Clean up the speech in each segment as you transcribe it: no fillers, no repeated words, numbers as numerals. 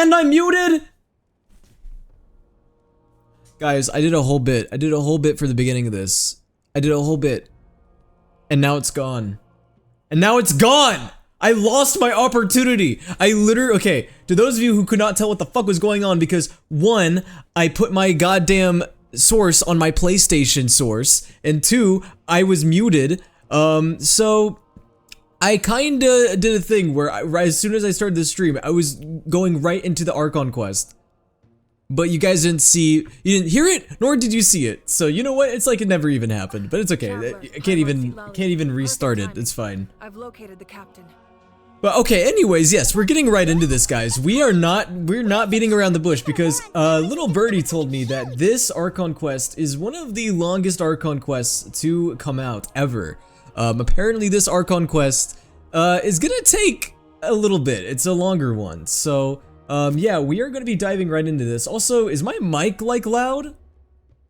And I'm muted! Guys, I did a whole bit. I did a whole bit for the beginning of this. I did a whole bit. And now it's gone. And now it's gone! I lost my opportunity. I literally, okay, to those of you who could not tell what the fuck was going on because one, I put my goddamn source on my PlayStation source, and two, I was muted. So I kinda did a thing where as soon as I started the stream, I was going right into the Archon quest. But you guys didn't see, you didn't hear it, nor did you see it. So you know what? It's like it never even happened. But it's okay. I can't even restart it. It's fine. I've located the captain. But okay, anyways, yes, we're getting right into this, guys. We're not beating around the bush because little birdie told me that this Archon quest is one of the longest Archon quests to come out ever. Apparently this Archon quest is gonna take a little bit. It's a longer one. So yeah, we are gonna be diving right into this. Also, is my mic like loud?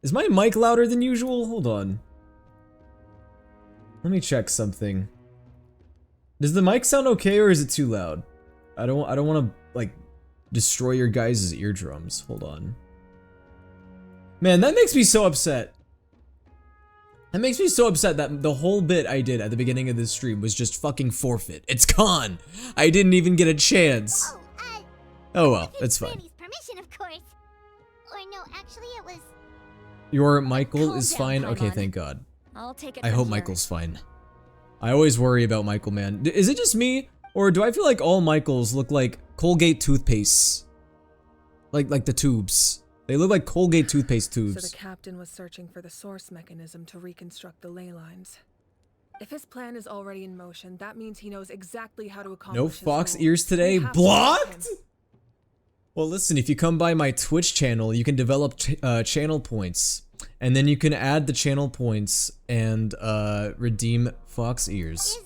Is my mic louder than usual? Hold on. Let me check something. Does the mic sound okay or is it too loud? I don't want to like destroy your guys' eardrums. Hold on. Man, that makes me so upset. That makes me so upset that the whole bit I did at the beginning of this stream was just fucking forfeit. It's gone. I didn't even get a chance. Oh well, that's fine. Permission, of course. Or no, actually it was. Your Michael is fine? Okay, thank God. I'll take it. I hope Michael's fine. I always worry about Michael, man. Is it just me? Or do I feel like all Michaels look like Colgate toothpaste? Like the tubes. They look like Colgate toothpaste tubes. So the captain was searching for the source mechanism to reconstruct the ley lines. If his plan is already in motion, that means he knows exactly how to accomplish No his fox goal. ears today? Blocked? Well, listen, if you come by my Twitch channel, you can develop channel points. And then you can add the channel points and redeem fox ears. Is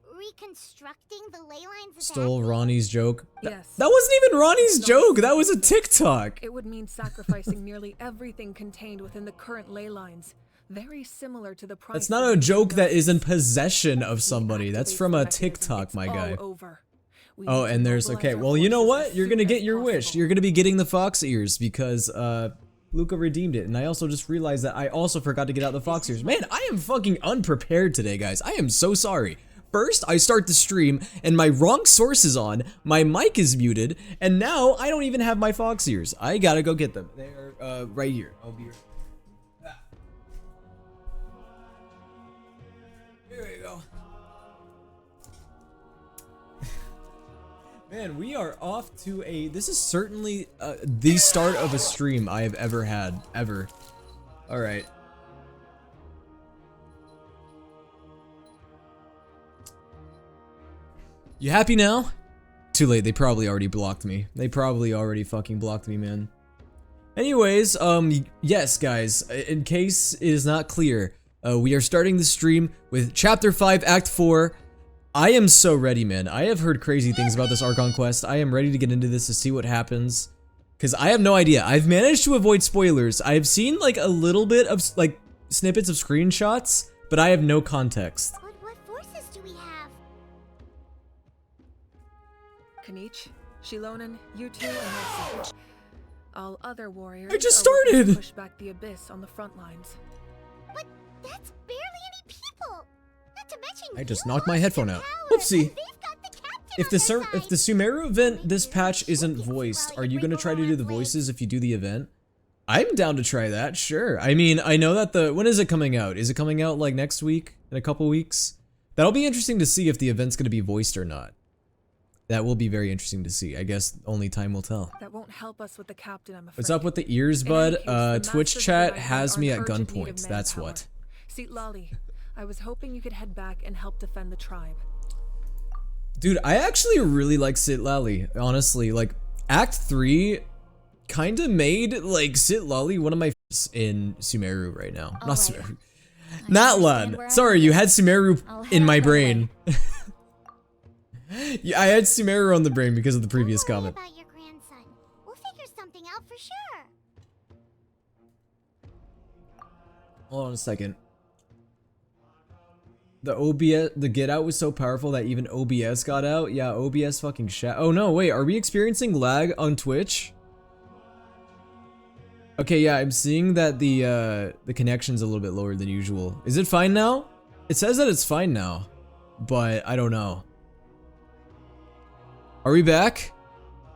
reconstructing the ley lines Stole Ronnie's joke. Yes. That wasn't even Ronnie's joke. That was a TikTok. It would mean sacrificing nearly everything contained within the current ley lines. Very similar to the price. That's not a joke that is in possession of somebody. That's from a TikTok, my guy. Oh, and there's, okay, well, you know what? You're gonna get your wish. You're gonna be getting the fox ears because, Luca redeemed it, and I also just realized that I also forgot to get out the fox ears. Man, I am fucking unprepared today, guys. I am so sorry. First, I start the stream, and my wrong source is on, my mic is muted, and now I don't even have my fox ears. I gotta go get them. They're, right here. I'll be right. Here we go. Man, we are off to a, this is certainly the start of a stream I have ever had, ever. Alright. You happy now? Too late, they probably already blocked me. They probably already fucking blocked me, man. Anyways, yes guys, in case it is not clear, we are starting the stream with Chapter 5, Act 4. I am so ready, man. I have heard crazy things about this Archon quest. I am ready to get into this to see what happens. Because I have no idea. I've managed to avoid spoilers. I've seen like a little bit of like snippets of screenshots, but I have no context. But what forces do we have? Kanich, Shilonen, you two, and myself. All other warriors. I just are working to started! push back the abyss on the front lines. But that's barely any people. Not to mention I just you knocked my lost headphone your out. power, Whoopsie. and they've got the captain If on the their side. Sumeru event, this patch isn't voiced, are you gonna try to do the voices if you do the event? I'm down to try that, sure. I mean, I know that when is it coming out? Is it coming out like next week? In a couple weeks? That'll be interesting to see if the event's gonna be voiced or not. That will be very interesting to see. I guess only time will tell. That won't help us with the captain, I'm afraid. What's up with the ears, In bud? any case, the Twitch Masters chat of the has Rising me are at in urgent need of gunpoint, that's manpower. what. Seat Lali, I was hoping you could head back and help defend the tribe. Dude, I actually really like Citlali, honestly. Like, Act 3 kinda made, like, Citlali one of my favorites in Sumeru right now. Not Sumeru. Not Lan. Sorry, you had Sumeru in my brain. Yeah, I had Sumeru on the brain because of the previous Don't worry comment. about your grandson. We'll figure something out for sure. Hold on a second. The OBS, the get out was so powerful that even OBS got out. Yeah, OBS fucking shat. Oh no, wait, are we experiencing lag on Twitch? Okay, yeah, I'm seeing that the connection's a little bit lower than usual. Is it fine now? It says that it's fine now, but I don't know. Are we back?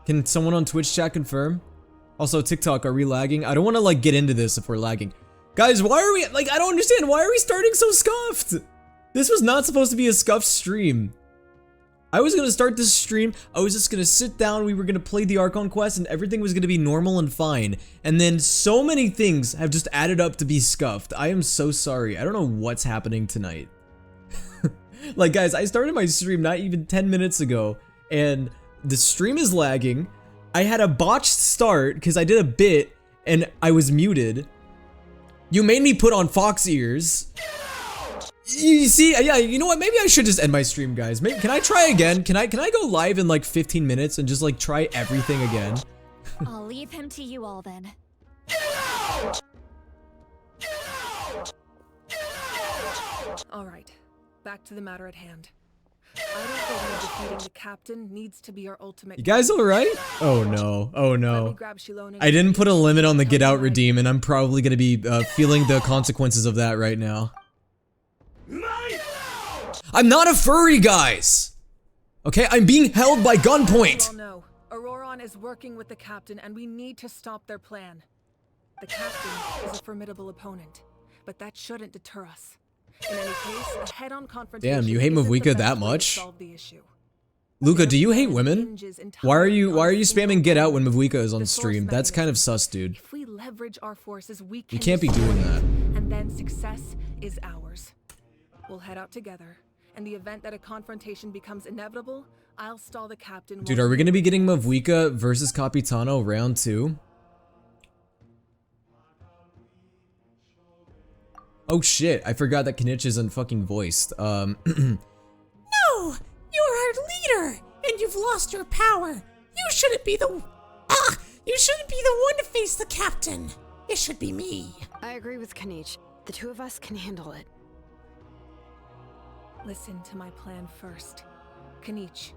Can someone on Twitch chat confirm? Also, TikTok, are we lagging? I don't want to like get into this if we're lagging. Guys, why are we, like, I don't understand. Why are we starting so scuffed? This was not supposed to be a scuffed stream. I was gonna start this stream, I was just gonna sit down, we were gonna play the Archon quest, and everything was gonna be normal and fine. And then so many things have just added up to be scuffed. I am so sorry. I don't know what's happening tonight. Like, guys, I started my stream not even 10 minutes ago, and the stream is lagging. I had a botched start because I did a bit, and I was muted. You made me put on fox ears. You see, yeah, you know what? Maybe I should just end my stream, guys. Maybe, can I try again? Can I go live in like 15 minutes and just like try everything again? I'll leave him to you all then. All right, back to the matter at hand. I don't believe defeating the captain needs to be our ultimate. You guys all right? Oh no, oh Let me no. grab Shilone I didn't put a limit on the get out Alright. redeem, and I'm probably gonna be feeling the consequences of that right now. I'm not a furry, guys! Okay, I'm being held by gunpoint! Well, no. Auroron is working with the captain, and we need to stop their plan. The captain is a formidable opponent, but that shouldn't deter us. In any case, a head-on confrontation. Damn, you hate isn't the Mavwika best that way to much? solve the issue. Luca, do you Their hate plan women? hinges Why are entirely you on a single spamming get out goal. when Mavwika is on The source stream? That's kind of mechanism. sus, dude. If we leverage our forces, we You can can't be destroy doing it, that. and then success is ours. We'll head out together. In the event that a confrontation becomes inevitable, I'll stall the captain. Dude, while are we you gonna be getting advance. Mavwika versus Capitano round 2? Oh shit, I forgot that Kinich isn't fucking voiced. No! You're our leader, and you've lost your power. You shouldn't be the one to face the captain. It should be me. I agree with Kanich. The two of us can handle it. Listen to my plan first. Kanich,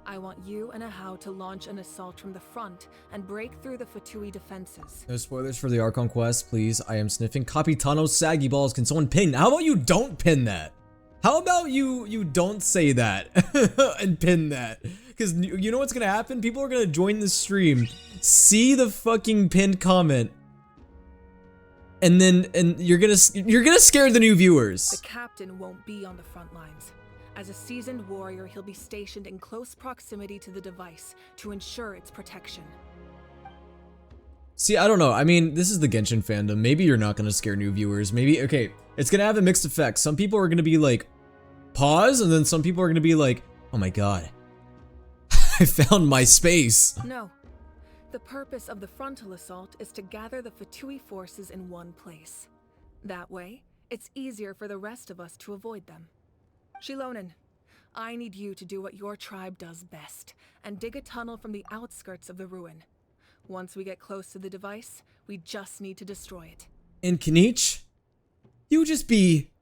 I want you and Ahau to launch an assault from the front and break through the Fatui defenses. No spoilers for the Archon quest, please. I am sniffing Capitano's saggy balls. Can someone pin? How about you don't pin that? How about you don't say that and pin that? Because you know what's gonna happen? People are gonna join the stream, see the fucking pinned comment, and you're gonna scare the new viewers. The captain won't be on the front lines. As a seasoned warrior, he'll be stationed in close proximity to the device to ensure its protection. See, I don't know. I mean, this is the Genshin fandom. Maybe you're not gonna scare new viewers. Maybe, okay, it's gonna have a mixed effect. Some people are gonna be like, pause, and then some people are gonna be like, oh my god, I found my space. No. The purpose of the frontal assault is to gather the Fatui forces in one place. That way, it's easier for the rest of us to avoid them. Shilonen, I need you to do what your tribe does best, and dig a tunnel from the outskirts of the ruin. Once we get close to the device, we just need to destroy it. And Kinich, you just be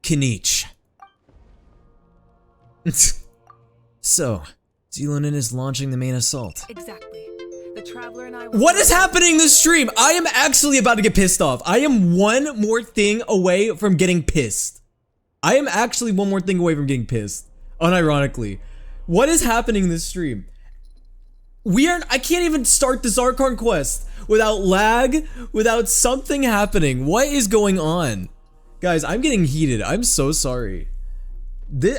Kinich. So, Zilonin is launching the main assault. Exactly. The Traveler and I... What is happening in this stream? I am actually about to get pissed off. I am one more thing away from getting pissed. I am actually one more thing away from getting pissed. Unironically. What is happening in this stream? I can't even start this Archon quest without lag, without something happening. What is going on? Guys, I'm getting heated. I'm so sorry.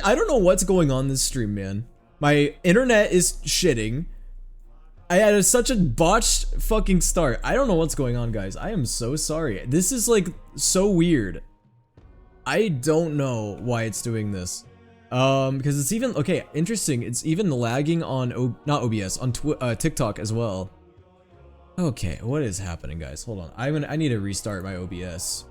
I don't know what's going on this stream, man. My internet is shitting. I had such a botched fucking start. I don't know what's going on, guys. I am so sorry. This is like so weird. I don't know why it's doing this. Because it's even, okay, interesting. It's even lagging on, not OBS, on TikTok as well. Okay, what is happening, guys? Hold on. I need to restart my OBS.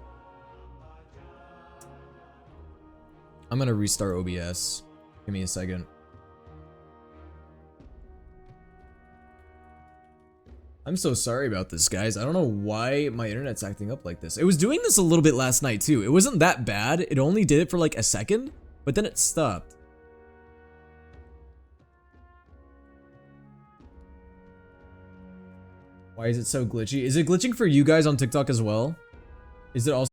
I'm gonna restart OBS. Give me a second. I'm so sorry about this, guys. I don't know why my internet's acting up like this. It was doing this a little bit last night, too. It wasn't that bad. It only did it for like a second, but then it stopped. Why is it so glitchy? Is it glitching for you guys on TikTok as well? Is it also?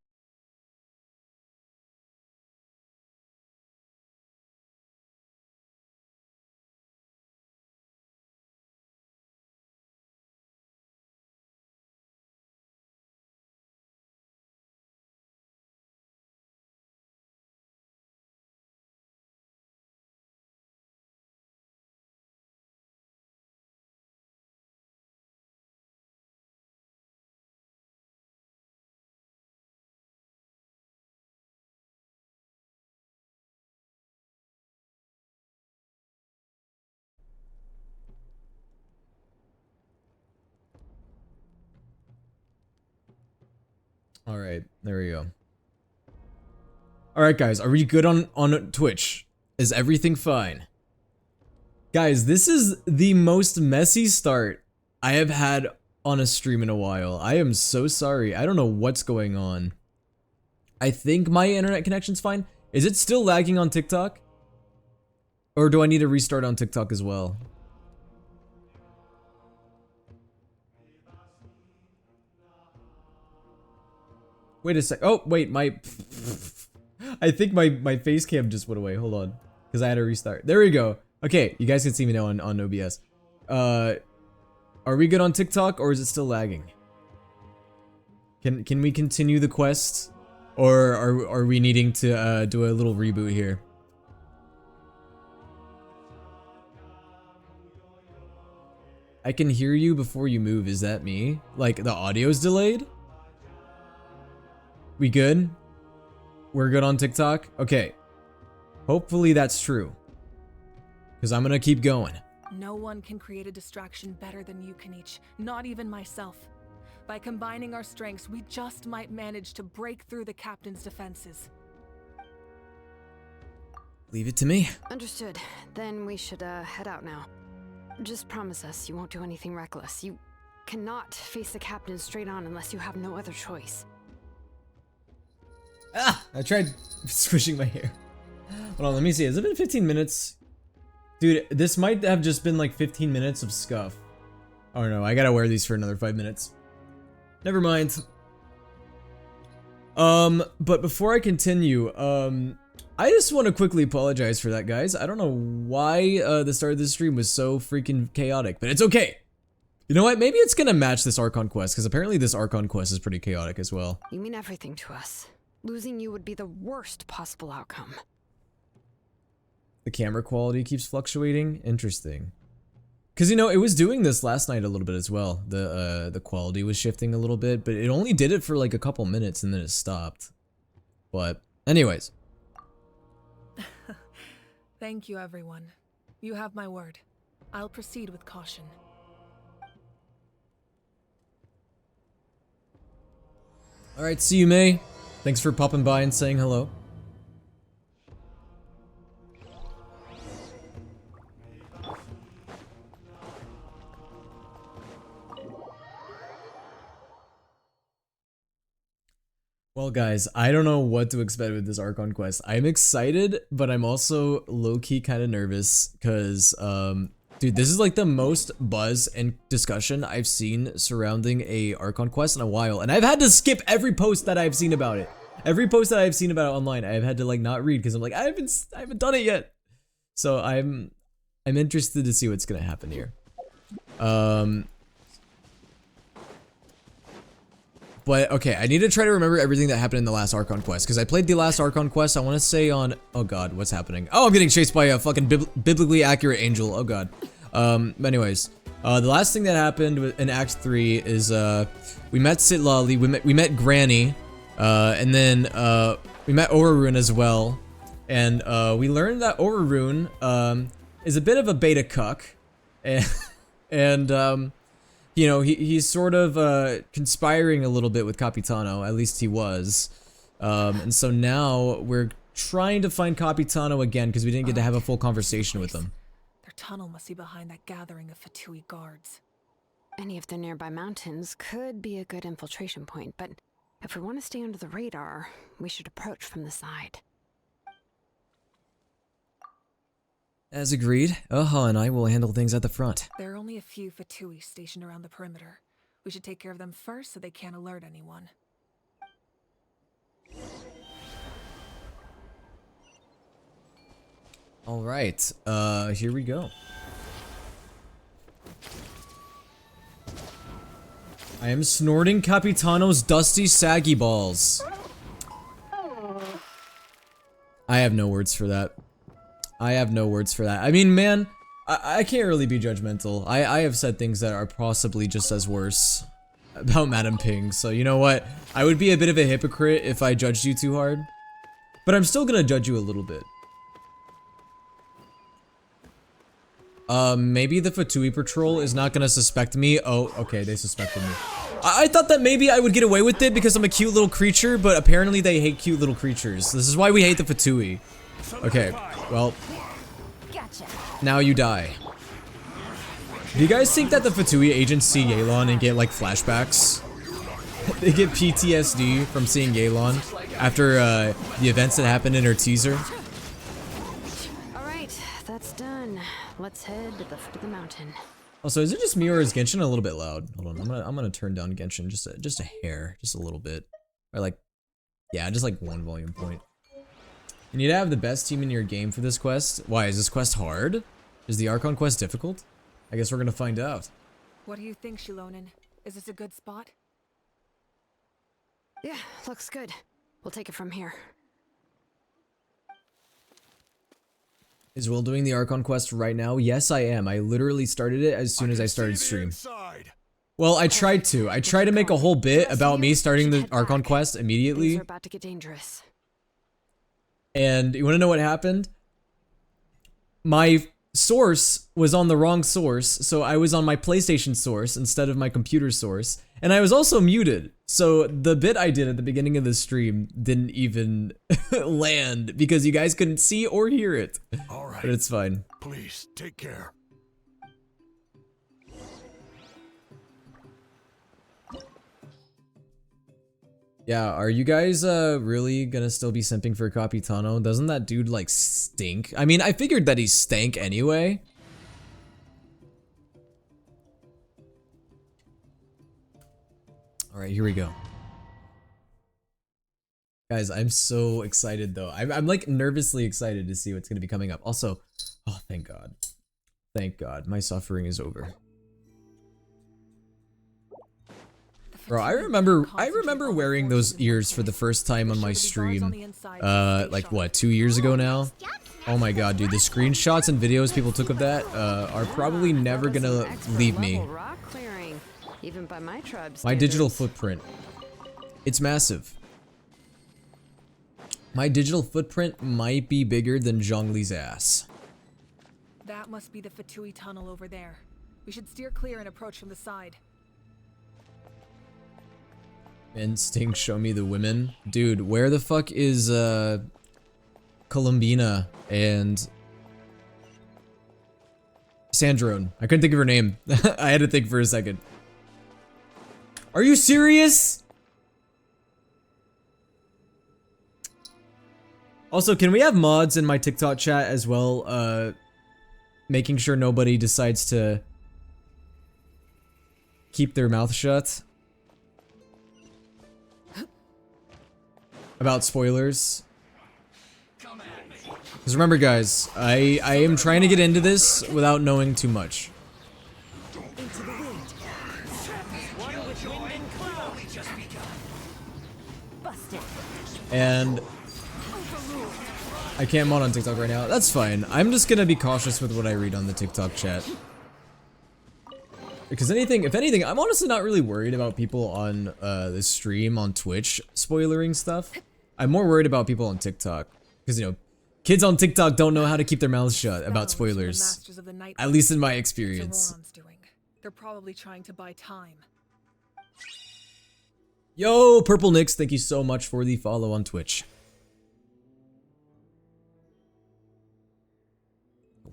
All right, there we go. All right, guys, are we good on Twitch? Is everything fine? Guys, this is the most messy start I have had on a stream in a while. I am so sorry. I don't know what's going on. I think my internet connection's fine. Is it still lagging on TikTok? Or do I need to restart on TikTok as well? Wait a sec. Oh, wait, my... I think my face cam just went away. Hold on. Because I had to restart. There we go. Okay, you guys can see me now on OBS. Are we good on TikTok or is it still lagging? Can we continue the quest? Or are we needing to do a little reboot here? I can hear you before you move. Is that me? Like the audio's delayed? We good? We're good on TikTok? Okay. Hopefully that's true. Because I'm gonna keep going. No one can create a distraction better than you, Kanich. Not even myself. By combining our strengths, we just might manage to break through the captain's defenses. Leave it to me. Understood. Then we should head out now. Just promise us you won't do anything reckless. You cannot face the captain straight on unless you have no other choice. Ah! I tried squishing my hair. Hold on, let me see. Has it been 15 minutes? Dude, this might have just been like 15 minutes of scuff. Oh no, I gotta wear these for another 5 minutes. Never mind. But before I continue, I just want to quickly apologize for that, guys. I don't know why the start of this stream was so freaking chaotic, but it's okay. You know what? Maybe it's gonna match this Archon quest, because apparently this Archon quest is pretty chaotic as well. You mean everything to us. Losing you would be the worst possible outcome. The camera quality keeps fluctuating. Interesting. Because, you know, it was doing this last night a little bit as well. The quality was shifting a little bit, but it only did it for like a couple minutes and then it stopped. But anyways. Thank you, everyone. You have my word. I'll proceed with caution. Alright, see you, May. Thanks for popping by and saying hello. Well, guys, I don't know what to expect with this Archon quest. I'm excited, but I'm also low-key kind of nervous because, dude, this is like the most buzz and discussion I've seen surrounding a Archon quest in a while, and I've had to skip every post that I've seen about it. Every post that I've seen about it online, I've had to like not read because I'm like, I haven't done it yet. So I'm interested to see what's gonna happen here. But okay, I need to try to remember everything that happened in the last Archon quest because I played the last Archon quest. I want to say on, oh god, what's happening? Oh, I'm getting chased by a fucking biblically accurate angel. Oh god. Anyways, the last thing that happened in Act 3 is we met Sitlali, we met Granny, and then we met Orarun as well, and we learned that Orarun is a bit of a beta cuck, and you know, he's sort of conspiring a little bit with Capitano, at least he was. And so now we're trying to find Capitano again because we didn't get to have a full conversation with him. Their tunnel must be behind that gathering of Fatui guards. Any of the nearby mountains could be a good infiltration point, but if we want to stay under the radar, we should approach from the side. As agreed, and I will handle things at the front. There are only a few Fatui stationed around the perimeter. We should take care of them first so they can't alert anyone. Alright, here we go. I am snorting Capitano's dusty saggy balls. I have no words for that. I have no words for that. I mean, man, I can't really be judgmental. I have said things that are possibly just as worse about Madam Ping, so you know what? I would be a bit of a hypocrite if I judged you too hard. But I'm still gonna judge you a little bit. Maybe the Fatui Patrol is not gonna suspect me. Oh, okay, they suspected me. I thought that maybe I would get away with it because I'm a cute little creature, but apparently they hate cute little creatures. This is why we hate the Fatui. Okay, well, now you die. Do you guys think that the Fatui agents see Yelan and get like flashbacks? They get PTSD from seeing Yelan after the events that happened in her teaser? Alright, that's done. Let's head to the foot of the mountain. Also, is it just me or is Genshin a little bit loud? Hold on, I'm gonna turn down Genshin just a hair, just a little bit, or like, yeah, just like 1 volume point. You need to have the best team in your game for this quest. Why is this quest hard? Is the Archon quest difficult? I guess we're gonna find out. What do you think, Shilonen? Is this a good spot? Yeah, looks good. We'll take it from here. Is Will doing the Archon quest right now? Yes, I am. I literally started it as soon as I started stream. Well, I tried to. I tried to make a whole bit about me starting the Archon quest immediately. Things are about to get dangerous. And you wanna know what happened? My source was on the wrong source, so I was on my PlayStation source instead of my computer source. And I was also muted, so the bit I did at the beginning of the stream didn't even land because you guys couldn't see or hear it. All right. But it's fine. Please, take care. Yeah, are you guys really gonna still be simping for Capitano? Doesn't that dude like stink? I mean, I figured that he stank anyway. All right, here we go. Guys, I'm so excited though. I'm like nervously excited to see what's gonna be coming up. Also, oh, thank God. Thank God, my suffering is over. Bro, I remember wearing those ears for the first time on my stream, like what, 2 years ago now? Oh my God, dude, the screenshots and videos people took of that, are probably never gonna leave me. My digital footprint. It's massive. My digital footprint might be bigger than Zhongli's ass. That must be the Fatui tunnel over there. We should steer clear and approach from the side. Instinct, show me the women. Dude, where the fuck is, Columbina and Sandrone? I couldn't think of her name. I had to think for a second. Are you serious? Also, can we have mods in my TikTok chat as well, making sure nobody decides to keep their mouth shut about spoilers? Because remember guys, I am trying to get into this without knowing too much. And I can't mod on TikTok right now. That's fine. I'm just gonna be cautious with what I read on the TikTok chat. Because if anything, I'm honestly not really worried about people on the stream on Twitch spoilering stuff. I'm more worried about people on TikTok. Because, you know, kids on TikTok don't know how to keep their mouths shut about spoilers. At least in my experience. They're probably trying to buy time. Yo, Purple Nix, thank you so much for the follow on Twitch.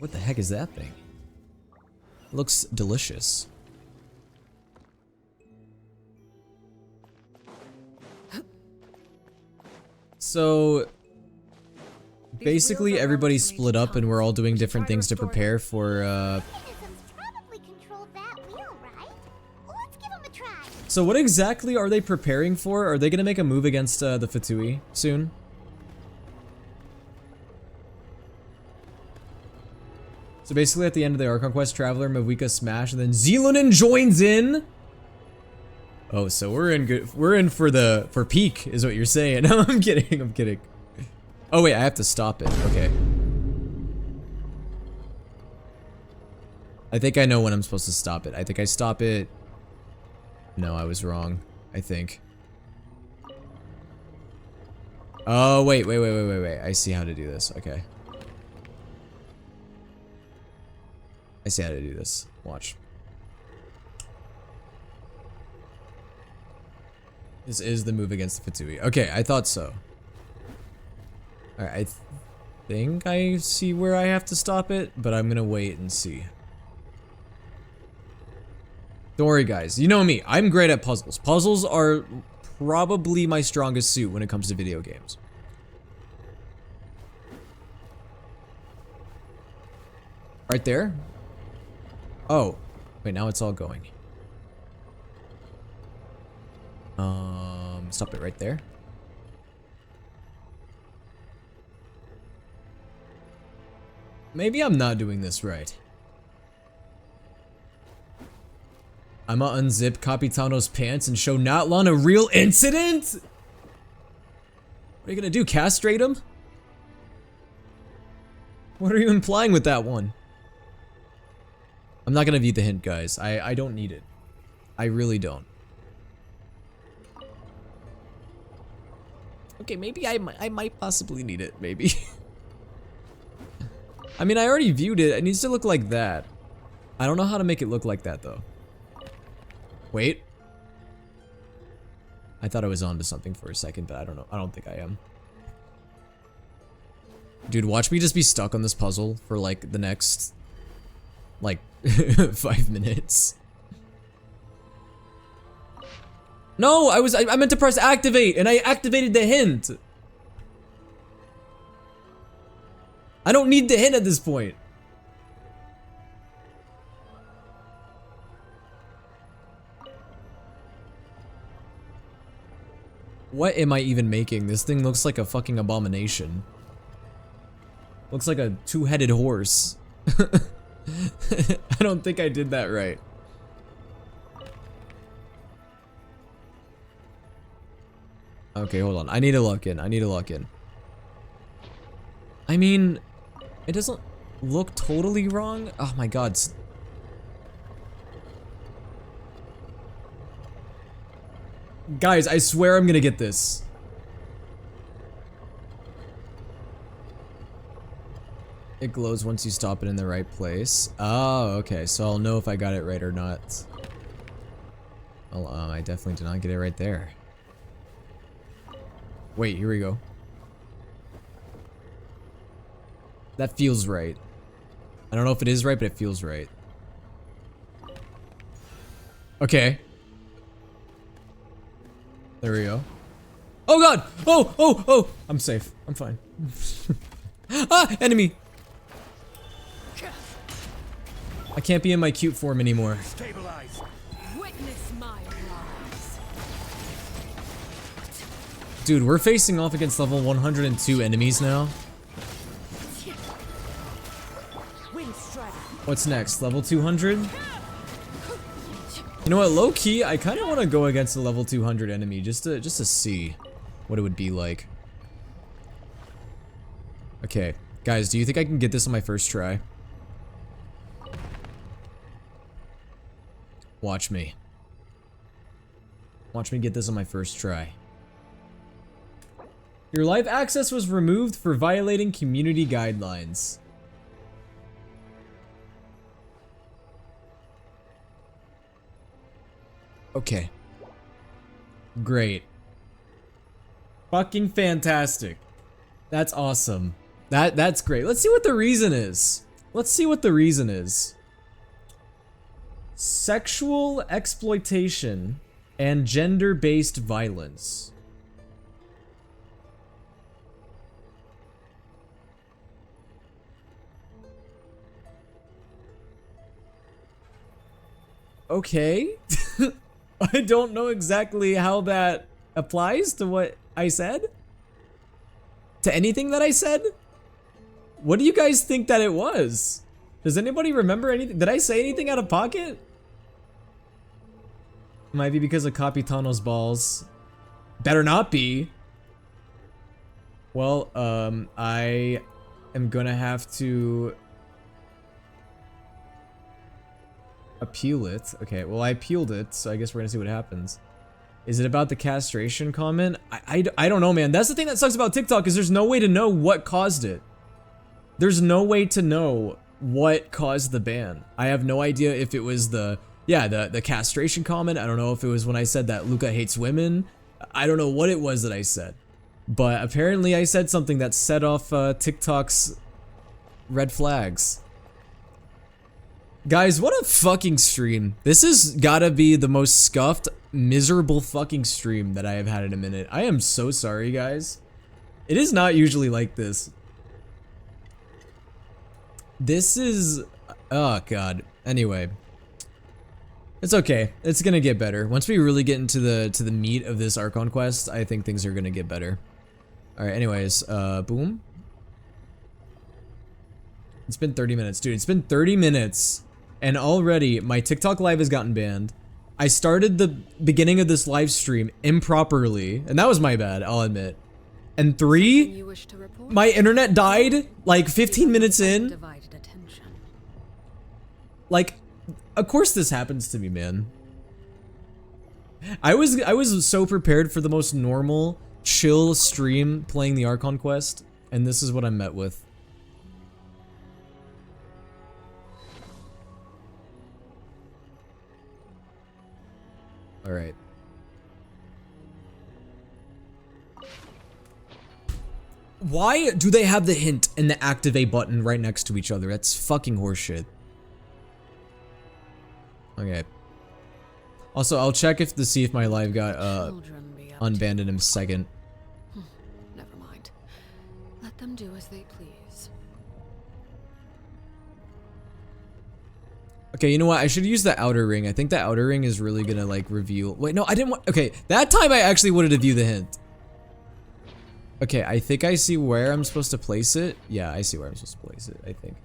What the heck is that thing? Looks delicious. So, basically everybody's split up and we're all doing different things to prepare for, Mechanisms probably control that wheel, right? Let's give 'em a try. So what exactly are they preparing for? Are they gonna make a move against, the Fatui soon? So basically at the end of the Archon Quest, Traveler, Mavuika smash, and then Zealonin joins in? Oh, so we're in for peak, is what you're saying. No, I'm kidding, I'm kidding. Oh wait, I have to stop it, okay. I think I know when I'm supposed to stop it. I think I stop it. No, I was wrong, I think. Oh, wait. I see how to do this, okay. I see how to do this. Watch. This is the move against the Fatui. Okay, I thought so. Alright, I think I see where I have to stop it, but I'm gonna wait and see. Don't worry, guys. You know me. I'm great at puzzles. Puzzles are probably my strongest suit when it comes to video games. Right there? Oh, wait, now it's all going. Stop it right there. Maybe I'm not doing this right. I'ma unzip Capitano's pants and show Natlan a real incident? What are you gonna do, castrate him? What are you implying with that one? I'm not gonna view the hint, guys. I don't need it. I really don't. Okay, maybe I might possibly need it, maybe. I mean, I already viewed it. It needs to look like that. I don't know how to make it look like that, though. Wait. I thought I was onto something for a second, but I don't know. I don't think I am. Dude, watch me just be stuck on this puzzle for, like, the next, like, 5 minutes. No, I meant to press activate, and I activated the hint. I don't need the hint at this point. What am I even making? This thing looks like a fucking abomination. Looks like a two-headed horse. I don't think I did that right. Okay, hold on. I need to lock in. I need to lock in. I mean, it doesn't look totally wrong. Oh my god. Guys, I swear I'm gonna get this. It glows once you stop it in the right place. Oh, okay. So I'll know if I got it right or not. Well, I definitely did not get it right there. Wait, here we go. That feels right. I don't know if it is right, but it feels right. Okay. There we go. Oh god! Oh! I'm safe. I'm fine. Ah! Enemy! I can't be in my cute form anymore. Stabilize. Witness my rise. Dude, we're facing off against level 102 enemies now. What's next? Level 200? You know what, low key, I kind of want to go against a level 200 enemy just to see what it would be like. Okay, guys, do you think I can get this on my first try? Watch me. Watch me get this on my first try. Your live access was removed for violating community guidelines. Okay. Great. Fucking fantastic. That's awesome. That's great. Let's see what the reason is. Let's see what the reason is. Sexual exploitation and gender-based violence. Okay. I don't know exactly how that applies to what I said. To anything that I said? What do you guys think that it was? Does anybody remember anything? Did I say anything out of pocket? Might be because of Capitano's balls. Better not be. Well, I am gonna have to appeal it. Okay, well I appealed it, so I guess we're gonna see what happens. Is it about the castration comment? I don't know, man. That's the thing that sucks about TikTok, is there's no way to know what caused it. There's no way to know what caused the ban. I have no idea if it was the castration comment. I don't know if it was when I said that Luca hates women. I don't know what it was that I said. But apparently I said something that set off TikTok's red flags. Guys, what a fucking stream. This has gotta be the most scuffed, miserable fucking stream that I have had in a minute. I am so sorry, guys. It is not usually like this. This is... oh, God. Anyway. It's okay. It's gonna get better. Once we really get into the meat of this Archon quest, I think things are gonna get better. Alright, anyways, boom. It's been 30 minutes. Dude, it's been 30 minutes, and already my TikTok live has gotten banned. I started the beginning of this live stream improperly, and that was my bad, I'll admit. And 3, my internet died like 15 minutes in. Like, of course this happens to me, man. I was so prepared for the most normal, chill stream playing the Archon quest, and this is what I'm met with. All right. Why do they have the hint and the activate button right next to each other? That's fucking horseshit. Okay. Also, I'll check to see if my live got unbanned in a second. Never mind. Let them do as they please. Okay, you know what? I should use the outer ring. I think the outer ring is really gonna like reveal. Wait, no, I didn't want. Okay, that time I actually wanted to view the hint. Okay, I think I see where I'm supposed to place it. Yeah, I see where I'm supposed to place it, I think.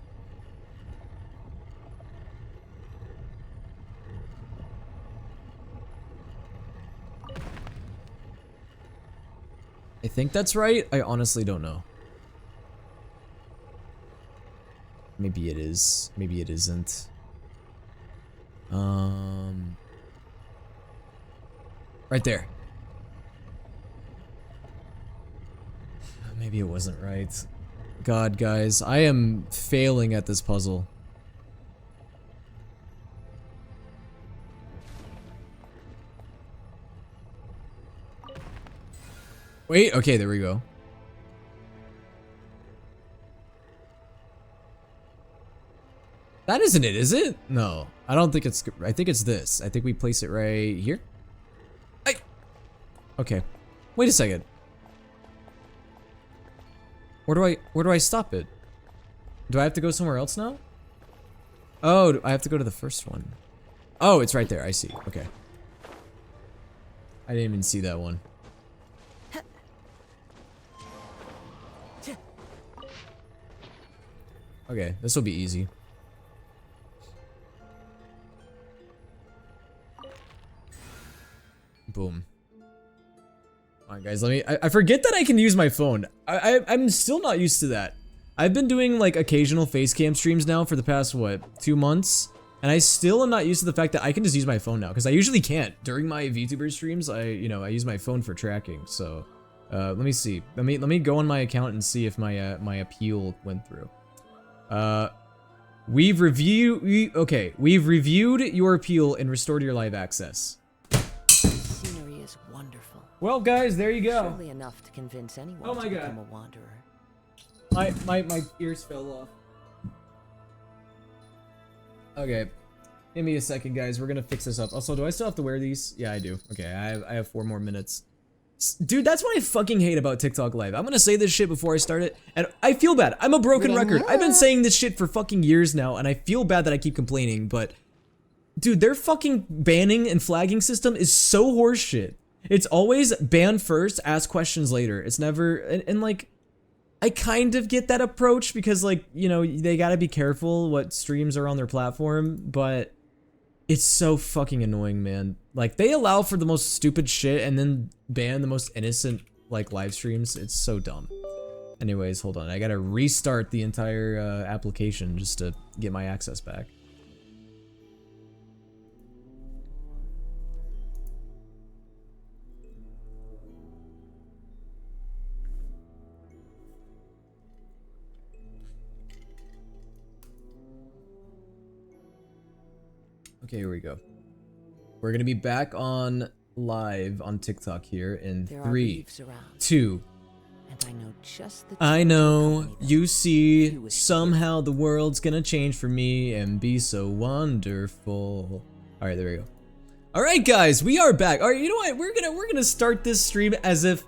I think that's right. I honestly don't know. Maybe it is. Maybe it isn't. Right there. Maybe it wasn't right. God, guys, I am failing at this puzzle. Wait, okay, there we go. That isn't it, is it? No, I don't think it's, I think it's this. I think we place it right here. Okay, wait a second. Where do I stop it? Do I have to go somewhere else now? Oh, I have to go to the first one. Oh, it's right there, I see, okay. I didn't even see that one. Okay, this will be easy. Boom. Alright guys, let me, I forget that I can use my phone. I'm still not used to that. I've been doing like occasional face cam streams now for the past, what, 2 months? And I still am not used to the fact that I can just use my phone now, because I usually can't. During my VTuber streams, I use my phone for tracking, so. Let me see. Let me go on my account and see if my, my appeal went through. We've reviewed your appeal and restored your live access. Scenery is wonderful. Well, guys, there you go. Surely enough to convince anyone Oh my to God. become a wanderer. My ears fell off. Okay. Give me a second, guys. We're gonna fix this up. Also, do I still have to wear these? Yeah, I do. Okay, I have 4 more minutes. Dude, that's what I fucking hate about TikTok Live. I'm gonna say this shit before I start it, and I feel bad. I'm a broken record. I've been saying this shit for fucking years now, and I feel bad that I keep complaining, but dude, their fucking banning and flagging system is so horseshit. It's always ban first, ask questions later. It's never, and like, I kind of get that approach because like, you know, they gotta be careful what streams are on their platform, but it's so fucking annoying, man. Like, they allow for the most stupid shit and then ban the most innocent, like, live streams. It's so dumb. Anyways, hold on. I gotta restart the entire application just to get my access back. Okay, here we go. We're gonna be back on live on TikTok here in There are 3, reefs around, 2. and I know just the I time to know, accompany them. you see, If you wish to somehow the world's gonna change for me and be so wonderful. All right, there we go. All right, guys, we are back. All right, you know what? We're gonna start this stream as if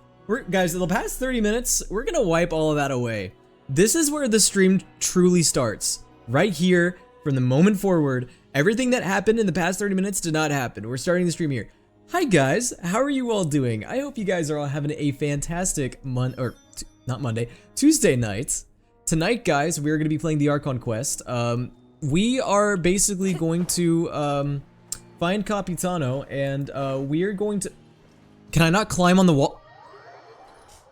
guys, in the past 30 minutes, we're gonna wipe all of that away. This is where the stream truly starts. Right here, from the moment forward. Everything that happened in the past 30 minutes did not happen. We're starting the stream here. Hi guys, how are you all doing? I hope you guys are all having a fantastic Tuesday night. Tonight, guys, we're gonna be playing the Archon quest. We are basically going to find Capitano, and we are going to. Can I not climb on the wall?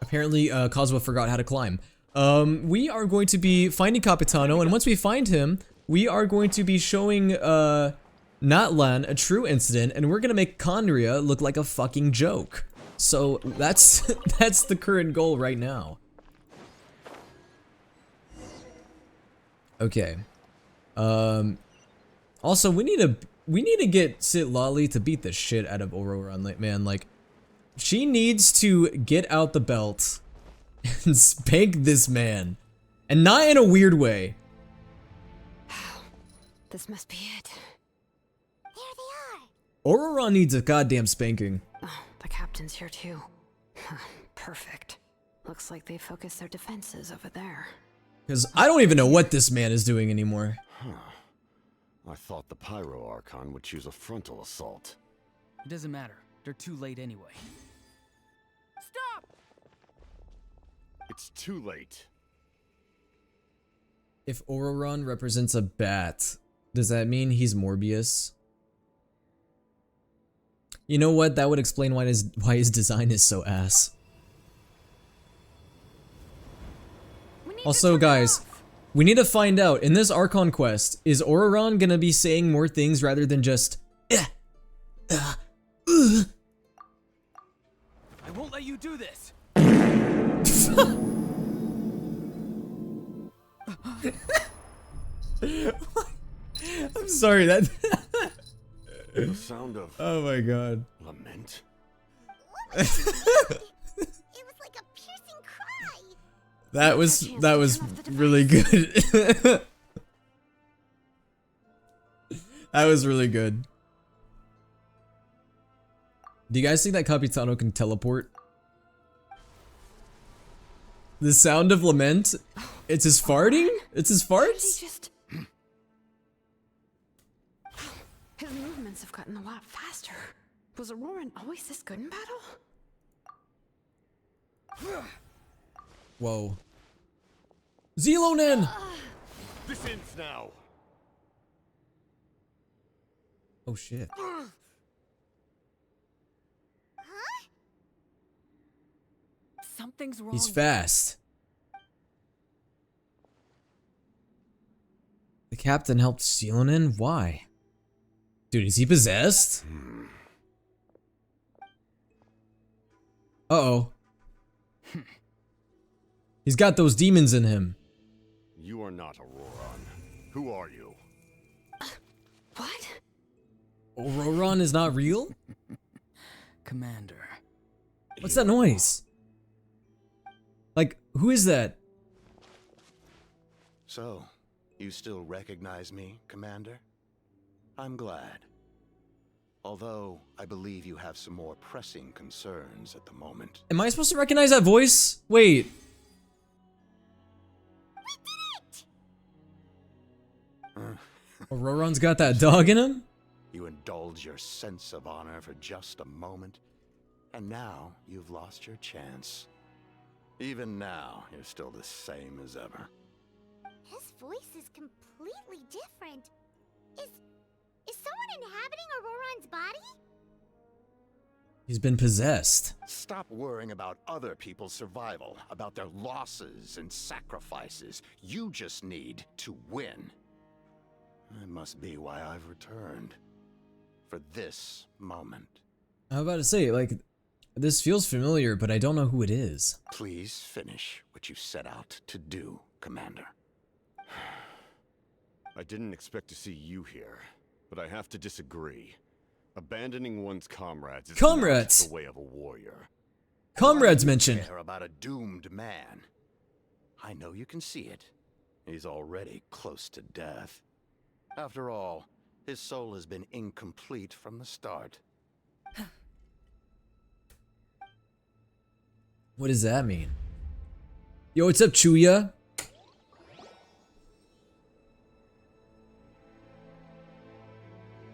Apparently, Kozwa forgot how to climb. We are going to be finding Capitano, and once we find him, we are going to be showing Natlan a true incident, and we're gonna make Kandria look like a fucking joke. So that's that's the current goal right now. Okay. Also, we need to get Sit Lolly to beat the shit out of Aurora, man. Like, she needs to get out the belt and spank this man, and not in a weird way. This must be it. Here they are. Aurora needs a goddamn spanking. Oh, the captain's here too. Perfect. Looks like they focused their defenses over there. Because I don't even know what this man is doing anymore. I thought the Pyro Archon would choose a frontal assault. It doesn't matter. They're too late anyway. Stop! It's too late. If Auroron represents a bat, does that mean he's Morbius? You know what? That would explain why his design is so ass. Also, guys, we need to find out, in this Archon quest, is Auroron gonna be saying more things rather than just I won't let you do this. I'm sorry, that The sound of oh my god. lament. It was like a piercing cry. That was really good. That was really good. Do you guys think that Capitano can teleport? The sound of lament? It's his farting? It's his He farts? just... His movements have gotten a lot faster. Was Auroran always this good in battle? Whoa. Zelonen! This ends now. Oh shit. Something's wrong. He's fast. The captain helped Zelonen? Why? Dude, is he possessed? Uh-oh. He's got those demons in him. You are not Auroron. Who are you? What? Auroron is not real? Commander. What's that noise? Like, who is that? So, you still recognize me, Commander? I'm glad. Although, I believe you have some more pressing concerns at the moment. Am I supposed to recognize that voice? Wait. Auroron's got that dog in him? You indulge your sense of honor for just a moment, and now you've lost your chance. Even now, you're still the same as ever. His voice is completely different. Is someone inhabiting Auroron's body? He's been possessed. Stop worrying about other people's survival, about their losses and sacrifices. You just need to win. That must be why I've returned. For this moment. I'm about to say, like, this feels familiar, but I don't know who it is. Please finish what you set out to do, Commander. I didn't expect to see you here, but I have to disagree. Abandoning one's comrades is not the way of a warrior. Comrades Why do you mentioned. care about a doomed man. I know you can see it. He's already close to death. After all, his soul has been incomplete from the start. What does that mean? Yo, what's up, Chuya?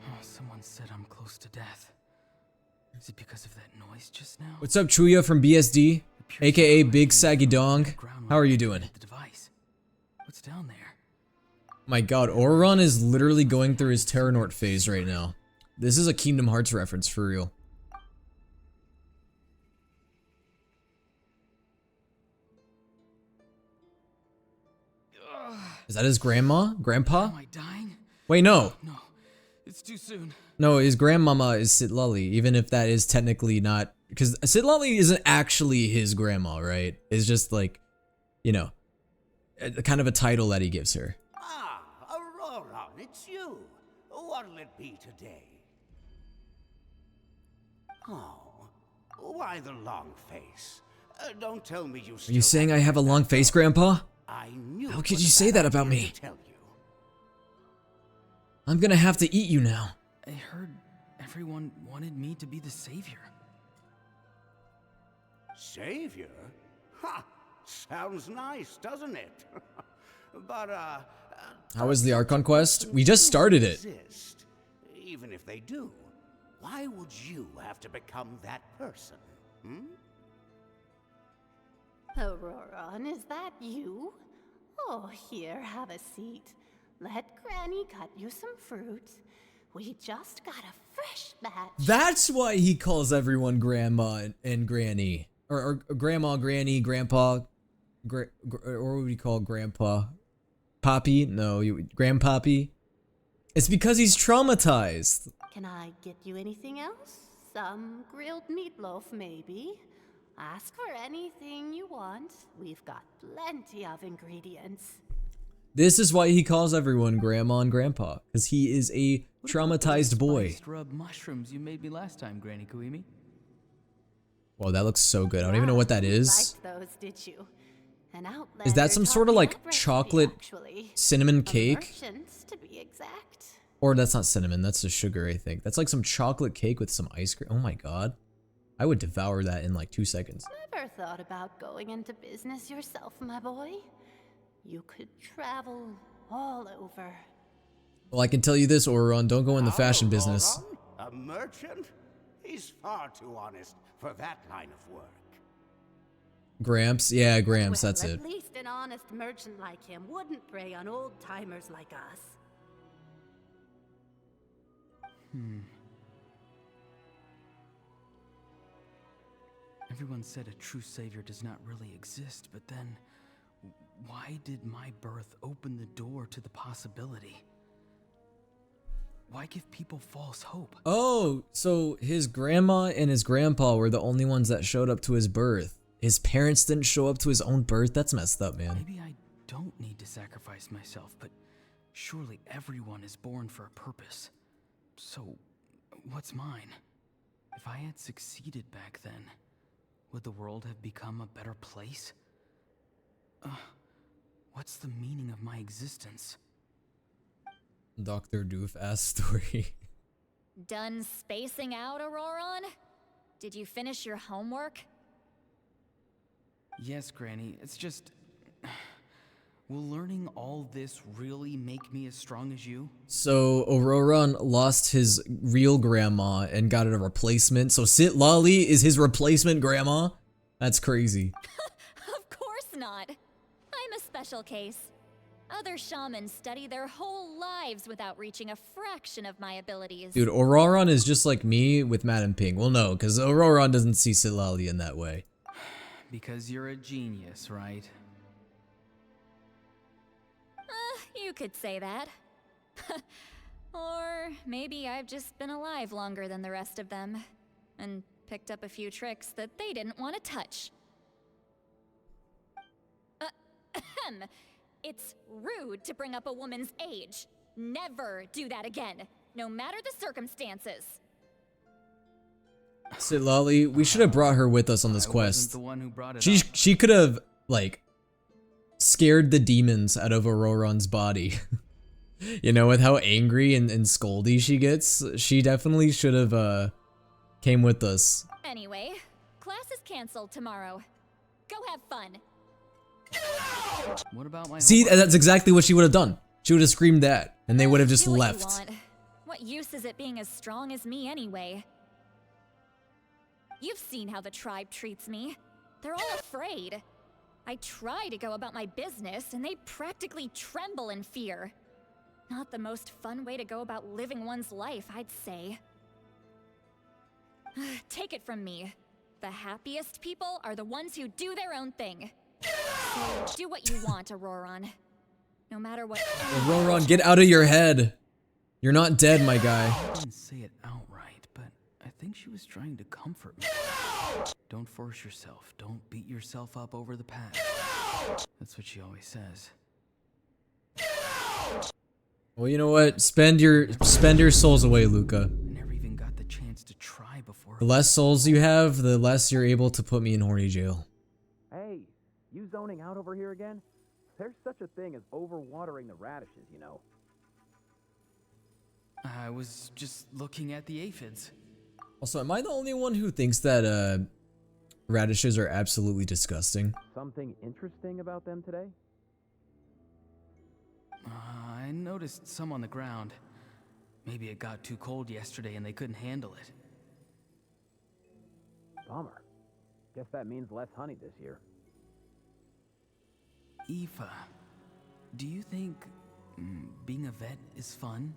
Oh, someone said I'm close to death. Is it because of that noise just now? What's up, Chuya from BSD, aka Big Saggy Dong? How are you doing? The device. What's down there? My god, Auroron is literally going through his Terranort phase right now. This is a Kingdom Hearts reference for real. Is that his grandma? Grandpa? Am I dying? Wait, no. No, it's too soon. No, his grandmama is Citlali, even if that is technically not... Because Citlali isn't actually his grandma, right? It's just like, you know, kind of a title that he gives her. Ah, Auroron, it's you. What'll it be today? Oh, why the long face? Don't tell me you Are you saying I have a long face, Grandpa? I knew. How could you say that about me? Tell you. I'm gonna have to eat you now. I heard everyone wanted me to be the savior. Savior? Ha! Sounds nice, doesn't it? But How was the Archon quest? We just started it. exist. Even if they do, why would you have to become that person? Hmm? Auroron, is that you? Oh, here, have a seat. Let Granny cut you some fruit. We just got a fresh batch. That's why he calls everyone Grandma and Granny. Or Grandma, Granny, Grandpa. Or what would we call Grandpa? Poppy? No, Grandpappy. It's because he's traumatized. Can I get you anything else? Some grilled meatloaf, maybe? Ask for anything you want. We've got plenty of ingredients. This is why he calls everyone Grandma and Grandpa. Because he is a traumatized boy. Spiced rub mushrooms you made me last time, Granny Kuimi. Whoa, that looks so good. I don't even know what that is. You liked those, did you? An Is that some sort of like chocolate cinnamon cake? To be exact. Or that's not cinnamon, that's just sugar, I think. That's like some chocolate cake with some ice cream. Oh my god. I would devour that in like 2 seconds. Never thought about going into business yourself, my boy? You could travel all over. Well, I can tell you this, Auroron, don't go in the fashion business. Auroron? A merchant? He's far too honest for that line of work. Gramps? Yeah, Gramps, that's it. At least an honest merchant like him wouldn't prey on old-timers like us. Everyone said a true savior does not really exist, but then why did my birth open the door to the possibility? Why give people false hope? Oh, so his grandma and his grandpa were the only ones that showed up to his birth. His parents didn't show up to his own birth? That's messed up, man. Maybe I don't need to sacrifice myself, but surely everyone is born for a purpose. So, what's mine? If I had succeeded back then, would the world have become a better place? What's the meaning of my existence? Dr. Doof-ass story. Done spacing out, Auroron? Did you finish your homework? Yes, Granny, it's just... Will learning all this really make me as strong as you? So Auroron lost his real grandma and got a replacement. So Citlali is his replacement grandma? That's crazy. Of course not. I'm a special case. Other shamans study their whole lives without reaching a fraction of my abilities. Dude, Auroron is just like me with Madame Ping. Well, no, because Auroron doesn't see Citlali in that way. Because you're a genius, right? You could say that. Or maybe I've just been alive longer than the rest of them, and picked up a few tricks that they didn't want to touch. It's rude to bring up a woman's age. Never do that again, no matter the circumstances. Citlali, we should have brought her with us on this quest. The one who brought it She could have, like, scared the demons out of Auroron's body. You know, with how angry and scoldy she gets, she definitely should have came with us. Anyway, class is canceled tomorrow. Go have fun. What about my See, that's exactly what she would have done. She would have screamed that, and they would have just Do what you left. want. What use is it being as strong as me anyway? You've seen how the tribe treats me. They're all afraid. I try to go about my business, and they practically tremble in fear. Not the most fun way to go about living one's life, I'd say. Take it from me. The happiest people are the ones who do their own thing. So do what you want, Auroron. No matter what. Auroron, get out of your head. You're not dead, my guy. I didn't say it outright, but I think she was trying to comfort me. Don't force yourself. Don't beat yourself up over the past. That's what she always says. Well, you know what? Spend your souls away, Luca. I never even got the chance to try before. The less souls you have, the less you're able to put me in horny jail. Hey, you zoning out over here again? There's such a thing as overwatering the radishes, you know. I was just looking at the aphids. Also, am I the only one who thinks that radishes are absolutely disgusting? Something interesting about them today? I noticed some on the ground. Maybe it got too cold yesterday and they couldn't handle it. Bummer. Guess that means less honey this year. Aoife, do you think being a vet is fun?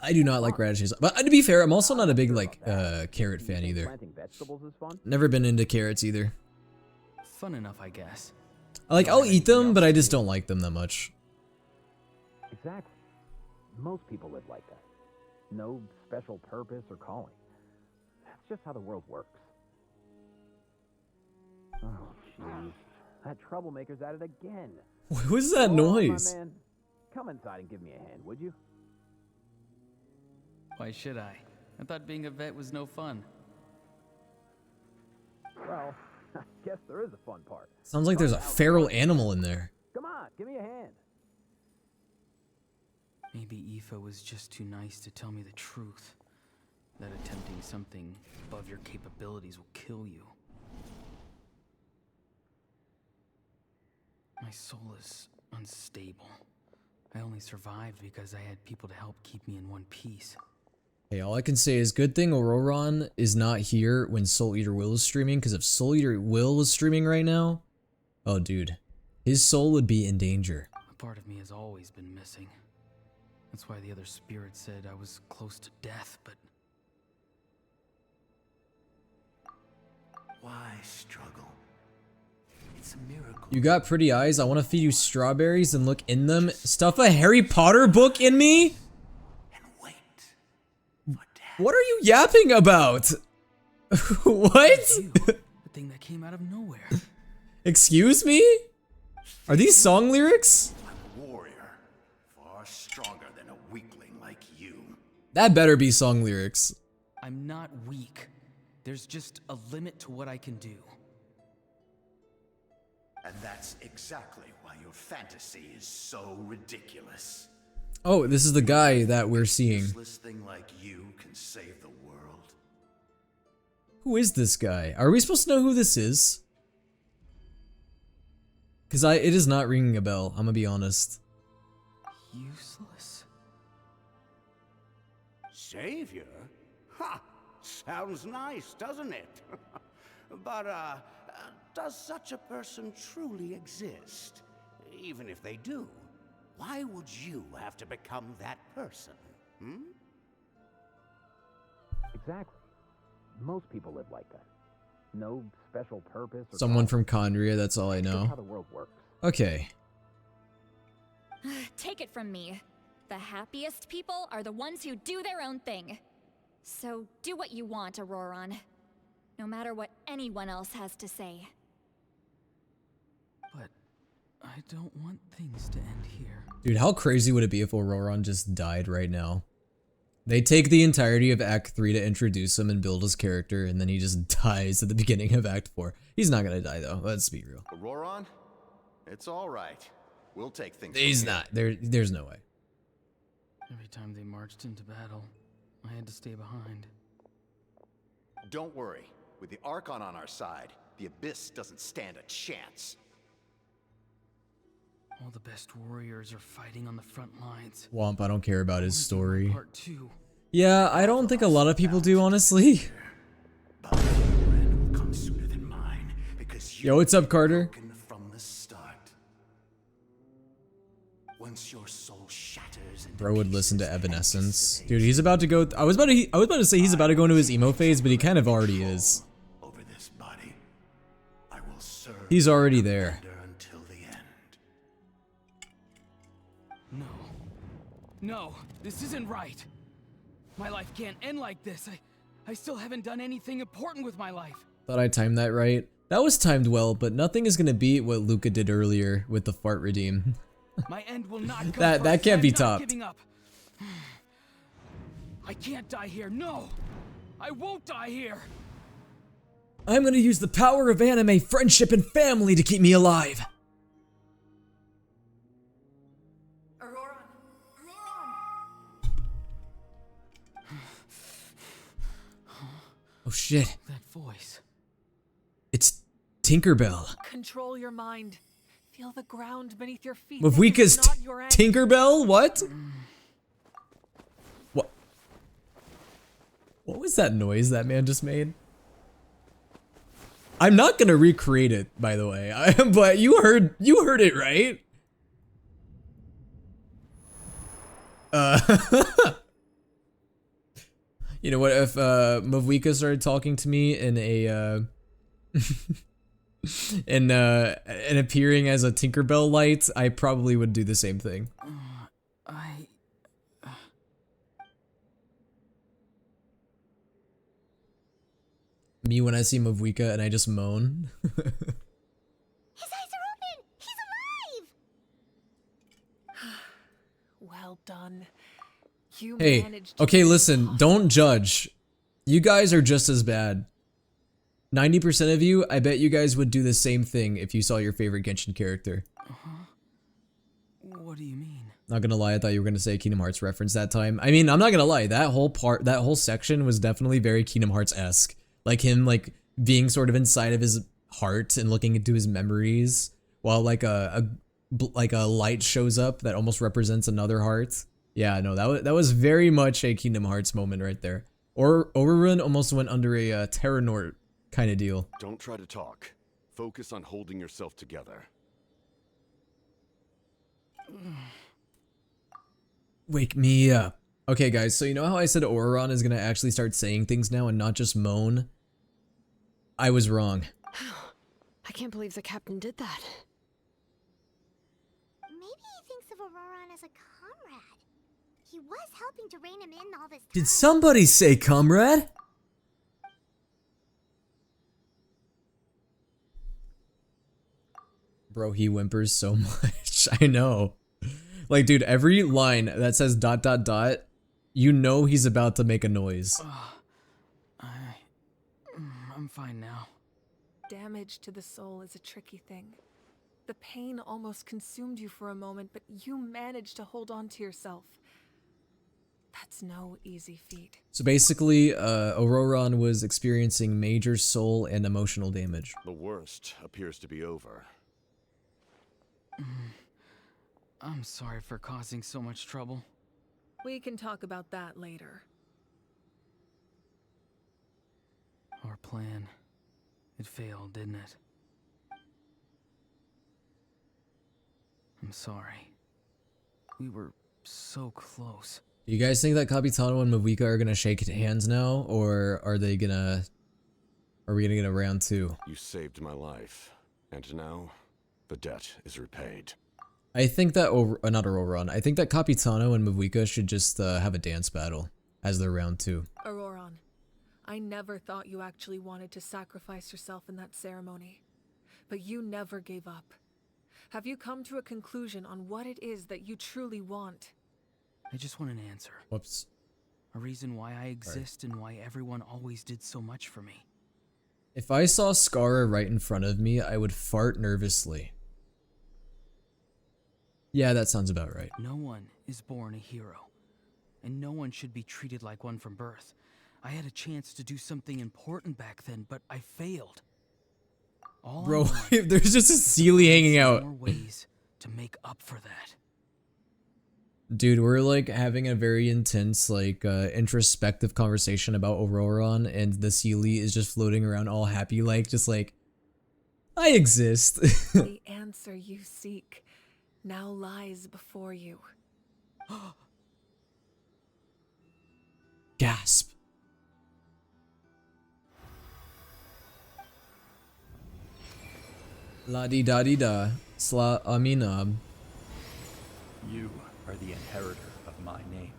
I do not like radishes. But to be fair, I'm also not a big, like, carrot fan either. Planting vegetables is fun? Never been into carrots either. Fun enough, I guess. I'll eat them, but I just don't like them that much. Exactly. Most people live like that. No special purpose or calling. That's just how the world works. Oh, jeez. That troublemaker's at it again. What was that noise? My man, come inside and give me a hand, would you? Why should I? I thought being a vet was no fun. Well, I guess there is a fun part. Sounds like there's a feral animal in there. Come on, give me a hand. Maybe Aoife was just too nice to tell me the truth. That attempting something above your capabilities will kill you. My soul is unstable. I only survived because I had people to help keep me in one piece. Hey, all I can say is good thing Auroron is not here when Soul Eater Will is streaming, because if Soul Eater Will was streaming right now, oh dude, his soul would be in danger. A part of me has always been missing. That's why the other spirit said I was close to death, but... Why struggle? It's a miracle. You got pretty eyes, I want to feed you strawberries and look in them. Stuff a Harry Potter book in me? What are you yapping about? What? The thing that came out of nowhere. Excuse me? Are these song lyrics? I'm a warrior, far stronger than a weakling like you. That better be song lyrics. I'm not weak. There's just a limit to what I can do. And that's exactly why your fantasy is so ridiculous. Oh, this is the guy that we're seeing. A useless thing like you can save the world. Who is this guy? Are we supposed to know who this is? Cause it is not ringing a bell, I'm gonna be honest. Useless? Savior? Ha! Sounds nice, doesn't it? But, does such a person truly exist? Even if they do, why would you have to become that person? Hmm? Exactly. Most people live like that. No special purpose or Someone from Condria, that's all I That's know. how the world works. Okay. Take it from me. The happiest people are the ones who do their own thing. So do what you want, Auroron. No matter what anyone else has to say. But I don't want things to end here. Dude, how crazy would it be if Auroron just died right now? They take the entirety of Act 3 to introduce him and build his character, and then he just dies at the beginning of Act 4. He's not gonna die though, let's be real. Auroron? It's alright. We'll take things He's from here. not. There's no way. Every time they marched into battle, I had to stay behind. Don't worry. With the Archon on our side, the Abyss doesn't stand a chance. All the best warriors are fighting on the front lines. Womp, I don't care about his story. Part 2. Yeah, I don't think a lot of people do, honestly. Yo, what's up, Carter? From the start. Once your soul shatters into Bro would listen to Evanescence. Dude, he's about to go. I was about to say he's about to go into his emo phase, but he kind of already is. over this body, I will serve He's already there. until the end. No, this isn't right. My life can't end like this. I still haven't done anything important with my life. Thought I timed that right. That was timed well, but nothing is gonna beat what Luca did earlier with the fart redeem. My end will not come that first. can't be I'm not topped. giving up. I can't die here. No, I won't die here. I'm gonna use the power of anime, friendship, and family to keep me alive. Oh shit. That voice. It's Tinkerbell. Control your mind. Feel the ground beneath your feet. Mavwika's This is not your end. Tinkerbell? What? What? What was that noise that man just made? I'm not gonna recreate it, by the way. But you heard it, right? You know what? If Mavwika started talking to me in a and appearing as a Tinkerbell light, I probably would do the same thing. Me when I see Mavwika and I just moan. His eyes are open! He's alive! Well done. You Hey, managed to okay, listen, don't judge. You guys are just as bad. 90% of you, I bet you guys would do the same thing if you saw your favorite Genshin character. What do you mean? Not gonna lie, I thought you were gonna say Kingdom Hearts reference that time. I mean, I'm not gonna lie, that whole section was definitely very Kingdom Hearts-esque. Like him, like, being sort of inside of his heart and looking into his memories, while like a light shows up that almost represents another heart. Yeah, no, that was very much a Kingdom Hearts moment right there. Or Overrun almost went under a Terranort kind of deal. Don't try to talk. Focus on holding yourself together. Wake me up. Okay, guys, so you know how I said Auroron is gonna actually start saying things now and not just moan? I was wrong. I can't believe the captain did that. Maybe he thinks of Auroron as a comrade. He was helping to rein him in all this time. Did somebody say comrade? Bro, he whimpers so much. I know. Like, dude, every line that says ... you know he's about to make a noise. I'm fine now. Damage to the soul is a tricky thing. The pain almost consumed you for a moment, but you managed to hold on to yourself. That's no easy feat. So basically, Auroron was experiencing major soul and emotional damage. The worst appears to be over. I'm sorry for causing so much trouble. We can talk about that later. Our plan, it failed, didn't it? I'm sorry. We were so close. Do you guys think that Capitano and Mavuika are gonna shake hands now, or are we gonna get a round 2? You saved my life, and now the debt is repaid. I think that not Auroron. I think that Capitano and Mavuika should just have a dance battle as their round 2. Auroron, I never thought you actually wanted to sacrifice yourself in that ceremony, but you never gave up. Have you come to a conclusion on what it is that you truly want? I just want an answer. Whoops. A reason why I exist and why everyone always did so much for me. If I saw Skara right in front of me, I would fart nervously. Yeah, that sounds about right. No one is born a hero, and no one should be treated like one from birth. I had a chance to do something important back then, but I failed. Bro, there's just a Sealy hanging out. More ways to make up for that. Dude, we're like having a very intense, like, introspective conversation about Auroron, and the Sealy is just floating around all happy, like, just like, I exist. The answer you seek now lies before you. Gasp. La-di-da-di-da. Sla-aminab. You are the inheritor of my name.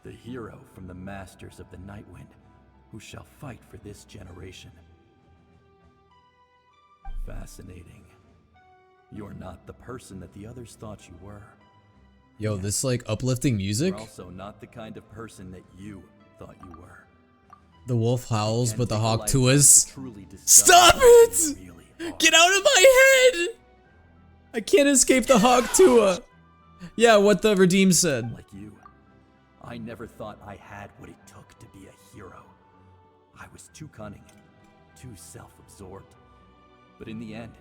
The hero from the masters of the Nightwind, who shall fight for this generation. Fascinating. You're not the person that the others thought you were. Yo, this like uplifting music. You're also not the kind of person that you thought you were. The wolf howls, but the hawk tuas. Truly Stop it! Get out of my head! I can't escape the hawk tua. Yeah, what the Redeem said. Like you, I never thought I had what it took to be a hero. I was too cunning, too self-absorbed. But in the end,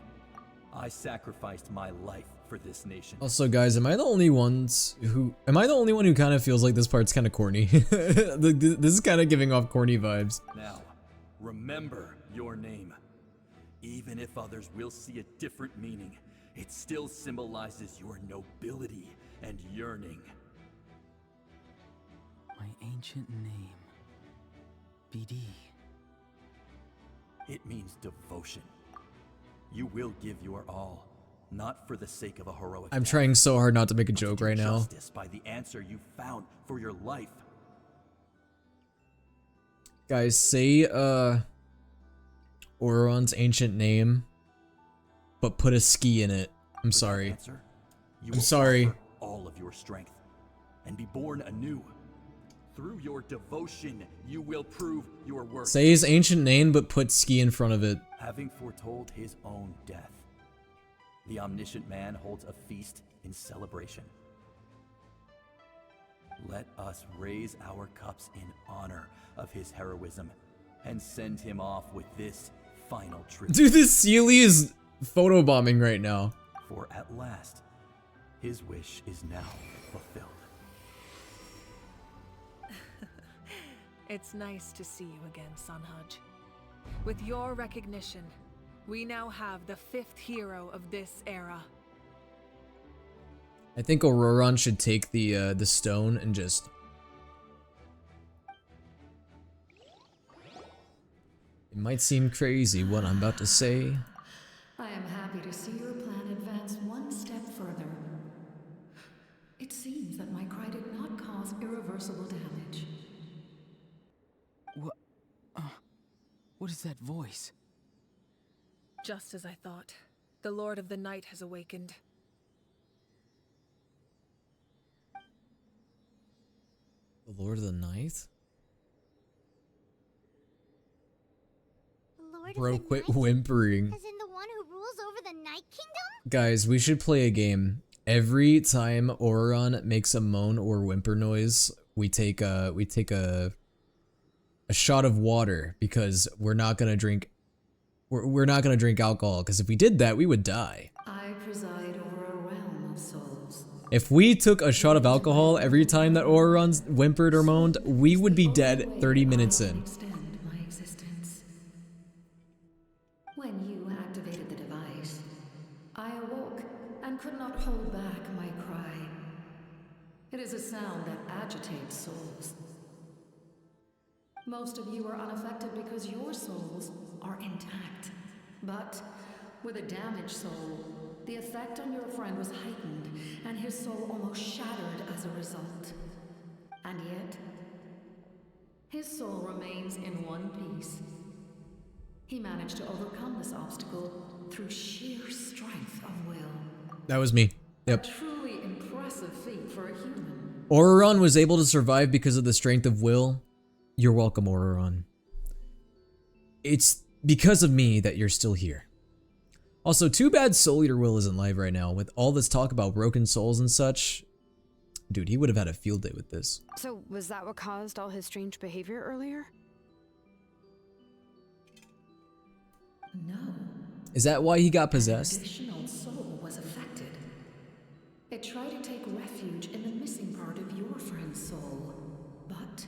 I sacrificed my life for this nation. Also, guys, am I the only one who kind of feels like this part's kind of corny? This is kind of giving off corny vibes. Now, remember your name. Even if others will see a different meaning, it still symbolizes your nobility and yearning. My ancient name. BD. It means devotion. You will give your all, not for the sake of a heroic I'm death, trying so hard not to make a but joke to do right now. justice by the answer you found for your life. Guys, say Auroron's ancient name, but put a ski in it. I'm sorry. Answer, you I'm will sorry. offer all of your strength and be born anew. Through your devotion, you will prove your worth. Say his ancient name, but put ski in front of it. Having foretold his own death, the omniscient man holds a feast in celebration. Let us raise our cups in honor of his heroism and send him off with this final tribute. Dude, this Sealy is photobombing right now. For at last, his wish is now fulfilled. It's nice to see you again, Sunhudge. With your recognition, we now have the 5th hero of this era. I think Auroron should take the stone and just... It might seem crazy what I'm about to say. I am happy to see your plan advance one step further. It seems that my cry did not cause irreversible damage. What is that voice? Just as I thought, the Lord of the Night has awakened. The Lord of the Night? Bro, quit whimpering. As in the one who rules over the Night Kingdom? Guys, we should play a game. Every time Auroron makes a moan or whimper noise, we take a shot of water, because we're not gonna drink alcohol, because if we did that, we would die. I I preside over a realm of souls. If we took a shot of alcohol every time that Auroron whimpered or moaned, we would be dead 30 minutes in. Extend my existence. When you activated the device, I awoke and could not hold back my cry. It is a sound that agitates souls. Most of you are unaffected because your souls are intact. But with a damaged soul, the effect on your friend was heightened, and his soul almost shattered as a result. And yet, his soul remains in one piece. He managed to overcome this obstacle through sheer strength of will. That was me. Yep. A truly impressive feat for a human. Auroron was able to survive because of the strength of will. You're welcome, Auroron. It's because of me that you're still here. Also, too bad Soul Eater Will isn't live right now. With all this talk about broken souls and such, dude, he would have had a field day with this. So, was that what caused all his strange behavior earlier? No. Is that why he got possessed? An additional soul was affected. It tried to take refuge in the missing part of your friend's soul, but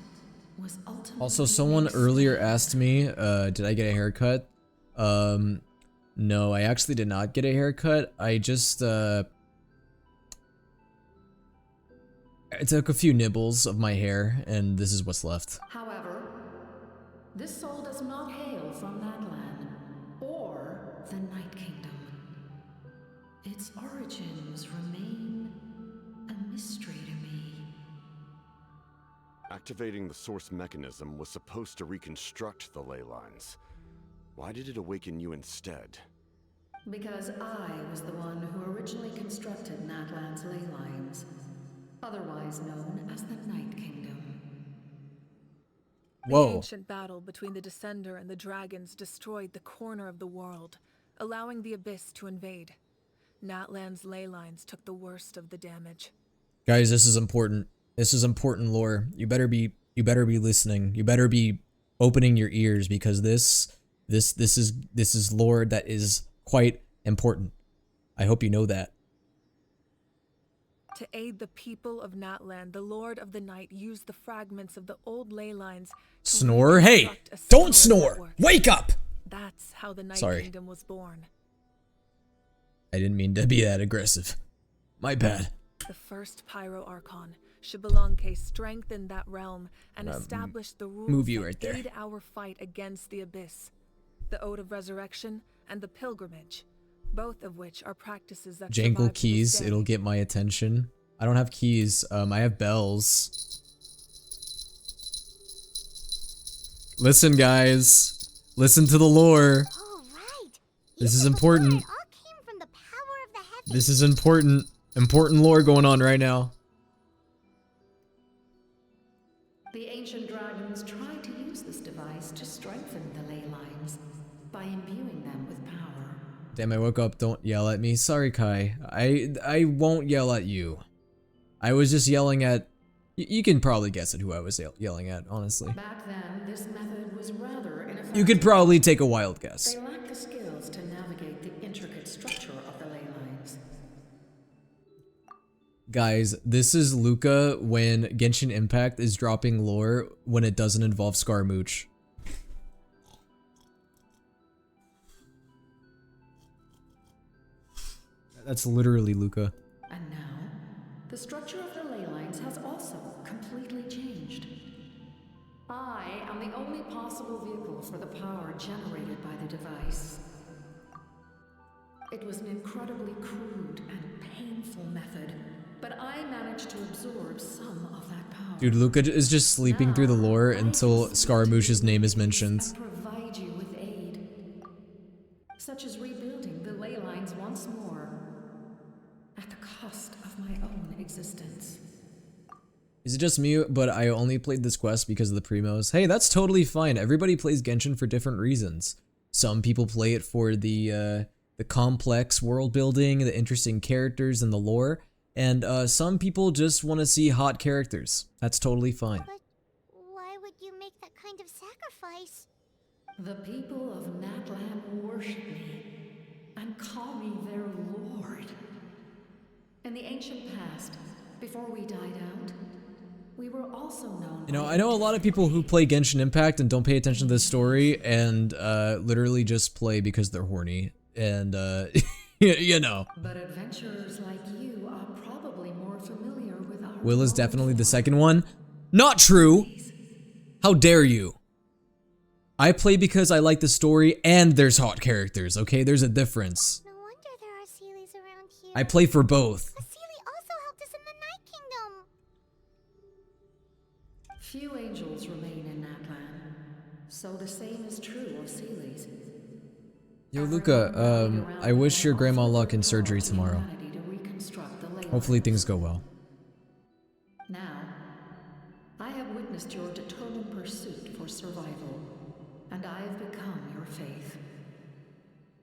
was ultimately... Also, someone earlier asked me, did I get a haircut? No, I actually did not get a haircut. I just, I took a few nibbles of my hair, and this is what's left. However, this soul does not hail from that land, or the Night Kingdom. Its origins remain a mystery to me. Activating the source mechanism was supposed to reconstruct the ley lines. Why did it awaken you instead? Because I was the one who originally constructed Natlan's ley lines, otherwise known as the Night Kingdom. Whoa. The ancient battle between the Descender and the dragons destroyed the corner of the world, allowing the Abyss to invade. Natlan's ley lines took the worst of the damage. Guys, this is important. This is important lore. You better be listening. You better be opening your ears, because this is lore that is quite important. I hope you know that. To aid the people of Natlan, the Lord of the Night used the fragments of the old ley lines to Snore? Hey, reconstruct a don't similar snore. network. Wake up. That's how the Night Sorry. Kingdom was born. I didn't mean to be that aggressive. My bad. The first Pyro Archon, Xbalanque, strengthened that realm and established the rules move you that right there. aid our fight against the Abyss. The Ode of Resurrection and the Pilgrimage, both of which are practices that survive Jangle to this keys, day. it'll get my attention. I don't have keys. I have bells. Listen, guys. Listen to the lore. All right. This is important. It all came from the power of the heavens. This is important. Important lore going on right now. The ancient dragons tried to use this device to strengthen the ley lines by imbuing them with power. Damn, I woke up. Don't yell at me. Sorry, Kai. I won't yell at you. I was just yelling at... You can probably guess at who I was yelling at, honestly. Back then, this method was rather ineffective. You could probably take a wild guess. They lacked the skills to navigate the intricate structure of the ley lines. Guys, this is Luca when Genshin Impact is dropping lore when it doesn't involve Scaramouche. That's literally Luca. And now, the structure of the ley lines has also completely changed. I am the only possible vehicle for the power generated by the device. It was an incredibly crude and painful method, but I managed to absorb some of that power. Dude, Luca is just sleeping through the lore until Scaramouche's name is mentioned. And provide you with aid, such as rebuilding the ley lines once more, at the cost of my own existence. Is it just me, but I only played this quest because of the primos? Hey, that's totally fine. Everybody plays Genshin for different reasons. Some people play it for the complex world building, the interesting characters, and the lore. And some people just want to see hot characters. That's totally fine. But why would you make that kind of sacrifice? The people of Natlan worship me, and and call me their lord. In the ancient past, before we died out, we were also known. You know, I know a lot of people who play Genshin Impact and don't pay attention to this story and literally just play because they're horny. And, you know. But adventurers like you are probably more familiar with our Will is definitely the second one. Not true! How dare you? I play because I like the story and there's hot characters, okay? There's a difference. No wonder there are Seelies around here. I play for both. A Seelie also helped us in the Night Kingdom. Few angels remain in Natlan, so the same is true of Seelies. Yo, Luca, I wish your grandma luck in surgery tomorrow. Hopefully things go well. Now, I have witnessed your determined pursuit for survival, and I have become your faith.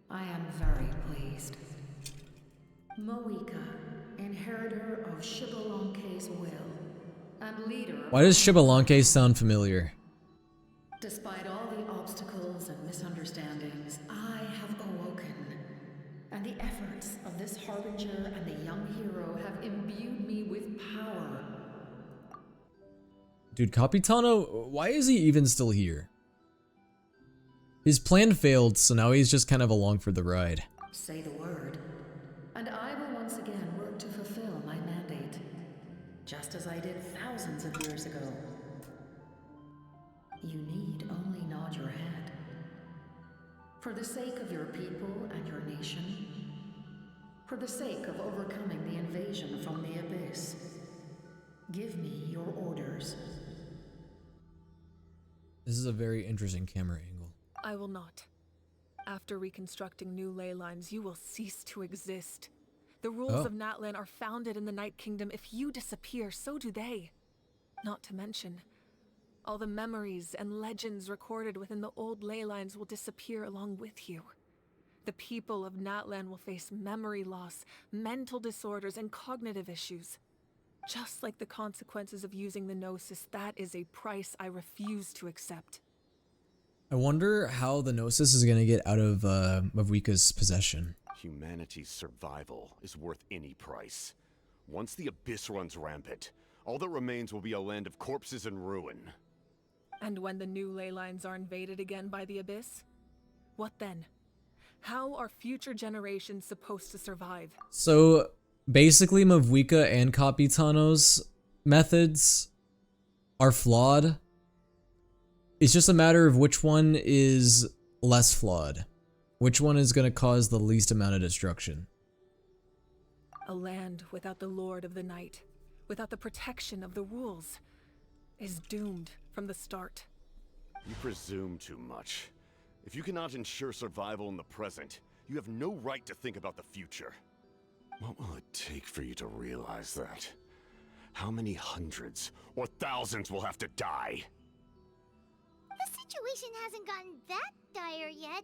I am very pleased. Moika, inheritor of Shibalonke's will, and leader. Why does Shibalonke sound familiar? Despite all the obstacles and misunderstandings, I have awoken, and the efforts of this harbinger and the young hero have imbued me with power. Dude, Capitano, why is he even still here? His plan failed, so now he's just kind of along for the ride. Say the word, and I will once again work to fulfill my mandate, just as I did thousands of years ago. You need only nod your head. For the sake of your people and your nation, for the sake of overcoming the invasion from the Abyss, give me your orders. This is a very interesting camera angle. I will not. After reconstructing new ley lines, you will cease to exist. The rules of Natlan are founded in the Night Kingdom. If you disappear, so do they. Not to mention, all the memories and legends recorded within the old ley lines will disappear along with you. The people of Natlan will face memory loss, mental disorders, and cognitive issues. Just like the consequences of using the Gnosis, that is a price I refuse to accept. I wonder how the Gnosis is gonna get out of Mavwika's possession. Humanity's survival is worth any price. Once the Abyss runs rampant, all that remains will be a land of corpses and ruin. And when the new ley lines are invaded again by the Abyss? What then? How are future generations supposed to survive? So, basically Mavwika and Capitano's methods are flawed. It's just a matter of which one is less flawed. Which one is going to cause the least amount of destruction. A land without the Lord of the Night, without the protection of the rules, is doomed from the start. You presume too much. If you cannot ensure survival in the present, you have no right to think about the future. What will it take for you to realize that? How many hundreds or thousands will have to die? The situation hasn't gotten that dire yet,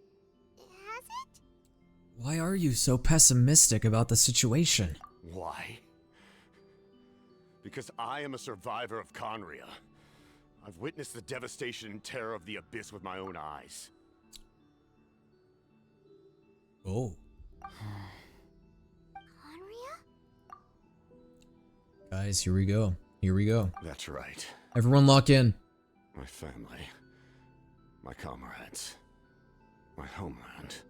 has it? Why are you so pessimistic about the situation? Why? Because I am a survivor of Conria. I've witnessed the devastation and terror of the Abyss with my own eyes. Oh. Conria? Guys, here we go. Here we go. That's right. Everyone lock in. My family, my comrades, my homeland,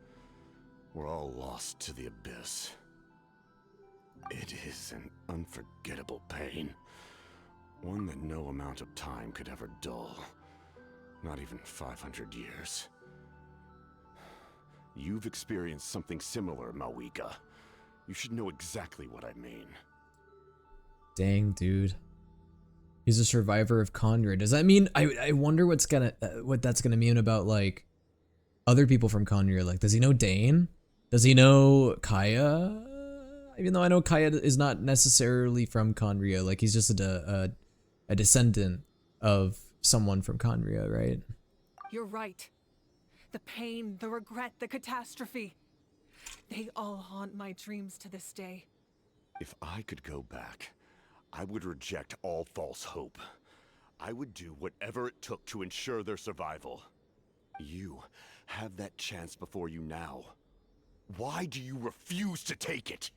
we're all lost to the Abyss. It is an unforgettable pain. One that no amount of time could ever dull. Not even 500 years. You've experienced something similar, Mawika. You should know exactly what I mean. Dang, dude. He's a survivor of Conria. Does that mean I wonder what that's gonna mean about like other people from Conria? Like, does he know Dane? Does he know Kaya? Even though I know Kaya is not necessarily from Conria, like he's just a descendant of someone from Conria, right? You're right. The pain, the regret, the catastrophe. They all haunt my dreams to this day. If I could go back, I would reject all false hope. I would do whatever it took to ensure their survival. You have that chance before you now. Why do you refuse to take it?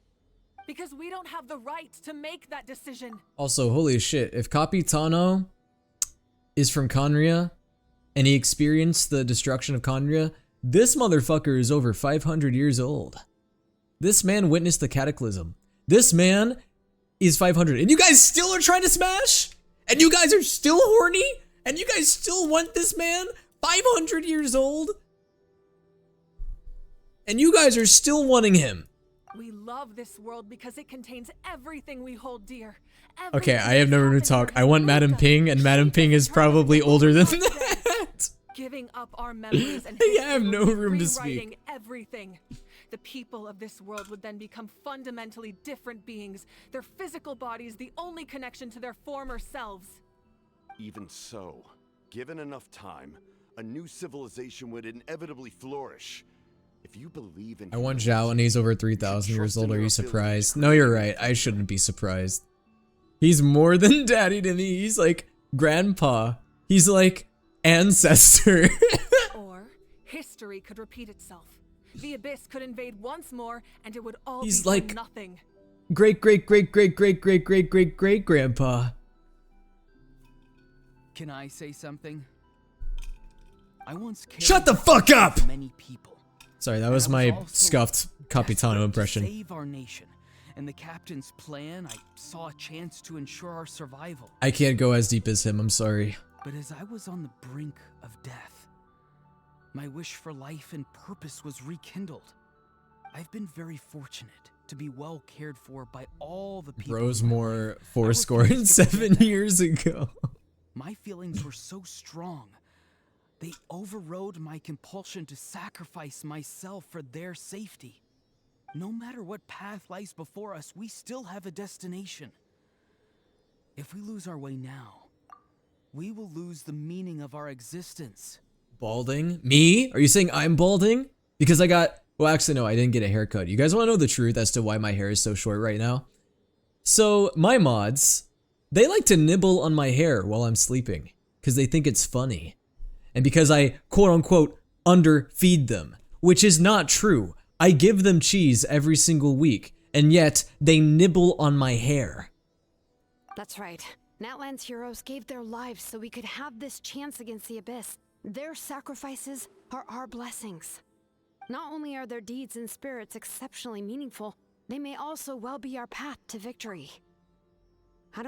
Because we don't have the right to make that decision. Also, holy shit, if Capitano is from Conria and he experienced the destruction of Conria, this motherfucker is over 500 years old. This man witnessed the cataclysm. This man is 500. And you guys still are trying to smash? And you guys are still horny? And you guys still want this man? 500 years old? And you guys are still wanting him. We love this world because it contains everything we hold dear. Okay, I have no room to talk. I want Madam Ping, and Madam Ping is probably older than that. Giving up our memories and I have no room to speak. rewriting everything. The people of this world would then become fundamentally different beings. Their physical bodies the only connection to their former selves. Even so, given enough time, a new civilization would inevitably flourish. If you believe in I want Zhao and he's over 3,000 years old. Are you surprised? No, you're right. I shouldn't be surprised. He's more than daddy to me. He's like grandpa. He's like ancestor. Or history could repeat itself. The abyss could invade once more and it would all He's be like for nothing. Great grandpa. Can I say something? I once cared Shut the fuck up! for many people. Sorry, that was my scuffed Capitano impression. To save our nation. In the captain's plan, I saw a chance to ensure our survival. I can't go as deep as him, I'm sorry. But as I was on the brink of death, my wish for life and purpose was rekindled. I've been very fortunate to be well cared for by all the people. Rosemore 407 years ago. My feelings were so strong. They overrode my compulsion to sacrifice myself for their safety. No matter what path lies before us, we still have a destination. If we lose our way now, we will lose the meaning of our existence. Balding? Me? Are you saying I'm balding? Because I got... Well, actually, no, I didn't get a haircut. You guys want to know the truth as to why my hair is so short right now? So, my mods, they like to nibble on my hair while I'm sleeping. Because they think it's funny. And because I, quote-unquote, underfeed them. Which is not true. I give them cheese every single week. And yet, they nibble on my hair. That's right. Natlan's heroes gave their lives so we could have this chance against the Abyss. Their sacrifices are our blessings. Not only are their deeds and spirits exceptionally meaningful, they may also well be our path to victory.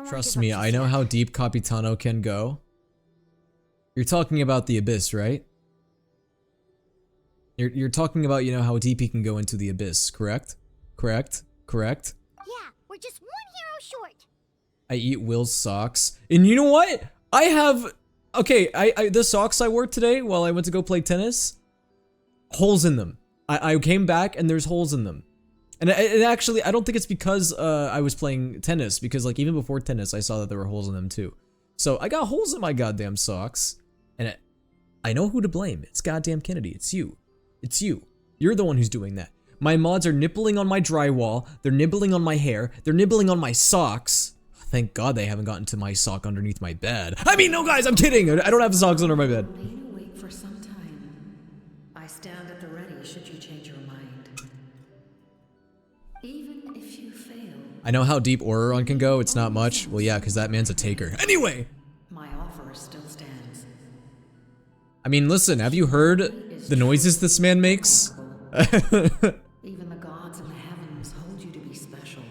Trust me, I know how deep Capitano can go. You're talking about the Abyss, right? You're talking about, you know, how deep he can go into the Abyss, correct? Correct? Correct? Yeah, we're just one hero short. I eat Will's socks. And you know what? I have... Okay, the socks I wore today while I went to go play tennis, holes in them. I came back and there's holes in them. And actually, I don't think it's because I was playing tennis, because like even before tennis, I saw that there were holes in them too. So I got holes in my goddamn socks, and I know who to blame. It's goddamn Kennedy. It's you. It's you. You're the one who's doing that. My mods are nibbling on my drywall. They're nibbling on my hair. They're nibbling on my socks. Thank God they haven't gotten to my sock underneath my bed. I mean, no guys, I'm kidding. I don't have socks under my bed. Been awake for some time. I stand at the ready should you change your mind. Even if you fail. I know how deep Auroron can go. It's not much. Well, yeah, because that man's a taker. Anyway! My offer still stands. I mean, listen, have you heard the noises this man makes? Even the gods in the heavens hold you to be special.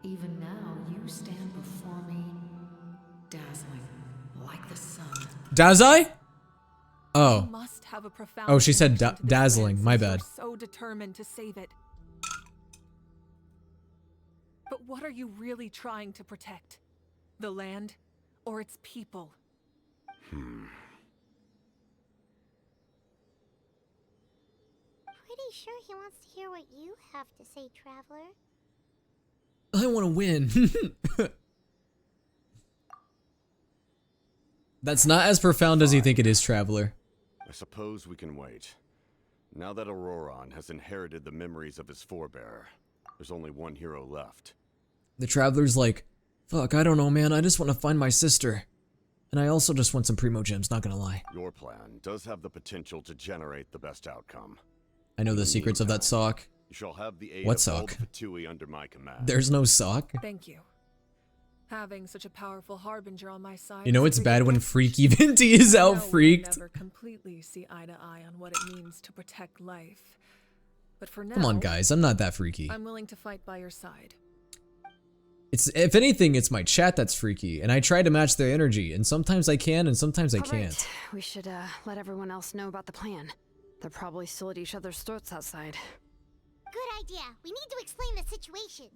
Even now, you stand before me, dazzling like the sun. Dazai? Oh. You must have a profound Oh, she said connection to this dazzling. land My since you're bad. so determined to save it. But what are you really trying to protect? The land or its people? Pretty sure he wants to hear what you have to say, Traveler. I want to win. That's not as profound as you think it is, Traveler. I suppose we can wait. Now that Auroron has inherited the memories of his forebearer, there's only one hero left. The Traveler's like, fuck, I don't know, man. I just want to find my sister. And I also just want some Primo Gems, not gonna lie. Your plan does have the potential to generate the best outcome. I know the secrets of that sock. You shall have the aid What of sock? old Fatui under my command. There's no sock. Thank you. Having such a powerful harbinger on my side. You know is a it's big bad when advantage. Freaky Venti is I know out we may freaked. never completely see eye to eye on what it means to protect life. But for now, Come on, guys. I'm not that freaky. I'm willing to fight by your side. It's, if anything, it's my chat that's freaky, and I try to match their energy, and sometimes I can, and sometimes I All right, can't. we should let everyone else know about the plan. They're probably still at each other's throats outside. Good idea. We need to explain the situation.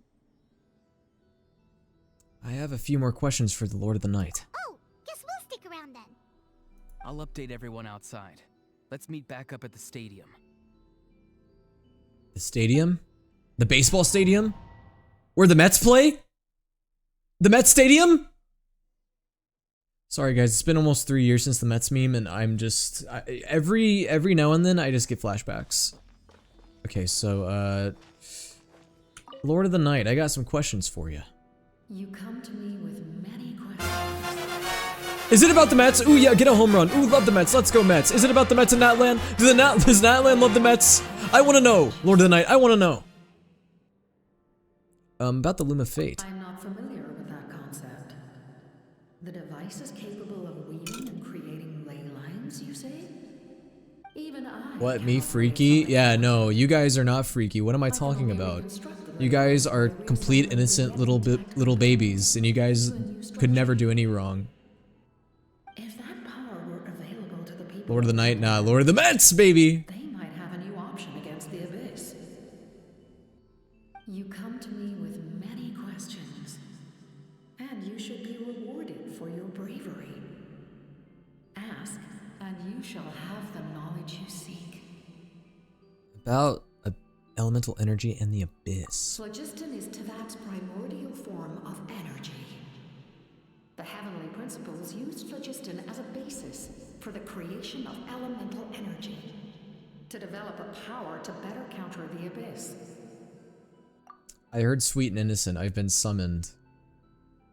I have a few more questions for the Lord of the Night. Oh, guess we'll stick around then. I'll update everyone outside. Let's meet back up at the stadium. The stadium? The baseball stadium? Where the Mets play? The Mets stadium? Sorry guys, it's been almost 3 years since the Mets meme, and I'm just every now and then I just get flashbacks. Okay, so Lord of the Night, I got some questions for you. You come to me with many questions. Is it about the Mets? Ooh yeah, get a home run. Ooh, love the Mets. Let's go Mets. Is it about the Mets and Natland? Does Natland love the Mets? I want to know. Lord of the Night, I want to know. About the Loom of Fate. I'm not familiar with that concept. The device is capable of weaving and creating ley lines, you say? Even I. What, me freaky? Yeah, no, you guys are not freaky. What am I talking about? You guys are complete innocent little babies, and you guys could never do any wrong. If that power were available to the people, Lord of the Night, nah, Lord of the Mets, baby! they might have a new option against the Abyss. You come to me with many questions, and you should be rewarded for your bravery. Ask, and you shall have the knowledge you seek. About elemental energy and the Abyss. Phlogiston is Tavak's primordial form of energy. The heavenly principles used phlogiston as a basis for the creation of elemental energy, to develop a power to better counter the Abyss. I heard sweet and innocent. I've been summoned.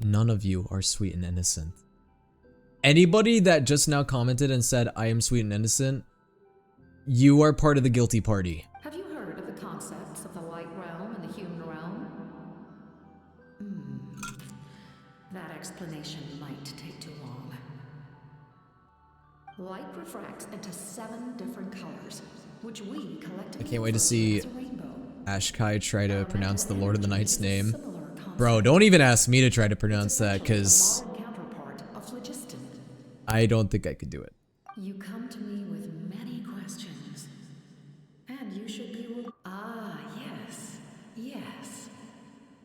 None of you are sweet and innocent. Anybody that just now commented and said, I am sweet and innocent, you are part of the guilty party. Have you heard of the concepts of the light realm and the human realm? That explanation might take too long. Light refracts into 7 different colors, which we collectively I can't wait to refer see as a rainbow. Ashkai try to pronounce the Lord of the Night's name. Bro, don't even ask me to try to pronounce that, because Counterpart of phlogiston. I don't think I could do it. You come to me with many questions, and you should be yes.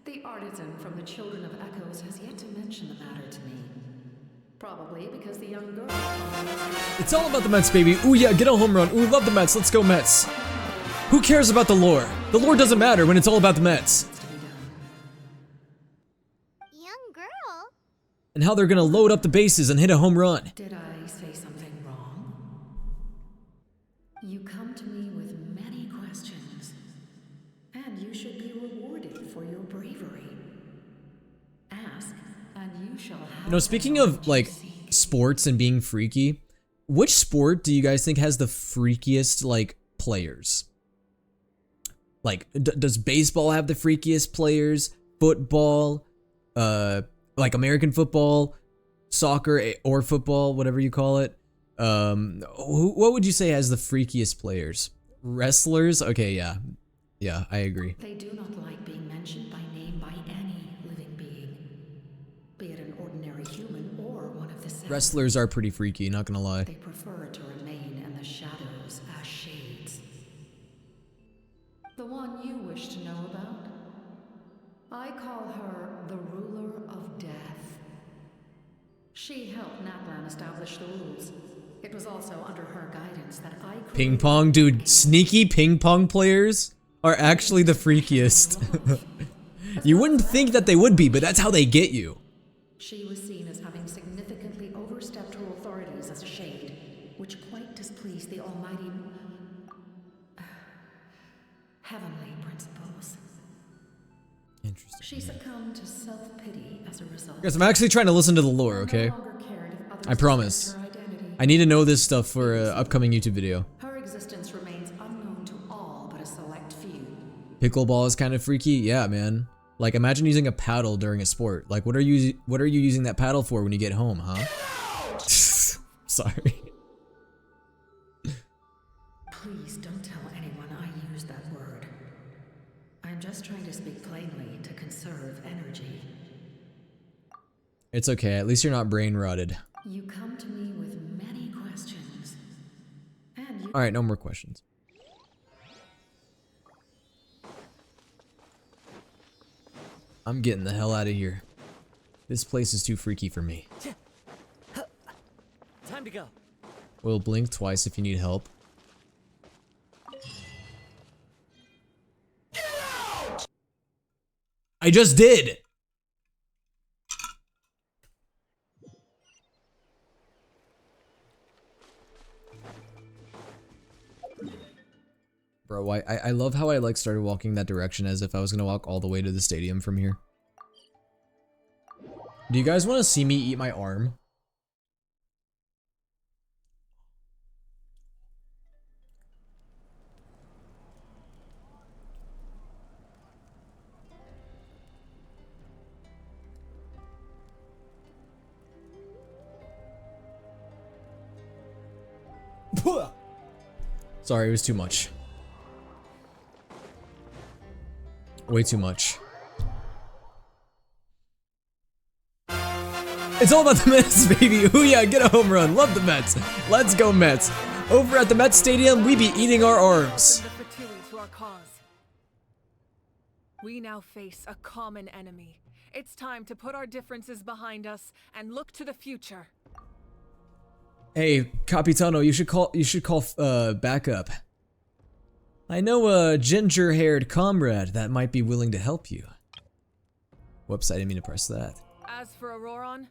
The artisan from the Children of Echoes has yet to mention the matter to me. Probably because the young girl... It's all about the Mets, baby. Ooh yeah, get a home run. Ooh, love the Mets. Let's go Mets. Who cares about the lore? The lore doesn't matter when it's all about the Mets. Young girl? And how they're gonna load up the bases and hit a home run. Did I say something wrong? You come to me with many questions, and you should be rewarded for your bravery. Ask, and you shall have... You know, speaking of, like, sports and being freaky, which sport do you guys think has the freakiest, like, players? Like, does baseball have the freakiest players? Football? Like American football? Soccer or football, whatever you call it? What would you say has the freakiest players? Wrestlers? Okay, yeah. Yeah, I agree. They do not like being mentioned by name by any living being, be it an ordinary human or one of the 7. Wrestlers are pretty freaky, not gonna lie. They prefer to remain in the shadows as shades. The one you wish to know about? I call her the ruler of death. She helped Natlan establish the rules. It was also under her guidance that I created... Ping pong? Dude, sneaky ping pong players are actually the freakiest. You wouldn't think that they would be, but that's how they get you. She was seen as having significantly overstepped her authorities as a shade, which quite displeased the almighty... heavenly principles. Interesting. She succumbed to self-pity as a result. Guys, I'm actually trying to listen to the lore, okay? I promise. I need to know this stuff for an upcoming YouTube video. Her existence remains unknown to all Pickleball is kind of freaky. Yeah, man. Like, imagine using a paddle during a sport. Like, what are you using that paddle for when you get home, huh? Sorry. Please don't tell anyone I used that word. I'm just trying to speak plainly to conserve energy. It's okay. At least you're not brain rotted. You come to me with many questions. And you... Alright, no more questions. I'm getting the hell out of here. This place is too freaky for me. Time to go. We'll blink twice if you need help. I just did! Bro, I love how I like started walking that direction as if I was gonna walk all the way to the stadium from here. Do you guys want to see me eat my arm? Sorry, it was too much. Way too much. It's all about the Mets, baby. Ooh yeah, get a home run. Love the Mets. Let's go Mets. Over at the Mets Stadium, we be eating our arms. To our cause. We now face a common enemy. It's time to put our differences behind us and look to the future. Hey, Capitano, you should call backup. I know a ginger-haired comrade that might be willing to help you. Whoops, I didn't mean to press that. As for Auroron,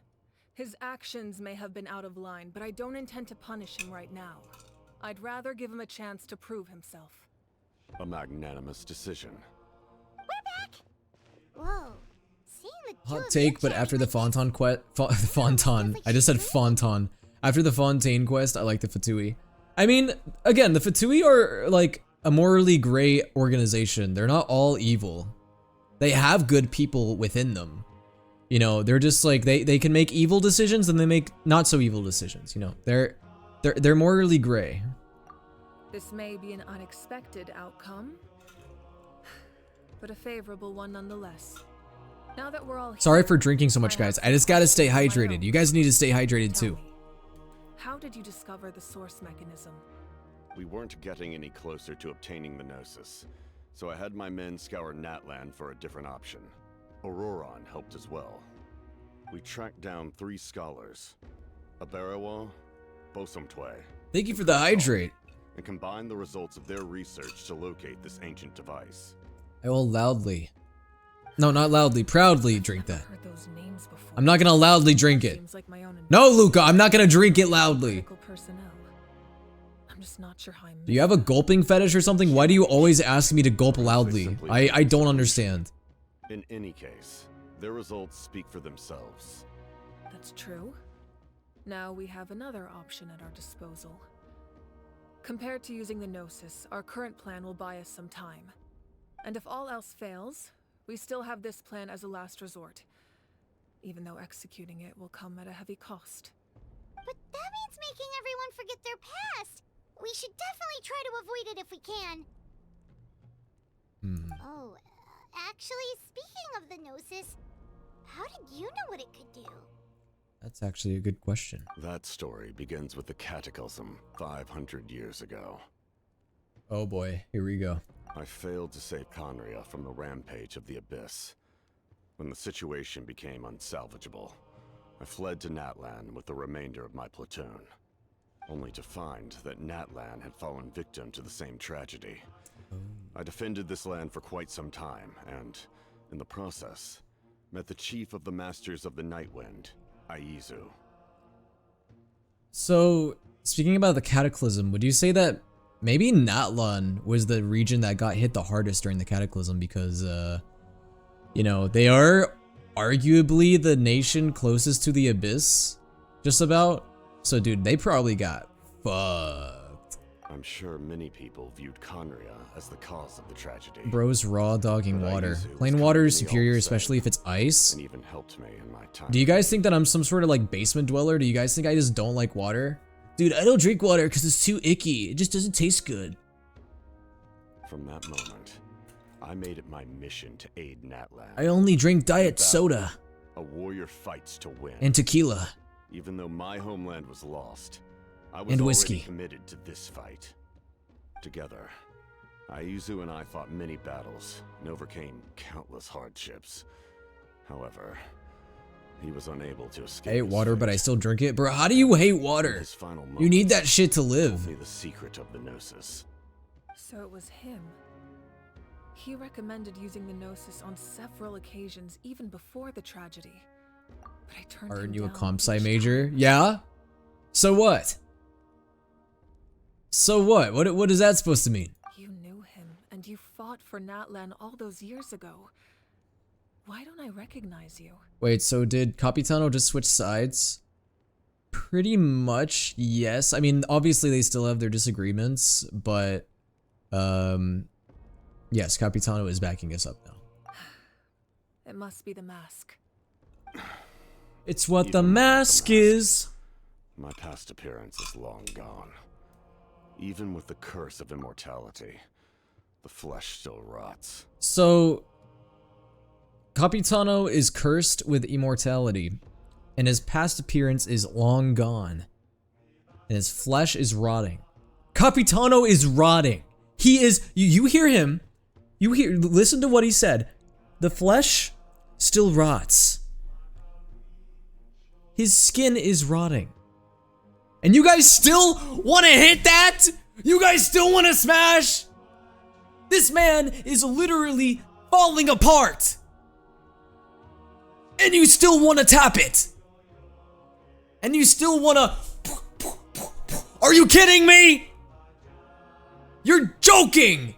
his actions may have been out of line, but I don't intend to punish him right now. I'd rather give him a chance to prove himself. A magnanimous decision. We're back! Whoa. Seeing the Hot take, but after the Fontaine quest, I just said Fontaine. After the Fontaine quest, I like the Fatui. I mean, again, the Fatui are like a morally gray organization. They're not all evil. They have good people within them. You know, they're just like, they can make evil decisions and they make not so evil decisions. You know, they're morally gray. This may be an unexpected outcome, but a favorable one nonetheless. Now that we're all here, Sorry for drinking so much, guys. I just gotta stay hydrated. You guys need to stay hydrated too. How did you discover the source mechanism? We weren't getting any closer to obtaining the Gnosis, so I had my men scour Natlan for a different option. Auroron helped as well. We tracked down 3 scholars, Aberawa, Bosomtwe. Thank you for the hydrate. And combined the results of their research to locate this ancient device. I will loudly, no, not loudly, proudly drink that. I'm not gonna loudly drink it. No, Luca, I'm not gonna drink it loudly. I'm just not sure how Do you have a gulping fetish or something? Why do you always ask me to gulp loudly? I don't understand. In any case, their results speak for themselves. That's true. Now we have another option at our disposal. Compared to using the Gnosis, our current plan will buy us some time. And if all else fails, we still have this plan as a last resort. Even though executing it will come at a heavy cost. But that means making everyone forget their past! We should definitely try to avoid it if we can. Oh, actually, speaking of the Gnosis, how did you know what it could do? That's actually a good question. That story begins with the Cataclysm 500 years ago. Oh boy, here we go. I failed to save Conria from the rampage of the Abyss. When the situation became unsalvageable, I fled to Natlan with the remainder of my platoon, only to find that Natlan had fallen victim to the same tragedy. I defended this land for quite some time, and, in the process, met the chief of the Masters of the Nightwind, Aizu. So, speaking about the Cataclysm, would you say that maybe Natlan was the region that got hit the hardest during the Cataclysm because, you know, they are arguably the nation closest to the Abyss, just about. So, dude, they probably got fucked. I'm sure many people viewed Conria as the cause of the tragedy. Bro's raw dogging But water. Aizu was Plain kind water to is me all superior, the especially if it's ice. and even helped me in my time. Do you guys think that I'm some sort of like basement dweller? Do you guys think I just don't like water? Dude, I don't drink water because it's too icky. It just doesn't taste good. From that moment, I made it my mission to aid Natlan. I only drink diet Battle, soda A warrior fights to win. and tequila. Even though my homeland was lost, I was And already whiskey. committed to this fight. Together, Aizu and I fought many battles and overcame countless hardships. However, he was unable to escape. I hate his water, but I fate. still drink it. Bro, how do you hate In water? his final You need moments, that shit to he live. told me the secret of the Gnosis. So it was him. He recommended using the Gnosis on several occasions, even before the tragedy. But I turned him Aren't you a down comp sci each major? time. Yeah? So what? So what? What is that supposed to mean? You knew him, and you fought for Natlan all those years ago. Why don't I recognize you? Wait, so did Capitano just switch sides? Pretty much, yes. I mean, obviously they still have their disagreements, but yes, Capitano is backing us up now. It must be the mask. It's what the Even without mask is. My past appearance is long gone. Even with the curse of immortality, the flesh still rots. So, Capitano is cursed with immortality, and his past appearance is long gone, and his flesh is rotting. Capitano is rotting. He is, you hear him, listen to what he said. The flesh still rots. His skin is rotting. And you guys still want to hit that? You guys still want to smash? This man is literally falling apart. And you still want to tap it. And you still want to... Are you kidding me? You're joking.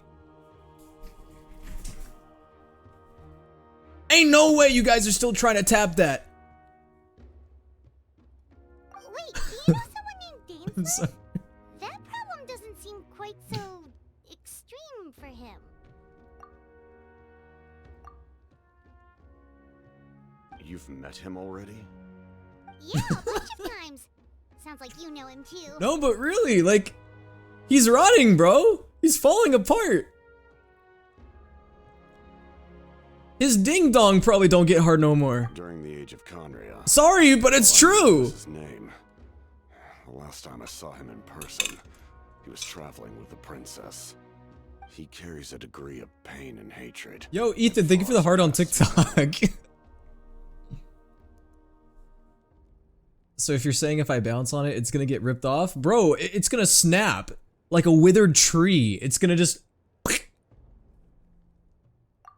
Ain't no way you guys are still trying to tap that. Wait, do you know someone named I'm Danesman? sorry. That problem doesn't seem quite so extreme for him. You've met him already? Yeah, a bunch of times. Sounds like you know him too. No, but really, like, he's rotting, bro. He's falling apart. His ding dong probably don't get hard no more. During the age of Conria. Sorry, but it's all I know true. is his name. The last time I saw him in person, he was traveling with the princess. He carries a degree of pain and hatred. Yo, Ethan, thank you for the heart on TikTok. So if you're saying if I bounce on it, it's gonna get ripped off? Bro, it's gonna snap like a withered tree. It's gonna just...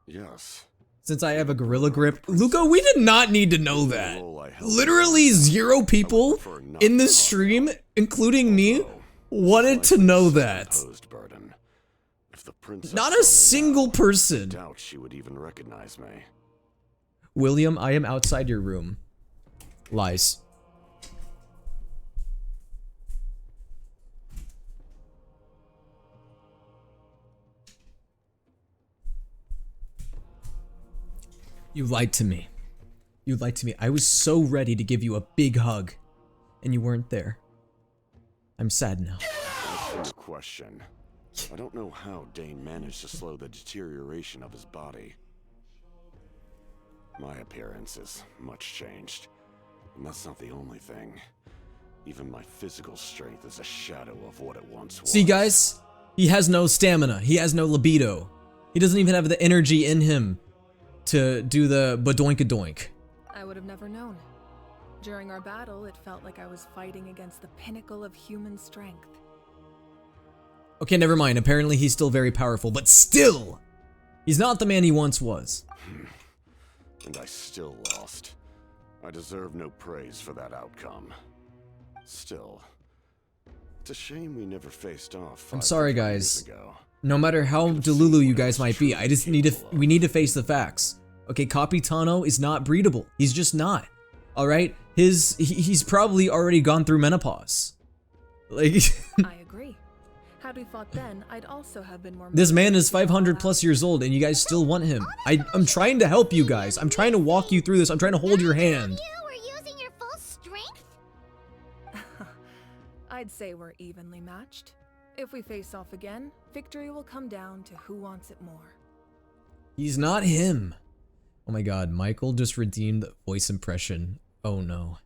Yes. Since I have a gorilla grip. Luca, we did not need to know that. Literally 0 people in this stream, including me, wanted to know that. If the princess Not saw a me single now, person. I doubt she would even recognize me. William, I am outside your room. Lies. You lied to me. You lied to me. I was so ready to give you a big hug, and you weren't there. I'm sad now. As for your question, I don't know how Dane managed to slow the deterioration of his body. My appearance is much changed, and that's not the only thing. Even my physical strength is a shadow of what it once was. See, guys? He has no stamina. He has no libido. He doesn't even have the energy in him to do the badoink-a-doink. I would have never known. During our battle, it felt like I was fighting against the pinnacle of human strength. Okay, never mind. Apparently he's still very powerful, but still! He's not the man he once was. And I still lost. I deserve no praise for that outcome. Still, it's a shame we never faced off. I'm sorry, 500 years guys. ago. No matter how delulu you guys might be, I just need to, we need to face the facts. Okay, Capitano is not breedable. He's just not. Alright? He's probably already gone through menopause. Like... I agree. Had we fought then, I'd also have been more. This man is 500 plus years old and you guys still want him. I'm trying to help you guys. I'm trying to walk you through this. I'm trying to hold your hand. You were using your full strength? I'd say we're evenly matched. If we face off again, victory will come down to who wants it more. He's not him. Oh my god, Michael just redeemed voice impression. Oh no.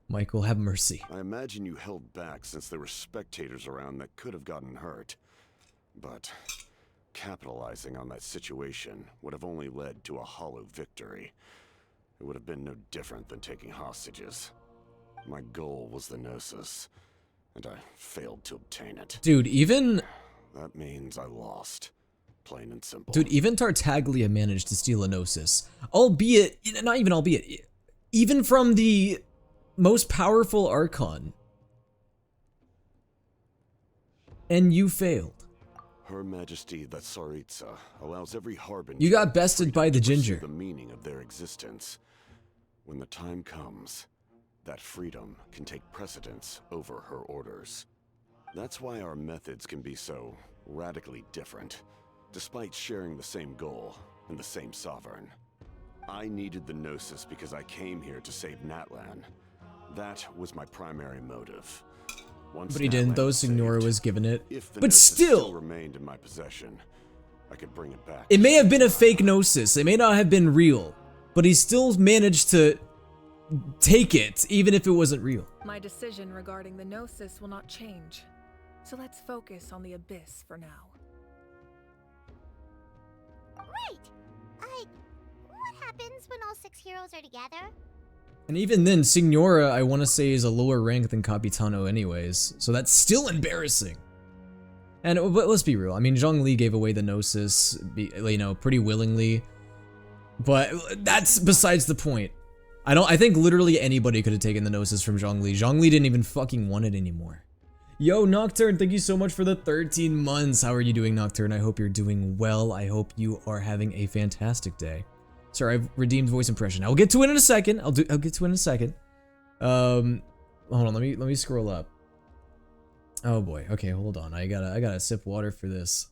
Michael, have mercy. I imagine you held back since there were spectators around that could have gotten hurt. But capitalizing on that situation would have only led to a hollow victory. It would have been no different than taking hostages. My goal was the Gnosis, and I failed to obtain it. Dude, even... That means I lost. Plain and simple. Dude, even Tartaglia managed to steal a Gnosis. Albeit, not even albeit, even from the most powerful Archon. And you failed. Her Majesty the Tsaritsa allows every harbinger. You got bested by the ginger. The meaning of their existence. When the time comes, that freedom can take precedence over her orders. That's why our methods can be so radically different, despite sharing the same goal and the same sovereign. I needed the Gnosis because I came here to save Natlan. That was my primary motive. Once But he didn't, though. Signora was given it. But Gnosis still remained in my possession, I could bring it back. it may have been a fake Gnosis. It may not have been real. But he still managed to take it, even if it wasn't real. My decision regarding the Gnosis will not change. So let's focus on the Abyss for now. Right. What happens when all 6 heroes are together? And even then, Signora, I want to say, is a lower rank than Capitano anyways. So that's still embarrassing. And but let's be real. I mean, Zhongli gave away the Gnosis, you know, pretty willingly. But that's besides the point. I think literally anybody could have taken the Gnosis from Zhongli. Zhongli didn't even fucking want it anymore. Yo, Nocturne, thank you so much for the 13 months. How are you doing, Nocturne? I hope you're doing well. I hope you are having a fantastic day. Sorry, I've redeemed voice impression. I'll get to it in a second. I'll get to it in a second. Hold on, let me scroll up. Oh boy. Okay, hold on. I gotta sip water for this.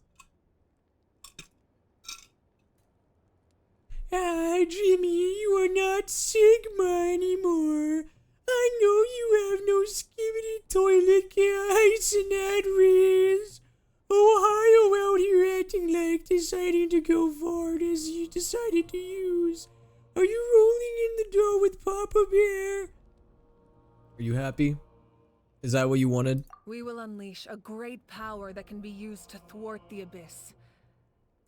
Hi, Jimmy. You are not Sigma anymore. I know you have no skibidi toilet gas and ad-riz. Ohio out here acting like deciding to go forward as you decided to use. Are you rolling in the dough with Papa Bear? Are you happy? Is that what you wanted? We will unleash a great power that can be used to thwart the Abyss.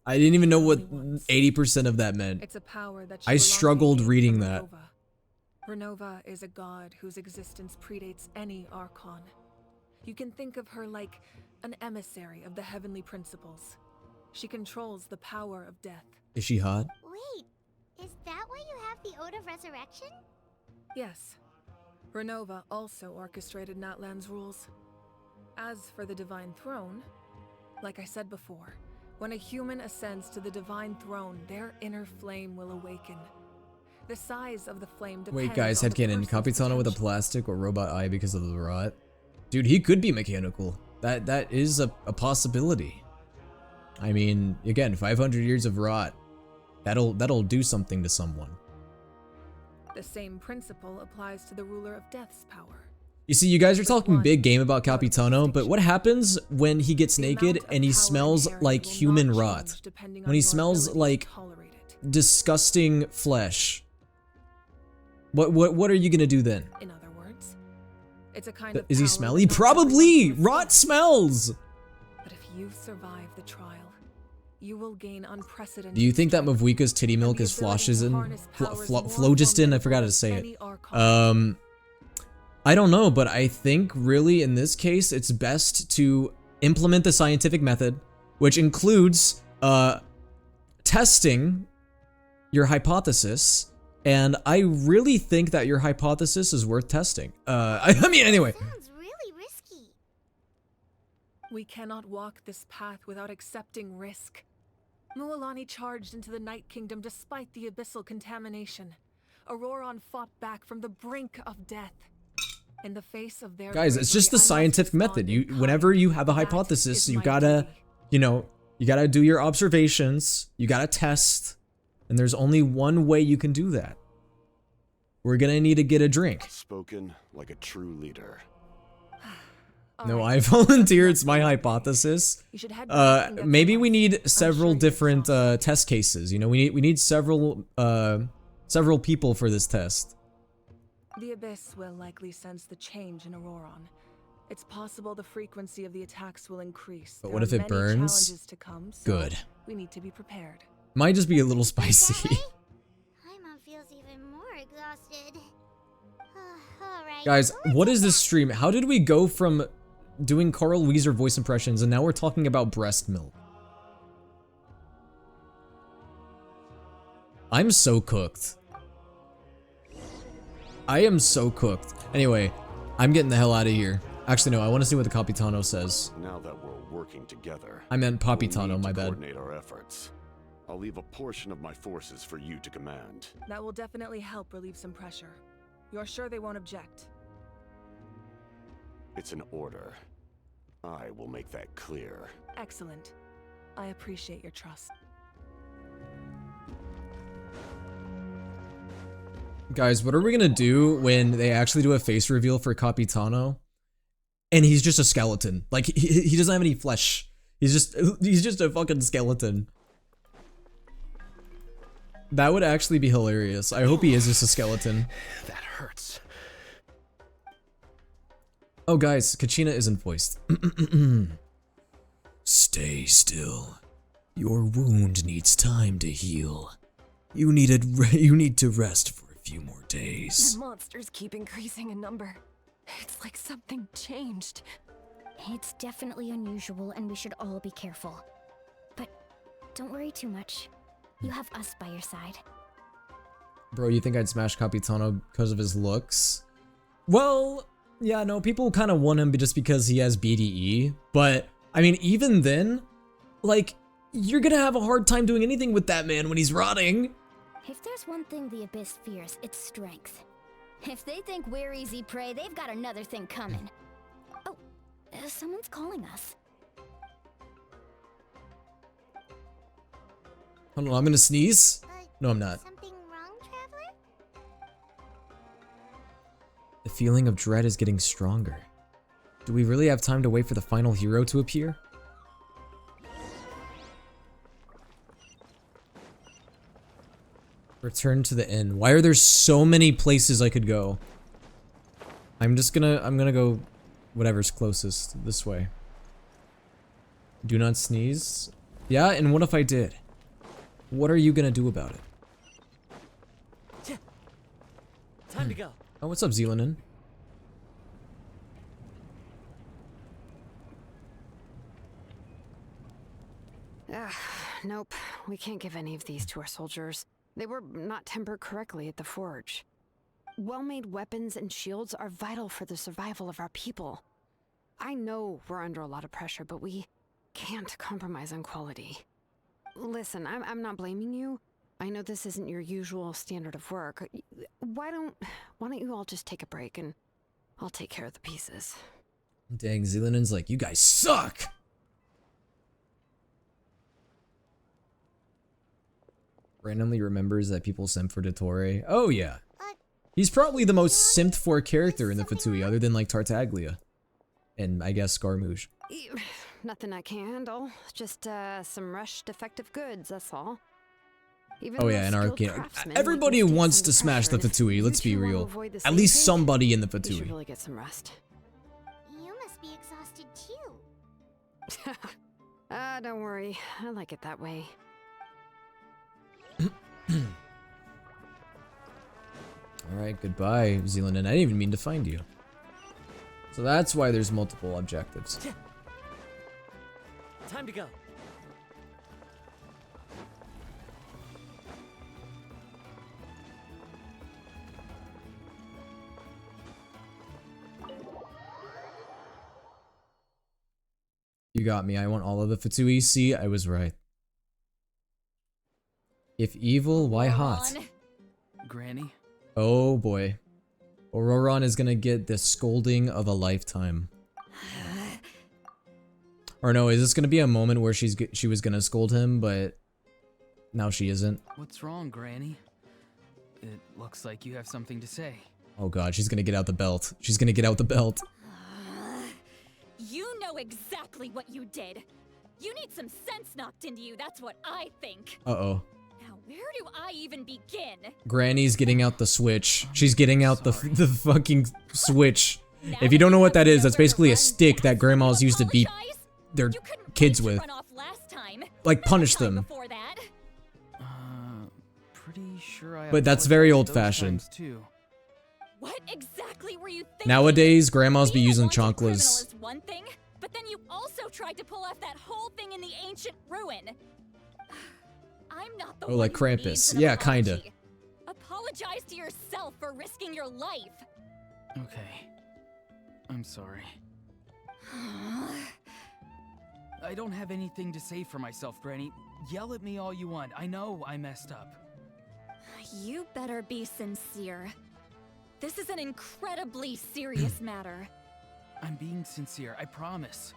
I didn't even know what 80% of that meant. It's a power that I struggled reading that. Renova is a god whose existence predates any Archon. You can think of her like an emissary of the heavenly principles. She controls the power of death. Is she hot? Wait, is that why you have the Ode of Resurrection? Yes. Renova also orchestrated Natlan's rules. As for the Divine Throne, like I said before, when a human ascends to the Divine Throne, their inner flame will awaken. The size of the flame depends. Wait, guys, headcanon. Capitano with a plastic or robot eye because of the rot? Dude, he could be mechanical. That is a possibility. I mean, again, 500 years of rot. That'll do something to someone. The same principle applies to the ruler of Death's power. You see, you guys are talking big game about Capitano, but what happens when he gets naked and he smells like human rot? When he smells like disgusting flesh? What are you gonna do then? In other words, it's a kind of Is he smelly? Probably! Rot smells! But if you survive the trial, you will gain unprecedented. Do you think that Mavuika's titty milk is phlogiston? I forgot how to say it. I don't know, but I think really in this case, it's best to implement the scientific method, which includes testing your hypothesis. And I really think that your hypothesis is worth testing. I mean, anyway. Sounds really risky. We cannot walk this path without accepting risk. Mualani charged into the Night Kingdom despite the abyssal contamination. Auroron fought back from the brink of death. In the face of their Guys, it's just the scientific method. Whenever you have a hypothesis, you gotta, you know, you gotta do your observations, you gotta test, and there's only one way you can do that. We're gonna need to get a drink. Spoken like a true leader. No, I volunteer. It's my hypothesis. Maybe we need several different test cases. You know, we need several people for this test. The Abyss will likely sense the change in Auroron. It's possible the frequency of the attacks will increase. But what if it burns? Challenges to come, so good. We need to be prepared. Might just be a little spicy. Paimon feels even more exhausted. Alright. Guys, what is this stream? How did we go from doing Carl Weezer voice impressions and now we're talking about breast milk? I'm so cooked. I am so cooked. Anyway, I'm getting the hell out of here. Actually, no, I want to see what the Capitano says. Now that we're working together, I meant Papitano, my bad. Coordinate our efforts. I'll leave a portion of my forces for you to command. That will definitely help relieve some pressure. You're sure they won't object? It's an order. I will make that clear. Excellent. I appreciate your trust. Guys, what are we gonna do when they actually do a face reveal for Capitano? And he's just a skeleton. Like, he doesn't have any flesh. He's just a fucking skeleton. That would actually be hilarious. I hope he is just a skeleton. That hurts. Oh, guys, Kachina isn't voiced. Stay still. Your wound needs time to heal. You need to rest for a few more days. The monsters keep increasing in number. It's like something changed. It's definitely unusual and we should all be careful. But don't worry too much. You have us by your side. Bro, you think I'd smash Capitano because of his looks? Well, yeah, no, people kind of want him just because he has BDE. But, I mean, even then, like, you're gonna have a hard time doing anything with that man when he's rotting. If there's one thing the Abyss fears, it's strength. If they think we're easy prey, they've got another thing coming. Oh, someone's calling us. Hold on, I'm gonna sneeze. No, I'm not. Something wrong, Traveler? The feeling of dread is getting stronger. Do we really have time to wait for the final hero to appear? Return to the inn. Why are there so many places I could go? I'm gonna go whatever's closest this way. Do not sneeze. Yeah, and what if I did? What are you gonna do about it? Time to go. Oh, what's up, Zealanin? Nope. We can't give any of these to our soldiers. They were not tempered correctly at the forge. Well-made weapons and shields are vital for the survival of our people. I know we're under a lot of pressure, but we can't compromise on quality. Listen, I'm not blaming you. I know this isn't your usual standard of work. Why don't you all just take a break and I'll take care of the pieces. Dang, Zealanin's like, you guys suck! Randomly remembers that people simp for Dottore. Oh yeah. He's probably the most simped for character in the Fatui, other than like Tartaglia. And I guess Scaramouche. Nothing I can handle. Just some rushed defective goods, that's all. Even oh yeah, and Arcane. Everybody wants to smash the Fatui, let's be real. At least somebody in the We should Fatui. really get some rest. You must be exhausted too. Don't worry. I like it that way. Alright, goodbye, Zealanin. I didn't even mean to find you. So that's why there's multiple objectives. Time to go. You got me. I want all of the Fatui. See, I was right. If evil, why hot? Granny? Oh boy. Auroron is gonna get the scolding of a lifetime. Or no, is this gonna be a moment where she was gonna scold him, but now she isn't? What's wrong, Granny? It looks like you have something to say. Oh god, she's gonna get out the belt. She's gonna get out the belt. You know exactly what you did. You need some sense knocked into you, that's what I think. Uh-oh. Now, where do I even begin? Granny's getting out the switch. She's getting out the fucking switch. If you don't know what that is, that's basically a stick that grandmas used to beat their kids with. Like, punish them. Pretty sure I But that's very apologized those old-fashioned. times, too. What exactly were you thinking? Nowadays, grandmas be using Criminal chanclas. is one thing, but then you also tried to pull off that whole thing in the ancient ruin. I'm not the Oh, one like who needs Krampus. an Yeah, apology. kinda. Apologize to yourself for risking your life. Okay. I'm sorry. I don't have anything to say for myself, Granny. Yell at me all you want. I know I messed up. You better be sincere. This is an incredibly serious matter. I'm being sincere, I promise.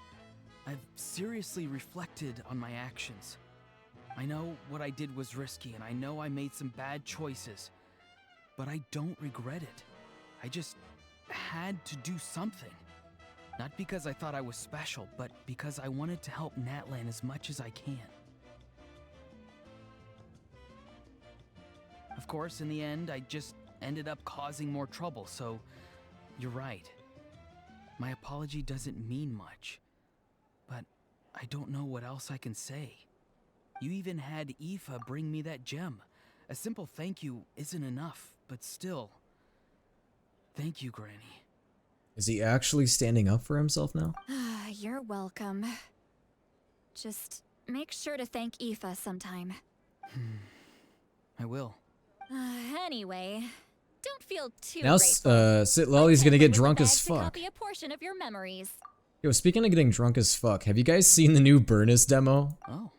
I've seriously reflected on my actions. I know what I did was risky, and I know I made some bad choices. But I don't regret it. I just had to do something. Not because I thought I was special, but because I wanted to help Natlan as much as I can. Of course, in the end, I just ended up causing more trouble, so you're right. My apology doesn't mean much, but I don't know what else I can say. You even had Aoife bring me that gem. A simple thank you isn't enough, but still. Thank you, Granny. Is he actually standing up for himself now? You're welcome. Just make sure to thank Aoife sometime. I will. Anyway, don't feel too Now, grateful. Sitlolly's gonna get drunk as To fuck. copy a portion of your memories. Yo, speaking of getting drunk as fuck, have you guys seen the new Burnus demo? Oh.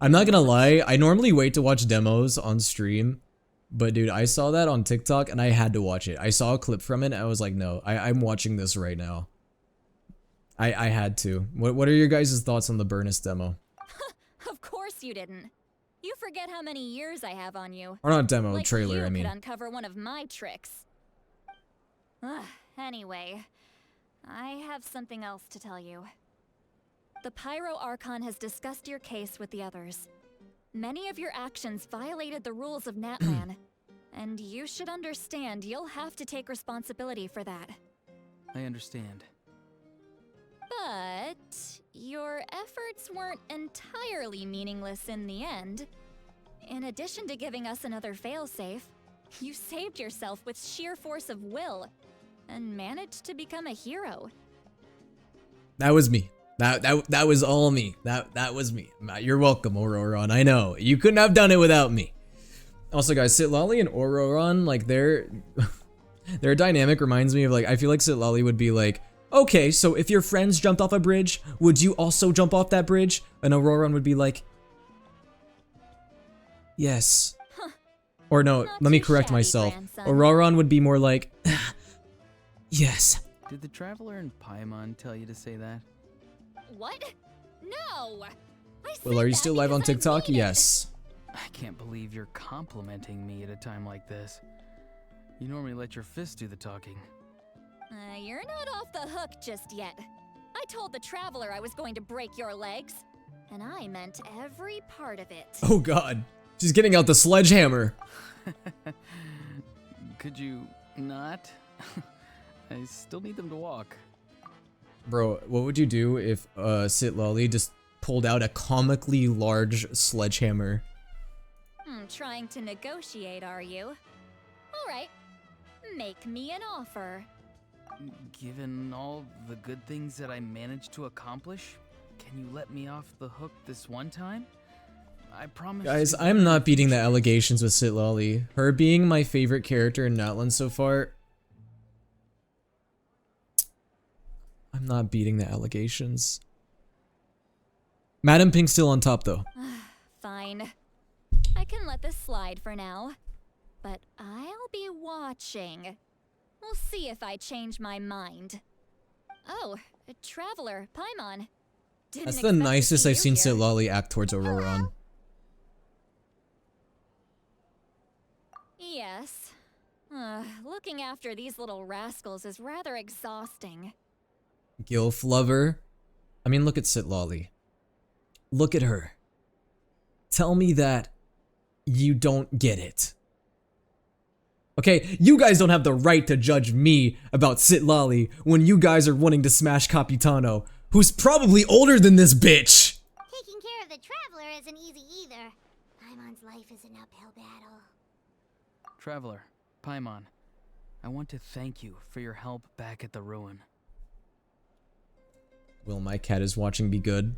I'm not gonna lie, I normally wait to watch demos on stream, but dude, I saw that on TikTok and I had to watch it. I saw a clip from it and I was like, no, I'm watching this right now. I had to. What are your guys' thoughts on the Burnus demo? Of course you didn't. You forget how many years I have on you. Or not demo, Like trailer, you I mean. could uncover one of my tricks. Anyway, I have something else to tell you. The Pyro Archon has discussed your case with the others. Many of your actions violated the rules of Natlan, and you should understand you'll have to take responsibility for that. I understand. But your efforts weren't entirely meaningless in the end. In addition to giving us another failsafe, you saved yourself with sheer force of will and managed to become a hero. That was me. That was all me. That was me. You're welcome, Auroron. I know. You couldn't have done it without me. Also, guys, Sitlolly and Auroron, like, their dynamic reminds me of, like, I feel like Sitlolly would be like, okay, so if your friends jumped off a bridge, would you also jump off that bridge? And Auroron would be like, yes. Or no, let me correct myself. Auroron would be more like, yes. Did the Traveler in Paimon tell you to say that? What? No! Well, are you still live on TikTok? Yes. I can't believe you're complimenting me at a time like this. You normally let your fist do the talking. You're not off the hook just yet. I told the Traveler I was going to break your legs, and I meant every part of it. Oh god. She's getting out the sledgehammer. Could you not? I still need them to walk. Bro, what would you do if Sitlolly just pulled out a comically large sledgehammer? Trying to negotiate, are you? Alright, make me an offer. Given all the good things that I managed to accomplish, can you let me off the hook this one time? I promise. Guys, I'm not beating the allegations with Sitlolly. Her being my favorite character in Natlan so far. I'm not beating the allegations. Madam Pink's still on top though. Fine. I can let this slide for now. But I'll be watching. We'll see if I change my mind. Oh, a traveler, Paimon. Didn't That's the expect to nicest see I've you seen here. Citlali act towards Auroron. Yes. Looking after these little rascals is rather exhausting. Gilf lover. I mean, look at Citlali. Look at her. Tell me that you don't get it. Okay, you guys don't have the right to judge me about Citlali when you guys are wanting to smash Capitano, who's probably older than this bitch! Taking care of the traveler isn't easy either. Paimon's life is an uphill battle. Traveler, Paimon, I want to thank you for your help back at the ruin. Will my cat is watching be good?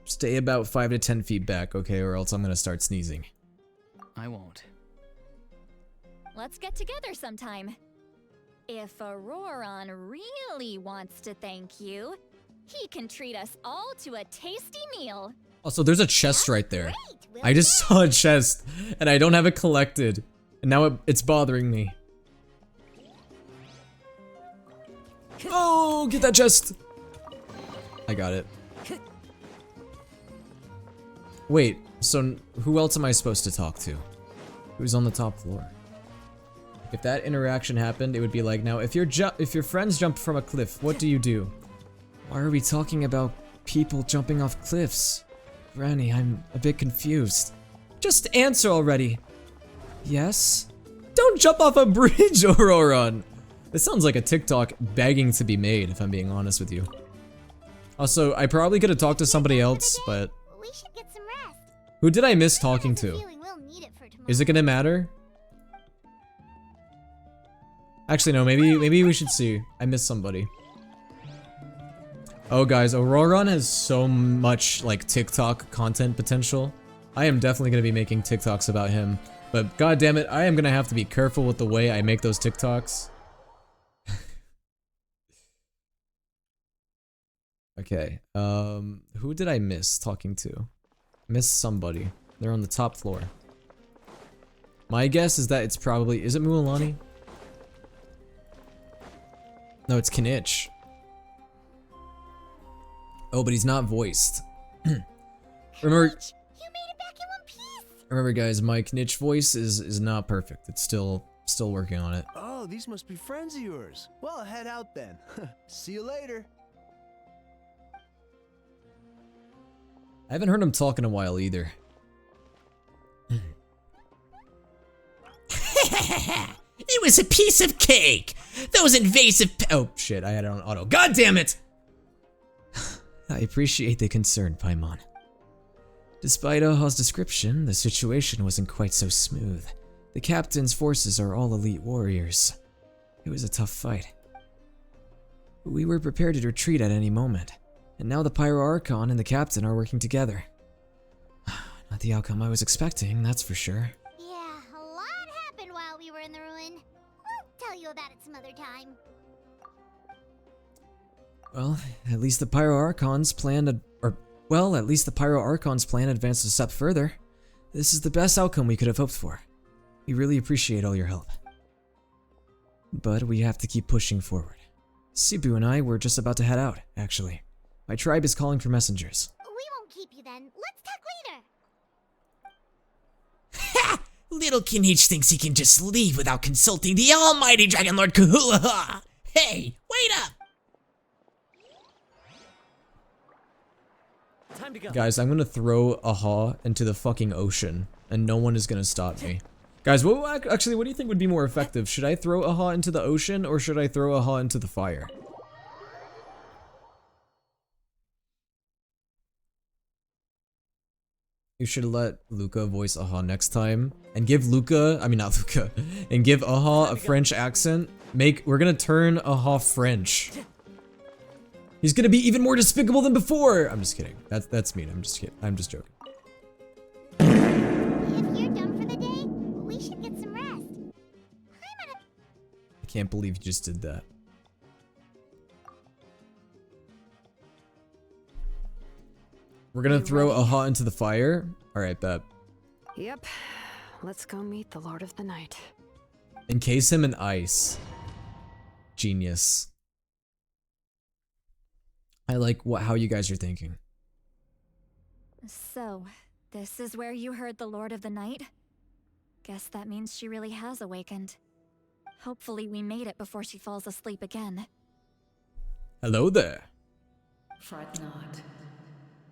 Stay about 5 to 10 feet back, okay, or else I'm gonna start sneezing. I won't. Let's get together sometime. If Auroron really wants to thank you, he can treat us all to a tasty meal. Also, there's a chest right there. I just saw a chest, and I don't have it collected. And now it's bothering me. Oh, get that chest! I got it. Wait, so who else am I supposed to talk to? Who's on the top floor? If that interaction happened, it would be like, now if your friends jump from a cliff, what do you do? Why are we talking about people jumping off cliffs? Granny, I'm a bit confused. Just answer already. Yes? Don't jump off a bridge, Auroron! This sounds like a TikTok begging to be made, if I'm being honest with you. Also, I probably could have talked to somebody else, but... We should get some rest. Who did I miss talking to? We'll need it for tomorrow. Is it gonna matter? Actually, no, maybe we should see. I missed somebody. Oh, guys, Auroron has so much, like, TikTok content potential. I am definitely gonna be making TikToks about him. But, god damn it, I am gonna have to be careful with the way I make those TikToks. Okay, who did I miss talking to? Missed somebody. They're on the top floor. My guess is that it's probably, is it Mualani? No, it's Kinich. Oh, but he's not voiced. Remember, You made it back in one piece. remember guys, my Kinich voice is not perfect. It's still working on it. Oh, these must be friends of yours. Well, head out then. See you later. I haven't heard him talk in a while either. It was a piece of cake! Those invasive oh shit, I had it on auto. God damn it! I appreciate the concern, Paimon. Despite Aha's description, the situation wasn't quite so smooth. The captain's forces are all elite warriors. It was a tough fight. We were prepared to retreat at any moment, and now the Pyro Archon and the captain are working together. Not the outcome I was expecting, that's for sure. Yeah, a lot happened while we were in the ruin. We'll tell you about it some other time. Well, at least the Pyro Archon's plan advanced a step further. This is the best outcome we could have hoped for. We really appreciate all your help. But we have to keep pushing forward. Sibu and I were just about to head out, actually. My tribe is calling for messengers. We won't keep you then. Let's talk later. Ha! Little Kinich thinks he can just leave without consulting the almighty Dragon Lord Kahulaha! Hey, wait up! Time to go. Guys, I'm gonna throw Aha into the fucking ocean, and no one is gonna stop me. Guys, actually, what do you think would be more effective? Should I throw Aha into the ocean, or should I throw Aha into the fire? You should let Luca voice Aha next time, and give and give Aha a French accent. We're gonna turn Aha French. He's gonna be even more despicable than before! I'm just kidding. That's mean. I'm just kidding. I'm just joking. If you're done for the day, we should get some rest. I can't believe you just did that. We're gonna throw Aha into the fire? Alright, bet. Yep. Let's go meet the Lord of the Night. Encase him in ice. Genius. I like how you guys are thinking. So, this is where you heard the Lord of the Night? Guess that means she really has awakened. Hopefully we made it before she falls asleep again. Hello there. Fret not.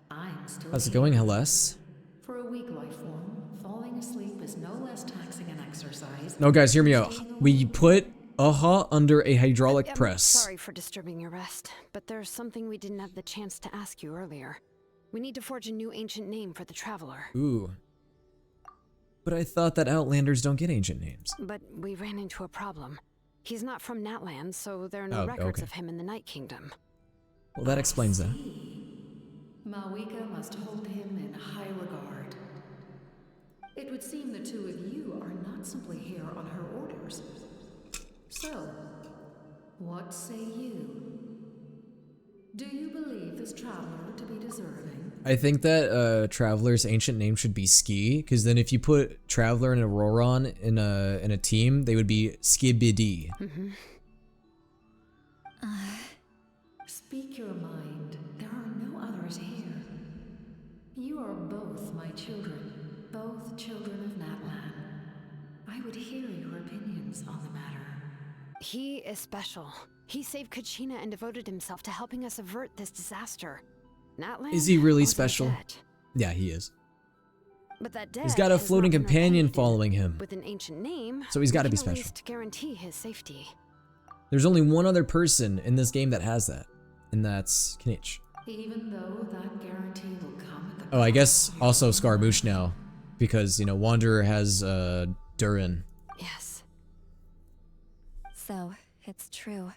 I'm still How's it here. going, Hellas? For a weak life form, falling asleep is no less taxing an exercise. No, guys, hear me out. We put Aha under a hydraulic I'm press. sorry for disturbing your rest, but there's something we didn't have the chance to ask you earlier. We need to forge a new ancient name for the Traveler. Ooh. But I thought that Outlanders don't get ancient names. But we ran into a problem. He's not from Natland, so there are no Oh, records okay. of him in the Night Kingdom. Well, that explains that. Mawika must hold him in high regard. It would seem the two of you are not simply here on her orders. So, what say you? Do you believe this traveler to be deserving? I think that Traveler's ancient name should be Ski, because then if you put Traveler and Auroron in a team, they would be Skibidi. Speak your mind. There are no others here. You are both my children, both children of Natlan. I would hear your opinions on the matter. He is special. He saved Kachina and devoted himself to helping us avert this disaster. Natlan Is he really owes him a special? debt. Yeah, he is. But that He's debt got a has floating not been companion repaid. following him. With an ancient name, So he's gotta we be can at special. least guarantee his safety. There's only one other person in this game that has that, and that's Knitch. Even though that guarantee will come at the Oh, I guess also Scaramouche now, because, you know, Wanderer has Durin. Yes. So, it's true.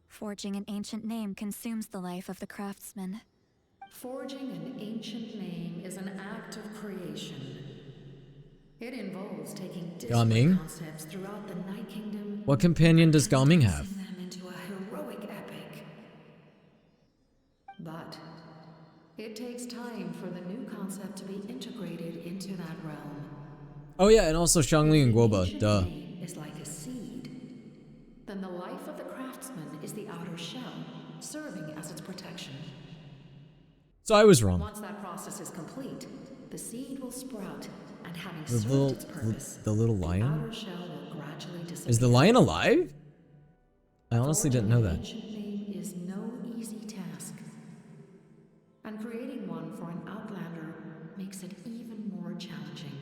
Forging an ancient name consumes the life of the craftsman. Forging an ancient name is an act of creation. It involves taking disparate Gaming? concepts throughout the Night Kingdom. What companion does Gaming have? Them into a heroic epic. But it takes time for the new concept to be integrated into that realm. Oh yeah, and also Xiangli and Guoba, duh. Name is like a seed. Then the life of the craftsman is the outer shell, serving as its protection. So I was wrong. Once that process is complete, the seed will sprout, and having The served little, its purpose, the little the lion? outer shell will gradually disappear. Is the lion alive? I honestly didn't know that. Ancient name is no easy task, and creating one for an outlander makes it even more challenging.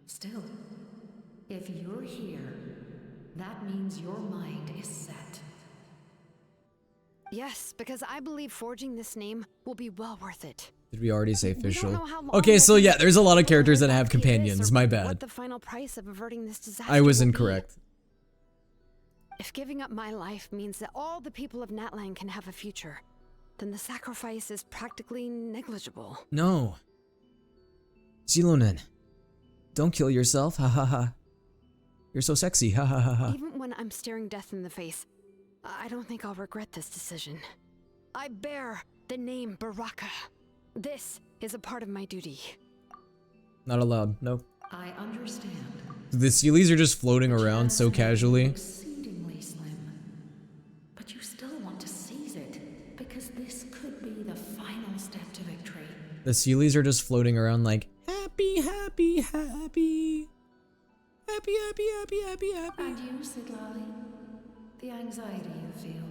Still, if you're here, that means your mind is set. Yes, because I believe forging this name will be well worth it. Did we already say know official? how long Okay, we'll so be yeah, there's a lot of characters that have this or companions. My What bad. the final price of averting this disaster I was will be. incorrect. If giving up my life means that all the people of Natlan can have a future, then the sacrifice is practically negligible. No. Zilonen, don't kill yourself, ha ha ha. You're so sexy, ha ha ha ha. Even when I'm staring death in the face, I don't think I'll regret this decision. I bear the name Baraka. This is a part of my duty. Not allowed, nope. I understand. The Sealies are just floating around so casually. Exceedingly slim. But you still want to seize it, because this could be the final step to victory. The Sealies are just floating around like, happy, happy, happy. Happy, happy, happy, happy, happy. And you, Siglali? The anxiety you feel.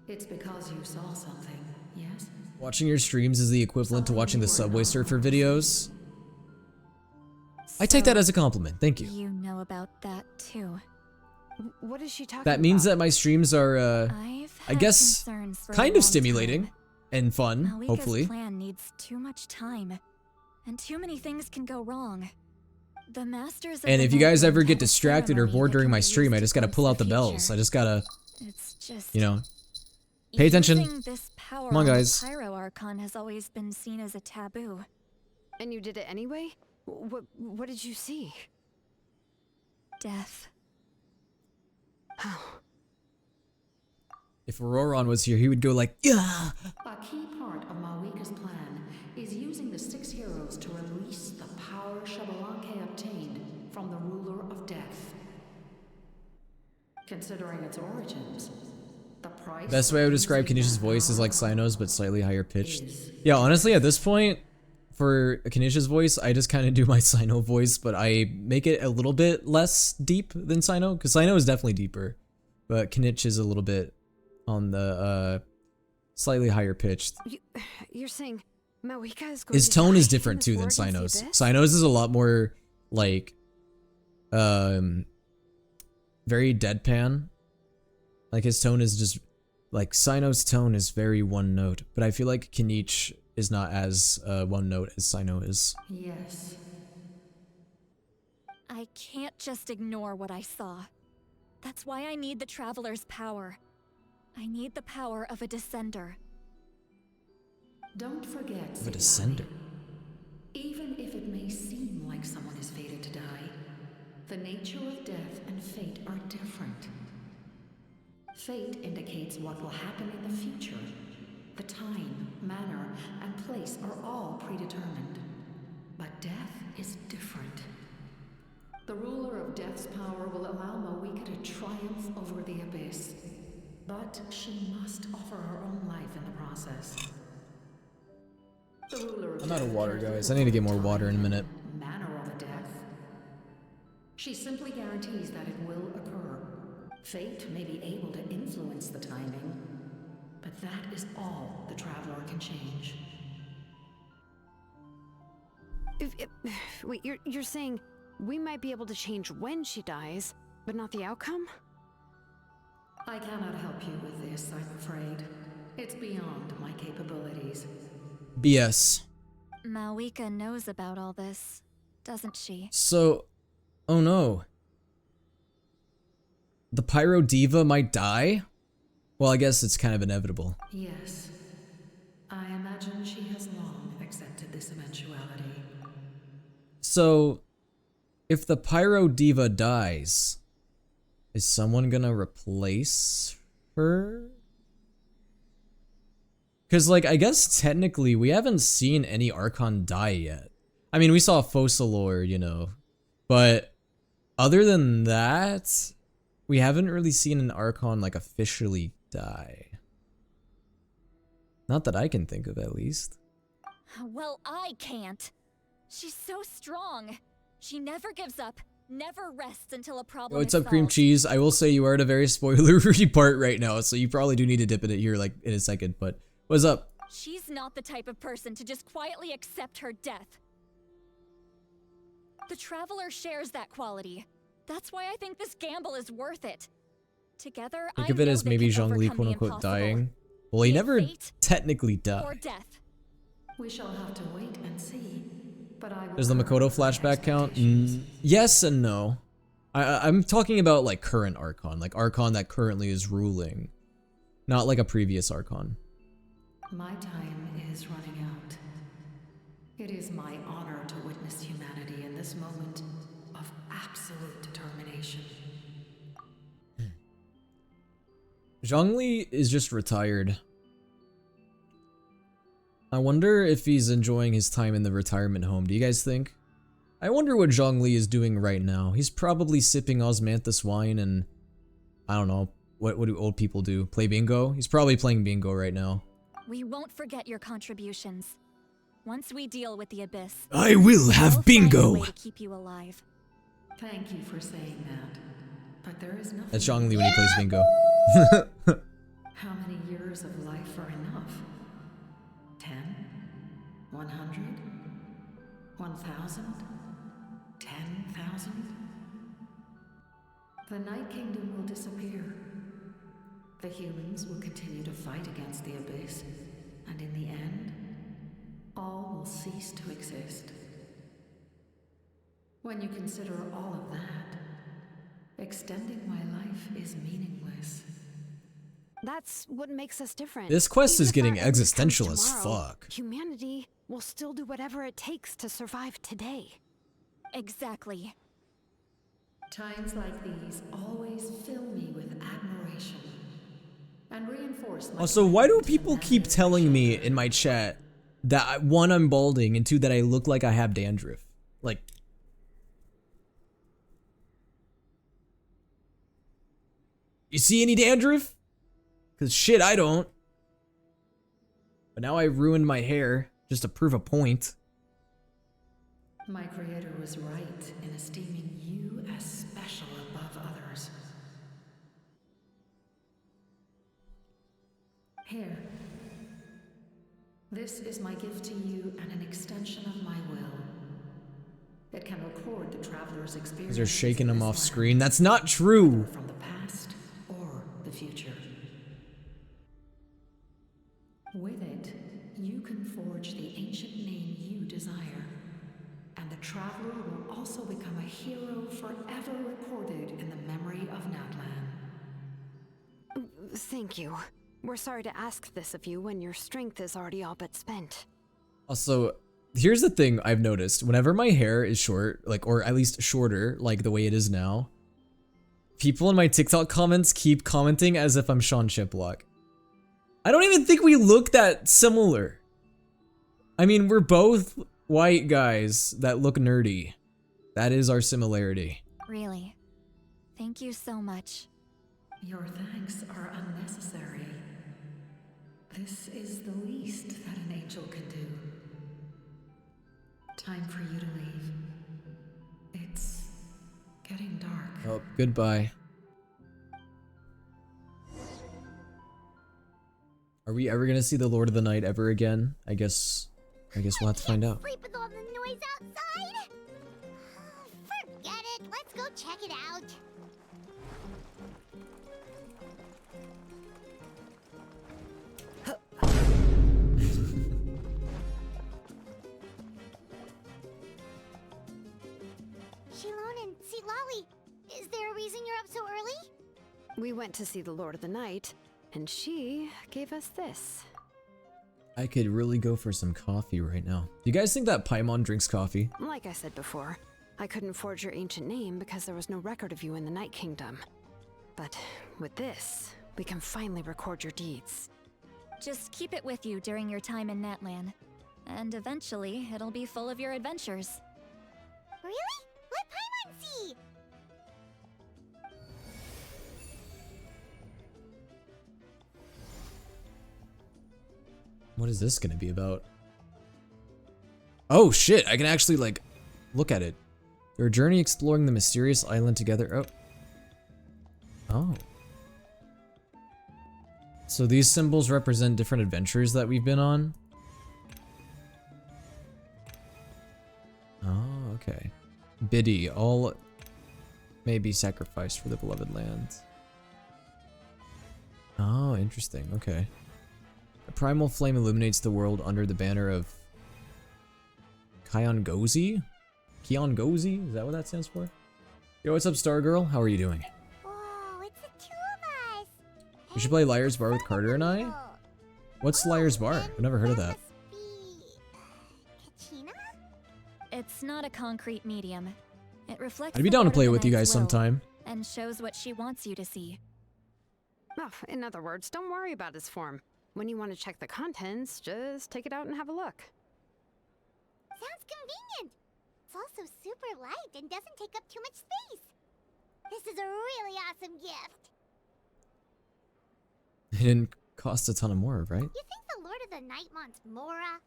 It's because you saw something, yes? Watching your streams is the equivalent to watching the Subway Surfer videos. I take that as a compliment, thank you. You know about that too. What is she talking That means about? that my streams are, I've I had guess, concerns for a kind long of stimulating time. and fun, Malika's hopefully. plan needs too much time, and too many things can go wrong. The masters of And the if you guys Night ever Wind get have a distracted or ceremony bored that during can my be stream, I used just to gotta pull out the glimpse bells. future. I just gotta, It's just you know, pay attention. Using this power Come on, the guys. Pyro Archon has always been seen as a taboo. And you did it anyway? What did you see? Death. If Auroron was here, he would go like, yeah. A key part of Mawika's plan is using the 6 heroes to release the power Xbalanque obtained from the ruler of death. Best way I would describe Kanisha's voice is like Cyno's, but slightly higher pitched. Yeah, honestly, at this point, for Kanisha's voice, I just kind of do my Cyno voice, but I make it a little bit less deep than Cyno, because Cyno is definitely deeper, but Kanish is a little bit on the slightly higher pitched. You're saying Mawika is going His to tone die is in different this too war than against the Cyno's. Abyss? Cyno's is a lot more like very deadpan. Like his tone is just like Cyno's tone is very one note, but I feel like Kanish is not as one note as Cyno is. Yes. I can't just ignore what I saw. That's why I need the Traveler's power. I need the power of a Descender. Don't forget, Of a Descender. even if it may seem like someone is fated to die, the nature of death and fate are different. Fate indicates what will happen in the future. The time, manner, and place are all predetermined. But death is different. The ruler of death's power will allow Mawika to triumph over the Abyss. But she must offer her own life in the process. The ruler of I'm out of death water, cannot guys. I need to get more control water in a minute. manner of a death. She simply guarantees that it will occur. Fate may be able to influence the timing, but that is all the Traveler can change. Wait, you're saying we might be able to change when she dies, but not the outcome? I cannot help you with this, I'm afraid. It's beyond my capabilities. BS. Mawika knows about all this, doesn't she? So, oh no. The Pyro Diva might die? Well, I guess it's kind of inevitable. Yes. I imagine she has long accepted this eventuality. So, if the Pyro Diva dies, is someone gonna replace her? Because, like, I guess technically we haven't seen any Archon die yet. I mean, we saw Focalor, you know, but other than that, we haven't really seen an Archon, like, officially die. Not that I can think of, at least. Well, I can't. She's so strong. She never gives up, never rests until a problem What's is up, cream solved. cheese? I will say you are at a very spoilery part right now, so you probably do need to dip in it here, like, in a second, but what's up? She's not the type of person to just quietly accept her death. The Traveler shares that quality. That's why I think this gamble is worth it. Together, Think I of it know as they maybe can Zhongli overcome the quote-unquote impossible. dying. Well, he Be it never fate technically or died. death. We shall have to wait and see. But I will Does the Makoto flashback count? Yes and no. I'm talking about, like, current Archon. Like, Archon that currently is ruling. Not like a previous Archon. My time is running out. It is my honor to witness humanity in this moment of absolute determination. Zhongli is just retired. I wonder if he's enjoying his time in the retirement home. Do you guys think? I wonder what Zhongli is doing right now. He's probably sipping osmanthus wine and I don't know. What do old people do? Play bingo? He's probably playing bingo right now. We won't forget your contributions. Once we deal with the Abyss, I will have we'll bingo! find a way to keep you alive. Thank you for saying that. But there is nothing. That's Zhongli when he plays bingo. How many years of life are enough? 10? 100? 1,000? 10,000? The Night Kingdom will disappear. The humans will continue to fight against the Abyss, and in the end, all will cease to exist. When you consider all of that, extending my life is meaningless. That's what makes us different. This quest Even is if getting our end comes existential as tomorrow, fuck. Humanity will still do whatever it takes to survive today. Exactly. Times like these always fill me with admiration and reinforce my Also, why do people keep telling me in my chat that, one, I'm balding, and two, that I look like I have dandruff? Like, you see any dandruff? Cause shit, I don't. But now I ruined my hair just to prove a point. My creator was right in esteeming you as special above others. Here. This is my gift to you and an extension of my will. It can record the traveler's experience. They're shaking him off screen. That's not true. From the past or the future. With it, you can forge the ancient name you desire. And the traveler will also become a hero forever recorded in the memory of Natlan. Thank you. We're sorry to ask this of you when your strength is already all but spent. Also, here's the thing I've noticed. Whenever my hair is short, like, or at least shorter, like the way it is now, people in my TikTok comments keep commenting as if I'm Sean Chiplock. I don't even think we look that similar. I mean, we're both white guys that look nerdy. That is our similarity. Really. Thank you so much. Your thanks are unnecessary. This is the least that an angel can do. Time for you to leave. It's getting dark. Oh, goodbye. Are we ever gonna see the Lord of the Night ever again? I guess we'll have to find out. Sleep with all the noise outside? Forget it. Let's go check it out. Shilon and Lolly, is there a reason you're up so early? We went to see the Lord of the Night, and she gave us this. I could really go for some coffee right now. Do you guys think that Paimon drinks coffee? Like I said before, I couldn't forge your ancient name because there was no record of you in the Night Kingdom. But with this, we can finally record your deeds. Just keep it with you during your time in Natlan. And eventually, it'll be full of your adventures. Really? Let Paimon see! What is this gonna be about? Oh shit, I can actually like look at it. Your journey exploring the mysterious island together. Oh. So these symbols represent different adventures that we've been on? Oh, okay. Biddy, all may be sacrificed for the beloved land. Oh, interesting, okay. A primal flame illuminates the world under the banner of Kiongozi? Kiongozi? Is that what that stands for? Yo, what's up, Stargirl? How are you doing? Whoa, it's the two of us! We should play Liar's Bar with Carter and I? What's Liar's Bar? I've never heard of that. Kachina? It's not a concrete medium. It reflects I'd be the down to Lord of play the with you Night's guys will sometime. and shows what she wants you to see. Oh, in other words, don't worry about his form. When you want to check the contents, just take it out and have a look. Sounds convenient. It's also super light and doesn't take up too much space. This is a really awesome gift. It didn't cost a ton of more, right? You think the Lord of the Night wants Mora?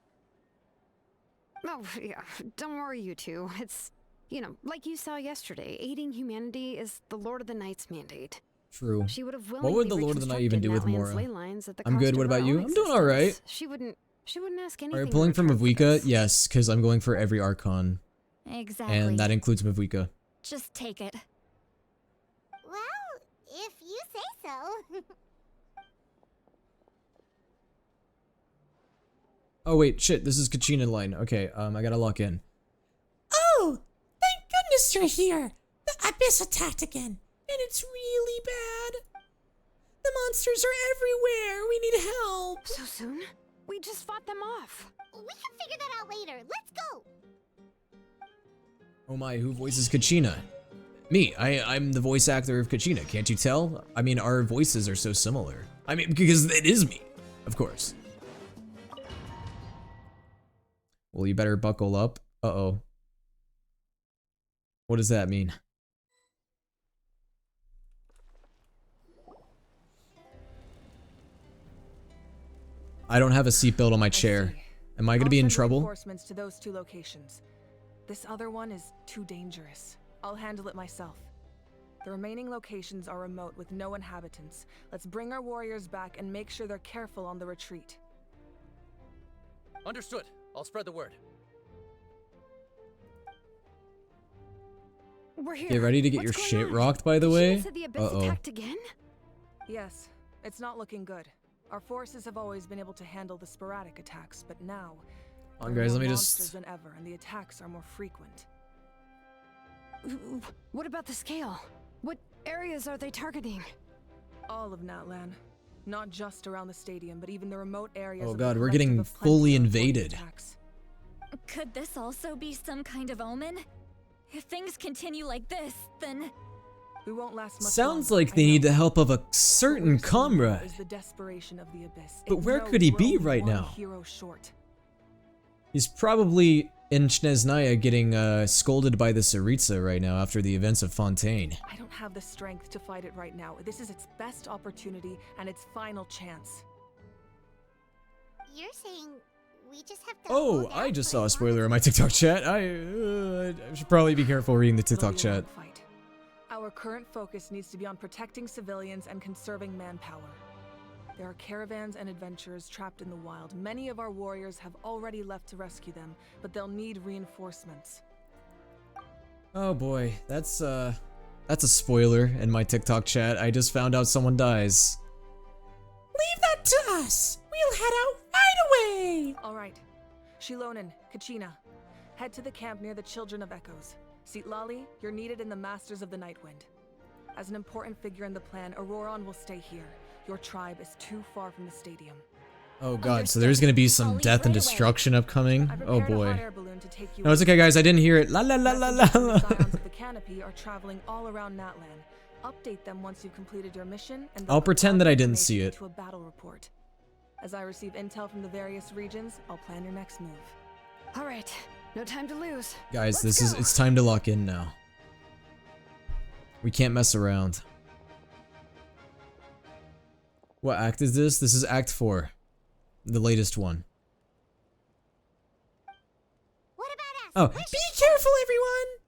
Oh, yeah, don't worry, you two. It's, you know, like you saw yesterday, aiding humanity is the Lord of the Night's mandate. True. She would have What would the Lord of the Night even do with Mora? I'm good, what about you? I'm doing alright. She wouldn't ask anything. Alright, pulling from Mavwika? Yes, because I'm going for every Archon. Exactly. And that includes Mavwika. Just take it. Well, if you say so. Oh wait, shit, this is Kachina line. Okay, I gotta lock in. Oh, thank goodness you're here. The Abyss attacked again, and it's really bad. The monsters are everywhere. We need help. So soon? We just fought them off. We can figure that out later. Let's go. Oh my, who voices Kachina? Me, I'm the voice actor of Kachina, can't you tell? I mean, our voices are so similar. I mean, because it is me, of course. Well, you better buckle up. Uh-oh. What does that mean? I don't have a seatbelt on my chair. Am I gonna be in trouble? Reinforcements to those 2 locations. This other one is too dangerous. I'll handle it myself. The remaining locations are remote with no inhabitants. Let's bring our warriors back and make sure they're careful on the retreat. Understood. I'll spread the word. We're here. Get ready to get your shit rocked, by the way. Uh-oh. Again? Yes, it's not looking good. Our forces have always been able to handle the sporadic attacks, but now On, there are guys, more let me monsters just... than ever, and the attacks are more frequent. What about the scale? What areas are they targeting? All of Natlan. Not just around the stadium, but even the remote areas. Oh of god, the we're collective getting of fully plenty invaded. attacks. Could this also be some kind of omen? If things continue like this, then... We won't last much Sounds longer, like they need the help of a certain is comrade. the desperation of the abyss. But It where knows could he we're be only right one now? hero short. He's probably in Chnesnaya getting scolded by the Tsaritsa right now after the events of Fontaine. I don't have the strength to fight it right now. This is its best opportunity and its final chance. You're saying we just have to. Oh, hold I out just for saw a as spoiler in my TikTok chat. I should probably be careful reading the TikTok It'll be a long chat. fight. Our current focus needs to be on protecting civilians and conserving manpower. There are caravans and adventurers trapped in the wild. Many of our warriors have already left to rescue them, but they'll need reinforcements. Oh boy, that's a spoiler in my TikTok chat. I just found out someone dies. Leave that to us. We'll head out right away. All right. Shilonen, Kachina, head to the camp near the Children of Echoes. Sitlali, you're needed in the Masters of the Nightwind. As an important figure in the plan, Auroron will stay here. Your tribe is too far from the stadium. Oh god, so there's gonna be some death and destruction upcoming? Oh boy. No, it's okay guys, I didn't hear it. La la la la la. Scions of the canopy are traveling all around Natlan. Update them once you've completed your mission, and they'll I'll pretend that I didn't information see it. to a battle report. As I receive intel from the various regions, I'll plan your next move. All right, no time to lose. Guys, it's time to lock in now. We can't mess around. What act is this? This is Act 4. The latest one. What about us? Oh, Be careful, everyone.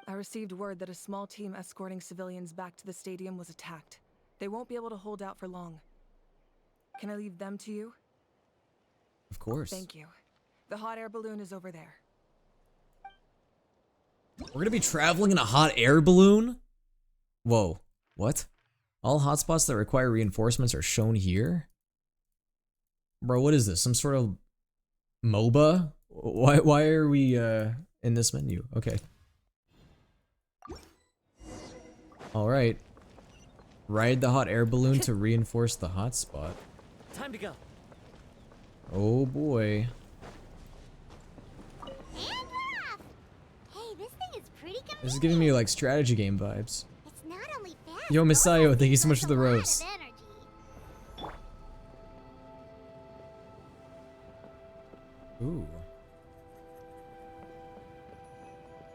I received word that a small team escorting civilians back to the stadium was attacked. They won't be able to hold out for long. Can I leave them to you? Of course. Thank you. The hot air balloon is over there. We're gonna be traveling in a hot air balloon? Whoa. What? All hotspots that require reinforcements are shown here? Bro, what is this? Some sort of MOBA? Why are we in this menu? Okay. Alright. Ride the hot air balloon to reinforce the hotspot. Time to go. Oh boy. And we're off. Hey, this thing is pretty convenient. This is giving me like strategy game vibes. It's not only fast. Yo, Misayo, thank you so much for the a lot of rose. energy. Ooh.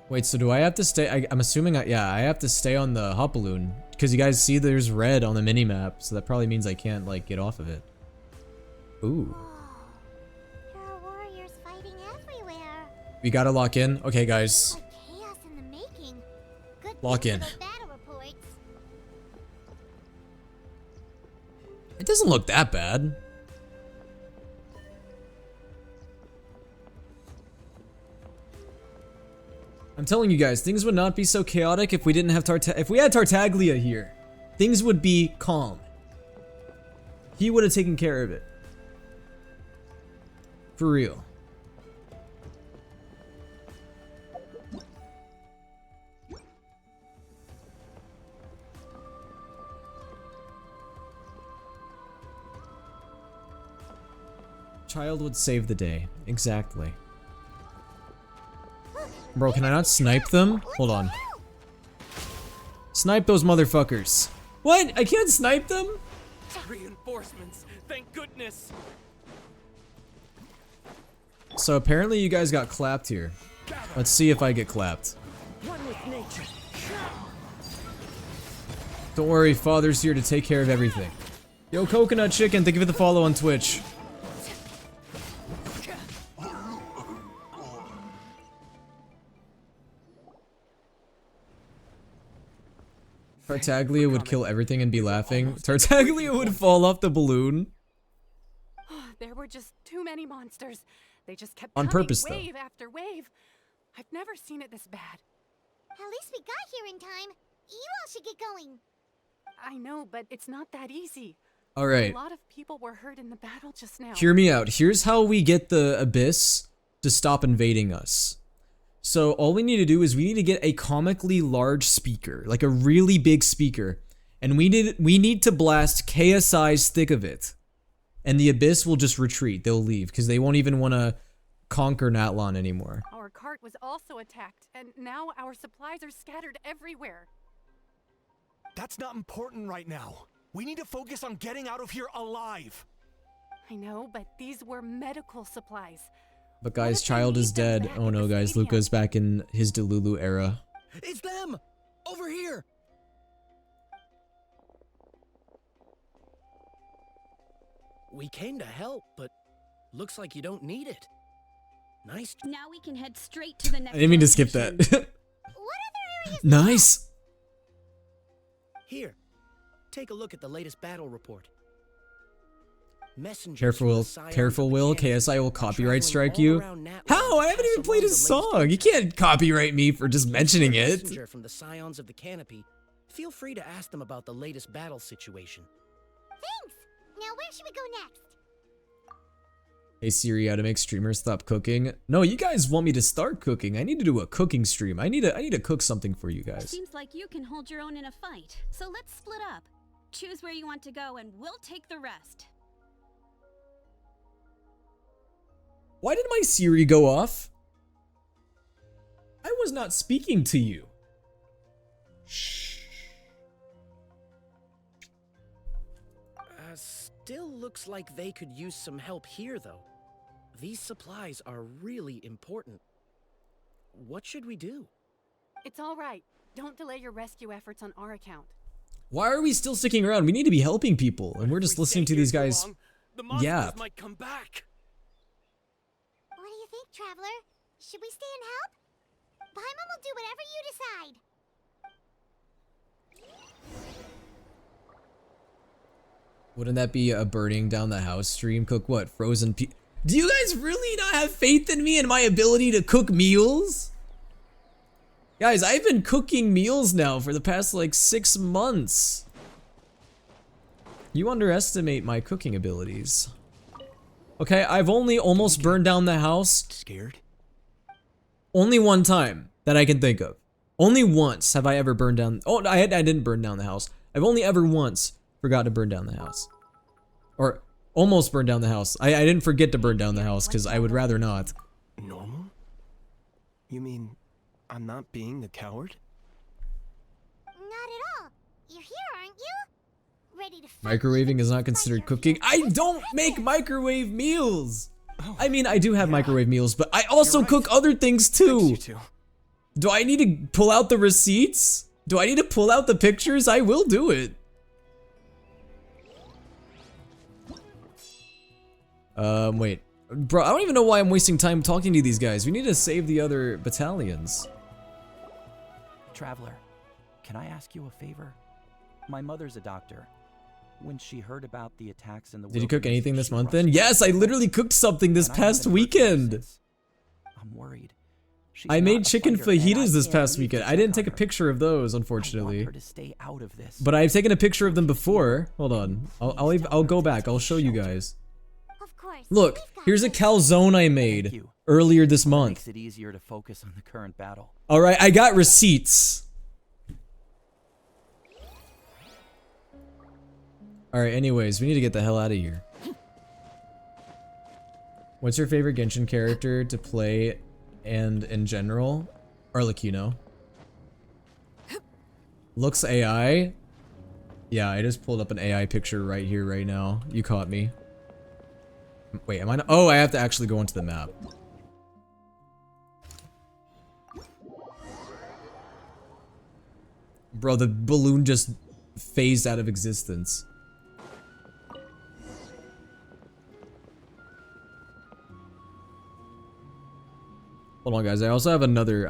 Wait, so do I have to stay? I'm assuming, yeah, I have to stay on the hot balloon. Because you guys see there's red on the minimap, so that probably means I can't, like, get off of it. Ooh. There are warriors fighting everywhere. We gotta lock in. Okay, guys. Like chaos in the making. Good Lock thing in. for those battle reports. It doesn't look that bad. I'm telling you guys, things would not be so chaotic if we didn't have if we had Tartaglia here. Things would be calm. He would have taken care of it. For real. Child would save the day. Exactly. Bro, can I not snipe them? Hold on. Snipe those motherfuckers. What? I can't snipe them? Reinforcements. Thank goodness. So apparently you guys got clapped here. Let's see if I get clapped. One with nature. Don't worry, Father's here to take care of everything. Yo, Coconut Chicken, thank you for the follow on Twitch. Tartaglia would kill everything and be laughing. Tartaglia would fall off the balloon. There were just too many monsters. They just kept On coming, purpose, though. wave after wave. I've never seen it this bad. At least we got here in time. You all should get going. I know, but it's not that easy. Alright. A lot of people were hurt in the battle just now. Hear me out. Here's how we get the Abyss to stop invading us. So all we need to do is we need to get a comically large speaker, like a really big speaker, and we need to blast KSI's thick of it, and the Abyss will just retreat. They'll leave because they won't even want to conquer Natlan anymore. Our cart was also attacked, and now our supplies are scattered everywhere. That's not important right now. We need to focus on getting out of here alive. I know, but these were medical supplies. But guys, child is dead. Oh no, guys, Luca's back in his Delulu era. It's them! Over here! We came to help, but looks like you don't need it. Nice. Now we can head straight to the next I didn't mean to skip that. Nice! Here, take a look at the latest battle report. Messengers Careful, Will. KSI will copyright strike you. How? I haven't even played his song. You can't copyright me for just mentioning it. Messenger from the Scions of the Canopy. Feel free to ask them about the latest battle situation. Thanks! Now where should we go next? Hey Siri, how to make streamers stop cooking? No, you guys want me to start cooking. I need to do a cooking stream. I need to cook something for you guys. Seems like you can hold your own in a fight. So let's split up. Choose where you want to go and we'll take the rest. Why did my Siri go off? I was not speaking to you. Still looks like they could use some help here, though. These supplies are really important. What should we do? It's all right. Don't delay your rescue efforts on our account. Why are we still sticking around? We need to be helping people, and we're just listening to these guys. Yeah. Might come back. What do you think, Traveler? Should we stay and help? Paimon will do whatever you decide. Wouldn't that be a burning down the house stream? Cook what? Frozen Do you guys really not have faith in me and my ability to cook meals? Guys, I've been cooking meals now for the past like 6 months. You underestimate my cooking abilities. Okay, I've only almost burned down the house. Scared? Only one time that I can think of. Only once have I ever burned down. Oh, I didn't burn down the house. I've only ever once forgot to burn down the house. Or almost burned down the house. I didn't forget to burn down the house because I would rather not. Normal? You mean I'm not being a coward? Not at all. You're here, aren't you? Ready to fight. Microwaving is not considered cooking. I don't make microwave meals. I mean, I do have microwave meals, but I also cook other things too. Do I need to pull out the receipts? Do I need to pull out the pictures? I will do it. Wait. Bro, I don't even know why I'm wasting time talking to these guys. We need to save the other battalions. Traveler, can I ask you a favor? My mother's a doctor. When she heard about the attacks in the Did you cook anything this month then? Yes, I literally cooked something this past weekend. I'm worried. I made chicken fajitas this past weekend. I didn't take a picture of those, unfortunately. But I've taken a picture of them before. Hold on. I'll go back. I'll show you guys. Look, here's a calzone I made earlier this month. Makes it easier to focus on the current battle. All right, I got receipts. All right, anyways, we need to get the hell out of here. What's your favorite Genshin character to play and in general? Arlecchino. Looks AI? Yeah, I just pulled up an AI picture right here, right now. You caught me. Wait, am I not? Oh, I have to actually go into the map. Bro, the balloon just phased out of existence. Hold on, guys. I also have another.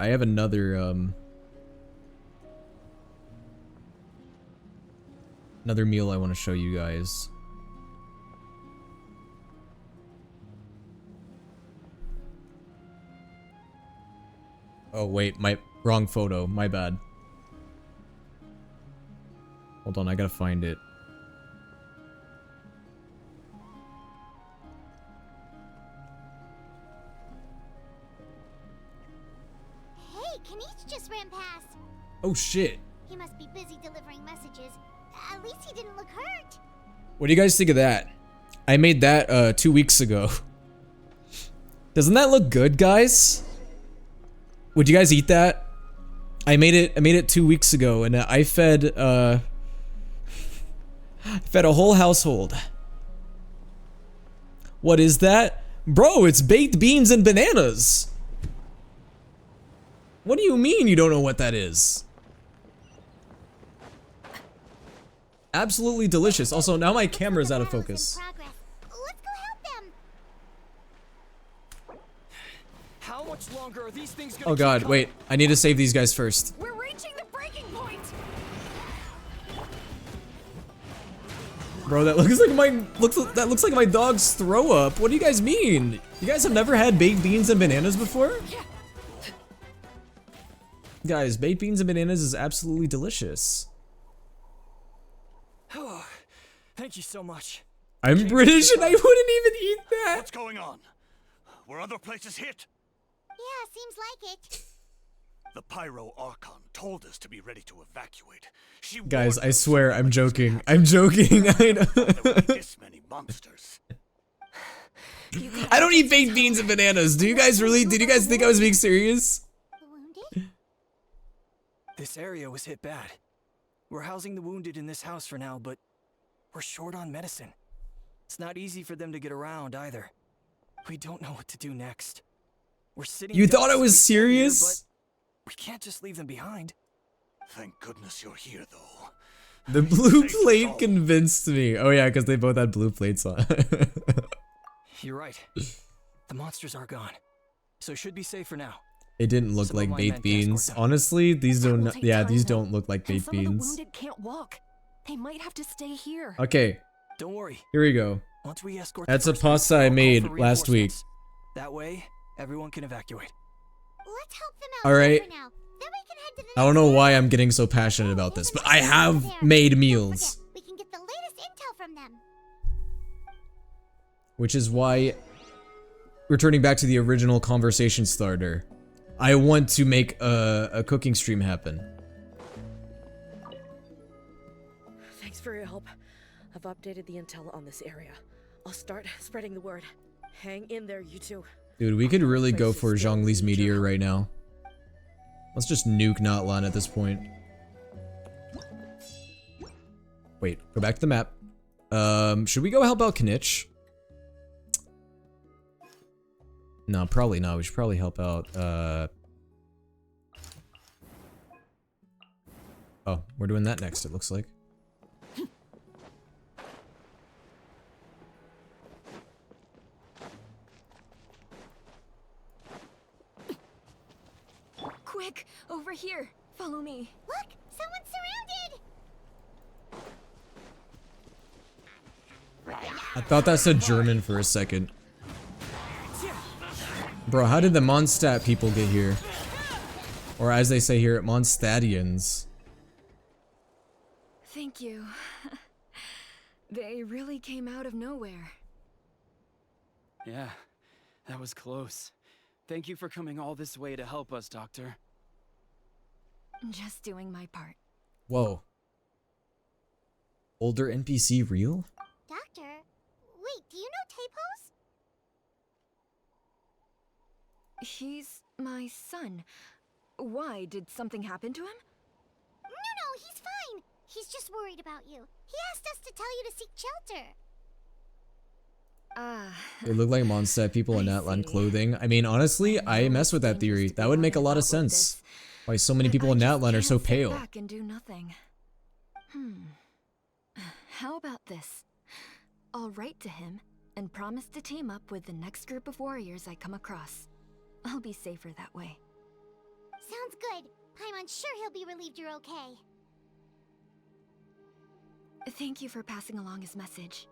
Another meal I want to show you guys. Oh wait, my wrong photo. My bad. Hold on, I gotta find it. Hey, Kanish just ran past. Oh shit. He must be busy delivering messages. At least he didn't look hurt. What do you guys think of that? I made that 2 weeks ago. Doesn't that look good, guys? Would you guys eat that? I made it 2 weeks ago, and I fed fed a whole household. What is that? Bro, it's baked beans and bananas. What do you mean you don't know what that is? Absolutely delicious. Also, now my camera's out of focus. Let's go help them. How much longer are these things gonna Oh god, keep wait. I need to save these guys first. We're reaching the breaking point. Bro, that looks like my dog's throw up. What do you guys mean? You guys have never had baked beans and bananas before? Guys, baked beans and bananas is absolutely delicious. Oh, thank you so much. I'm British and I wouldn't even eat that. What's going on? Were other places hit? Yeah, seems like it. The Pyro Archon told us to be ready to evacuate. She Guys, I swear, I'm joking. I'm joking. I know. this many monsters. I don't eat baked beans and bananas. Do you guys really? Did you guys think I was being serious? This area was hit bad. We're housing the wounded in this house for now, but we're short on medicine. It's not easy for them to get around either. We don't know what to do next. We're sitting. You thought I was serious? Here, but we can't just leave them behind. Thank goodness you're here, though. The blue plate convinced me. Oh yeah, because they both had blue plates on. You're right. The monsters are gone, so it should be safe for now. They didn't look like baked beans. Honestly, these don't. Yeah, these don't look like baked Some of the beans. wounded can't walk. They might have to stay here. Okay. Don't worry. Here we go. Once we escort That's the a first pasta I I'll call made for last week. reinforcements. That way, everyone can evacuate. Let's help them out All right. for now. Then we can head to the I don't know why I'm getting so passionate about this, but I have made meals. We can get the latest intel from them. Which is why, returning back to the original conversation starter, I want to make a cooking stream happen. Thanks for your help. I've updated the intel on this area. I'll start spreading the word. Hang in there, you two. Dude, we could really go for Zhongli's meteor right now. Let's just nuke Notlan at this point. Wait, go back to the map. Should we go help out Knitch? No, probably not. We should probably help out, oh, we're doing that next, it looks like. Quick, over here. Follow me. Look, someone's surrounded. I thought that said German for a second. Bro, how did the Mondstadt people get here? Or as they say here, Mondstadians. Thank you. They really came out of nowhere. Yeah, that was close. Thank you for coming all this way to help us, Doctor. Just doing my part. Whoa. Older NPC real? Doctor, wait, do you know Tapos? He's my son. Why? Did something happen to him? No, he's fine. He's just worried about you. He asked us to tell you to seek shelter. They look like Mondstadt people in Natlan clothing. I mean, honestly, I mess with that theory. That would make a lot of sense. Why so many people in Natlan are so pale. Back and do nothing. How about this? I'll write to him and promise to team up with the next group of warriors I come across. I'll be safer that way. Sounds good. Paimon's sure he'll be relieved you're okay. Thank you for passing along his message.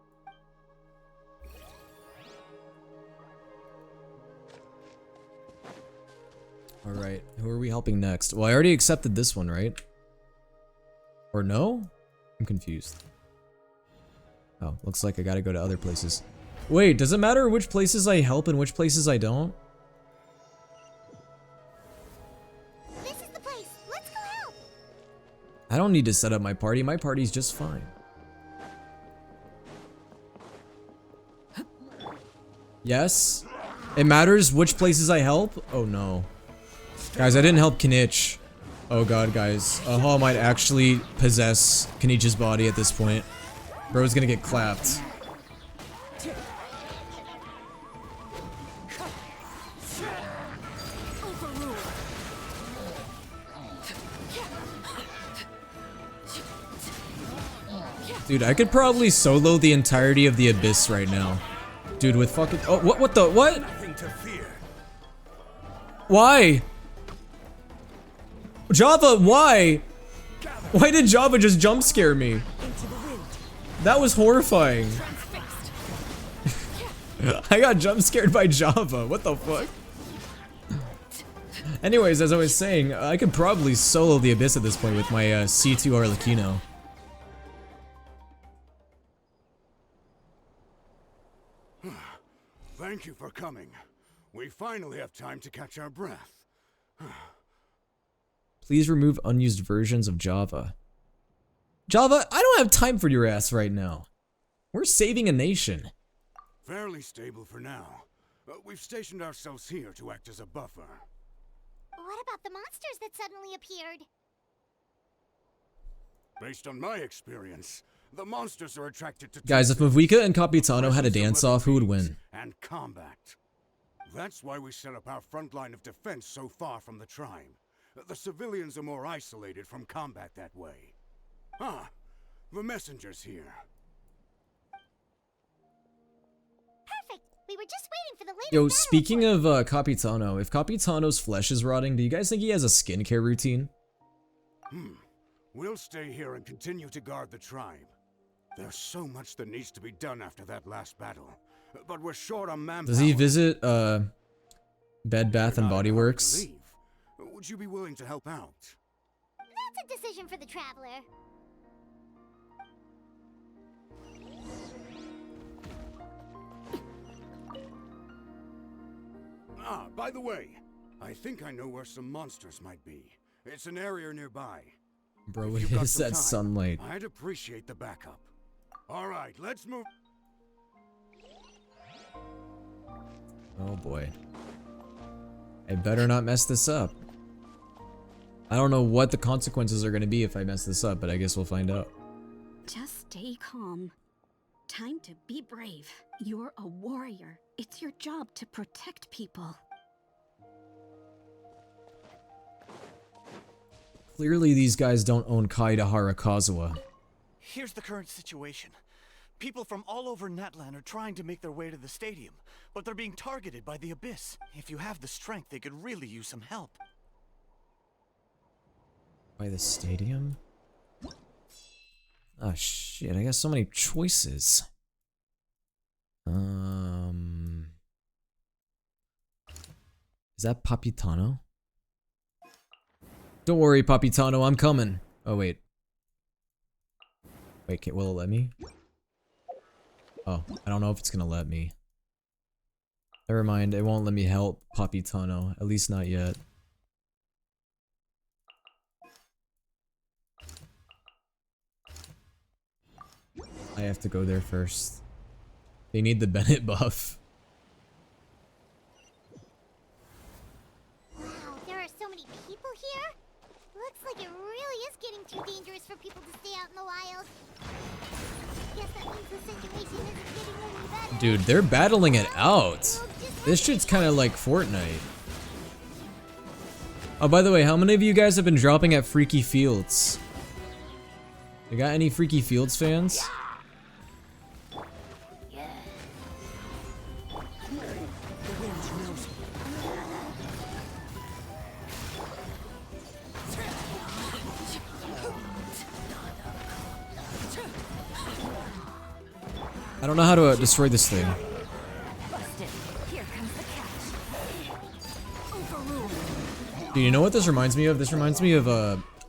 Alright, who are we helping next? Well, I already accepted this one, right? Or no? I'm confused. Oh, looks like I gotta go to other places. Wait, does it matter which places I help and which places I don't? This is the place. Let's go help. I don't need to set up my party. My party's just fine. Yes? It matters which places I help? Oh no. Guys, I didn't help Kinich. Oh god, guys. Aha might actually possess Kinich's body at this point. Bro's gonna get clapped. Dude, I could probably solo the entirety of the Abyss right now. Dude, with fucking— oh, what the— what? Why? Java, why? Why did Java just jump scare me? That was horrifying. I got jump scared by Java. What the fuck? Anyways, as I was saying, I could probably solo the Abyss at this point with my C2 Arlecchino. Thank you for coming. We finally have time to catch our breath. Please remove unused versions of Java. Java, I don't have time for your ass right now. We're saving a nation. Fairly stable for now. We've stationed ourselves here to act as a buffer. What about the monsters that suddenly appeared? Based on my experience, the monsters are attracted to— Guys, if Mavuika and Capitano had a dance-off, who would win? And combat. That's why we set up our front line of defense so far from the tribe. The civilians are more isolated from combat that way. Ah, the messenger's here. Perfect. We were just waiting for the latest— Yo, speaking of Capitano, if Capitano's flesh is rotting, do you guys think he has a skincare routine? We'll stay here and continue to guard the tribe. There's so much that needs to be done after that last battle, but we're short on manpower. Does he visit Bed Bath and Body Works? Would you be willing to help out? That's a decision for the traveler. Ah, by the way, I think I know where some monsters might be. It's an area nearby. Bro, If what you've got is some that time, sunlight? I'd appreciate the backup. All right, let's move. Oh boy. I better not mess this up. I don't know what the consequences are gonna be if I mess this up, but I guess we'll find out. Just stay calm. Time to be brave. You're a warrior. It's your job to protect people. Clearly these guys don't own Kaida Harakazawa. Here's the current situation. People from all over Natlan are trying to make their way to the stadium, but they're being targeted by the Abyss. If you have the strength, they could really use some help. By the stadium? Oh shit, I got so many choices. Is that Papitano? Don't worry, Papitano, I'm coming. Oh wait. Wait, will it let me? Oh, I don't know if it's gonna let me. Never mind, it won't let me help Papitano, at least not yet. I have to go there first. They need the Bennett buff. Wow, there are so many people here. Looks like it really is getting too dangerous for people to stay out in the wild. Guess that means the situation isn't getting any better. Dude, they're battling it out. This shit's kind of like Fortnite. Oh, by the way, how many of you guys have been dropping at Freaky Fields? You got any Freaky Fields fans? I don't know how to destroy this thing. Busted. Here comes the catch. Overruled. Do you know what this reminds me of? This reminds me of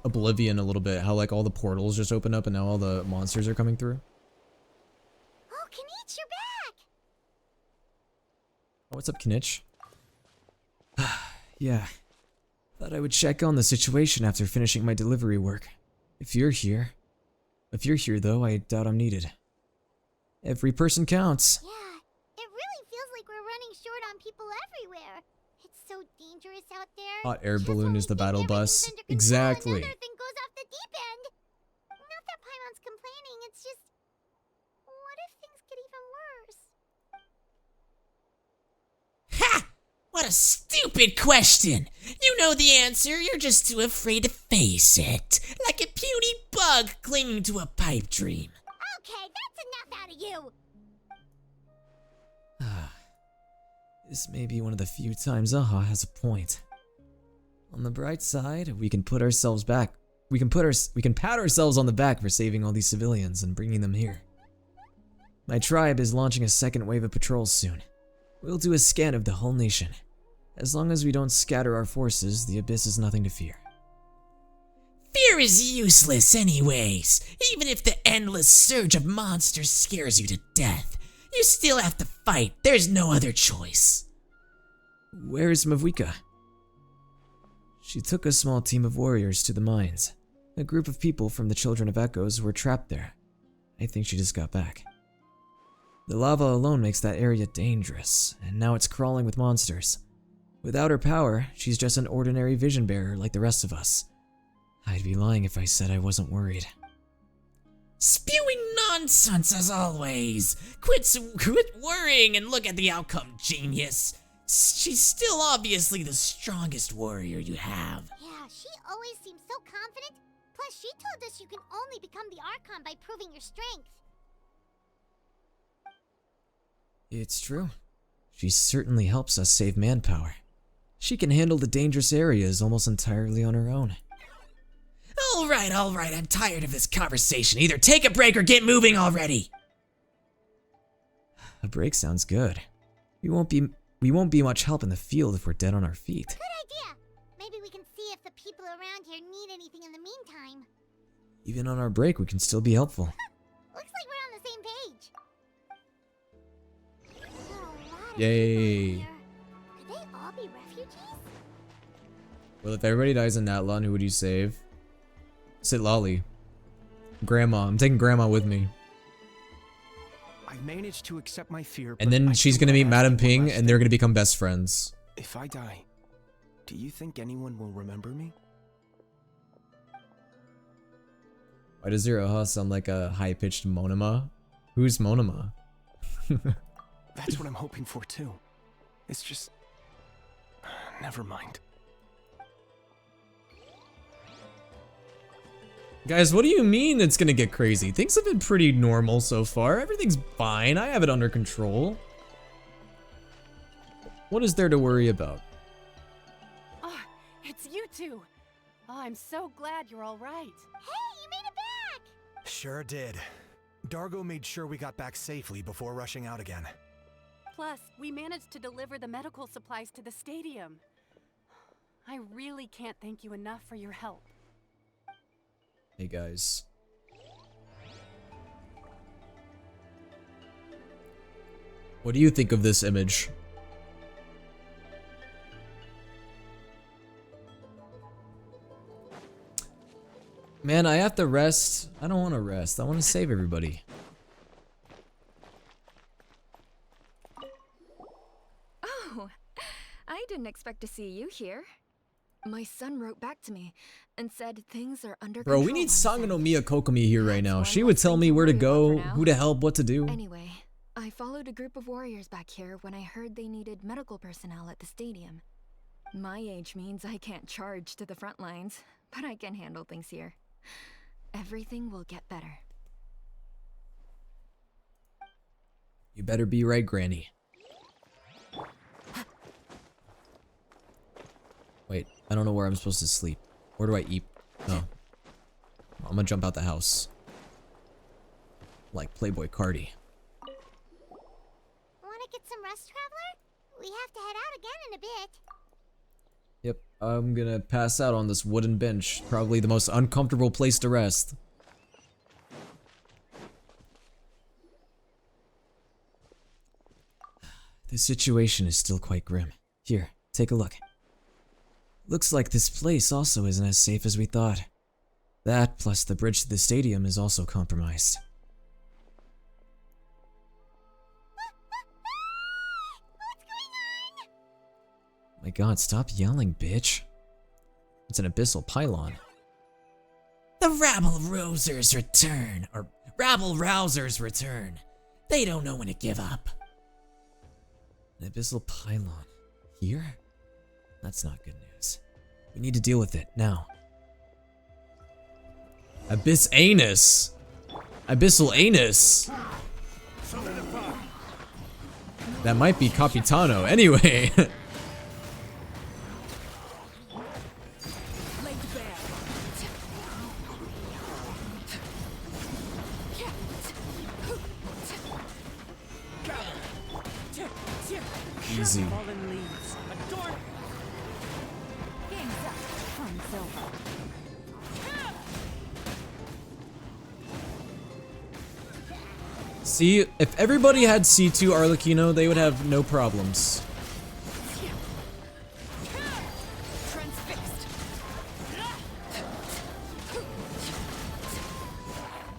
Oblivion a little bit. How like all the portals just open up and now all the monsters are coming through. Oh, Kinich, you're back! Oh, what's up, Kinich? Yeah. Thought I would check on the situation after finishing my delivery work. If you're here though, I doubt I'm needed. Every person counts. Yeah, it really feels like we're running short on people everywhere. It's so dangerous out there. Hot air balloon is the battle bus. Exactly. Another thing goes off the deep end. Not that Paimon's complaining, it's just... What if things get even worse? Ha! What a stupid question! You know the answer, you're just too afraid to face it. Like a puny bug clinging to a pipe dream. Okay, that's enough out of you! This may be one of the few times Aha has a point. On the bright side, we can put ourselves back. We can pat ourselves on the back for saving all these civilians and bringing them here. My tribe is launching a second wave of patrols soon. We'll do a scan of the whole nation. As long as we don't scatter our forces, the Abyss is nothing to fear. Fear is useless anyways. Even if the endless surge of monsters scares you to death, you still have to fight. There's no other choice. Where is Mavuika? She took a small team of warriors to the mines. A group of people from the Children of Echoes were trapped there. I think she just got back. The lava alone makes that area dangerous, and now it's crawling with monsters. Without her power, she's just an ordinary vision bearer like the rest of us. I'd be lying if I said I wasn't worried. Spewing nonsense as always. Quit worrying and look at the outcome, genius. She's still obviously the strongest warrior you have. Yeah, she always seems so confident. Plus, she told us you can only become the Archon by proving your strength. It's true. She certainly helps us save manpower. She can handle the dangerous areas almost entirely on her own. All right, I'm tired of this conversation. Either take a break or get moving already. A break sounds good. We won't be much help in the field if we're dead on our feet. Good idea. Maybe we can see if the people around here need anything in the meantime. Even on our break, we can still be helpful. Looks like we're on the same page. Yay. Could they all be refugees? Well, if everybody dies in Natlan, who would you save? Sit Lolly. Grandma. I'm taking Grandma with me. I managed to accept my fear. And then she's gonna meet Madame Ping, and they're gonna become best friends. If I die, do you think anyone will remember me? Why does your Aha sound like a high-pitched Monoma? Who's Monoma? That's what I'm hoping for too. It's just... never mind. Guys, what do you mean it's gonna get crazy? Things have been pretty normal so far. Everything's fine. I have it under control. What is there to worry about? Oh, it's you two. Oh, I'm so glad you're all right. Hey, you made it back! Sure did. Dargo made sure we got back safely before rushing out again. Plus, we managed to deliver the medical supplies to the stadium. I really can't thank you enough for your help. Hey guys. What do you think of this image? Man, I have to rest. I don't want to rest. I want to save everybody. Oh, I didn't expect to see you here. My son wrote back to me and said things are under control. Bro, we need Sangonomiya Kokomi here right now. She would tell me where to go, who to help, what to do. Anyway, I followed a group of warriors back here when I heard they needed medical personnel at the stadium. My age means I can't charge to the front lines, but I can handle things here. Everything will get better. You better be right, Granny. Wait, I don't know where I'm supposed to sleep. Where do I eat? Oh. I'm gonna jump out the house. Like Playboy Cardi. get some rest, Traveler? We have to head out again in a bit. Yep, I'm gonna pass out on this wooden bench. Probably the most uncomfortable place to rest. The situation is still quite grim. Here, take a look. Looks like this place also isn't as safe as we thought. That, plus the bridge to the stadium, is also compromised. My god, stop yelling, bitch. It's an abyssal pylon. The rabble-rousers return, or rabble-rousers return. They don't know when to give up. An abyssal pylon. Here? That's not good news. We need to deal with it, now. Abyss anus! Abyssal anus! That might be Capitano, anyway! Easy. See, if everybody had C2 Arlecchino, they would have no problems.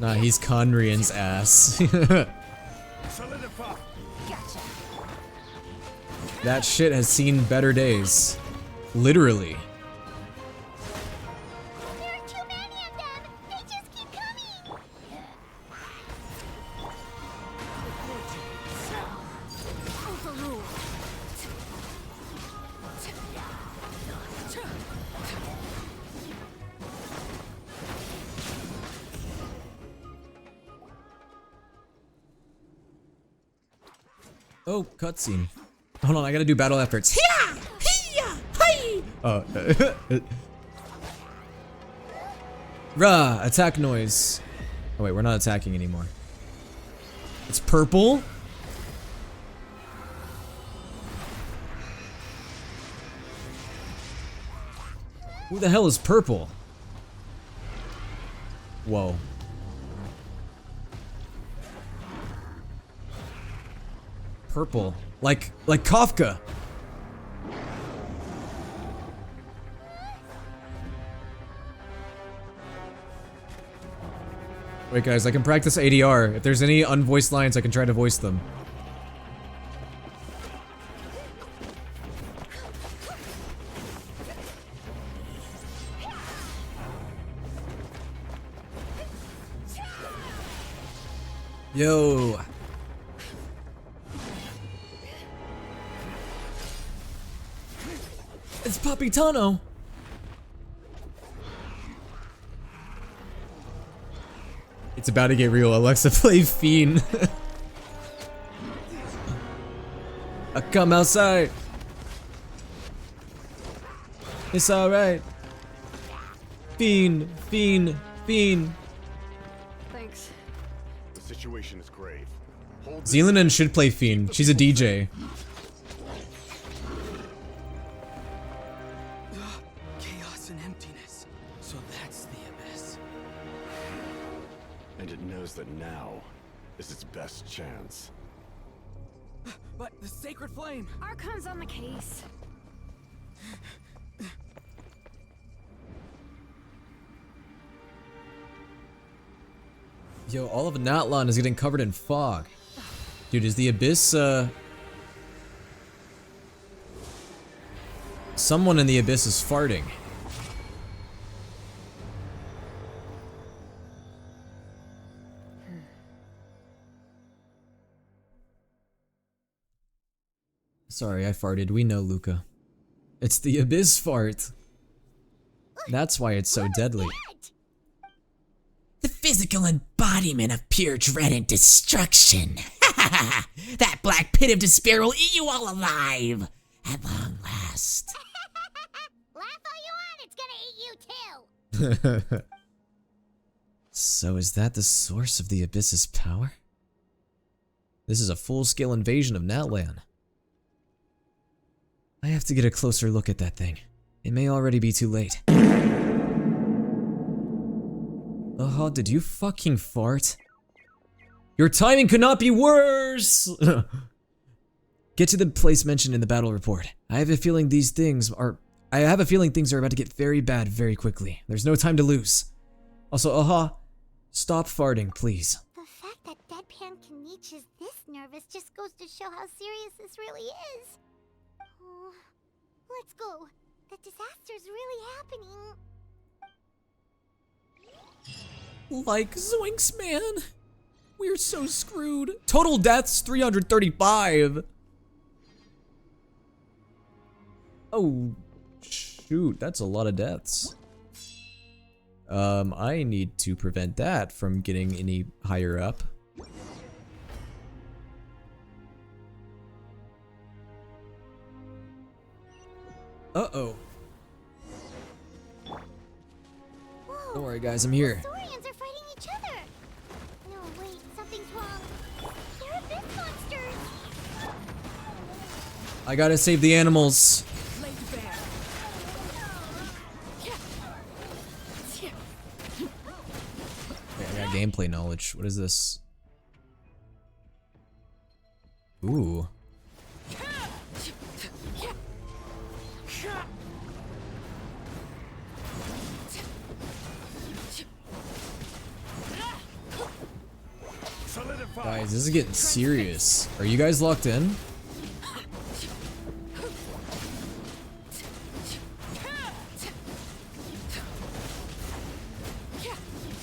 Nah, he's Conrian's ass. That shit has seen better days. Literally. There are too many of them! They just keep coming! Overruled. Oh, cutscene. Hold on, I gotta do battle efforts. Hiya! Hiya! Hi! Oh. Rah! Attack noise. Oh wait, we're not attacking anymore. It's purple? Who the hell is purple? Whoa. Purple. Like Kafka. Wait guys, I can practice ADR. If there's any unvoiced lines, I can try to voice them. Yo. It's Papitano. It's about to get real. Alexa, play Fiend. I come outside. It's alright. Fiend, Fiend, Fiend. Thanks. The situation is grave. Zealanen should play Fiend. She's a DJ. Chaos and emptiness. So that's the abyss. And it knows that now is its best chance. But the sacred flame! Archon's on the case. Yo, all of Natlan is getting covered in fog. Dude, is the Abyss, someone in the Abyss is farting. Sorry, I farted. We know, Luca. It's the Abyss fart. That's why it's so deadly. The physical embodiment of pure dread and destruction. That black pit of despair will eat you all alive. At long last. Laugh all you want, it's gonna eat you too! So is that the source of the Abyss's power? This is a full-scale invasion of Natlan. I have to get a closer look at that thing. It may already be too late. Did you fucking fart? Your timing could not be worse! Get to the place mentioned in the battle report. I have a feeling things are about to get very bad very quickly. There's no time to lose. Also, stop farting, please. The fact that Deadpan Kanich is this nervous just goes to show how serious this really is. Oh, let's go. The disaster's really happening. Like zoinks, man. We're so screwed. Total deaths 335. Oh, shoot, that's a lot of deaths. I need to prevent that from getting any higher up. Uh-oh. Don't worry, guys, I'm here. Saurians are fighting each other. No, wait, something's wrong. They're abyss monsters. I gotta save the animals. Okay, I got gameplay knowledge. What is this? Ooh. Guys, this is getting serious. Are you guys locked in?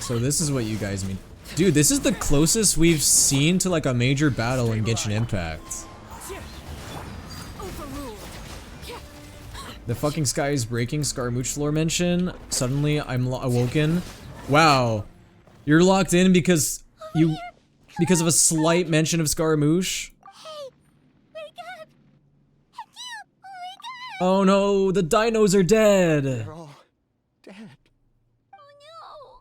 So this is what you guys mean. Dude, this is the closest we've seen to like a major battle in Genshin Impact. The fucking sky is breaking, Scaramouche lore mention. Suddenly I'm awoken. Wow. You're locked in because of a slight mention of Scaramouche? Hey, wake up! Oh no, the dinos are dead! They're all dead. Oh no!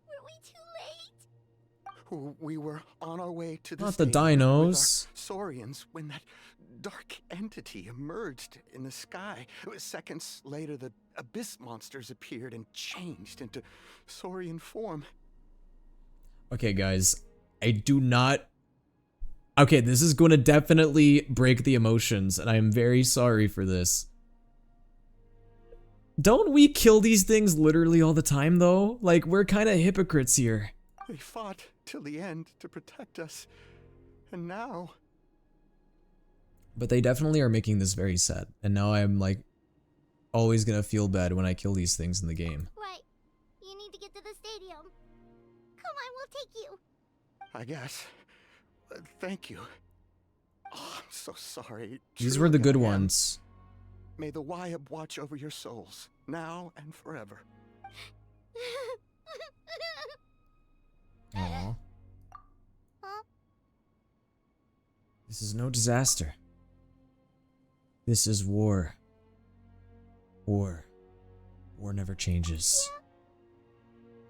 Were we too late? We were on our way to the Not the stadium with our dinos. Saurians when that dark entity emerged in the sky. Seconds later, the abyss monsters appeared and changed into Saurian form. Okay, guys. I do not... Okay, this is going to definitely break the emotions, and I am very sorry for this. Don't we kill these things literally all the time, though? Like, we're kind of hypocrites here. They fought till the end to protect us, and now... But they definitely are making this very sad, and now I'm, like, always gonna feel bad when I kill these things in the game. Right. You need to get to the stadium. Come on, we'll take you. I guess. Thank you. Oh, I'm so sorry. These were the good Truly I am. ones. May the Wyab watch over your souls, now and forever. Aww. Huh? This is no disaster. This is war. War. War never changes.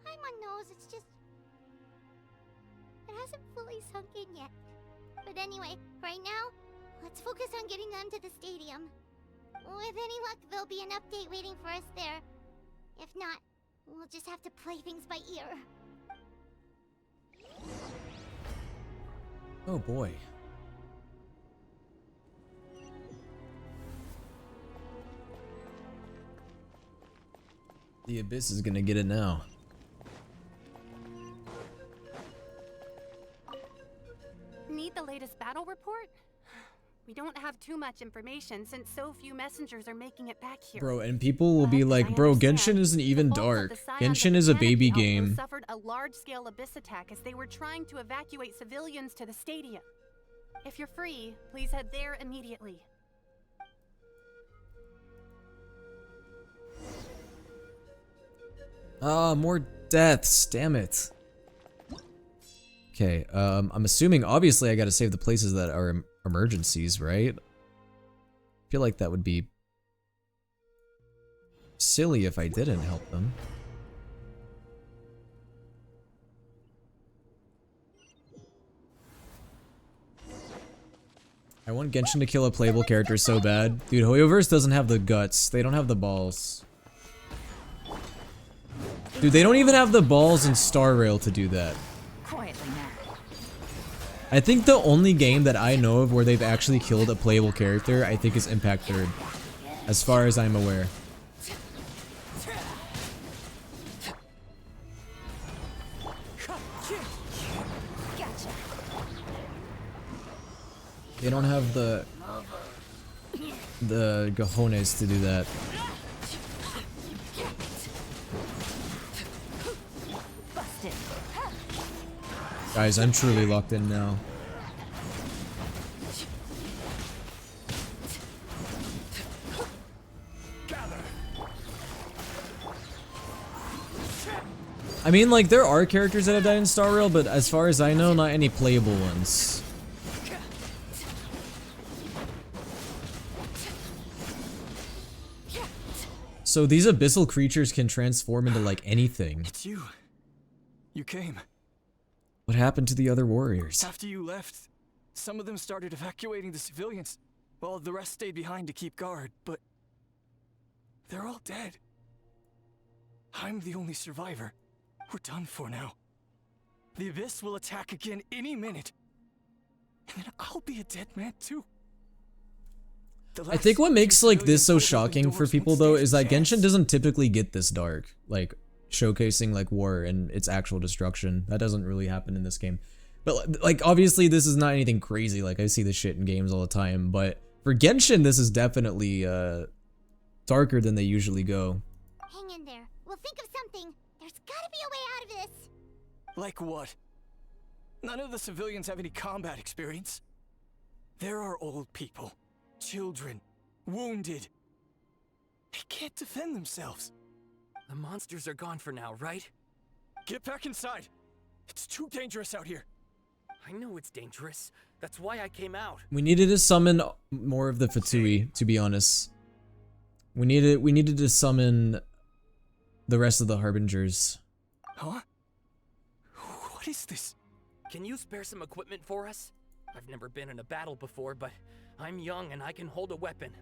Paimon knows, it's just... It hasn't fully sunk in yet. But anyway, right now, let's focus on getting them to the stadium. With any luck, there'll be an update waiting for us there. If not, we'll just have to play things by ear. Oh boy. The Abyss is gonna get it now. Need the latest battle report? We don't have too much information since so few messengers are making it back here. Bro, and people will be like, bro, Genshin isn't even dark. Genshin is a baby game. Suffered a large-scale abyss attack as they were trying to evacuate civilians to the stadium. If you're free, please head there immediately. Ah, more deaths, damn it. Okay, I'm assuming, obviously I gotta save the places that are emergencies, right? I feel like that would be silly if I didn't help them. I want Genshin to kill a playable character so bad. Dude, Hoyoverse doesn't have the guts. They don't have the balls. Dude, they don't even have the balls in Star Rail to do that. Quietly now. I think the only game that I know of where they've actually killed a playable character, I think is Impact 3rd. As far as I'm aware. Gotcha. They don't have the cojones to do that. Busted. Guys, I'm truly locked in now. I mean, like, there are characters that have died in Star Rail, but as far as I know, not any playable ones. So these abyssal creatures can transform into, like, anything. It's you. You came. What happened to the other warriors? After you left, some of them started evacuating the civilians, while the rest stayed behind to keep guard, but they're all dead. I'm the only survivor. We're done for now. The Abyss will attack again any minute. And then I'll be a dead man too. I think what makes like this so shocking for people though is that Genshin doesn't typically get this dark, like showcasing like war and its actual destruction. That doesn't really happen in this game. But like obviously this is not anything crazy, like I see this shit in games all the time, but for Genshin this is definitely darker than they usually go. Hang in there. We'll think of something. There's gotta be a way out of this. Like what? None of the civilians have any combat experience. There are old people, children, wounded. They can't defend themselves. The monsters are gone for now, right? Get back inside. It's too dangerous out here. I know it's dangerous. That's why I came out. We needed to summon more of the Fatui, to be honest. We needed to summon the rest of the Harbingers. Huh? What is this? Can you spare some equipment for us? I've never been in a battle before, but I'm young and I can hold a weapon.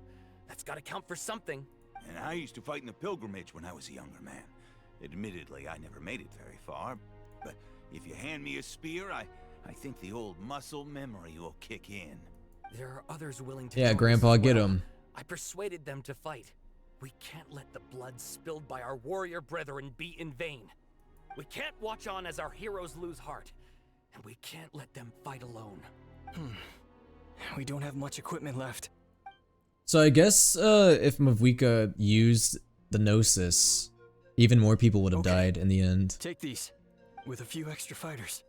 That's gotta count for something. And I used to fight in the pilgrimage when I was a younger man. Admittedly, I never made it very far, but if you hand me a spear, I think the old muscle memory will kick in. There are others willing to Yeah, join Grandpa, us as get well. him. I persuaded them to fight. We can't let the blood spilled by our warrior brethren be in vain. We can't watch on as our heroes lose heart, and we can't let them fight alone. We don't have much equipment left. So I guess if Mavwika used the Gnosis, even more people would have died in the end. Take these. With a few extra fighters,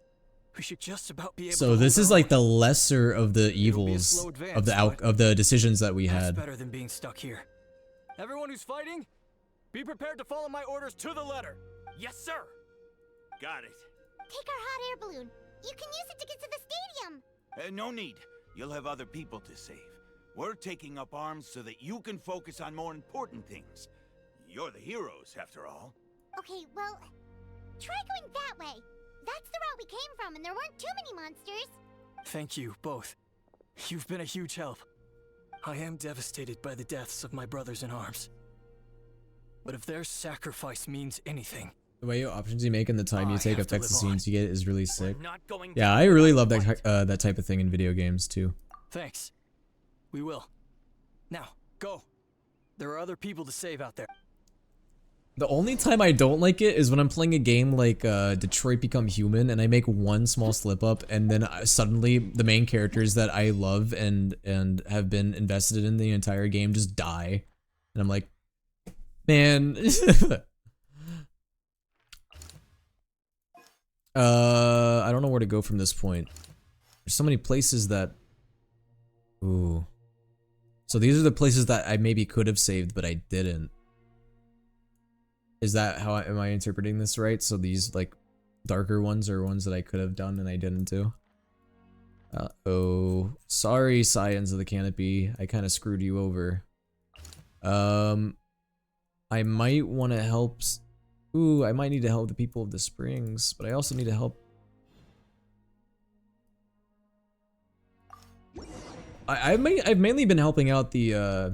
we should just about be able So to this hold is our like the lesser of the evils slow of advance, of the decisions that we That's had. better than being stuck here. Everyone who's fighting, be prepared to follow my orders to the letter. Yes, sir. Got it. Take our hot air balloon. You can use it to get to the stadium. No need. You'll have other people to save. We're taking up arms so that you can focus on more important things. You're the heroes, after all. Okay, well, try going that way. That's the route we came from, and there weren't too many monsters. Thank you, both. You've been a huge help. I am devastated by the deaths of my brothers in arms. But if their sacrifice means anything, The way options you make and the time you take affects the scenes you get is really sick. not going Yeah, I really love that that type of thing in video games too. thanks. We will. Now, go. There are other people to save out there. The only time I don't like it is when I'm playing a game like Detroit Become Human and I make one small slip up and then suddenly the main characters that I love and have been invested in the entire game just die. And I'm like, man. I don't know where to go from this point. There's so many places that... Ooh. So these are the places that I maybe could have saved, but I didn't. Is that how am I interpreting this right? So these like darker ones are ones that I could have done and I didn't do. Oh, sorry, Scions of the Canopy. I kind of screwed you over. I might want to help. Ooh, I might need to help the people of the Springs, but I also need to help. I've mainly been helping out the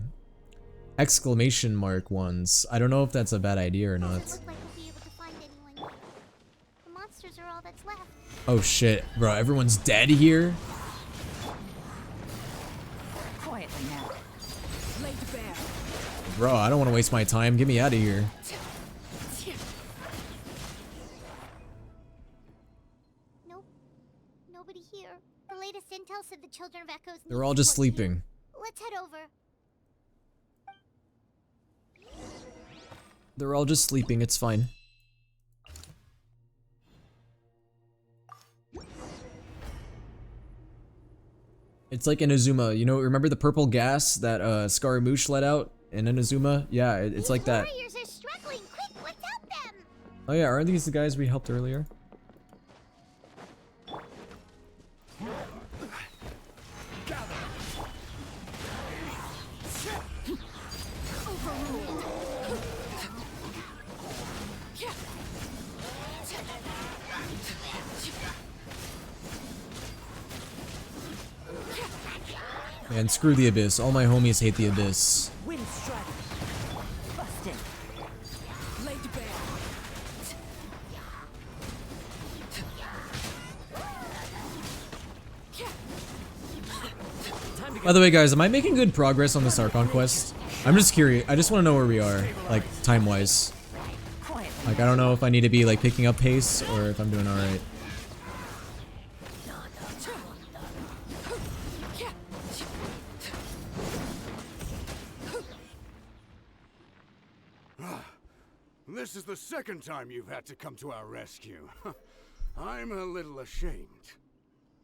exclamation mark ones. I don't know if that's a bad idea or not. Doesn't look like we'll be able to find anyone. The monsters are all that's left. Oh shit, bro, everyone's dead here? Quietly now. Laid bare. Bro, I don't want to waste my time. Get me out of here. Nope. Nobody here. The latest intel said the children of Echoes need They're all just support too. sleeping. Let's head over. They're all just sleeping, it's fine. It's like Inazuma, you know, remember the purple gas that Scaramouche let out in Inazuma? Yeah, it's like that. Warriors are struggling. Quick, let's help them. Oh yeah, aren't these the guys we helped earlier? Man, screw the Abyss. All my homies hate the Abyss. Wind strike. Busted. Laid bare. By the way, guys, am I making good progress on this Archon quest? I'm just curious. I just want to know where we are, like, time-wise. Like, I don't know if I need to be, like, picking up pace or if I'm doing alright. This is the second time you've had to come to our rescue. I'm a little ashamed.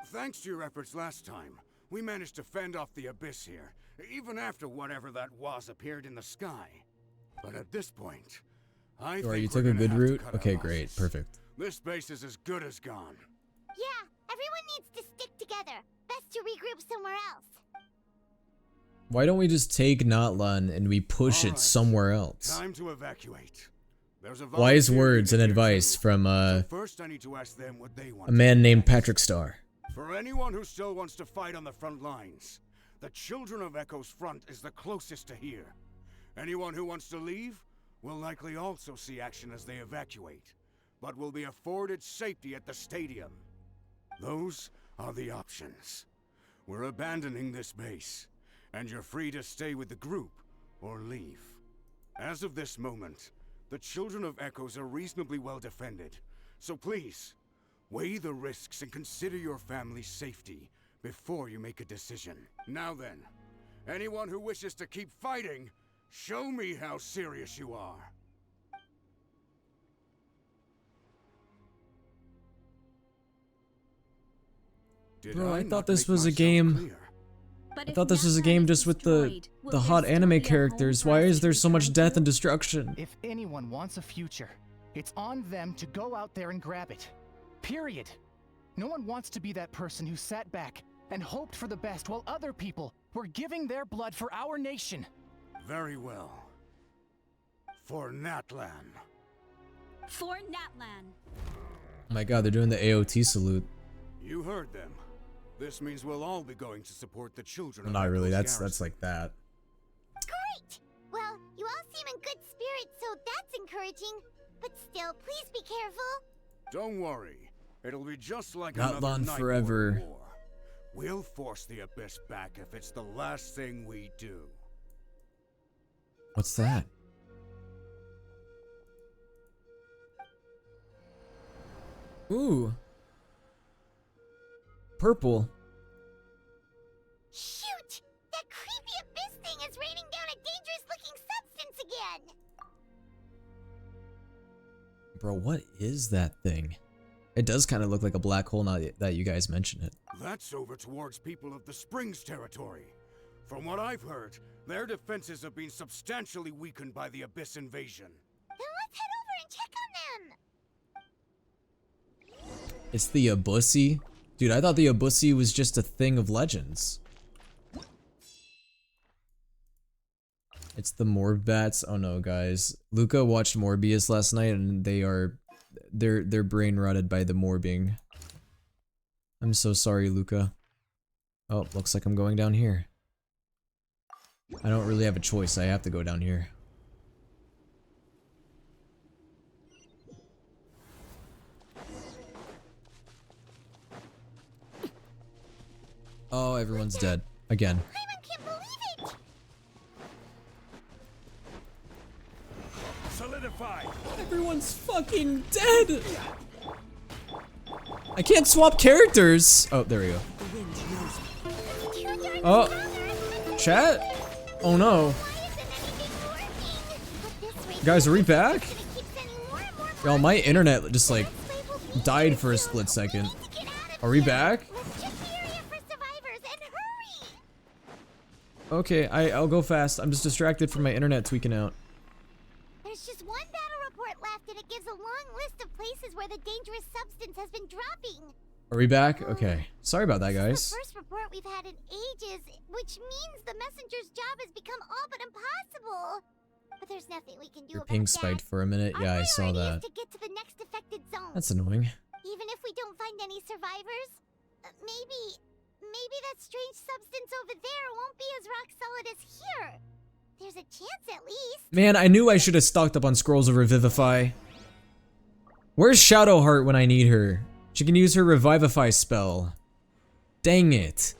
Thanks to your efforts last time, we managed to fend off the Abyss here, even after whatever that was appeared in the sky. But at this point, I Or think you we're took a gonna good have to route? cut our Okay, losses. great. Perfect. This base is as good as gone. Yeah, everyone needs to stick together. Best to regroup somewhere else. Why don't we just take Natlan and we push it somewhere else? Time to evacuate. There's a Wise volunteer words and unit here, advice too. from So first I need to ask them what they want a to man do named next. Patrick Starr. For anyone who still wants to fight on the front lines, the Children of Echo's front is the closest to here. Anyone who wants to leave will likely also see action as they evacuate, but will be afforded safety at the stadium. Those are the options. We're abandoning this base, and you're free to stay with the group or leave. As of this moment, the Children of Echoes are reasonably well defended, so please, weigh the risks and consider your family's safety before you make a decision. Now then, anyone who wishes to keep fighting, show me how serious you are. Bro, I not thought this make was a myself game. clear? I thought this was a game just with the hot anime characters. Why is there so much death and destruction? If anyone wants a future, it's on them to go out there and grab it. Period. No one wants to be that person who sat back and hoped for the best while other people were giving their blood for our nation. Very well. For Natlan. For Natlan. Oh my god, they're doing the AOT salute. You heard them. This means we'll all be going to support the children. Well, of not really. Echo's That's like that. Great! Well, you all seem in good spirits, so that's encouraging. But still, please be careful. Don't worry. It'll be just like Natlan another Night forever. War. We'll force the Abyss back if it's the last thing we do. What's that? Ooh. Purple. Shoot! That creepy abyss thing is raining down a dangerous-looking substance again! Bro, what is that thing? It does kind of look like a black hole now that you guys mention it. That's over towards people of the Springs territory. From what I've heard, their defenses have been substantially weakened by the Abyss invasion. Then let's head over and check on them! It's the Abussi? Dude, I thought the Abussi was just a thing of legends. It's the Morbats. Oh no, guys. Luca watched Morbius last night and they're brain rotted by the morbing. I'm so sorry, Luca. Oh, looks like I'm going down here. I don't really have a choice. I have to go down here. Oh, everyone's dead. Again. Solidify. Everyone's fucking dead! I can't swap characters! Oh, there we go. Oh. Chat? Oh no. Guys, are we back? Y'all, my internet just like died for a split second. Are we back? Okay, I'll go fast. I'm just distracted from my internet tweaking out. There's just one battle report left, and it gives a long list of places where the dangerous substance has been dropping. Are we back? Okay. Sorry about that, This is guys. the first report we've had in ages, which means the messenger's job has become all but impossible. But there's nothing we can do Your about ping that. spiked for a minute. Yeah, I saw that. To get to the next affected zone. That's annoying. Even if we don't find any survivors, maybe that strange substance over there won't be as rock solid as here. There's a chance at least. Man, I knew I should have stocked up on scrolls of Revivify. Where's Shadowheart when I need her? She can use her Revivify spell. Dang it.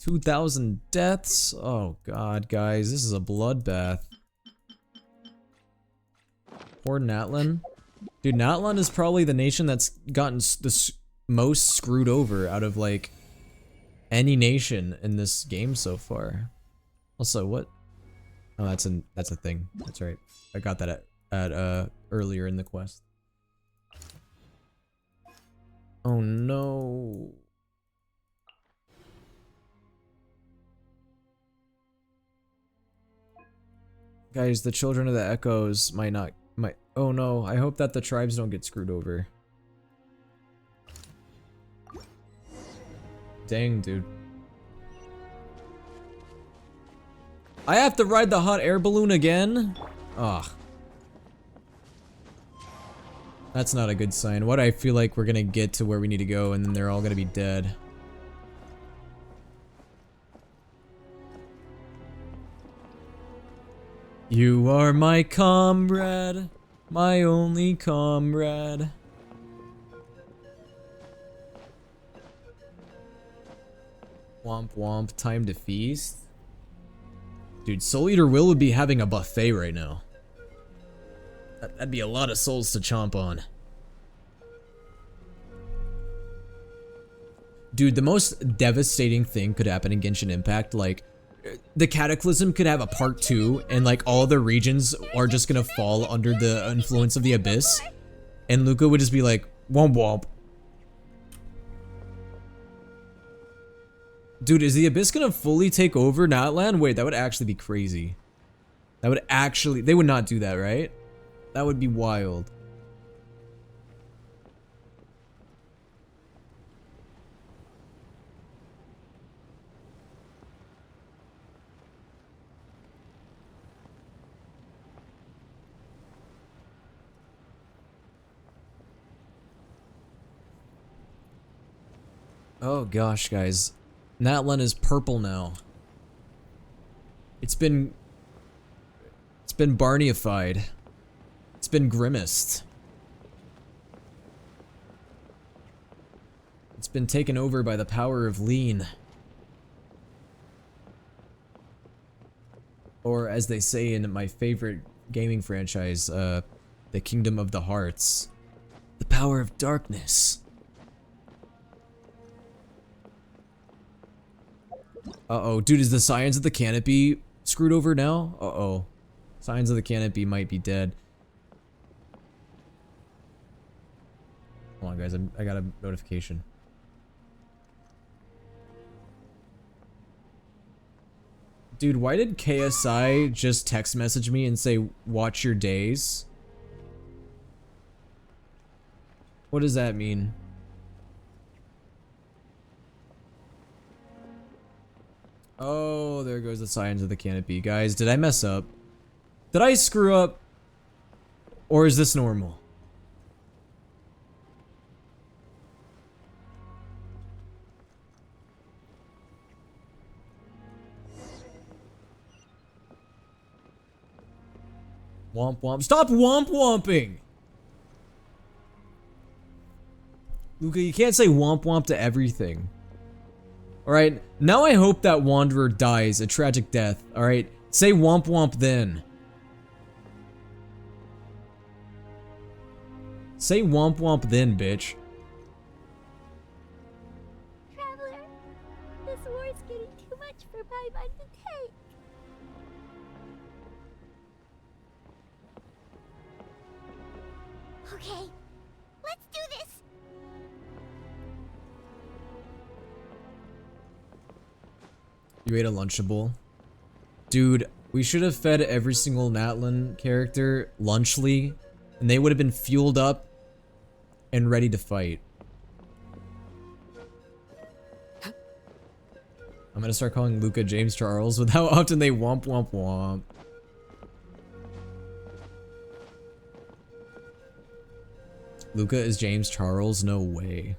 2,000 deaths? Oh god, guys, this is a bloodbath. Poor Natlan. Dude, Natlan is probably the nation that's gotten the most screwed over out of, like, any nation in this game so far. Also, what? Oh, that's a thing. That's right. I got that at earlier in the quest. Oh no. Guys, the children of the echoes might. Oh no, I hope that the tribes don't get screwed over. Dang, dude. I have to ride the hot air balloon again? Ugh. That's not a good sign. What I feel like we're gonna get to where we need to go and then they're all gonna be dead. You are my comrade, my only comrade. Womp womp, time to feast. Dude, Soul Eater Will would be having a buffet right now. That'd be a lot of souls to chomp on. Dude, the most devastating thing could happen in Genshin Impact, like, the Cataclysm could have a part 2, and like all the regions are just gonna fall under the influence of the Abyss, and Luca would just be like, womp womp. Dude, is the Abyss gonna fully take over Natlan? Wait, that would actually be crazy. That would actually, they would not do that, right? That would be wild. Oh gosh, guys. Natlan is purple now. It's been Barneyified. It's been grimaced. It's been taken over by the power of lean. Or as they say in my favorite gaming franchise, the Kingdom of the Hearts. The power of darkness. Uh-oh, dude, is the Scions of the Canopy screwed over now? Uh-oh. Scions of the Canopy might be dead. Hold on, guys, I got a notification. Dude, why did KSI just text message me and say, watch your days? What does that mean? Oh, there goes the Scions of the Canopy. Guys, did I mess up? Did I screw up? Or is this normal? Womp womp. Stop womp womping! Luca, you can't say womp womp to everything. Alright, now I hope that Wanderer dies a tragic death, alright? Say womp womp then. Say womp womp then, bitch. Traveler, this war is getting too much for my mind to take. Okay, let's do this. You ate a Lunchable? Dude, we should have fed every single Natlan character Lunchly, and they would have been fueled up and ready to fight. I'm gonna start calling Luca James Charles with how often they womp womp womp. Luca is James Charles? No way.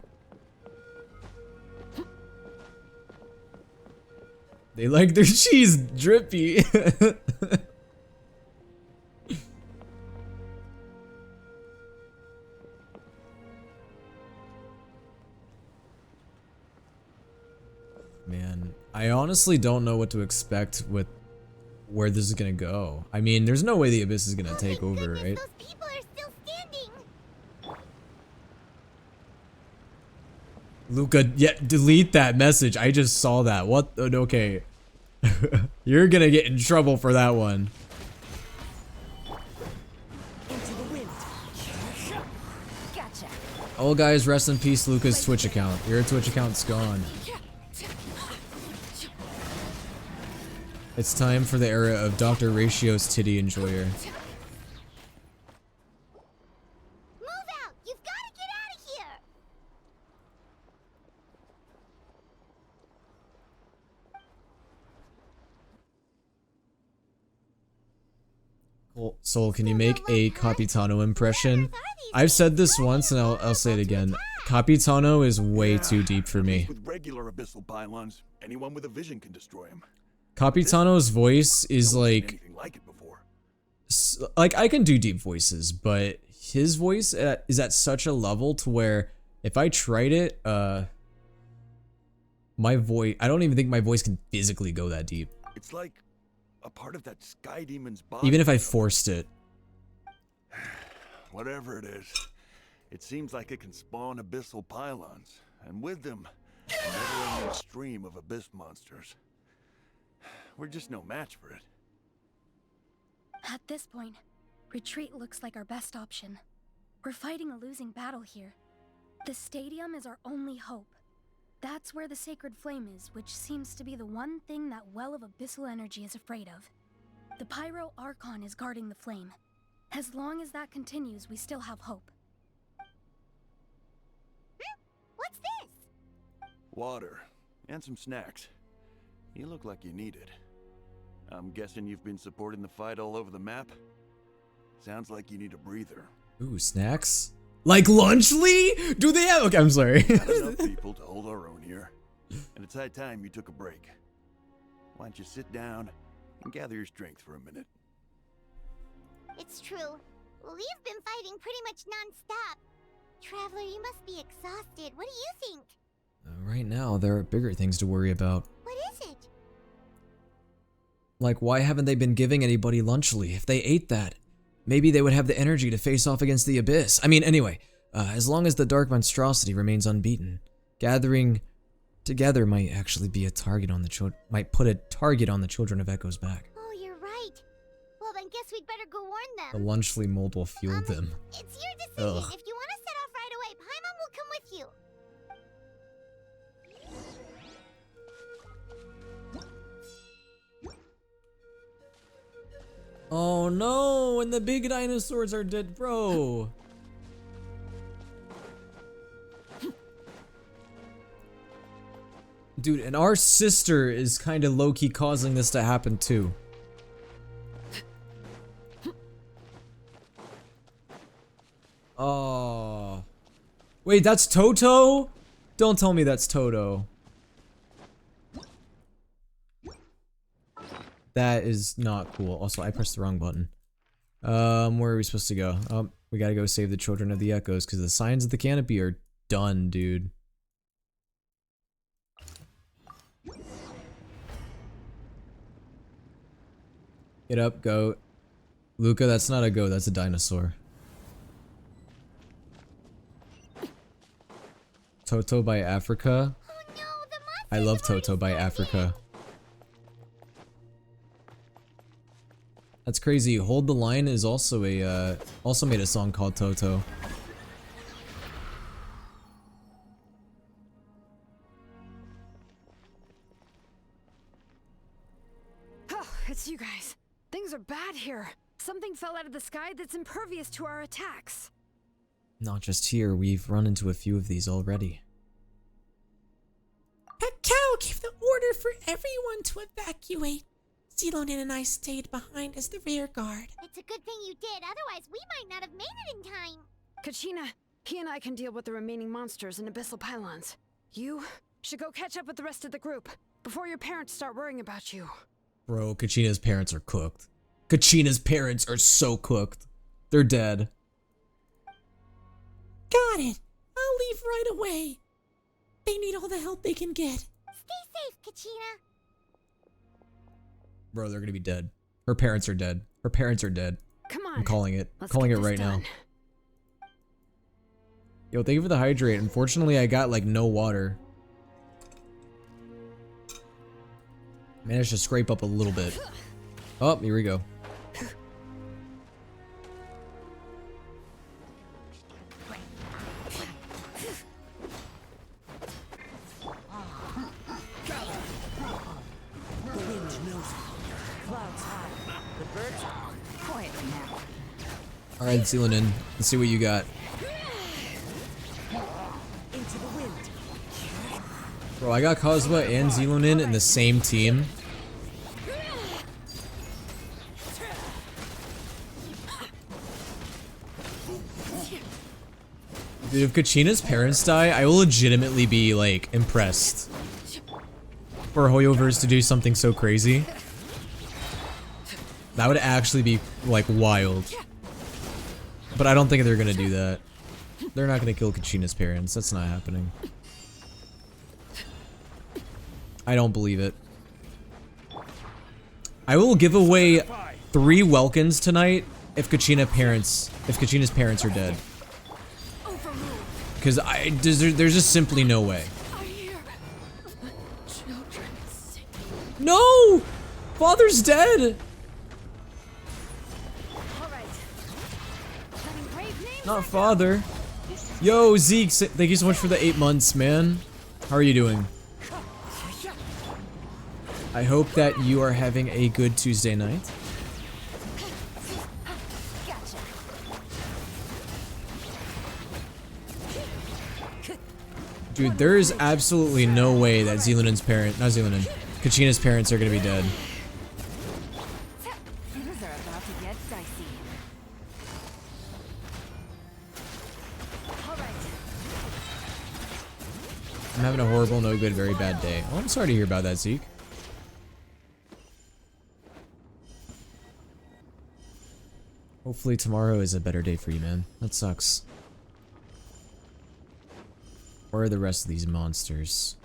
They like their cheese drippy. Man, I honestly don't know what to expect with where this is gonna go. I mean, there's no way the Abyss is gonna take over, right? Those people are still standing. Luca, yeah, delete that message. I just saw that. What? Okay. You're gonna get in trouble for that one. Into the wind. Gotcha. Oh, guys, rest in peace, Luca's Twitch account. Your Twitch account's gone. It's time for the era of Dr. Ratio's titty enjoyer. Move out! You've got to get out of here! Cool. Soul, can you make a Capitano impression? I've said this once and I'll say it again. Capitano is way too deep for me. With regular abyssal pylons, anyone with a vision can destroy them. Capitano's voice is like... Anything like it before. Like, I can do deep voices, but his voice is at such a level to where if I tried it, my voice... I don't even think my voice can physically go that deep. It's like a part of that sky demon's body. Even if I forced it. Whatever it is, it seems like it can spawn abyssal pylons, and with them, a never-ending stream of abyss monsters. We're just no match for it. At this point, retreat looks like our best option. We're fighting a losing battle here. The stadium is our only hope. That's where the sacred flame is, which seems to be the one thing that well of abyssal energy is afraid of. The Pyro Archon is guarding the flame. As long as that continues, we still have hope. What's this? Water, and some snacks. You look like you need it. I'm guessing you've been supporting the fight all over the map? Sounds like you need a breather. Ooh, snacks? Like Lunchly? Do they have... Okay, I'm sorry. Not enough people to hold our own here. And it's high time you took a break. Why don't you sit down and gather your strength for a minute? It's true. We've been fighting pretty much non-stop. Traveler, you must be exhausted. What do you think? Right now, there are bigger things to worry about. What is it? Like, why haven't they been giving anybody Lunchly? If they ate that, maybe they would have the energy to face off against the Abyss. I mean, anyway, as long as the Dark Monstrosity remains unbeaten, gathering together might actually be a target on the might put a target on the Children of Echo's back. Oh, you're right. Well, then guess we'd better go warn The them. Lunchly mold will fuel them. It's your decision. Ugh. If you want to set off right away, Paimon will come with you. Oh no, and the big dinosaurs are dead, bro. Dude, and our sister is kind of low-key causing this to happen too. Oh. Wait, that's Toto? Don't tell me that's Toto. That is not cool. Also, I pressed the wrong button. Where are we supposed to go? We gotta go save the Children of the Echoes because the signs of the canopy are done, dude. Get up, goat. Luca, that's not a goat, that's a dinosaur. Toto by Africa. I love Toto by Africa. That's crazy. Hold the Line is also a also made a song called Toto. Oh, it's you guys. Things are bad here. Something fell out of the sky that's impervious to our attacks. Not just here, we've run into a few of these already. A cow gave the order for everyone to evacuate. Zelonin and I stayed behind as the rear guard. It's a good thing you did, otherwise we might not have made it in time. Kachina, he and I can deal with the remaining monsters and abyssal pylons. You should go catch up with the rest of the group before your parents start worrying about you. Bro, Kachina's parents are cooked. Kachina's parents are so cooked. They're dead. Got it. I'll leave right away. They need all the help they can get. Stay safe, Kachina. Bro, they're gonna be dead. Her parents are dead. Her parents are dead. Come on. I'm calling it. Let's Calling get it this right now. done. Yo, thank you for the hydrate. Unfortunately, I got like no water. Managed to scrape up a little bit. Oh, here we go. The wind knows it. Clouds high. The birds quietly now. Alright, Zelonin. Let's see what you got. Into the wind. Bro, I got Kozma and Zelonin in the same team. Dude, if Kachina's parents die, I will legitimately be, like, impressed. For Hoyoverse to do something so crazy. That would actually be, like, wild. But I don't think they're gonna do that. They're not gonna kill Kachina's parents. That's not happening. I don't believe it. I will give away 3 Welkins tonight if Kachina's parents are dead. Because there's just simply no way. No! Father's dead! Not father. Yo, Zeke, thank you so much for the 8 months, man. How are you doing? I hope that you are having a good Tuesday night. Dude, there is absolutely no way that Zelonin's Kachina's parents are gonna be dead. Things are about to get dicey. I'm having a horrible, no good, very bad day. Oh, I'm sorry to hear about that, Zeke. Hopefully tomorrow is a better day for you, man. That sucks. Where are the rest of these monsters?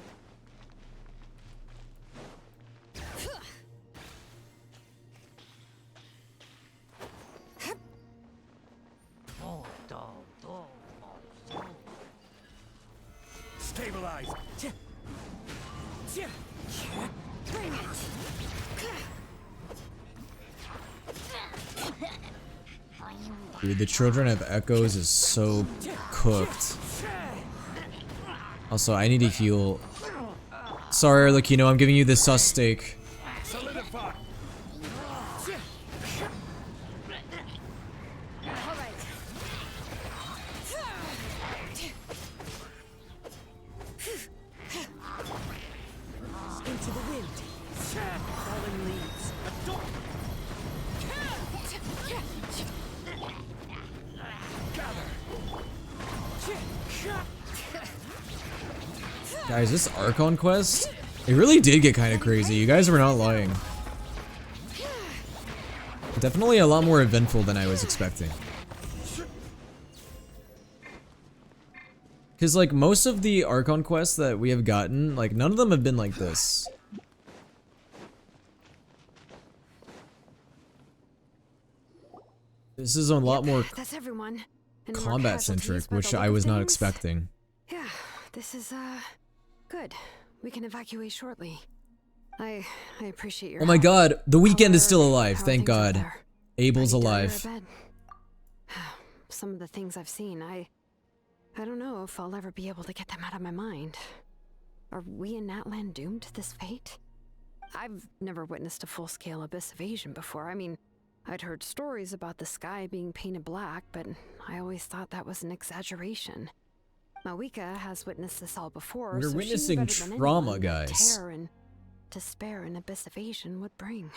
Stabilize. Bring it. Dude, the Children of Echoes is so cooked. Also, I need to heal. Sorry, Arlecchino, I'm giving you the sus steak. Into the wind. Falling leaves. Guys, this Archon quest, it really did get kind of crazy. You guys were not lying. Definitely a lot more eventful than I was expecting. Because, like, most of the Archon quests that we have gotten, like, none of them have been like this. This is a lot more That's everyone. And no more combat-centric, casualties by which the I look was of not things. expecting. Yeah, this is, good. We can evacuate shortly. I appreciate your Oh my help. god, the weekend is still However, alive, how are thank things out god. there? Abel's Ready to lay alive. your bed? Some of the things I've seen, I don't know if I'll ever be able to get them out of my mind. Are we in Natlan doomed to this fate? I've never witnessed a full-scale abyss invasion before. I mean, I'd heard stories about the sky being painted black, but I always thought that was an exaggeration. Malika has witnessed this all before, We're so witnessing she knew better than trauma, anyone what guys. terror and despair an abyss invasion would bring.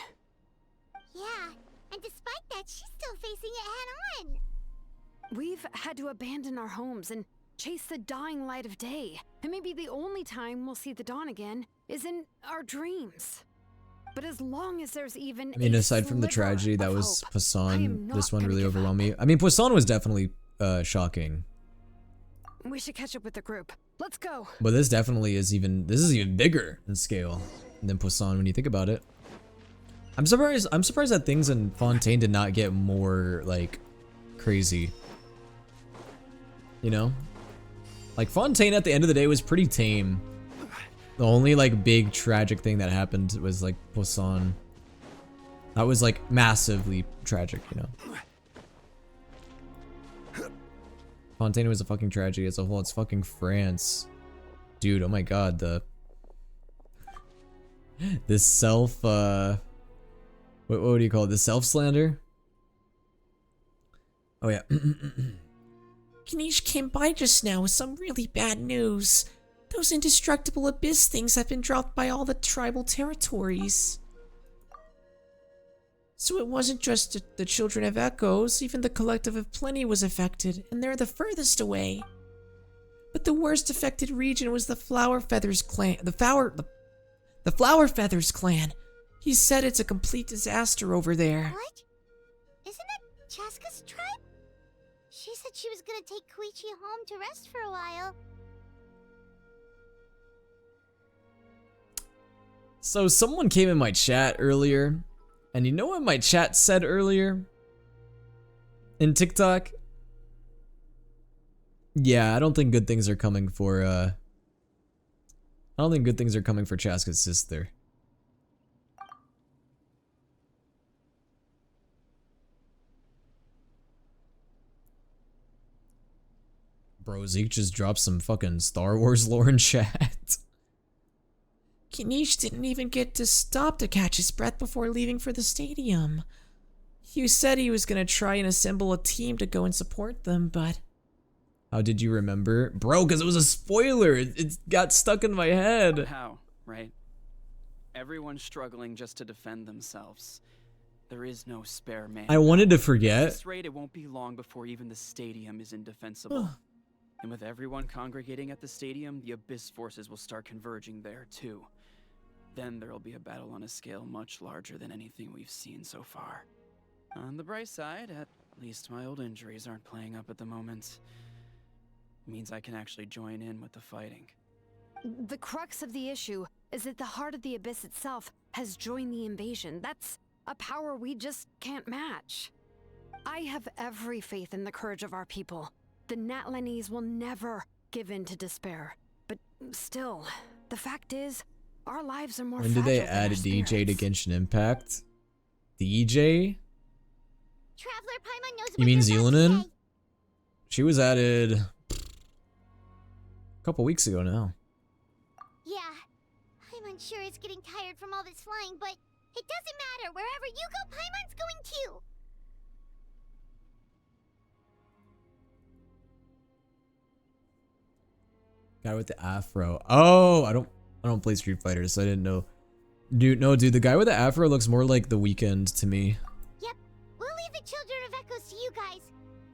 Yeah, and despite that, she's still facing it head-on. We've had to abandon our homes and chase the dying light of day. And maybe the only time we'll see the dawn again is in our dreams. But as long as there's even I mean, a aside from the sliver tragedy that of was hope, I Poisson, am this not one gonna really give up. overwhelmed me. I mean, Poisson was definitely shocking. We should catch up with the group. Let's go. But this definitely is this is even bigger in scale than Poisson when you think about it. I'm surprised that things in Fontaine did not get more, like, crazy. You know? Like, Fontaine at the end of the day was pretty tame. The only, like, big tragic thing that happened was, like, Poisson. That was, like, massively tragic, you know? Fontaine was a fucking tragedy as a whole. It's fucking France. Dude, oh my god, this self, what do you call it? The self-slander? Oh yeah. Kanish came by just now with some really bad news. Those indestructible abyss things have been dropped by all the tribal territories. So it wasn't just the children of Echoes, even the collective of Plenty was affected, and they're the furthest away. But the worst affected region was the Flower Feathers clan. The Flower Feathers clan. He said it's a complete disaster over there. What? Isn't that Chaska's tribe? She said she was gonna take Koichi home to rest for a while. So someone came in my chat earlier, and you know what my chat said earlier? In TikTok? Yeah, I don't think good things are coming for, I don't think good things are coming for Chaska's sister. Bro, Zeke just dropped some fucking Star Wars lore in chat. Kanish didn't even get to stop to catch his breath before leaving for the stadium. Hugh said he was gonna try and assemble a team to go and support them, but... How did you remember? Bro, because it was a spoiler. It got stuck in my head. How, right? Everyone's struggling just to defend themselves. There is no spare man. I wanted to At forget. this rate, it won't be long before even the stadium is indefensible. And with everyone congregating at the stadium, the Abyss forces will start converging there too. Then there'll be a battle on a scale much larger than anything we've seen so far. On the bright side, at least my old injuries aren't playing up at the moment. Means I can actually join in with the fighting. The crux of the issue is that the heart of the Abyss itself has joined the invasion. That's a power we just can't match. I have every faith in the courage of our people. The Natlanese will never give in to despair. But still, the fact is, our lives are more When did they fragile than add our a DJ to spirits. Genshin Impact? DJ? Traveler Paimon knows You what mean you're about to Zealanin? say. She was added a couple weeks ago now. Yeah, I'm unsure it's getting tired from all this flying, but it doesn't matter. Wherever you go, Paimon's going too. Guy with the afro. Oh, I don't play Street Fighter, so I didn't know. Dude, the guy with the afro looks more like The Weeknd to me. Yep, we'll leave the Children of Echoes to you guys.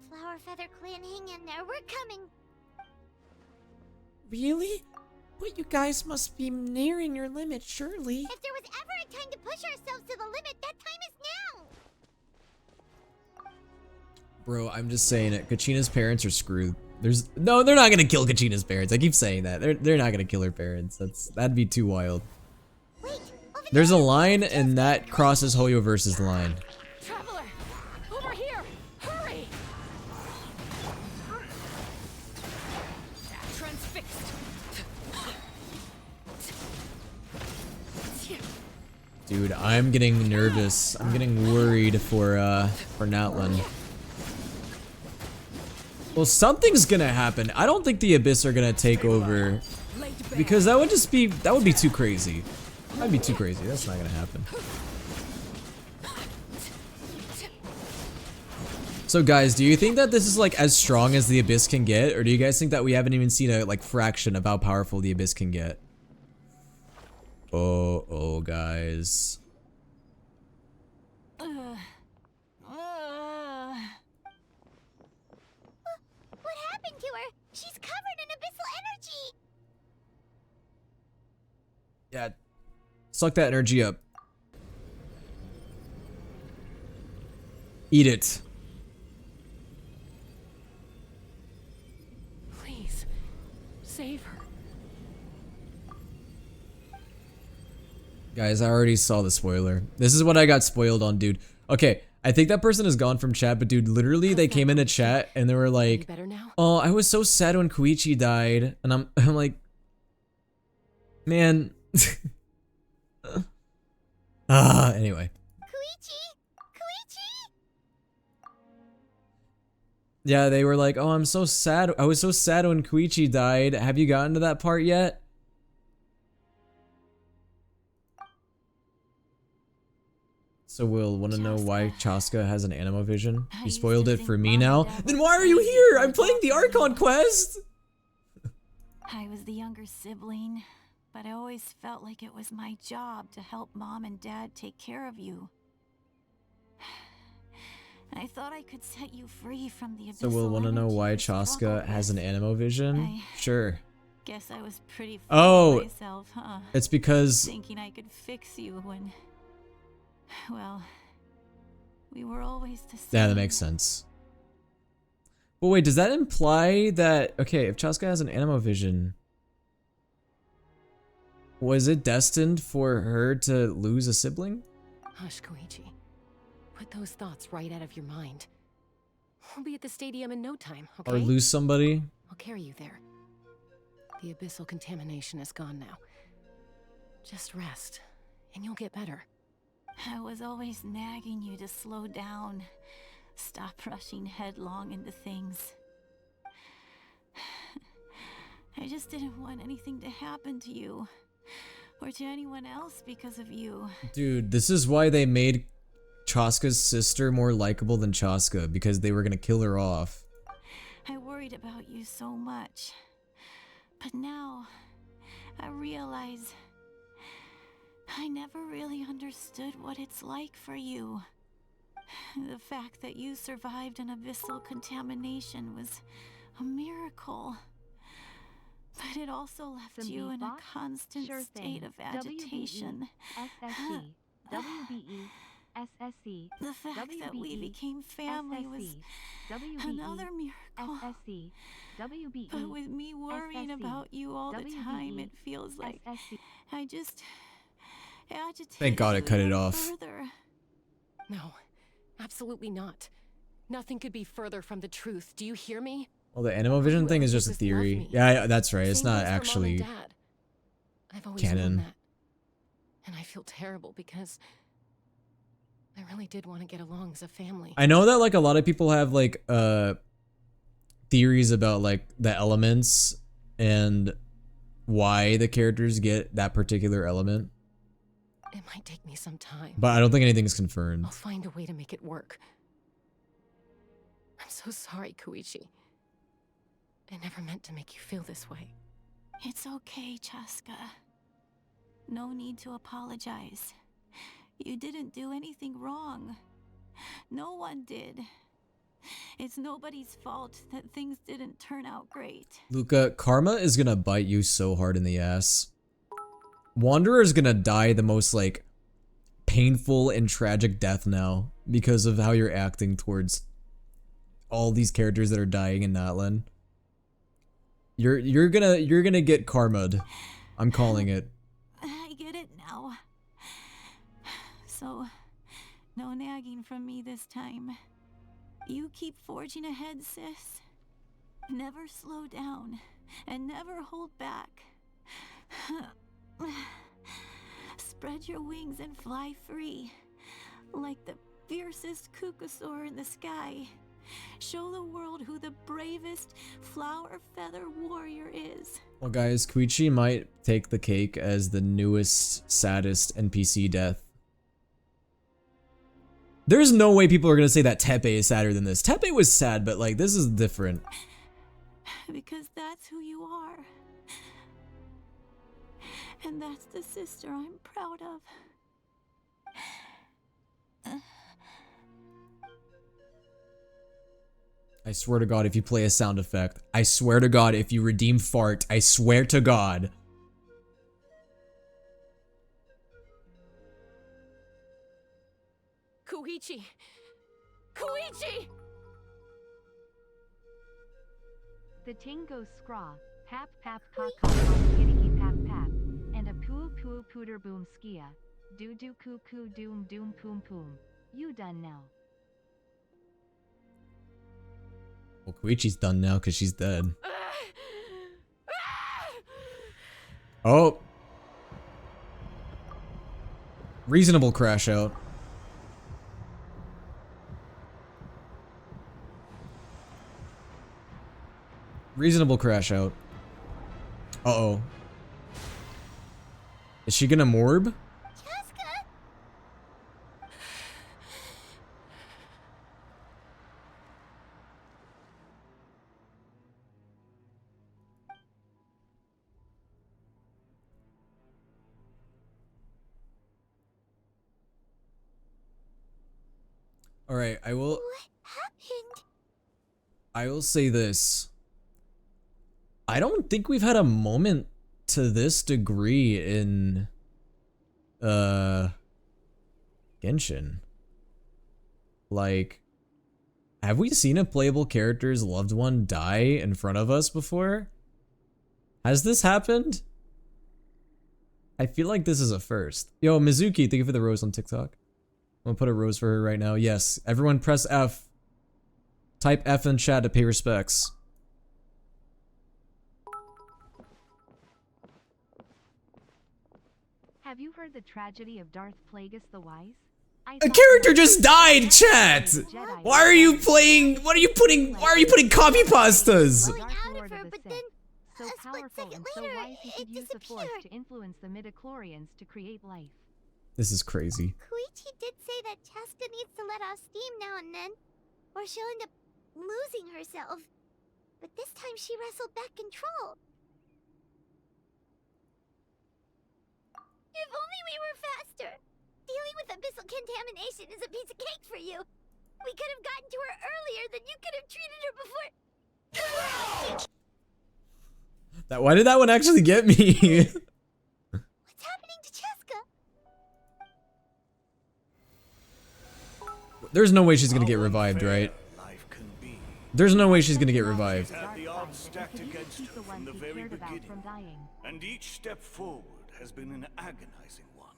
Flower Feather Clan, hang in there. We're coming. Really? But you guys must be nearing your limit, surely. If there was ever a time to push ourselves to the limit, that time is now. Bro, I'm just saying it. Kachina's parents are screwed. No, they're not gonna kill Kachina's parents. I keep saying that. They're not gonna kill her parents. That'd be too wild. There's a line and that crosses Hoyoverse's line. Traveler, over here! Hurry! Transfixed. Dude, I'm getting nervous. I'm getting worried for Natlan. Well, something's gonna happen. I don't think the Abyss are gonna take over because that would be too crazy. That'd be too crazy. That's not gonna happen. So guys, do you think that this is like as strong as the Abyss can get, or do you guys think that we haven't even seen a like fraction of how powerful the Abyss can get? Oh, guys. What happened to her? She's covered in abyssal energy. Yeah. Suck that energy up. Eat it. Please, save her. Guys, I already saw the spoiler. This is what I got spoiled on, dude. Okay, I think that person is gone from chat, but dude, literally they came into chat and they were like, "Oh, I was so sad when Koichi died." And I'm like, man. Anyway. Yeah, they were like, "Oh, I'm so sad. I was so sad when Koichi died. Have you gotten to that part yet?" So we'll want to know why Chaska has an animo vision. You spoiled it for me now. Then why are you here? I'm playing the Archon quest. I was the younger sibling, but I always felt like it was my job to help Mom and Dad take care of you. I thought I could set you free from the abyssal So we'll want to know why energy you Chaska struggled has an with. animo vision. Sure. Guess I was pretty full Oh, of myself, huh? it's because Thinking I could fix you when, well, we were always the same. yeah, that makes sense. But wait, does that imply that okay, if Chaska has an animo vision, was it destined for her to lose a sibling? Hush, Koichi. Put those thoughts right out of your mind. We'll be at the stadium in no time, okay? Or lose somebody? I'll carry you there. The abyssal contamination is gone now. Just rest, and you'll get better. I was always nagging you to slow down. Stop rushing headlong into things. I just didn't want anything to happen to you. Or to anyone else because of you. Dude, this is why they made Chaska's sister more likable than Chaska, because they were gonna kill her off. I worried about you so much. But now, I realize I never really understood what it's like for you. The fact that you survived an abyssal contamination was a miracle. But it also left you in a constant state of agitation. SSC, The fact that we became family was another miracle. But with me worrying about you all the time, it feels like I just agitated. Thank God it cut it off. Further. No, absolutely not. Nothing could be further from the truth. Do you hear me? Well, the animo vision thing is just a theory. Yeah, that's right. It's Same not goes for Mom and actually Dad. I've always known canon. that. And I feel terrible because I really did want to get along as a family. I know that like a lot of people have like theories about like the elements and why the characters get that particular element, It might take me some time. but I don't think anything's confirmed. I'll find a way to make it work. I'm so sorry, Koichi. I never meant to make you feel this way. It's okay, Chaska. No need to apologize. You didn't do anything wrong. No one did. It's nobody's fault that things didn't turn out great. Luca, karma is gonna bite you so hard in the ass. Wanderer is gonna die the most like painful and tragic death now because of how you're acting towards all these characters that are dying in Natlan. You're gonna get karma'd. I'm calling it. I get it now. So, no nagging from me this time. You keep forging ahead, sis. Never slow down, and never hold back. Spread your wings and fly free, like the fiercest kukasaur in the sky. Show the world who the bravest flower feather warrior is. Well, guys, Koichi might take the cake as the newest, saddest NPC death. There's no way people are gonna say that Tepe is sadder than this. Tepe was sad, but like this is different. Because that's who you are. And that's the sister I'm proud of. I swear to God, if you play a sound effect. I swear to God, if you redeem fart. I swear to God. Koichi! Koichi! The ting goes scraw, pap pap cock cock skitty pap pap, and a poo poo pooter boom skia, doo doo coo coo doom doom poom poom. You done now. Well, Koichi's done now because she's dead. Oh. Reasonable crash out. Reasonable crash out. Uh-oh. Is she gonna morb? Alright, I will say this. I don't think we've had a moment to this degree in Genshin. Like, have we seen a playable character's loved one die in front of us before? Has this happened? I feel like this is a first. Yo, Mizuki, thank you for the rose on TikTok. I'm gonna put a rose for her right now. Yes, everyone press F. Type F in chat to pay respects. Have you heard the tragedy of Darth Plagueis the Wise? A character just died, chat! Why are you playing? Why are you putting copy pastas? So powerful and so wise he could use the Force to influence the midichlorians to create life. This is crazy. Koichi did say that Cheska needs to let off steam now and then, or she'll end up losing herself. But this time she wrestled back control. If only we were faster! Dealing with abyssal contamination is a piece of cake for you. We could have gotten to her earlier, then you could have treated her before... Why did that one actually get me? What's happening to Cheska? There's no way she's gonna get revived, right? There's no way she's gonna get revived. Had the odds stacked against her from the very beginning, and each step forward has been an agonizing one.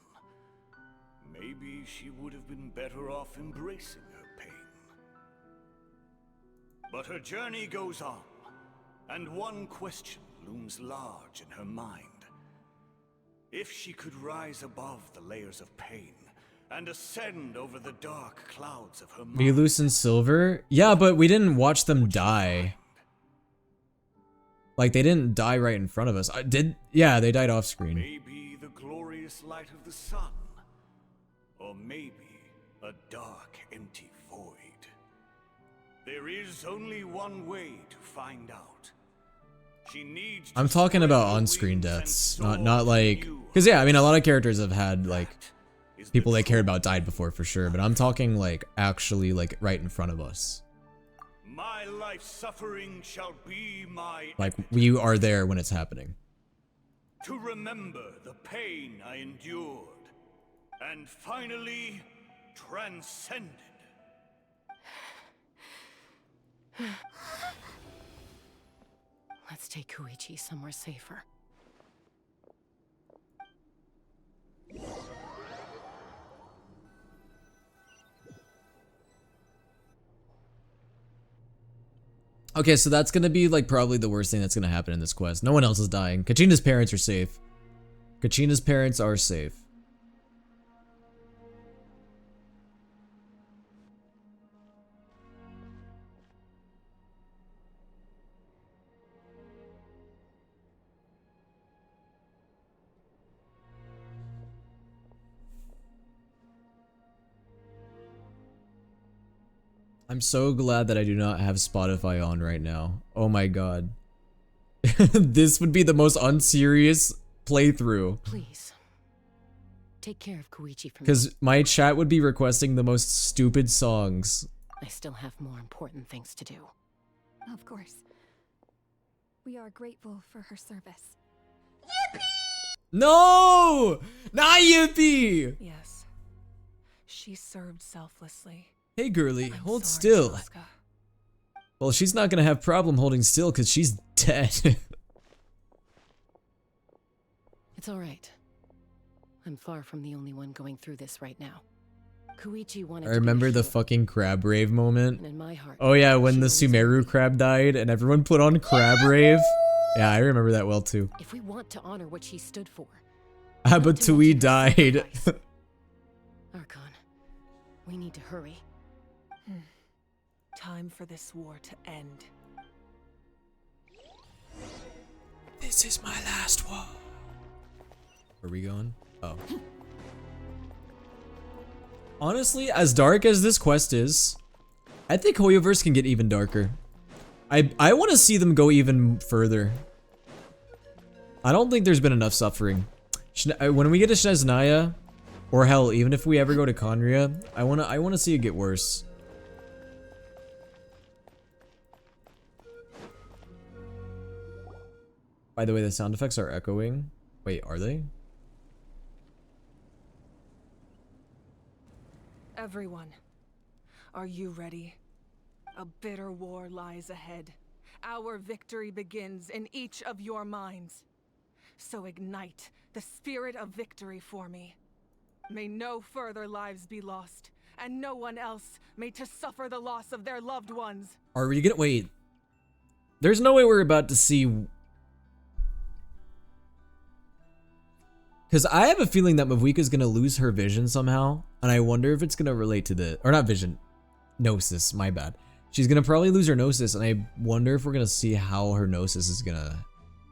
Maybe she would have been better off embracing her pain. But her journey goes on, and one question looms large in her mind. If she could rise above the layers of pain and ascend over the dark clouds of her mind. Milus and Silver? Yeah, but we didn't watch them die. Like, they didn't die right in front of us. Yeah, they died off screen. Maybe the glorious light of the sun, or maybe a dark, empty void. There is only one way to find out. She needs. I'm talking about on-screen deaths, not like, because yeah, I mean a lot of characters have had like people they cared about died before for sure, but I'm talking like actually like right in front of us. My life suffering shall be my Like we are there when it's happening. to remember the pain I endured, and finally transcended. Let's take Koichi somewhere safer. Okay, so that's gonna be like probably the worst thing that's gonna happen in this quest. No one else is dying. Kachina's parents are safe. Kachina's parents are safe. I'm so glad that I do not have Spotify on right now. Oh my god. This would be the most unserious playthrough. Please. Take care of Koichi for me. Because my chat would be requesting the most stupid songs. I still have more important things to do. Of course. We are grateful for her service. No! Not Yippee! Yes. She served selflessly. Hey girly, hold still. Well, she's not gonna have problem holding still because she's dead. It's alright. I'm far from the only one going through this right now. Koichi wanted I remember the fucking crab rave moment. And in my heart, Oh yeah, when the Sumeru crab died and everyone put on crab rave. Yeah, I remember that well too. if we want to honor what she stood for, Ah, but Tui died. Archon, we need to hurry. Time for this war to end. This is my last war. Where are we going? Oh. Honestly, as dark as this quest is, I think Hoyoverse can get even darker. I want to see them go even further. I don't think there's been enough suffering. When we get to Snezhnaya, or hell, even if we ever go to Conria, I wanna see it get worse. By the way, the sound effects are echoing. Wait, are they? Everyone, are you ready? A bitter war lies ahead. Our victory begins in each of your minds. So ignite the spirit of victory for me. May no further lives be lost, and no one else may to suffer the loss of their loved ones. Are we gonna wait? There's no way we're about to see. Because I have a feeling that Mavuika's gonna lose her vision somehow, and I wonder if it's gonna relate to the, or not vision, Gnosis, my bad. She's gonna probably lose her Gnosis, and I wonder if we're gonna see how her Gnosis is gonna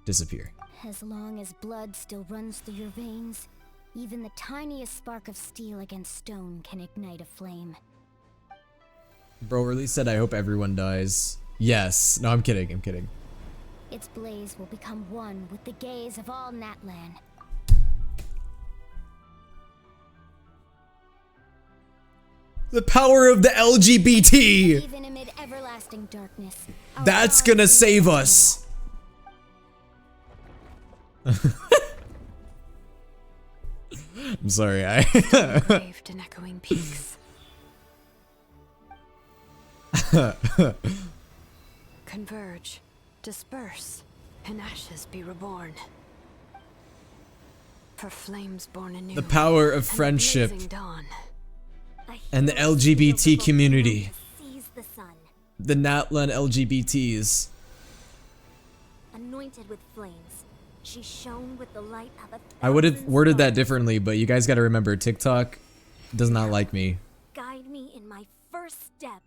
disappear. As long as blood still runs through your veins, even the tiniest spark of steel against stone can ignite a flame. Bro really said, I hope everyone dies. Yes. No, I'm kidding, I'm kidding. Its blaze will become one with the gaze of all Natlan. The power of the LGBT! Even amid everlasting darkness, That's gonna save us! I'm sorry, Engraved in echoing peaks. Converge, disperse, in ashes be reborn. For flames born anew. The power of and friendship. blazing dawn. And the LGBT community. Seize the sun, The Natlan LGBTs. anointed with flames. She shone with the light of a I would have worded that differently, but you guys gotta remember, TikTok does not like me. guide me in my first step.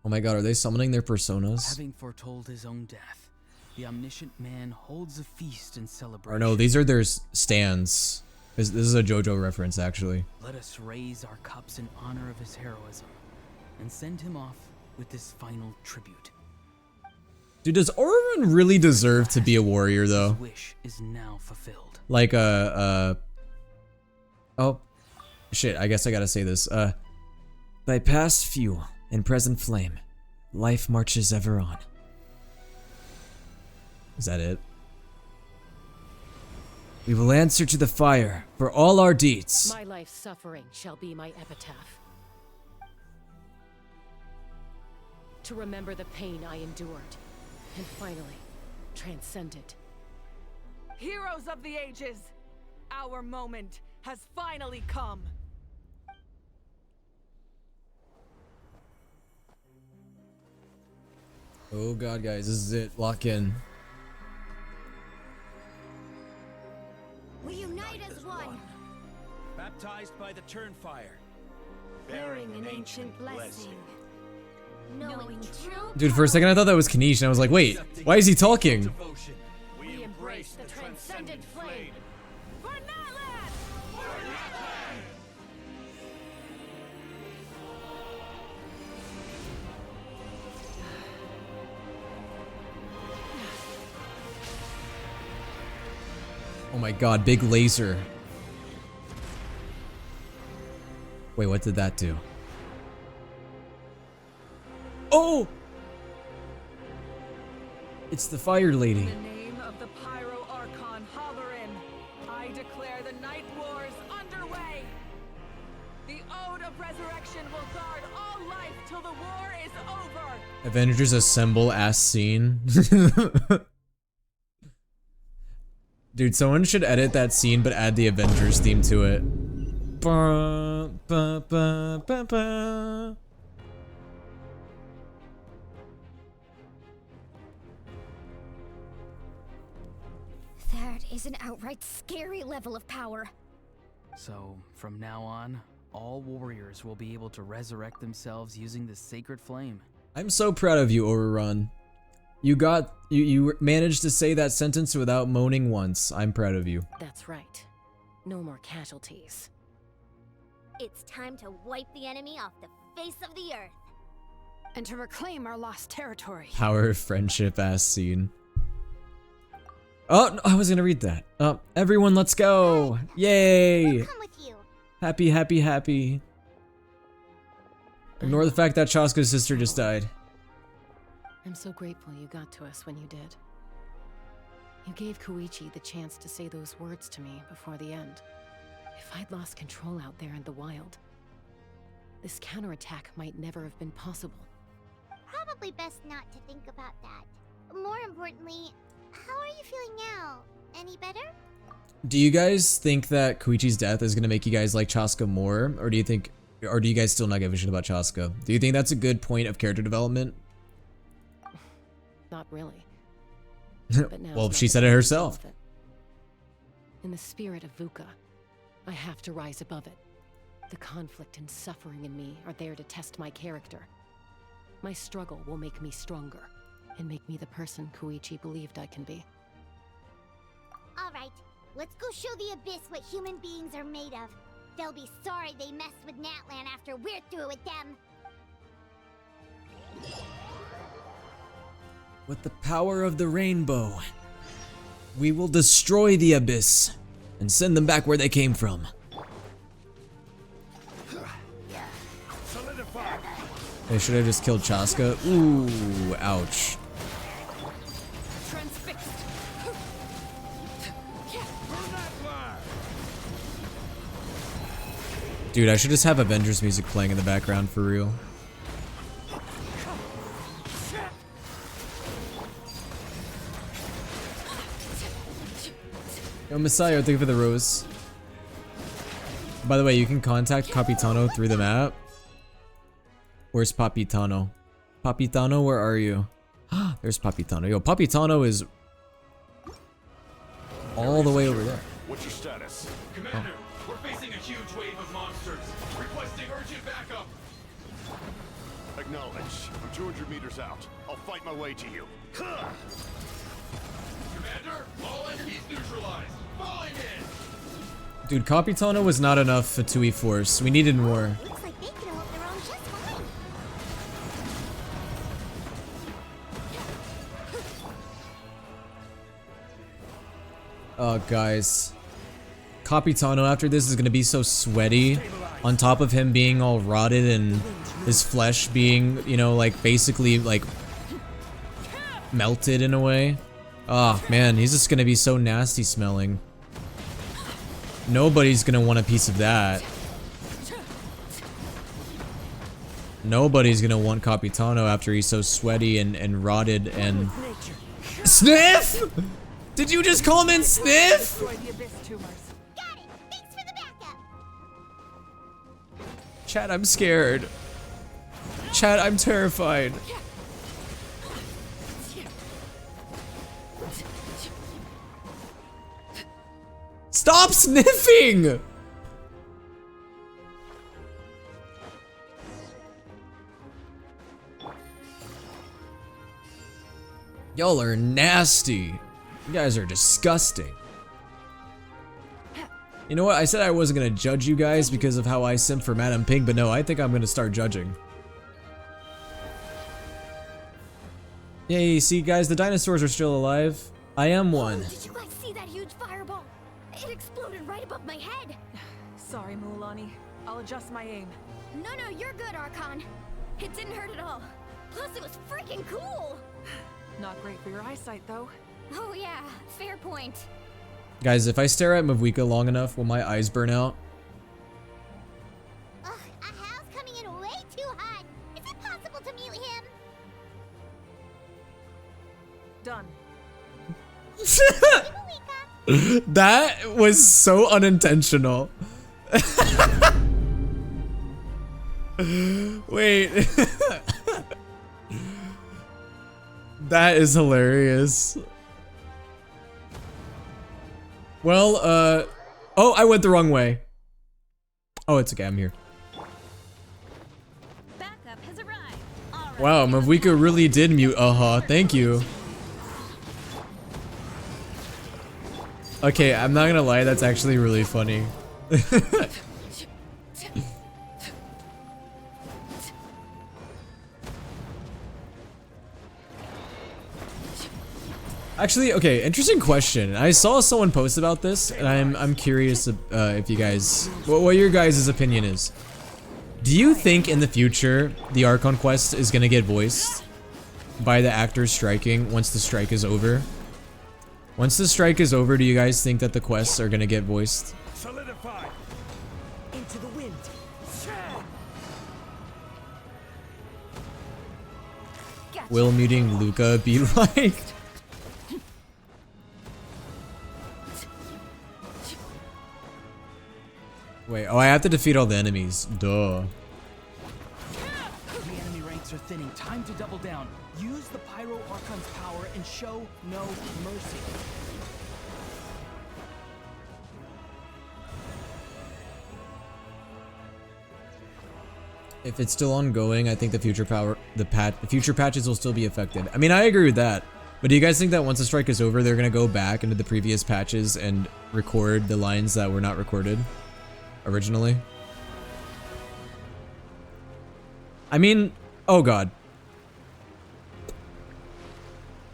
Oh my god, are they summoning their personas? Having foretold his own death, the omniscient man holds a feast in celebration. Or no, these are their stands. This is a JoJo reference, actually. Let us raise our cups in honor of his heroism and send him off with this final tribute. Dude, does Orin really deserve to be a warrior, though? His wish is now fulfilled. Like, oh. Shit, I guess I gotta say this. Thy past fuel and present flame, life marches ever on. Is that it? We will answer to the fire for all our deeds. My life's suffering shall be my epitaph. to remember the pain I endured, and finally, transcend it. Heroes of the ages, our moment has finally come. Oh god, guys, this is it. Lock in. We unite as one. Baptized by the Turnfire. Bearing an ancient blessing. Knowing true. Dude, for a second I thought that was Kanish, and I was like, wait, why is he talking? We embrace the transcendent flame. For Natlan! Oh my god, big laser. Wait, what did that do? Oh! It's the fire lady. In the name of the Pyro Archon Halloran, I declare the Night Wars underway. The Ode of Resurrection will guard all life till the war is over. Avengers Assemble ass scene. Dude, someone should edit that scene but add the Avengers theme to it. Ba, ba, ba, ba, ba. That is an outright scary level of power. So, from now on, all warriors will be able to resurrect themselves using the sacred flame. I'm so proud of you, Overrun. You managed to say that sentence without moaning once. I'm proud of you. That's right. No more casualties. It's time to wipe the enemy off the face of the earth. And to reclaim our lost territory. Power of friendship ass scene. Oh, no, I was gonna read that. Everyone, let's go! Yay! Come with you. Happy, happy, happy. Ignore the fact that Chaska's sister just died. I'm so grateful you got to us when you did. You gave Koichi the chance to say those words to me before the end. If I'd lost control out there in the wild, this counterattack might never have been possible. Probably best not to think about that. More importantly, how are you feeling now? Any better? Do you guys think that Koichi's death is gonna make you guys like Chaska more? Or do you guys still not give a shit about Chaska? Do you think that's a good point of character development? Not really. But now Well, she said it herself. In the spirit of VUCA, I have to rise above it. The conflict and suffering in me are there to test my character. My struggle will make me stronger, and make me the person Koichi believed I can be. Alright, let's go show the Abyss what human beings are made of. They'll be sorry they messed with Natlan after we're through with them. With the power of the rainbow, we will destroy the Abyss and send them back where they came from. Hey, should I just killed Chaska? Ooh, ouch. Dude, I should just have Avengers music playing in the background for real. Yo, Messiah, thank you for the rose. By the way, you can contact Capitano through the map. Where's Papitano? Papitano, where are you? There's Papitano. Yo, Papitano is all the way over there. What's your status? Commander, we're facing a huge wave of monsters. Requesting urgent backup. Acknowledge. I'm 200 meters out. I'll fight my way to you. Commander, all enemies neutralized. Falling in. Dude, Capitano was not enough for 2E Force. We needed more. Looks like they can hold their own just fine. Oh, guys. Capitano after this is gonna be so sweaty. On top of him being all rotted and his flesh being, you know, like basically like melted in a way. Oh man, he's just gonna be so nasty smelling. Nobody's gonna want a piece of that. Nobody's gonna want Capitano after he's so sweaty and rotted and... Sniff?! Did you just call him in Sniff?! Chat, I'm scared. Chat, I'm terrified. Stop sniffing! Y'all are nasty. You guys are disgusting. You know what? I said I wasn't gonna judge you guys because of how I simp for Madam Pink, but no, I think I'm gonna start judging. Yay, see guys, the dinosaurs are still alive. I am one. Did you guys see that huge fireball? It exploded right above my head. Sorry, Mulan. I'll adjust my aim. No, you're good, Archon. It didn't hurt at all. Plus, it was freaking cool. Not great for your eyesight, though. Oh yeah, fair point. Guys, if I stare at Mavuika long enough, will my eyes burn out? Ugh, Ahal's coming in way too hot. Is it possible to mute him? Done. That was so unintentional. Wait. That is hilarious. Well, oh, I went the wrong way. Oh, it's okay, I'm here. Backup has arrived. All right. Wow, Mavuika really did mute thank you. Okay, I'm not gonna lie, that's actually really funny. Actually, okay, interesting question. I saw someone post about this, and I'm curious if you guys, what your guys' opinion is. Do you think in the future the Archon quest is gonna get voiced by the actors striking once the strike is over? Once the strike is over, do you guys think that the quests are gonna get voiced? Solidify. Into the wind. Will muting Luca be like? Wait, oh, I have to defeat all the enemies. Duh. The enemy ranks are thinning. Time to double down. Use the Pyro Archon's power and show no mercy. If it's still ongoing, I think the future patches will still be affected. I mean, I agree with that. But do you guys think that once the strike is over, they're gonna go back into the previous patches and record the lines that were not recorded originally? I mean, oh god.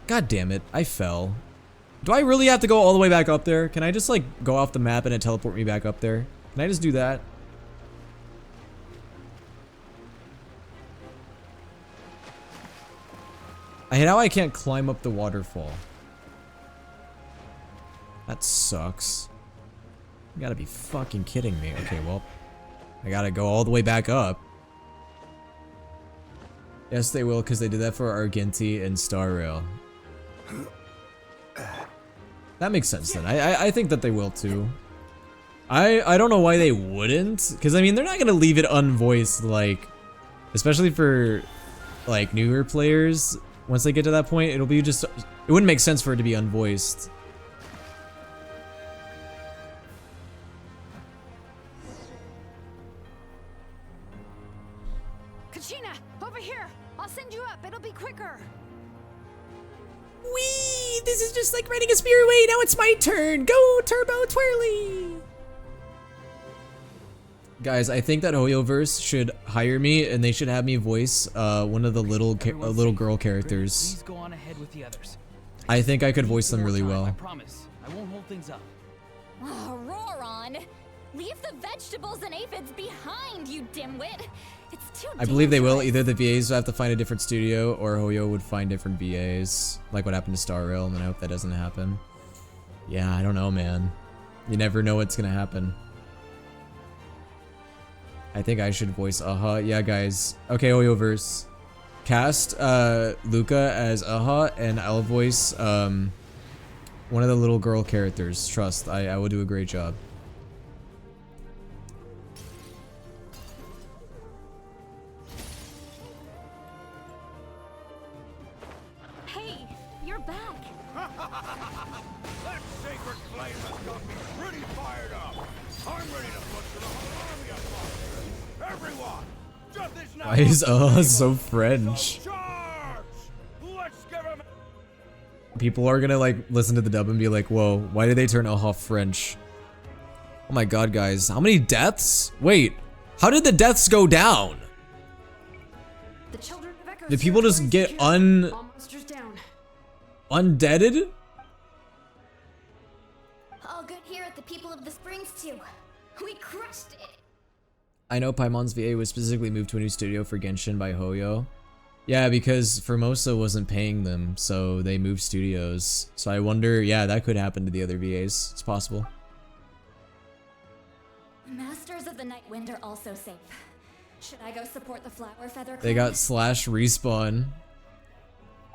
God damn it, I fell. Do I really have to go all the way back up there? Can I just like go off the map and it teleport me back up there? Can I just do that? I hate how I can't climb up the waterfall. That sucks. You gotta be fucking kidding me. Okay, well, I gotta go all the way back up. Yes, they will, because they did that for Argenti and Star Rail. That makes sense then. I think that they will too. I don't know why they wouldn't, because I mean, they're not gonna leave it unvoiced, like, especially for like newer players. Once they get to that point, it'll be just, it wouldn't make sense for it to be unvoiced. Kachina, over here. I'll send you up. It'll be quicker. Whee! This is just like riding a spear away. Now it's my turn. Go, Turbo Twirly! Guys, I think that Hoyoverse should hire me, and they should have me voice one of the little girl characters. Please go on ahead with the others. I think I could voice them really well. I promise. I won't hold things up. Oh, Roron! Leave the vegetables and aphids behind, you dimwit! It's too I believe they will. Either the VAs will have to find a different studio, or Hoyo would find different VAs, like what happened to Star Rail, and I hope that doesn't happen. Yeah, I don't know, man. You never know what's gonna happen. I think I should voice Aha. Yeah, guys. Okay, Oyoverse. Cast Luca as Aha, and I'll voice one of the little girl characters. Trust, I will do a great job. Hey, you're back. That sacred flame has got me pretty fired up. I'm ready to put to the whole army of monsters. Everyone, just this now. Why is Aha so French? Let's give him. People are gonna like listen to the dub and be like, whoa, why did they turn Aha French? Oh my god, guys. How many deaths? Wait, how did the deaths go down? The children of Echo Did people just get undeaded? All good here at the People of the Springs too. We crushed it. I know Paimon's VA was specifically moved to a new studio for Genshin by Hoyo. Yeah, because Formosa wasn't paying them, so they moved studios. So I wonder, yeah, that could happen to the other VAs. It's possible. Masters of the Night Wind are also safe. Should I go support the Flower Feather They Clan? got /respawn.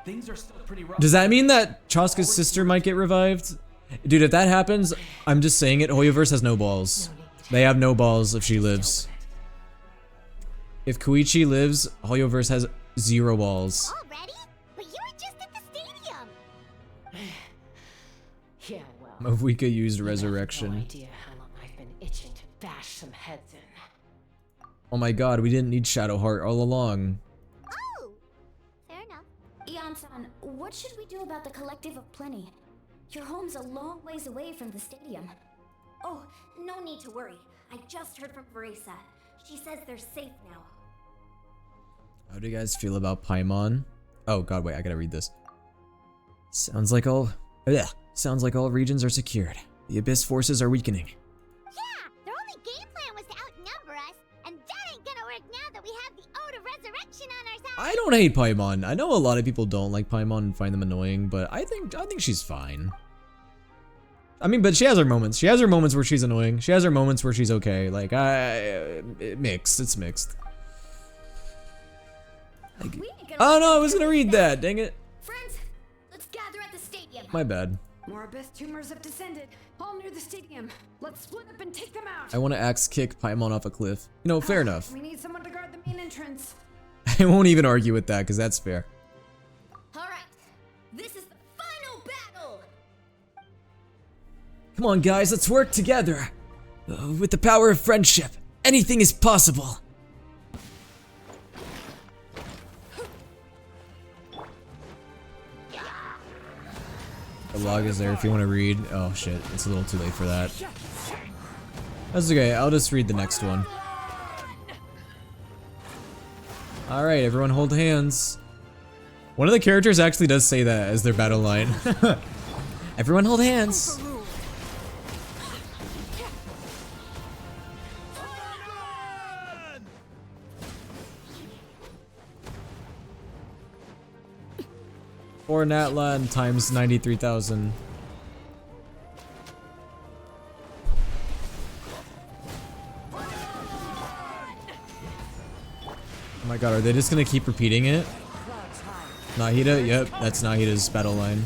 Things are still pretty rough. Does that mean that Chaska's sister might get revived? Dude, if that happens, I'm just saying it, Hoyoverse has no balls. They have no balls if she lives. If Koichi lives, Hoyoverse has 0 balls. Already? But you were just at the stadium. Yeah, well. Mavuika used No resurrection. idea how long I've been itching to bash some heads in. Oh my god, we didn't need Shadowheart all along. Oh, fair enough. Ian-san, what should we do about the Collective of Plenty? Your home's a long ways away from the stadium. Oh, no need to worry. I just heard from Verisa. She says they're safe now. How do you guys feel about Paimon? Oh god, wait, I gotta read this. Sounds like all regions are secured. The Abyss forces are weakening. Yeah, their only game plan was to outnumber us, and that ain't gonna work now that we have the Ode of Resurrection on our side. I don't hate Paimon. I know a lot of people don't like Paimon and find them annoying, but I think she's fine. I mean, but she has her moments. She has her moments where she's annoying. She has her moments where she's okay. Like, mixed. It's mixed. Oh no, I was gonna read that. Dang it. Friends, let's gather at the stadium. My bad. More Abyss tumors have descended, all near the stadium. Let's split up and take them out. I want to axe kick Paimon off a cliff. You know, fair enough. We need someone to guard the main entrance. I won't even argue with that because that's fair. All right, this is the final battle. Come on, guys, let's work together. With the power of friendship, anything is possible. The log is there if you want to read. Oh shit, it's a little too late for that. That's okay, I'll just read the next one. Alright, everyone hold hands. One of the characters actually does say that as their battle line. Everyone hold hands. Or Natlan times 93,000. Oh my god, are they just gonna keep repeating it? Nahida? Yep, that's Nahida's battle line.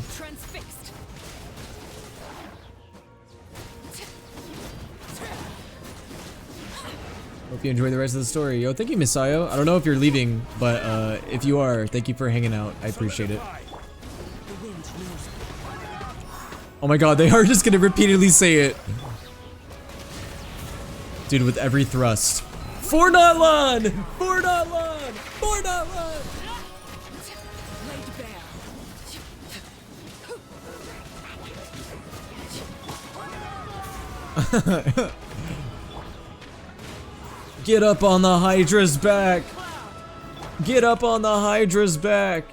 Hope you enjoy the rest of the story. Yo, thank you, Misayo. I don't know if you're leaving, but if you are, thank you for hanging out. I appreciate it. Oh my god, they are just gonna repeatedly say it. Dude, with every thrust. For Natlan! For Natlan! For Natlan! Get up on the Hydra's back! Get up on the Hydra's back!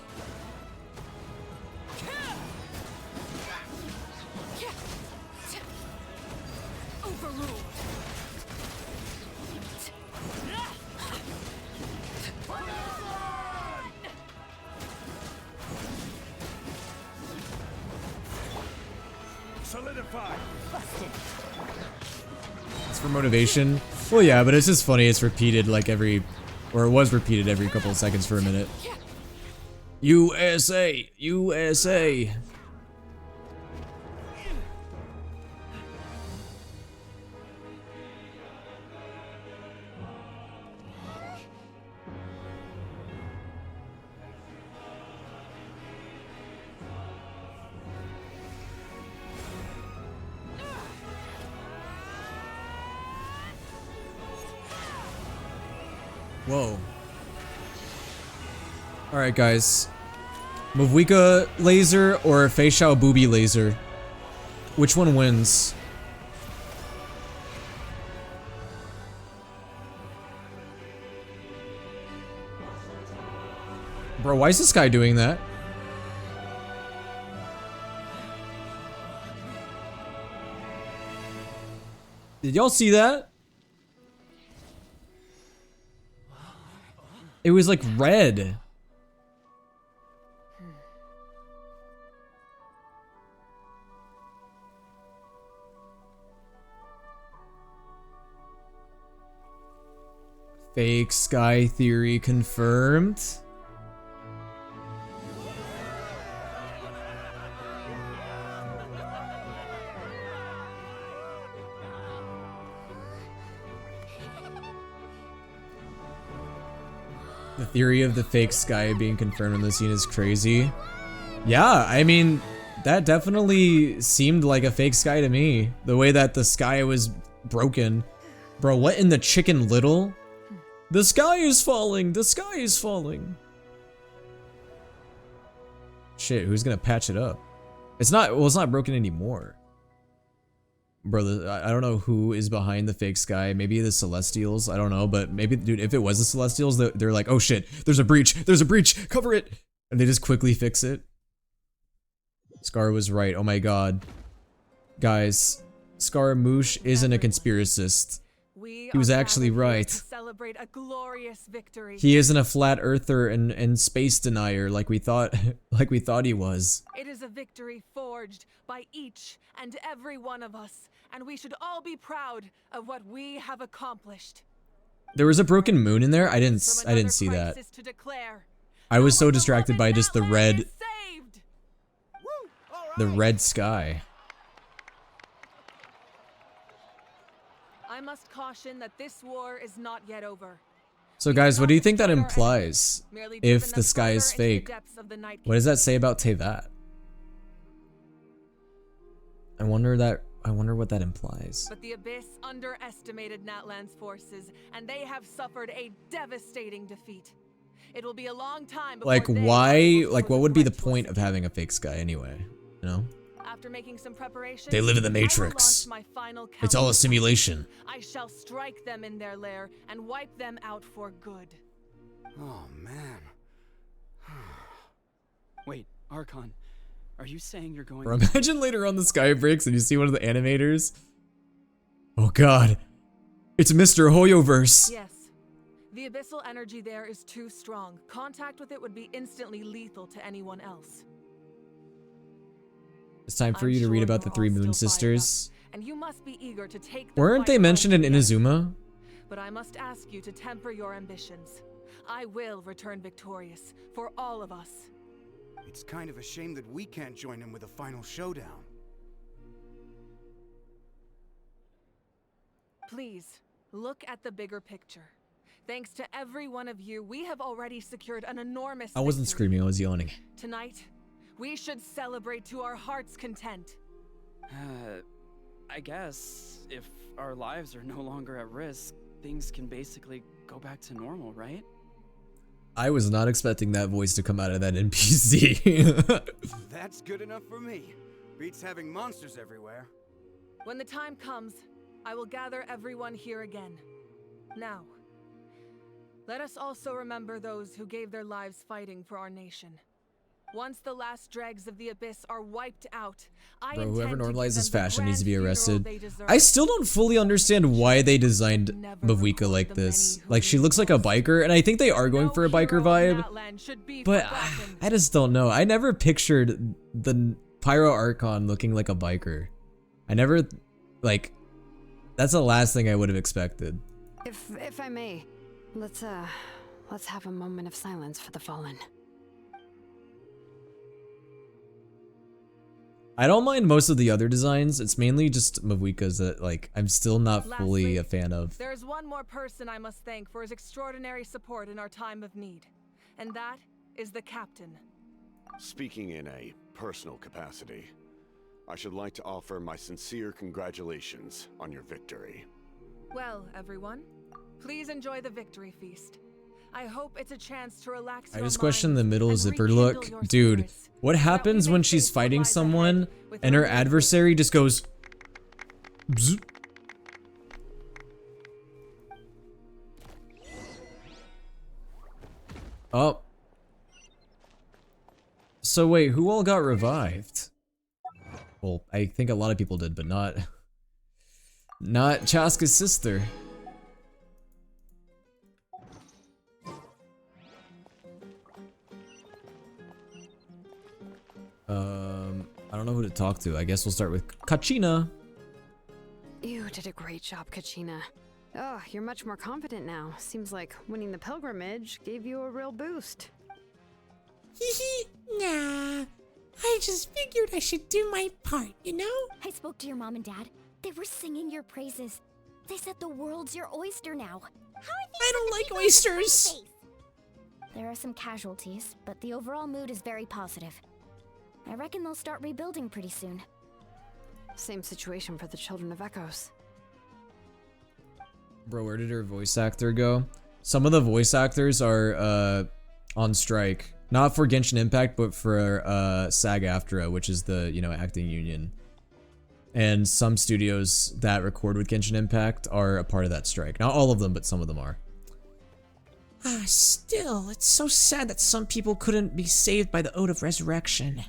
Solidify. It's for motivation. Well, yeah, but it's just funny. It's repeated like every, or it was repeated every couple of seconds for a minute. USA, USA. Whoa. Alright, guys. Mavwika laser or Fei Shao Booby laser? Which one wins? Bro, why is this guy doing that? Did y'all see that? It was like red. Fake sky theory confirmed. The theory of the fake sky being confirmed in the scene is crazy. Yeah, I mean, that definitely seemed like a fake sky to me. The way that the sky was broken. Bro, what in the Chicken Little? The sky is falling! The sky is falling! Shit, who's gonna patch it up? It's not, well, it's not broken anymore. Bro, I don't know who is behind the fake sky. Maybe the Celestials, I don't know, but maybe, dude, if it was the Celestials, they're like, oh shit, there's a breach, cover it! And they just quickly fix it. Scar was right, oh my god. Guys, Scaramouche isn't a conspiracist. He was actually right. Celebrate a glorious victory. He isn't a flat earther and space denier like we thought he was. It is a victory forged by each and every one of us, and we should all be proud of what we have accomplished. There was a broken moon in there. I didn't see that. I was so distracted by just the red sky. I must caution that this war is not yet over. So guys, what do you think that implies? If the sky is fake, what does that say about Teyvat? I wonder what that implies. But the Abyss underestimated Natlan's forces, and they have suffered a devastating defeat. It will be a long time before Like why? Like what would be the point of having a fake sky anyway? You know? After making some preparation, they live in the Matrix. It's all a simulation. I shall strike them in their lair and wipe them out for good. Oh man. Wait, Archon, are you saying you're going? Bro, imagine later on the sky breaks and you see one of the animators. Oh god. It's Mr. Hoyoverse. Yes. The abyssal energy there is too strong. Contact with it would be instantly lethal to anyone else. It's time for you to read about the three Moon Sisters. And you must be eager to take Weren't they mentioned in Inazuma? But I must ask you to temper your ambitions. I will return victorious for all of us. It's kind of a shame that we can't join him with a final showdown. Please, look at the bigger picture. Thanks to every one of you, we have already secured an enormous I wasn't victory. screaming, I was yawning. Tonight, we should celebrate to our heart's content. I guess if our lives are no longer at risk, things can basically go back to normal, right? I was not expecting that voice to come out of that NPC. That's good enough for me. Beats having monsters everywhere. When the time comes, I will gather everyone here again. Now, let us also remember those who gave their lives fighting for our nation. Once the last dregs of the Abyss are wiped out, Bro, whoever normalizes fashion needs to be arrested. I still don't fully understand why they designed Mavwika like this. Like, she looks like a biker, and I think they are going for a biker vibe. But I just don't know. I never pictured the Pyro Archon looking like a biker. I never, like, that's the last thing I would have expected. If I may, let's have a moment of silence for the fallen. I don't mind most of the other designs. It's mainly just Mavuika's that, like, I'm still not fully a fan of. There's one more person I must thank for his extraordinary support in our time of need, and that is the captain. Speaking in a personal capacity, I should like to offer my sincere congratulations on your victory. Well, everyone, please enjoy the victory feast. I hope it's a chance to relax. I just question the middle zipper look. Dude, what happens when she's fighting someone and her adversary just goes... Bzz? Oh. So wait, who all got revived? Well, I think a lot of people did, but not Chaska's sister. I don't know who to talk to. I guess we'll start with Kachina. You did a great job, Kachina. Oh, you're much more confident now. Seems like winning the pilgrimage gave you a real boost. Nah. I just figured I should do my part, you know? I spoke to your mom and dad. They were singing your praises. They said the world's your oyster now. How are I don't like oysters. There are some casualties, but the overall mood is very positive. I reckon they'll start rebuilding pretty soon. Same situation for the Children of Echoes. Bro, where did her voice actor go? Some of the voice actors are on strike. Not for Genshin Impact, but for SAG-AFTRA, which is the, you know, acting union. And some studios that record with Genshin Impact are a part of that strike. Not all of them, but some of them are. Still, it's so sad that some people couldn't be saved by the Ode of Resurrection.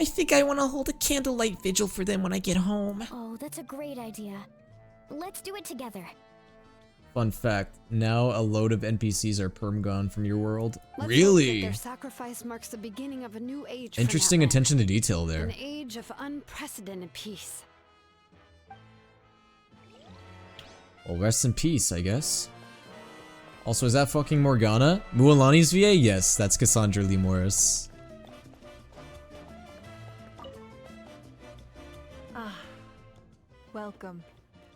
I think I want to hold a candlelight vigil for them when I get home. Oh, that's a great idea. Let's do it together. Fun fact, now a load of NPCs are perm gone from your world. Let's Really? hope that their sacrifice marks the beginning of a new age. Interesting for Natlan. attention to detail there. An age of unprecedented peace. Well, rest in peace, I guess. Also, is that fucking Morgana? Mualani's VA? Yes, that's Cassandra Lee Morris. Welcome.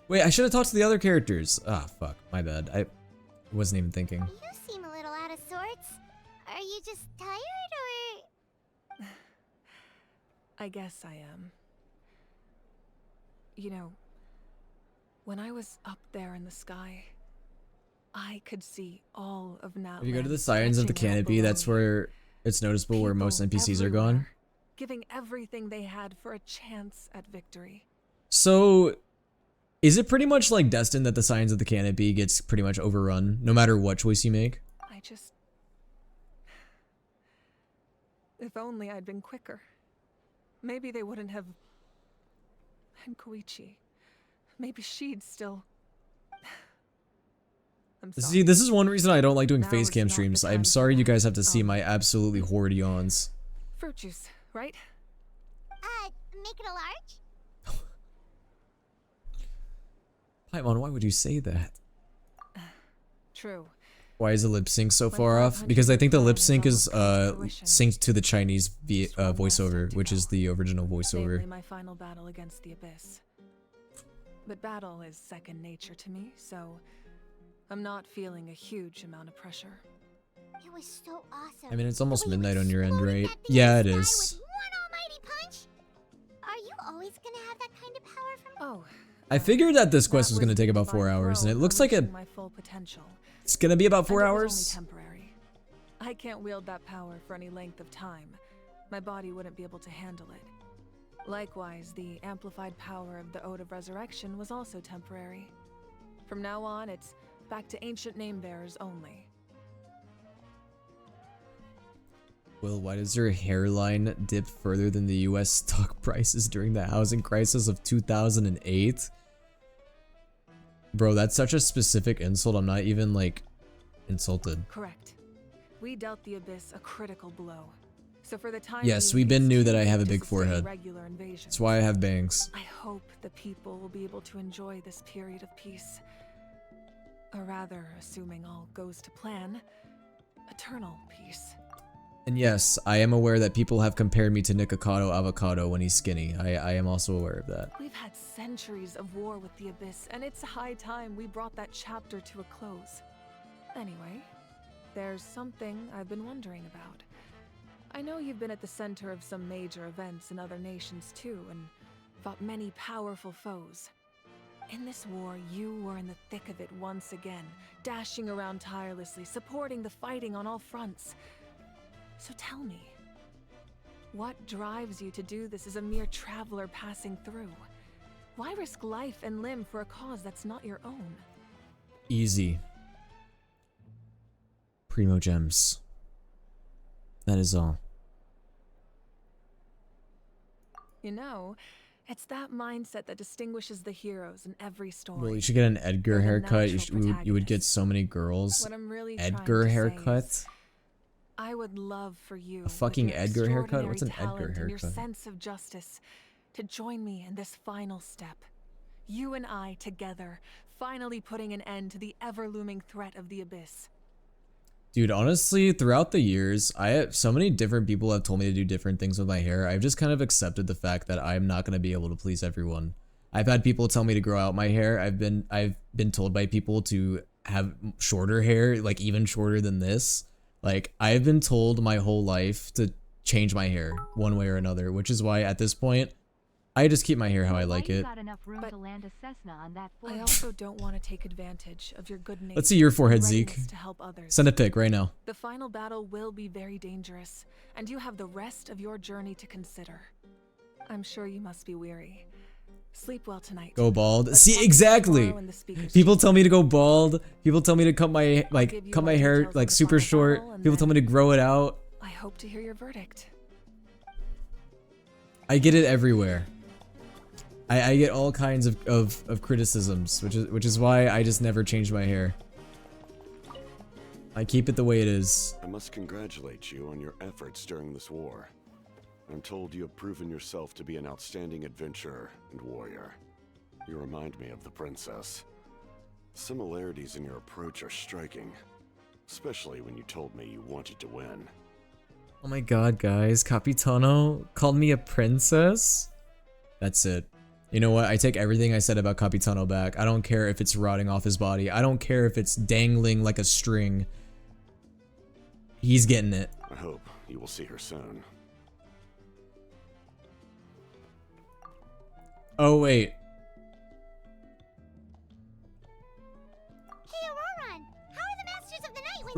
Wait, I should have talked to the other characters. Ah, fuck. My bad. I wasn't even thinking. You seem a little out of sorts. Are you just tired, or...? I guess I am. You know, when I was up there in the sky, I could see all of Natlan. If you go to the Sirens of the Canopy, that's where it's noticeable where most NPCs are gone. Giving everything they had for a chance at victory. So, is it pretty much like destined that the Sirens of the Canopy gets pretty much overrun, no matter what choice you make? I just... If only I'd been quicker. Maybe they wouldn't have... And Koichi. Maybe she'd still... I'm sorry. See, this is one reason I don't like doing Now face is cam not the streams. time I'm for sorry you that. guys have to see my absolutely horrid yawns. Fruit juice, right? Make it a large? Paimon, why would you say that? True. Why is the lip sync so far off? Because I think the lip sync is synced to the Chinese voiceover, which is the original voiceover. Mainly my final battle against the Abyss. But battle is second nature to me, so I'm not feeling a huge amount of pressure. It was so awesome. I mean, it's almost midnight on your end, right? Yeah, it is. With one almighty punch? Are you always gonna have that kind of power from... Oh. I figured that this quest was going to take about 4 hours, and it looks like my full potential. It's going to be about 4 And it was hours. only temporary. I can't wield that power for any length of time. My body wouldn't be able to handle it. Likewise, the amplified power of the Ode of Resurrection was also temporary. From now on, it's back to ancient name bearers only. Will, why does your hairline dip further than the US stock prices during the housing crisis of 2008? Bro, that's such a specific insult. I'm not even, like, insulted. Correct. We dealt the Abyss a critical blow. So for the time Yes, being, Weebin it's knew too that I have a late to big sustain forehead. regular invasion. That's why I have bangs. I hope the people will be able to enjoy this period of peace. Or rather, assuming all goes to plan, eternal peace. And yes, I am aware that people have compared me to Nikocado Avocado when he's skinny. I am also aware of that. We've had centuries of war with the Abyss, and it's high time we brought that chapter to a close. Anyway, there's something I've been wondering about. I know you've been at the center of some major events in other nations too, and fought many powerful foes. In this war, you were in the thick of it once again, dashing around tirelessly, supporting the fighting on all fronts. So tell me, what drives you to do this as a mere traveler passing through? Why risk life and limb for a cause that's not your own? Easy. Primo gems. That is all. You know, it's that mindset that distinguishes the heroes in every story. Well, you should get an Edgar They're the haircut. natural You would get so many girls. What I'm really trying Edgar to say haircut? is, I would love for you, A fucking with your Edgar haircut? extraordinary What's an Edgar talent and your haircut? sense of justice, to join me in this final step. You and I together, finally putting an end to the ever-looming threat of the Abyss. Dude, honestly, throughout the years, so many different people have told me to do different things with my hair. I've just kind of accepted the fact that I'm not going to be able to please everyone. I've had people tell me to grow out my hair. I've been told by people to have shorter hair, like even shorter than this. Like, I've been told my whole life to change my hair one way or another, which is why at this point, I just keep my hair how I like it. Got enough room to land a Cessna on that I forehead. also don't want to take advantage of your good nature. Let's see your forehead, and Zeke. readiness to help others. Send a pic right now. The final battle will be very dangerous, and you have the rest of your journey to consider. I'm sure you must be weary. Sleep well tonight. Go bald. Let's See, talk exactly. tomorrow in the speaker's People tell me to go bald. People tell me to cut my give you more hair details on like the super final short. battle, and People tell me to grow it out. I hope to hear your verdict. I get it everywhere. I get all kinds of criticisms, which is why I just never change my hair. I keep it the way it is. I must congratulate you on your efforts during this war. I'm told you have proven yourself to be an outstanding adventurer and warrior. You remind me of the princess. The similarities in your approach are striking, especially when you told me you wanted to win. Oh my god, guys. Capitano called me a princess? That's it. You know what? I take everything I said about Capitano back. I don't care if it's rotting off his body. I don't care if it's dangling like a string. He's getting it. I hope you will see her soon. Oh, wait. Hey, Auroron! How are the Masters of the Night when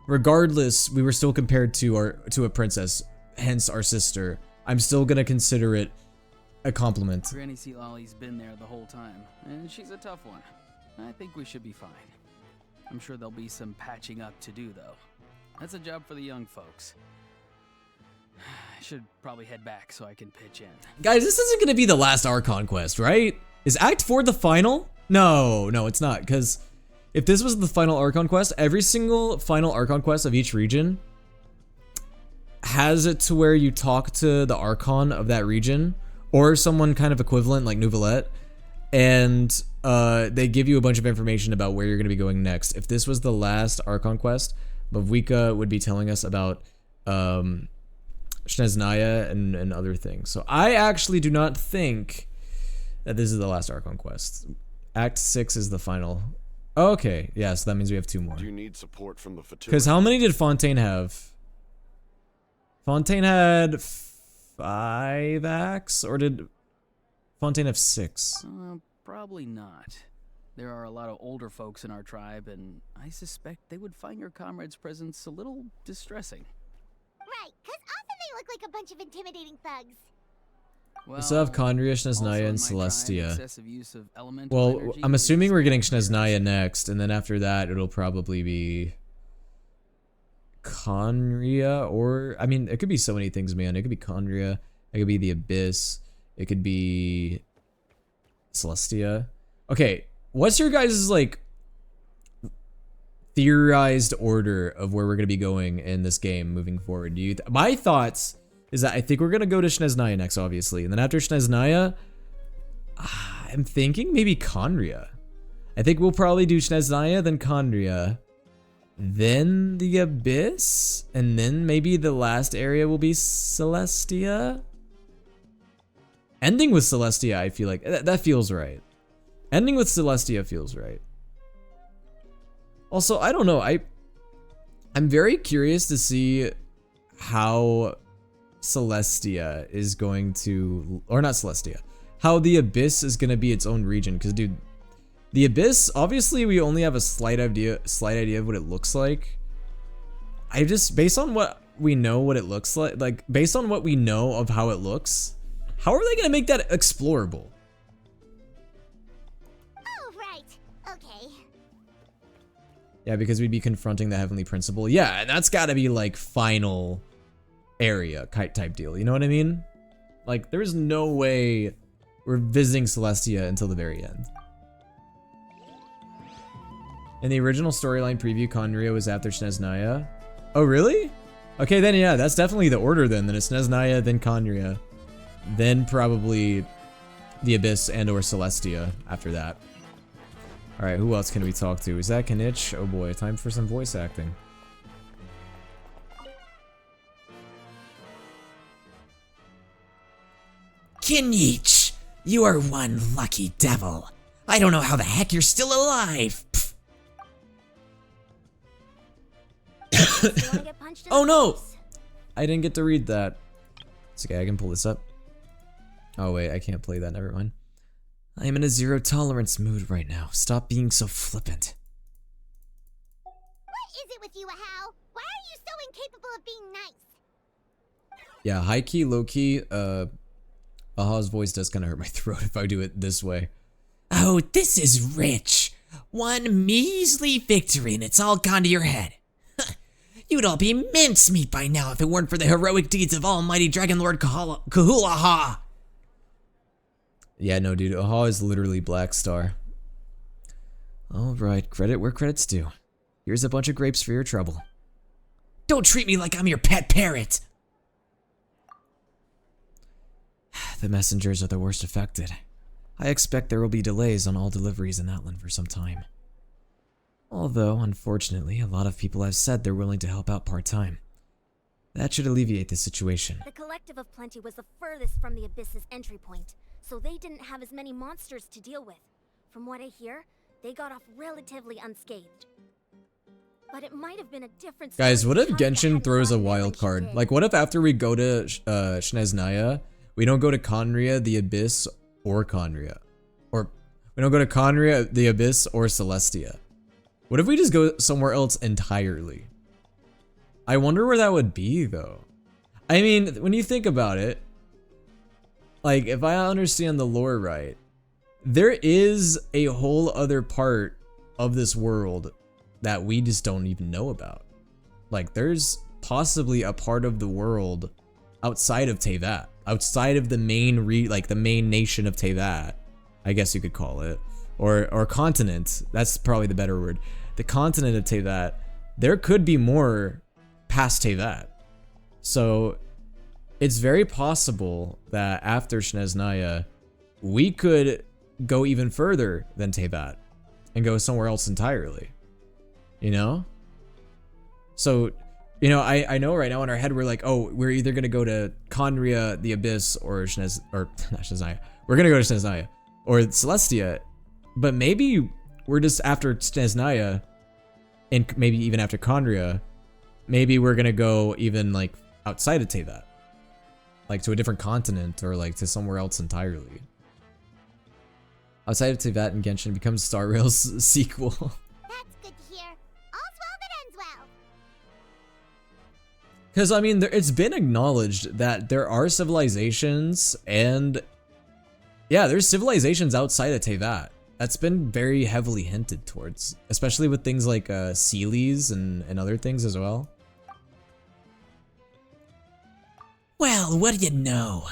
Regardless, we were still compared to a princess, hence our sister. I'm still gonna consider it a compliment. Granny Sea Lolly's been there the whole time, and she's a tough one. I think we should be fine. I'm sure there'll be some patching up to do, though. That's a job for the young folks. I should probably head back so I can pitch in. Guys, this isn't gonna be the last Archon quest, right? Is Act 4 the final? No, it's not, because if this was the final Archon quest, every single final Archon quest of each region has it to where you talk to the Archon of that region, or someone kind of equivalent like Nouvelette, and they give you a bunch of information about where you're going to be going next. If this was the last Archon quest, Bavwika would be telling us about Snezhnaya and other things. So I actually do not think that this is the last Archon quest. Act 6 is the final. Okay, yeah, so that means we have 2 more. Do you need support from the fertility? Because how many did Fontaine have? Fontaine had 5 acts, or did Fontaine have 6? Probably not. There are a lot of older folks in our tribe, and I suspect they would find your comrade's presence a little distressing. Right, because often they look like a bunch of intimidating thugs. We still have Conria, Snezhnaya, and Celestia. Excessive use of elemental Well, energy I'm assuming we're getting Snezhnaya next, and then after that, it'll probably be Conria, or I mean, it could be so many things, man. It could be Conria, it could be the Abyss, it could be Celestia. Okay, what's your guys' like theorized order of where we're gonna be going in this game moving forward? My thoughts is that I think we're gonna go to Snezhnaya next, obviously, and then after Snezhnaya, I'm thinking maybe Khaenri'ah. I think we'll probably do Snezhnaya, then Khaenri'ah, then the Abyss, and then maybe the last area will be Celestia. Ending with Celestia, I feel like that feels right. Ending with Celestia feels right. Also, I don't know. I'm very curious to see how Celestia is going to, or not Celestia, how the Abyss is going to be its own region. Because, dude, the Abyss, obviously, we only have a slight idea of what it looks like. I just, based on what we know, what it looks like based on what we know of how it looks, how are they going to make that explorable? Oh, right. Okay. Yeah, because we'd be confronting the Heavenly Principle. Yeah, and that's got to be like final area type deal. You know what I mean? Like, there's no way we're visiting Celestia until the very end. In the original storyline preview, Khaenri'ah was after Snezhnaya. Oh, really? Okay, then yeah, that's definitely the order then. Then it's Snezhnaya, then Khaenri'ah, then probably the Abyss and or Celestia after that. Alright, who else can we talk to? Is that Kanich? Oh boy, time for some voice acting. Kanich, you are one lucky devil. I don't know how the heck you're still alive. Oh no! I didn't get to read that. It's okay, I can pull this up. Oh wait, I can't play that, never mind. I am in a zero tolerance mood right now. Stop being so flippant. What is it with you, Ahau? Why are you so incapable of being nice? Yeah, high key, low key, Ahau's voice does kind of hurt my throat if I do it this way. Oh, this is rich. One measly victory and it's all gone to your head. You'd all be mincemeat by now if it weren't for the heroic deeds of almighty Dragon Lord Kahulaha. Yeah, no, dude, Ahau is literally Black Star. Alright, credit where credit's due. Here's a bunch of grapes for your trouble. Don't treat me like I'm your pet parrot. The messengers are the worst affected. I expect there will be delays on all deliveries in Atlan for some time. Although, unfortunately, a lot of people have said they're willing to help out part-time. That should alleviate the situation. The Collective of Plenty was the furthest from the Abyss's entry point, so they didn't have as many monsters to deal with. From what I hear, they got off relatively unscathed. But it might have been a different story. Guys, what if Genshin throws a wild card? Like, what if after we go to Snezhnaya, we don't go to Khaenri'ah, the Abyss, or Khaenri'ah? Or, we don't go to Khaenri'ah, the Abyss, or Celestia? What if we just go somewhere else entirely? I wonder where that would be, though. I mean, when you think about it, like, if I understand the lore right, there is a whole other part of this world that we just don't even know about. Like, there's possibly a part of the world outside of Teyvat, outside of the main the main nation of Teyvat, I guess you could call it, or continent. That's probably the better word. The continent of Teyvat. There could be more past Teyvat. So it's very possible that after Snezhnaya, we could go even further than Teyvat and go somewhere else entirely. You know? So, you know, I know right now in our head we're like, oh, we're either gonna go to Khaenri'ah, the Abyss, or not Snezhnaya. We're gonna go to Snezhnaya or Celestia, but maybe we're just after Snezhnaya, and maybe even after Khaenri'ah, maybe we're gonna go even like outside of Teyvat, like to a different continent or like to somewhere else entirely. Outside of Teyvat and Genshin becomes Star Rail's sequel. That's good to hear. All's well that ends well. Because, I mean, it's been acknowledged that there are civilizations and... yeah, there's civilizations outside of Teyvat. That's been very heavily hinted towards. Especially with things like Sealies and other things as well. Well, what do you know?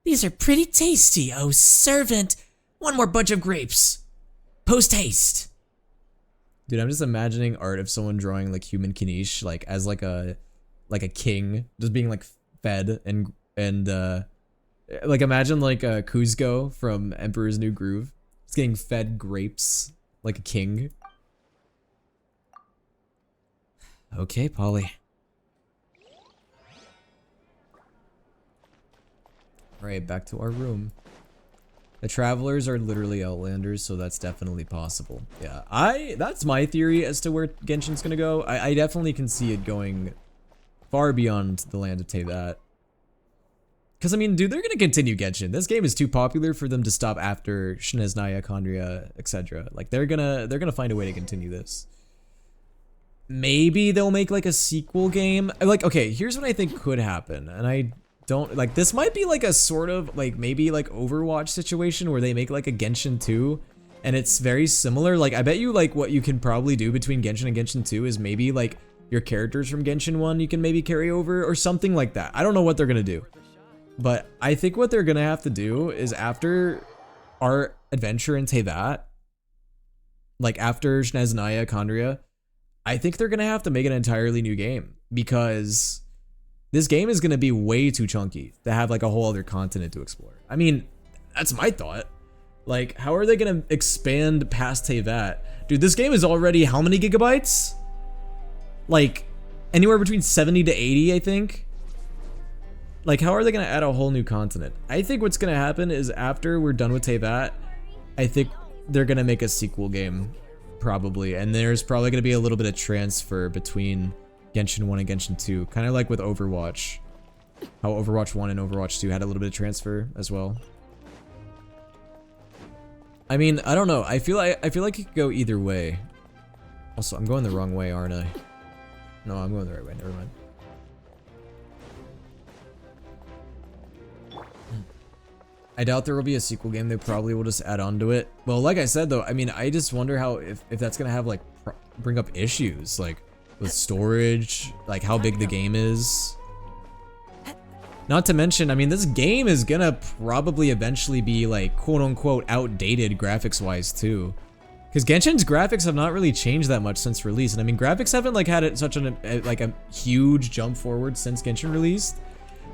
These are pretty tasty, oh servant. One more bunch of grapes. Post haste. Dude, I'm just imagining art of someone drawing like human Kanish, like as like a king, just being like fed and like imagine like Kuzco from Emperor's New Groove. He's getting fed grapes like a king. Okay, Polly. Alright, back to our room. The travelers are literally outlanders, so that's definitely possible. Yeah, that's my theory as to where Genshin's gonna go. I definitely can see it going far beyond the land of Teyvat. Because, I mean, dude, they're gonna continue Genshin. This game is too popular for them to stop after Snezhnaya, Khaenri'ah, etc. Like, they're gonna find a way to continue this. Maybe they'll make, like, a sequel game. Like, okay, here's what I think could happen, and I don't, like, this might be, like, a sort of, like, maybe, like, Overwatch situation where they make, like, a Genshin 2, and it's very similar. Like, I bet you, like, what you can probably do between Genshin and Genshin 2 is maybe, like, your characters from Genshin 1 you can maybe carry over, or something like that. I don't know what they're gonna do. But I think what they're gonna have to do is after our adventure in Teyvat, like after Snezhnaya, Khaenri'ah, I think they're gonna have to make an entirely new game, because this game is gonna be way too chunky to have like a whole other continent to explore. I mean, that's my thought. Like, how are they gonna expand past Teyvat? Dude, this game is already how many gigabytes? Like, anywhere between 70 to 80, I think. Like, how are they gonna add a whole new continent? I think what's gonna happen is after we're done with Teyvat, I think they're gonna make a sequel game, probably. And there's probably gonna be a little bit of transfer between Genshin 1 and Genshin 2. Kind of like with Overwatch. How Overwatch 1 and Overwatch 2 had a little bit of transfer as well. I mean, I don't know. I feel like it could go either way. Also, I'm going the wrong way, aren't I? No, I'm going the right way. Never mind. I doubt there will be a sequel game. They probably will just add on to it. Well, like I said, though, I mean, I just wonder how, if that's going to have, like, bring up issues, like, with storage, like, how big the game is. Not to mention, I mean, this game is going to probably eventually be, like, quote-unquote outdated graphics-wise, too. Because Genshin's graphics have not really changed that much since release. And, I mean, graphics haven't, like, had such a huge jump forward since Genshin released.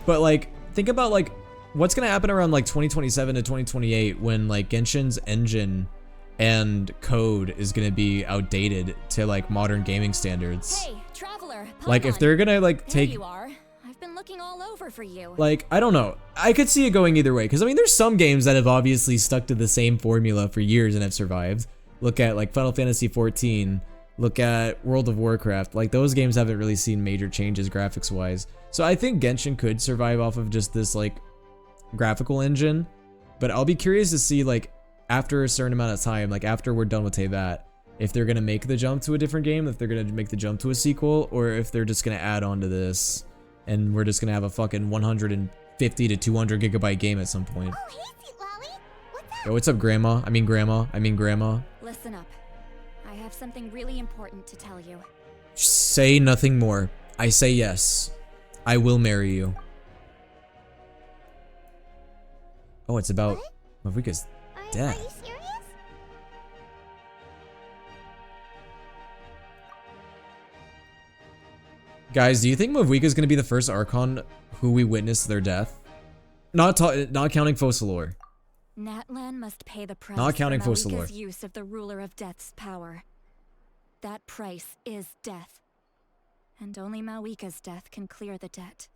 But, like, think about, like, what's gonna happen around like 2027 to 2028 when like Genshin's engine and code is gonna be outdated to like modern gaming standards? Hey, traveler, like if they're gonna like take, there you are. I've been looking all over for you. Like, I don't know. I could see it going either way, because I mean there's some games that have obviously stuck to the same formula for years and have survived. Look at like Final Fantasy XIV, look at World of Warcraft. Like those games haven't really seen major changes graphics wise. So I think Genshin could survive off of just this like graphical engine, but I'll be curious to see like after a certain amount of time, like after we're done with Teyvat, if they're gonna make the jump to a different game, if they're gonna make the jump to a sequel, or if they're just gonna add on to this and we're just gonna have a fucking 150 to 200 gigabyte game at some point. Oh, hey, Sweet Lolly. What's up? Yo, what's up, Grandma? I mean Grandma. Listen up. I have something really important to tell you. Say nothing more. I say yes. I will marry you. Oh, it's about Mavuika's death. Are you serious? Guys, do you think Mavuika's gonna be the first Archon who we witness their death? Not counting Focalor. Natlan must pay the price Not counting for Focalor. Malika's use of the Ruler of Death's power. That price is death. And only Malika's death can clear the debt.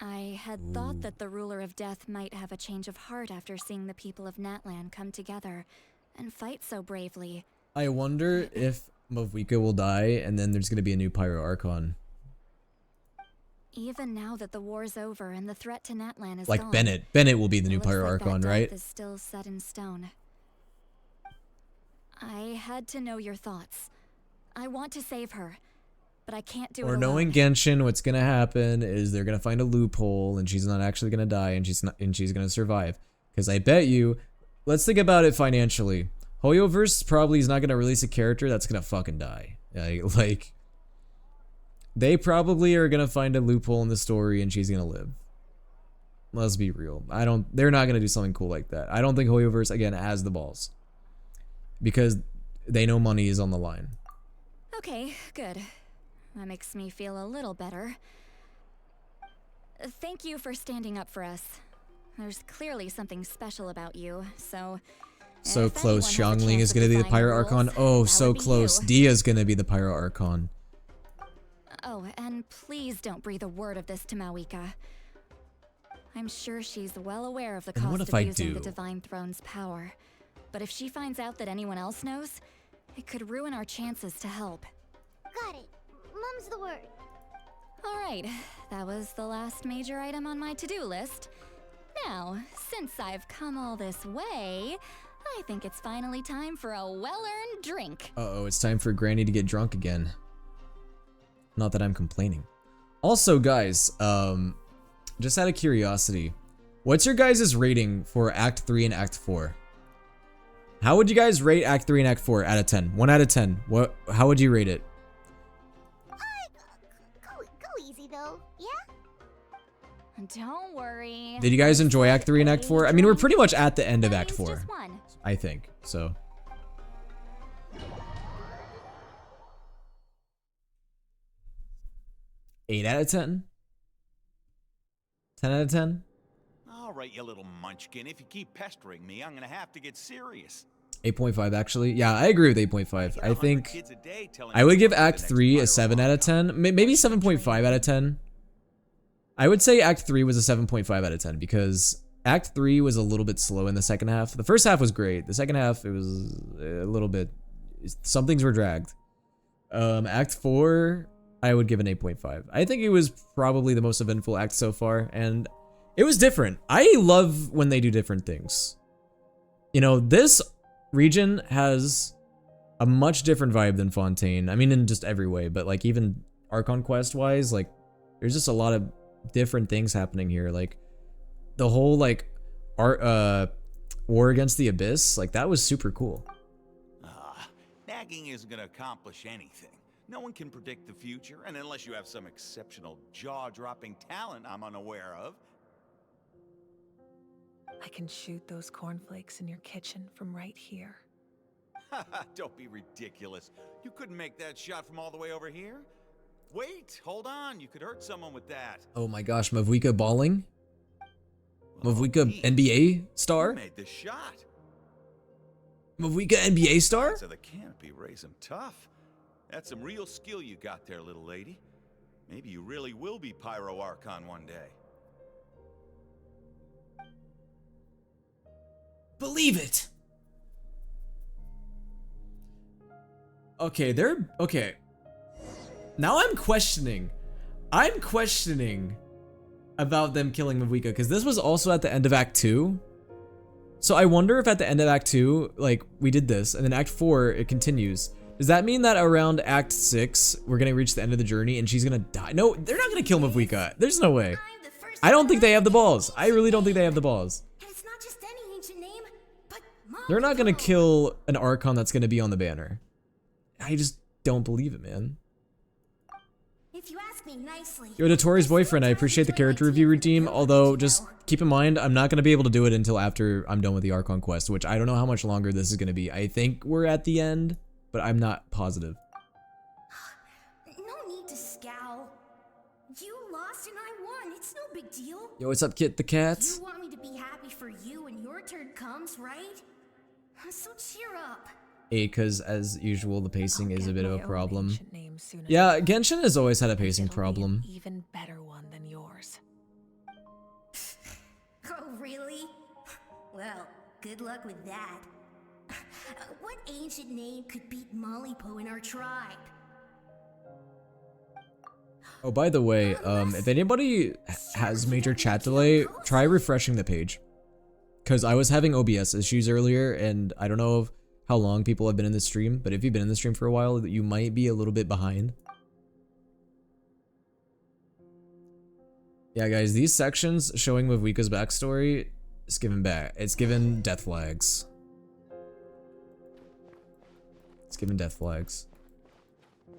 I had thought that the Ruler of Death might have a change of heart after seeing the people of Natlan come together and fight so bravely. I wonder if Mavuika will die and then there's gonna be a new Pyro Archon. Even now that the war's over and the threat to Natlan is Like gone, Bennett. Bennett will be the new looks Pyro like Archon, that right? death is still set in stone. I had to know your thoughts. I want to save her, but I can't do it Or alone. knowing Genshin, what's gonna happen is they're gonna find a loophole and she's not actually gonna die and she's gonna survive. Because I bet you, let's think about it financially. Hoyoverse probably is not gonna release a character that's gonna fucking die. Like they probably are gonna find a loophole in the story and she's gonna live. Let's be real. They're not gonna do something cool like that. I don't think Hoyoverse again has the balls. Because they know money is on the line. Okay, good. That makes me feel a little better. Thank you for standing up for us. There's clearly something special about you, so... So if close. anyone has a Xiangling chance is of gonna be the defying Pyro rules, Archon. Oh, that so would be close. you. Dia's gonna be the Pyro Archon. Oh, and please don't breathe a word of this to Mawika. I'm sure she's well aware of the And cost what of if I using do? the Divine Throne's power. But if she finds out that anyone else knows, it could ruin our chances to help. Got it. Mum's the word. Alright, that was the last major item on my to-do list. Now, since I've come all this way, I think it's finally time for a well-earned drink. Uh-oh, it's time for Granny to get drunk again. Not that I'm complaining. Also, guys, just out of curiosity, what's your guys' rating for Act 3 and Act 4? How would you guys rate Act 3 and Act 4 out of 10? 1 out of 10. How would you rate it? Go easy though, yeah? Don't worry. Did you guys enjoy Act 3 and Act 4? I mean, we're pretty much at the end of Act 4. Just one. I think, so. Eight out of 10? 10 out of 10? All right, you little munchkin. If you keep pestering me, I'm gonna have to get serious. 8.5 actually. Yeah, I agree with 8.5. I think I would give Act 3 a 7 out of 10. Maybe 7.5 out of 10. I would say Act 3 was a 7.5 out of 10 because Act 3 was a little bit slow in the second half. The first half was great. The second half, it was a little bit... Some things were dragged. Act 4, I would give an 8.5. I think it was probably the most eventful act so far, and it was different. I love when they do different things. You know, this region has a much different vibe than Fontaine. I mean, in just every way, but like even Archon Quest-wise, like, there's just a lot of different things happening here. Like, the whole, like, war against the Abyss, like, that was super cool. Nagging isn't gonna accomplish anything. No one can predict the future, and unless you have some exceptional jaw-dropping talent I'm unaware of. I can shoot those cornflakes in your kitchen from right here. Don't be ridiculous. You couldn't make that shot from all the way over here? Wait, hold on. You could hurt someone with that. Oh my gosh, Mavwika balling? Mavwika NBA star? You made the shot. Mavwika NBA star? So the canopy raise him tough. That's some real skill you got there, little lady. Maybe you really will be Pyro Archon one day. Believe it. Okay, okay. Now I'm questioning about them killing Mavwika, because this was also at the end of Act 2. So I wonder if at the end of Act 2, like, we did this, and then Act 4, it continues. Does that mean that around Act 6, we're gonna reach the end of the journey and she's gonna die? No, they're not gonna kill Mavwika. There's no way. I don't think they have the balls. I really don't think they have the balls. They're not gonna kill an Archon that's gonna be on the banner. I just don't believe it, man. If you ask me nicely. Yo, Notorious Boyfriend, I appreciate the character review redeem, although just keep in mind, I'm not gonna be able to do it until after I'm done with the Archon quest, which I don't know how much longer this is gonna be. I think we're at the end, but I'm not positive. No need to scowl. You lost and I won. It's no big deal. Yo, what's up, Kit the cat? You want me to be happy for you when your turn comes, right? So cheer up. Because as usual, the pacing is a bit of a problem. Yeah, Genshin has always had a pacing problem. Even better one than yours. Oh, really? Well, good luck with that. What ancient name could beat Mollypo in our tribe? Oh, by the way, if anybody has major chat delay, try refreshing the page. Because I was having OBS issues earlier, and I don't know how long people have been in the stream, but if you've been in the stream for a while, you might be a little bit behind. Yeah, guys, these sections showing Mavwika's backstory, it's given death flags. It's given death flags.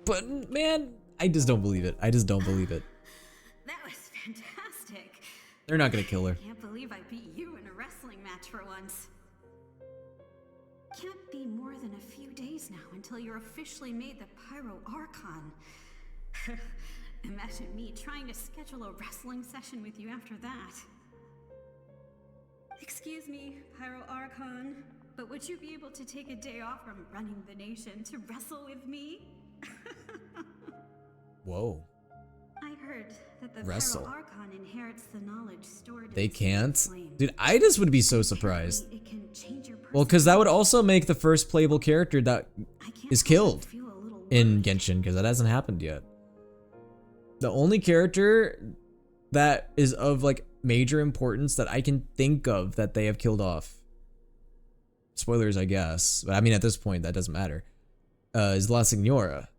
But, man, I just don't believe it. I just don't believe it. That was fantastic. They're not gonna kill her. Can't believe I beat you in a wrestling match for once. Can't be more than a few days now until you're officially made the Pyro Archon. Imagine me trying to schedule a wrestling session with you after that. Excuse me, Pyro Archon, but would you be able to take a day off from running the nation to wrestle with me? Whoa. I heard that the Wrestle. Pyro Archon inherits the knowledge stored They in can't? flame. Dude, I just would be so surprised. It can change your Well, because that would also make the first playable character that is killed in Genshin, because that hasn't happened yet. The only character that is of like major importance that I can think of that they have killed off, spoilers I guess, but I mean at this point that doesn't matter, is La Signora.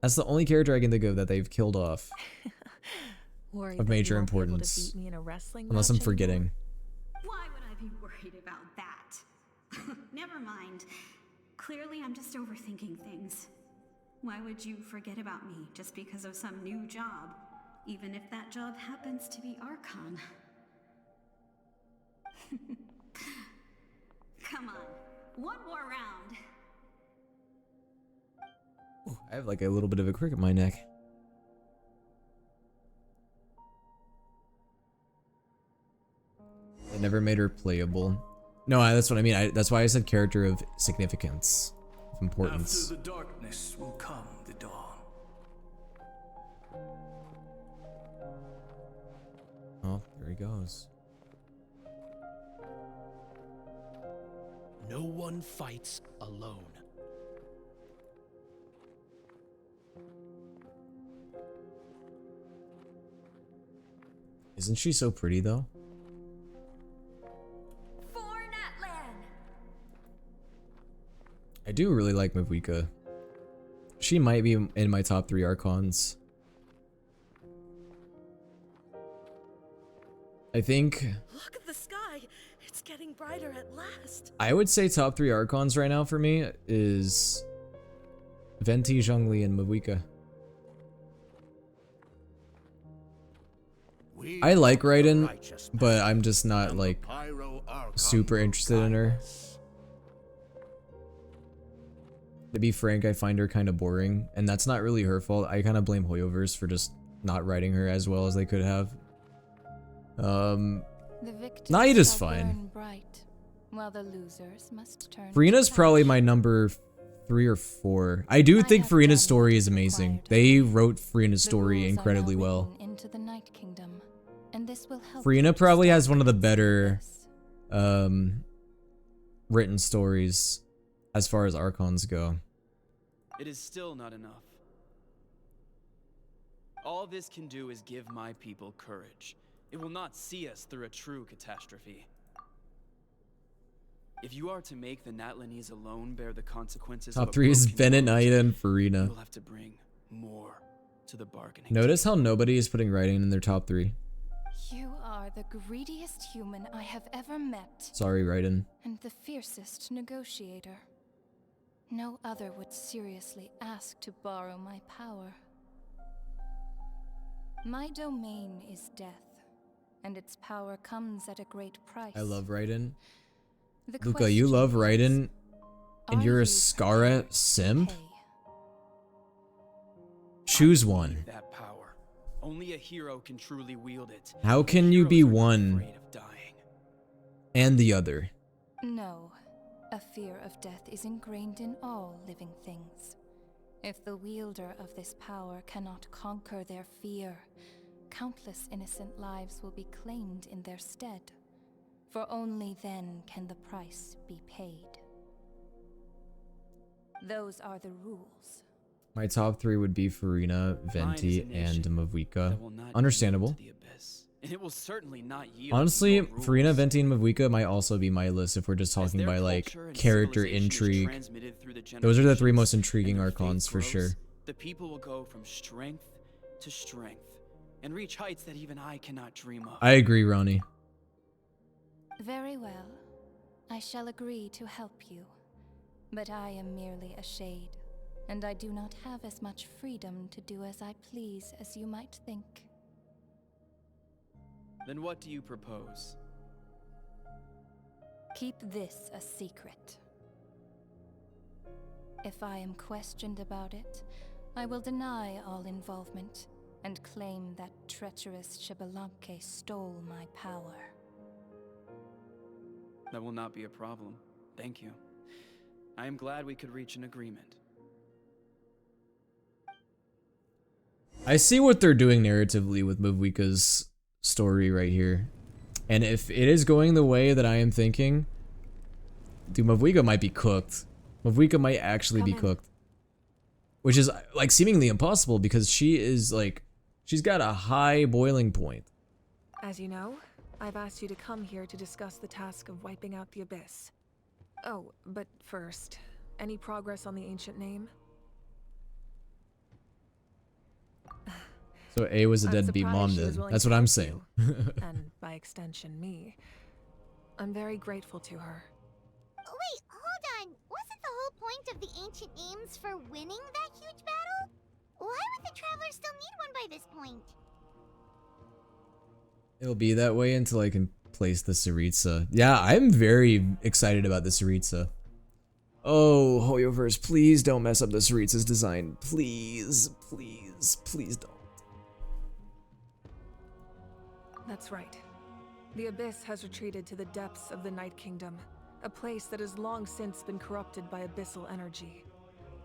That's the only character I can think of that they've killed off of major importance, unless I'm forgetting. Why would I be worried about that? Never mind. Clearly I'm just overthinking things. Why would you forget about me just because of some new job, even if that job happens to be Archon? Come on, one more round. Ooh, I have like a little bit of a crick in my neck. They never made her playable. No, that's what I mean. That's why I said character of significance, of importance. After the darkness will come the dawn. Oh, there he goes. No one fights alone. Isn't she so pretty though? I do really like Mavuika. She might be in my top 3 Archons. I think Look at the sky. It's getting brighter at last. I would say top 3 Archons right now for me is Venti, Zhongli, and Mavuika. I like Raiden, but I'm just not like super interested in her. To be frank, I find her kind of boring, and that's not really her fault. I kind of blame Hoyoverse for just not writing her as well as they could have. Night is fine. Bright, while the losers must turn Farina's probably my number 3 or 4. I do think Farina's story is amazing. They wrote Farina's story incredibly well. into the Night Kingdom, and this will help. Farina probably has one of the better written stories as far as Archons go. It is still not enough. All this can do is give my people courage. It will not see us through a true catastrophe. If you are to make the Natlanese alone bear the consequences Top of a 3 is broken Bennett, world, Naida, and Farina. you'll have to bring more to the bargaining. Notice how nobody is putting writing in their top 3. You are the greediest human I have ever met. Sorry, Raiden. And the fiercest negotiator. No other would seriously ask to borrow my power. My domain is death, and its power comes at a great price. I love Raiden. The Luca, you love Raiden, and are you're a you Skara simp? Choose one. That power. Only a hero can truly wield it. How can you be one and the other? No. A fear of death is ingrained in all living things. If the wielder of this power cannot conquer their fear, countless innocent lives will be claimed in their stead. For only then can the price be paid. Those are the rules. My top 3 would be Farina, Venti, and Mavuika. Understandable. And it will certainly not yield. Honestly, Farina, Venti, and Mavuika might also be my list if we're just talking by like character intrigue. Those are the 3 most intriguing Archons for sure. The people will go from strength to strength and reach heights that even I cannot dream of. I agree, Ronnie. Very well. I shall agree to help you. But I am merely a shade, and I do not have as much freedom to do as I please as you might think. Then what do you propose? Keep this a secret. If I am questioned about it, I will deny all involvement and claim that treacherous Xbalanque stole my power. That will not be a problem. Thank you. I am glad we could reach an agreement. I see what they're doing narratively with Mavwika's story right here. And if it is going the way that I am thinking, dude, Mavwika might be cooked. Mavwika might actually be cooked. Which is like seemingly impossible because she is like, she's got a high boiling point. As you know, I've asked you to come here to discuss the task of wiping out the Abyss. Oh, but first, any progress on the ancient name? So A was a I'm deadbeat surprised mom she was then. willing That's to what I'm help saying. you, and by extension, me. I'm very grateful to her. Wait, hold on. Wasn't the whole point of the ancient names for winning that huge battle? Why would the Travelers still need one by this point? It'll be that way until I can place the Tsaritsa. Yeah, I'm very excited about the Tsaritsa. Oh, Hoyoverse, please don't mess up the Tsaritsa's design. Please, please, please don't. That's right. The Abyss has retreated to the depths of the Night Kingdom, a place that has long since been corrupted by abyssal energy.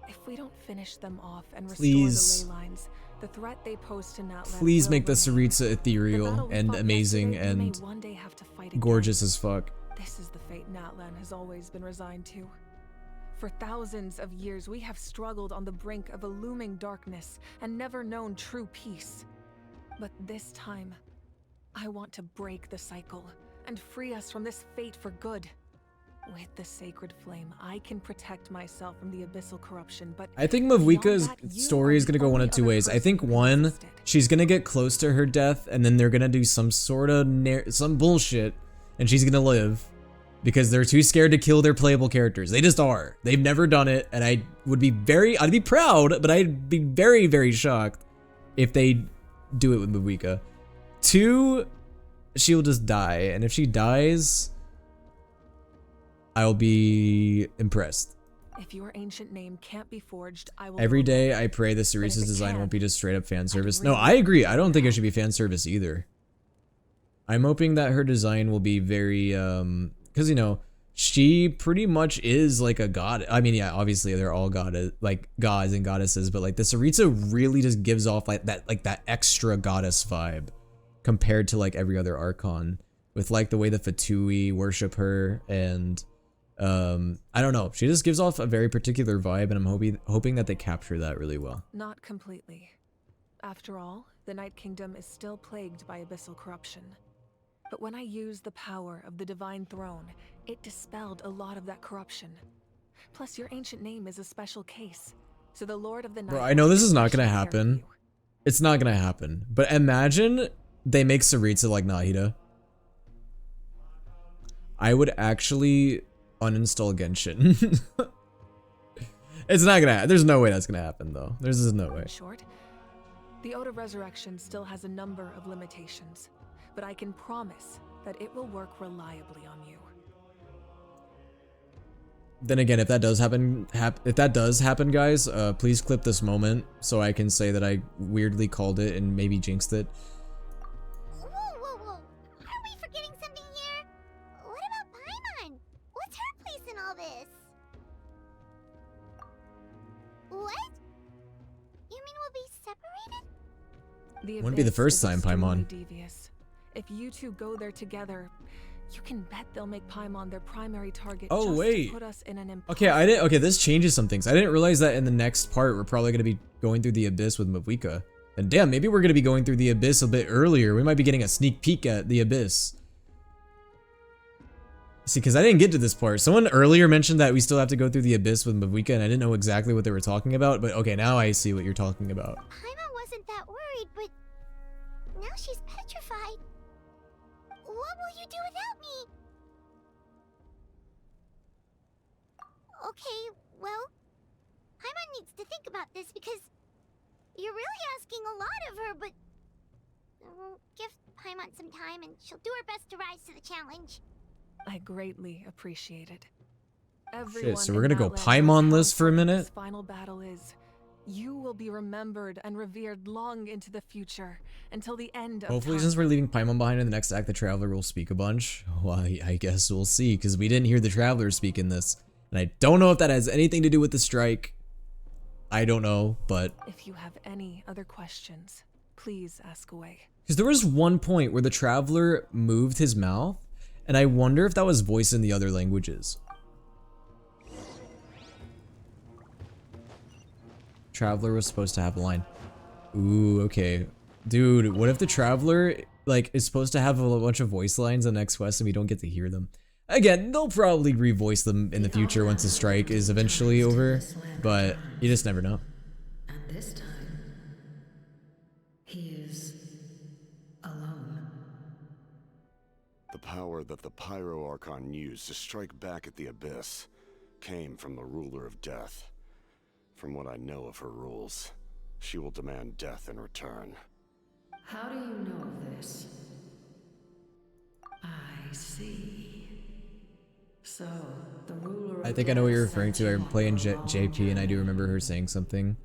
If we don't finish them off and restore Please. the ley lines, the threat they pose to Natlan Please will make the remain. Tsaritsa ethereal and amazing Yesterday, we may and one day have to fight again. gorgeous as fuck. This is the fate Natlan has always been resigned to. For thousands of years, we have struggled on the brink of a looming darkness and never known true peace. But this time, I want to break the cycle and free us from this fate for good. With the sacred flame, I can protect myself from the abyssal corruption, but I think beyond Mavwika's that, you story are is the gonna go one only of two other ways. I person think who can one, resist it. she's gonna get close to her death, and then they're gonna do some sort of some bullshit, and she's gonna live because they're too scared to kill their playable characters. They just are. They've never done it, and I'd be proud, but I'd be very, very shocked if they do it with Mavwika. Two, she'll just die, and if she dies, I'll be impressed. If your ancient name can't be forged, I will. Every go day alone. I pray the But if Ceresa's it design can, won't be just straight up fan service. really No, I agree. I don't think it should be fan service either. I'm hoping that her design will be very, because, you know, she pretty much is like a god. I mean, yeah, obviously they're all gods and goddesses, but like the Tsaritsa really just gives off like that extra goddess vibe compared to like every other Archon, with like the way the Fatui worship her, and I don't know, she just gives off a very particular vibe, and I'm hoping that they capture that really well. Not completely. After all, the Night Kingdom is still plagued by abyssal corruption. But when I used the power of the Divine Throne, it dispelled a lot of that corruption. Plus, your ancient name is a special case, so the Lord of the Night. Bro, I know this is not gonna especially care for happen. you. It's not gonna happen. But imagine they make Tsaritsa like Nahida. I would actually uninstall Genshin. It's not gonna. There's no way that's gonna happen, though. There's just no way. In short, the Ode of Resurrection still has a number of limitations, but I can promise that it will work reliably on you. Then again, if that does happen, guys, please clip this moment so I can say that I weirdly called it and maybe jinxed it. Whoa, whoa, whoa. Are we forgetting something here? What about Paimon? What's her place in all this? What? You mean we'll be separated? The Wouldn't be the Abyss first is time, extremely Paimon. devious. If you two go there together, you can bet they'll make Paimon their primary target. Oh, just wait. To put us in an Okay, this changes some things. I didn't realize that in the next part we're probably gonna be going through the Abyss with Mavwika. And damn, maybe we're gonna be going through the Abyss a bit earlier. We might be getting a sneak peek at the Abyss. See, because I didn't get to this part. Someone earlier mentioned that we still have to go through the Abyss with Mavwika, and I didn't know exactly what they were talking about. But okay, now I see what you're talking about. Paimon wasn't that worried, but now she's petrified. What will you do without me? Okay, well, Paimon needs to think about this because you're really asking a lot of her, but give Paimon some time and she'll do her best to rise to the challenge. I greatly appreciate it. Everyone so in we're gonna go Natlan Paimon knows list how for a important minute. this final battle is. You will be remembered and revered long into the future, until the end of Hopefully, time. since we're leaving Paimon behind in the next act, the Traveler will speak a bunch. Well, I guess we'll see, because we didn't hear the Traveler speak in this. And I don't know if that has anything to do with the strike. I don't know, but... If you have any other questions, please ask away. Because there was one point where the Traveler moved his mouth, and I wonder if that was voiced in the other languages. Traveler was supposed to have a line. Ooh, okay. Dude, what if the Traveler, like, is supposed to have a bunch of voice lines in the next quest and we don't get to hear them? Again, they'll probably revoice them in the future once the strike is eventually over, but you just never know. And this time, he is alone. The power that the Pyro Archon used to strike back at the Abyss came from the Ruler of Death. From what I know of her rules, she will demand death in return. How do you know of this? I see. So, the ruler of I think I know what you're Death referring sent to. you I'm on playing a long JP and I do journey. remember her saying something.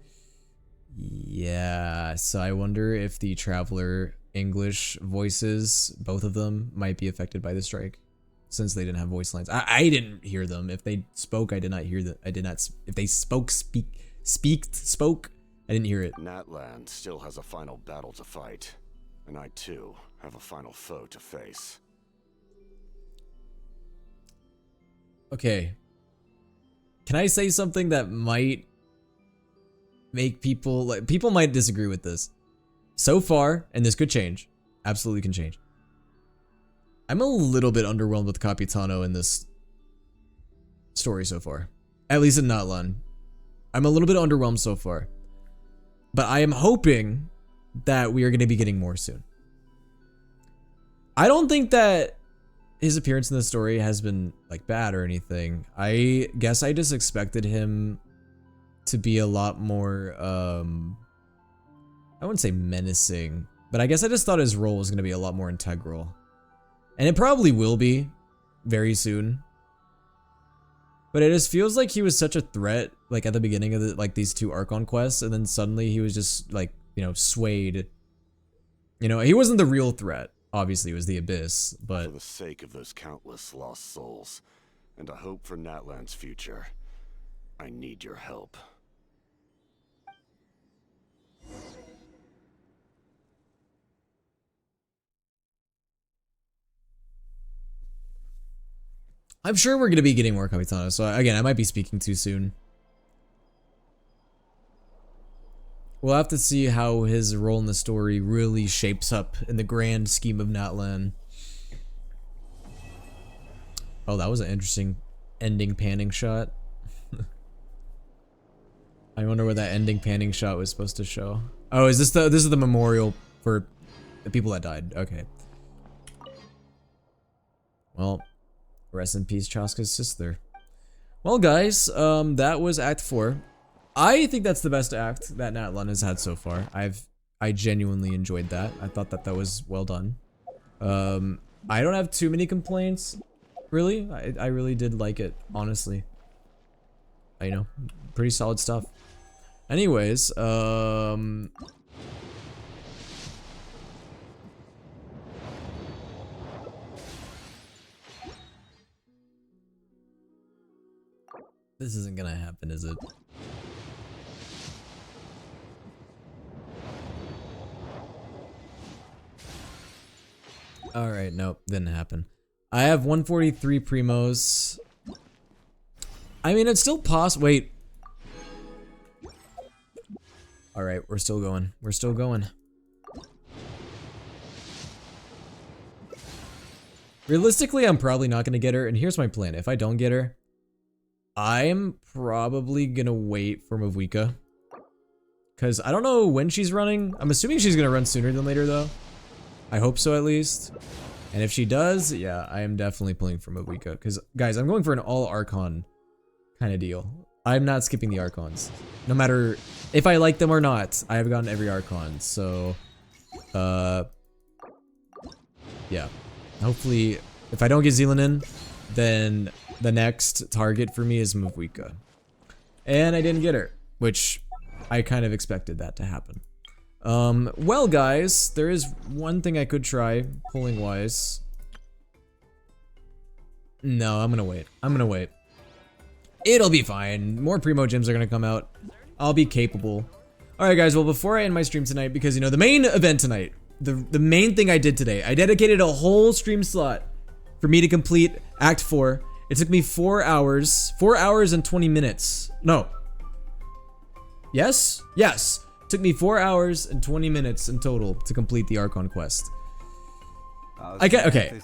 Yeah, so I wonder if the Traveler English voices, both of them, might be affected by the strike. Since they didn't have voice lines. I didn't hear them. If they spoke, I did not hear that. I did not. If they spoke, I didn't hear it. Natlan still has a final battle to fight, and I too have a final foe to face. Okay. Can I say something that might make people, like, people might disagree with this. So far, and this could change, absolutely can change. I'm a little bit underwhelmed with Capitano in this story so far. At least in Natlan. I'm a little bit underwhelmed so far. But I am hoping that we are going to be getting more soon. I don't think that his appearance in the story has been, like, bad or anything. I guess I just expected him to be a lot more, I wouldn't say menacing, but I guess I just thought his role was going to be a lot more integral. And it probably will be very soon. But it just feels like he was such a threat, like at the beginning of these two Archon quests, and then suddenly he was just like, you know, swayed. You know, he wasn't the real threat. Obviously, it was the Abyss, but For the sake of those countless lost souls, and a hope for Natlan's future, I need your help. I'm sure we're gonna be getting more Capitano. So again, I might be speaking too soon. We'll have to see how his role in the story really shapes up in the grand scheme of Natlan. Oh, that was an interesting ending panning shot. I wonder what that ending panning shot was supposed to show. Oh, is this is the memorial for the people that died? Okay. Well, rest in peace, Chaska's sister. Well, guys, that was Act 4. I think that's the best act that Natlan has had so far. I genuinely enjoyed that. I thought that was well done. I don't have too many complaints, really. I really did like it, honestly. You know, pretty solid stuff. Anyways, this isn't gonna happen, is it? Alright, nope, didn't happen. I have 143 primos. I mean, it's still possible. Wait. Alright, we're still going. We're still going. Realistically, I'm probably not gonna get her, and here's my plan. If I don't get her, I'm probably gonna wait for Mavuika. Because I don't know when she's running. I'm assuming she's gonna run sooner than later, though. I hope so, at least. And if she does, yeah, I am definitely pulling for Mavuika. Because, guys, I'm going for an all-Archon kind of deal. I'm not skipping the Archons. No matter if I like them or not, I have gotten every Archon. So, yeah. Hopefully, if I don't get Zealand in, then the next target for me is Mavuika. And I didn't get her, which I kind of expected that to happen. Well guys, there is one thing I could try, pulling wise. No, I'm gonna wait. I'm gonna wait. It'll be fine. More Primo Gems are gonna come out. I'll be capable. Alright guys, well before I end my stream tonight, because you know, the main event tonight, the main thing I did today, I dedicated a whole stream slot for me to complete Act 4. It took me 4 hours. 4 hours and 20 minutes. No. Yes? Yes. It took me 4 hours and 20 minutes in total to complete the Archon quest. Okay.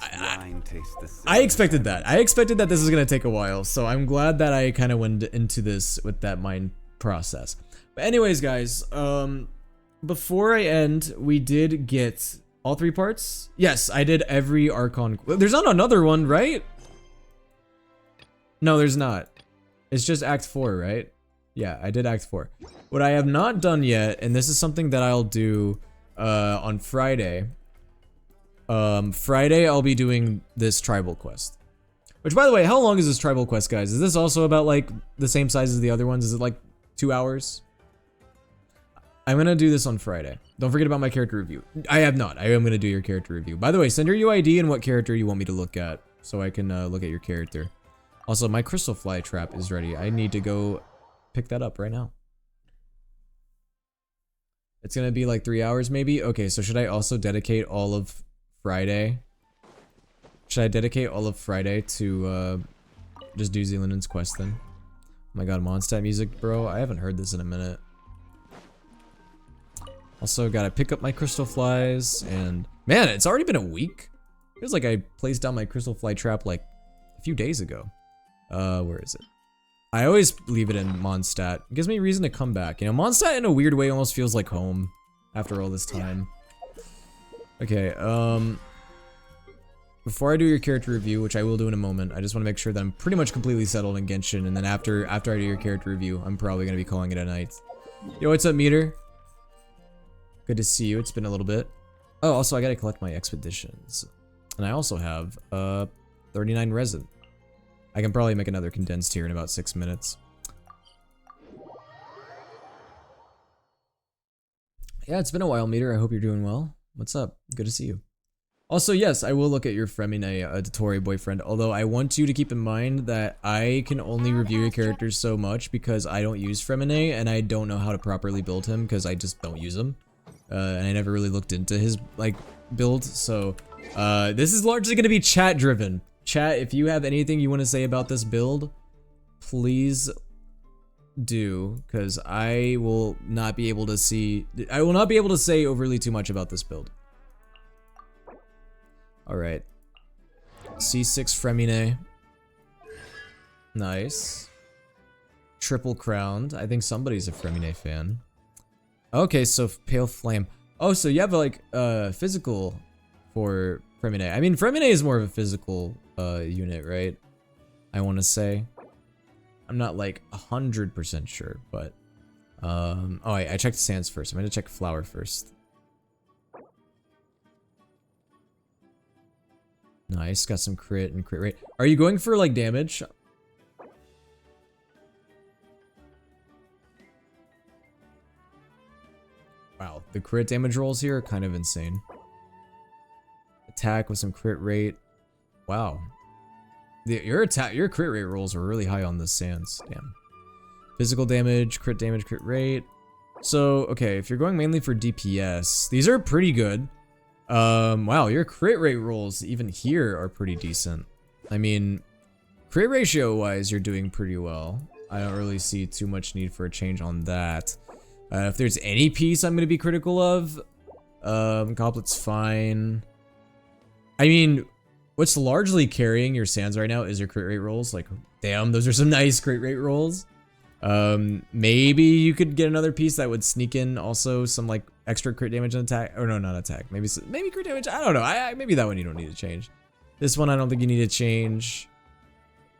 I expected that. I expected that this was gonna take a while, so I'm glad that I kind of went into this with that mind process. But anyways, guys, before I end, we did get all 3 parts. Yes, I did every Archon. There's not another one, right? No, there's not. It's just Act 4, right? Yeah, I did Act 4. What I have not done yet, and this is something that I'll do on Friday. Friday I'll be doing this tribal quest. Which, by the way, how long is this tribal quest, guys? Is this also about like the same size as the other ones? Is it like 2 hours? I'm gonna do this on Friday. Don't forget about my character review. I have not. I am gonna do your character review. By the way, send your UID and what character you want me to look at, so I can look at your character. Also, my crystal fly trap is ready. I need to go pick that up right now. It's gonna be like 3 hours maybe? Okay, so should I also dedicate all of Friday? Should I dedicate all of Friday to just do Zealand's quest then? Oh my god, Mondstadt music, bro. I haven't heard this in a minute. Also, gotta pick up my crystal flies, and man, it's already been a week. Feels like I placed down my crystal fly trap like a few days ago. Where is it? I always leave it in Mondstadt. It gives me a reason to come back. You know, Mondstadt in a weird way almost feels like home after all this time. Okay, before I do your character review, which I will do in a moment, I just want to make sure that I'm pretty much completely settled in Genshin, and then after I do your character review, I'm probably gonna be calling it a night. Yo, what's up, Meter? Good to see you. It's been a little bit. Oh, also, I gotta collect my expeditions. And I also have, 39 resin. I can probably make another condensed here in about 6 minutes. Yeah, it's been a while, Meter. I hope you're doing well. What's up? Good to see you. Also, yes, I will look at your Fremine Dotori boyfriend, although I want you to keep in mind that I can only review your characters so much because I don't use Fremine, and I don't know how to properly build him because I just don't use him. And I never really looked into his, like, build, so, this is largely gonna be chat-driven. Chat, if you have anything you want to say about this build, please do, because I will not be able to say overly too much about this build. Alright. C6 Fremine. Nice. Triple crowned. I think somebody's a Fremine fan. Okay, so Pale Flame. Oh, so you have like physical for Fremine. I mean, Fremine is more of a physical unit, right? I want to say. I'm not like 100% sure, but oh, I checked sands first. I'm gonna check flower first. Nice, got some crit and crit rate. Are you going for like damage? Wow, the crit damage rolls here are kind of insane. Attack with some crit rate. Wow. Your crit rate rolls are really high on the sands. Damn. Physical damage, crit rate. So, okay, if you're going mainly for DPS, these are pretty good. Wow, your crit rate rolls even here are pretty decent. I mean, crit ratio wise, you're doing pretty well. I don't really see too much need for a change on that. If there's any piece I'm gonna be critical of, Goblet's fine. I mean, what's largely carrying your sands right now is your crit rate rolls. Like, damn, those are some nice crit rate rolls. Maybe you could get another piece that would sneak in also some like extra crit damage and attack. Or no, not attack. Maybe crit damage. I don't know. Maybe that one you don't need to change. This one I don't think you need to change.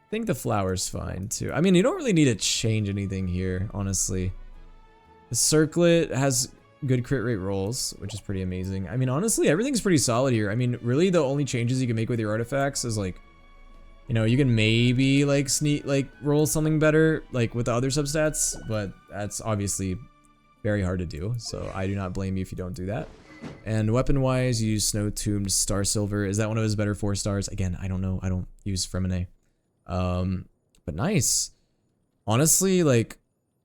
I think the flower's fine too. I mean, you don't really need to change anything here, honestly. The circlet has good crit rate rolls, which is pretty amazing. I mean, honestly, everything's pretty solid here. I mean, really the only changes you can make with your artifacts is like You know, you can maybe like roll something better like with the other substats, but that's obviously very hard to do. So I do not blame you if you don't do that. And weapon wise, you use Snow Tombed Star Silver. Is that one of his better 4 stars? Again, I don't know. I don't use Fremine. But nice. Honestly, like,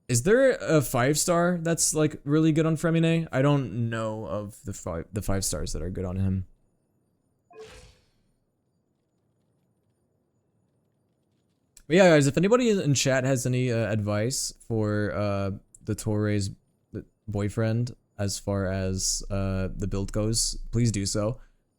is there a 5-star that's like really good on Fremine? I don't know of the 5 stars that are good on him. But yeah, guys, if anybody in chat has any advice for the Torre's boyfriend as far as the build goes, please do so.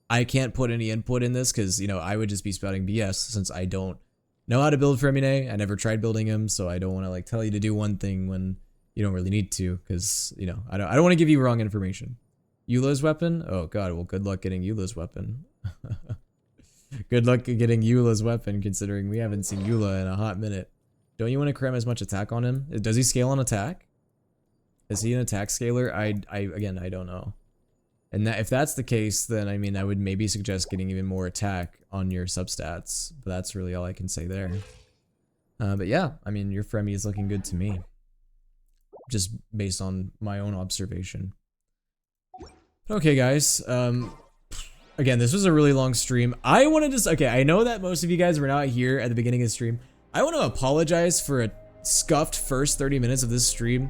I can't put any input in this because, you know, I would just be spouting BS since I don't know how to build Fremine. I never tried building him, so I don't want to like tell you to do one thing when you don't really need to, because, you know, I don't want to give you wrong information. Eula's weapon? Oh god, well, good luck getting Eula's weapon. Good luck getting Eula's weapon, considering we haven't seen Eula in a hot minute. Don't you want to cram as much attack on him? Does he scale on attack? Is he an attack scaler? Again, I don't know. And that, if that's the case, then I mean, I would maybe suggest getting even more attack on your substats. But that's really all I can say there. But yeah, I mean, your Fremi is looking good to me. Just based on my own observation. Okay, guys. Again, this was a really long stream. I wanted to... Okay, I know that most of you guys were not here at the beginning of the stream. I want to apologize for a scuffed first 30 minutes of this stream.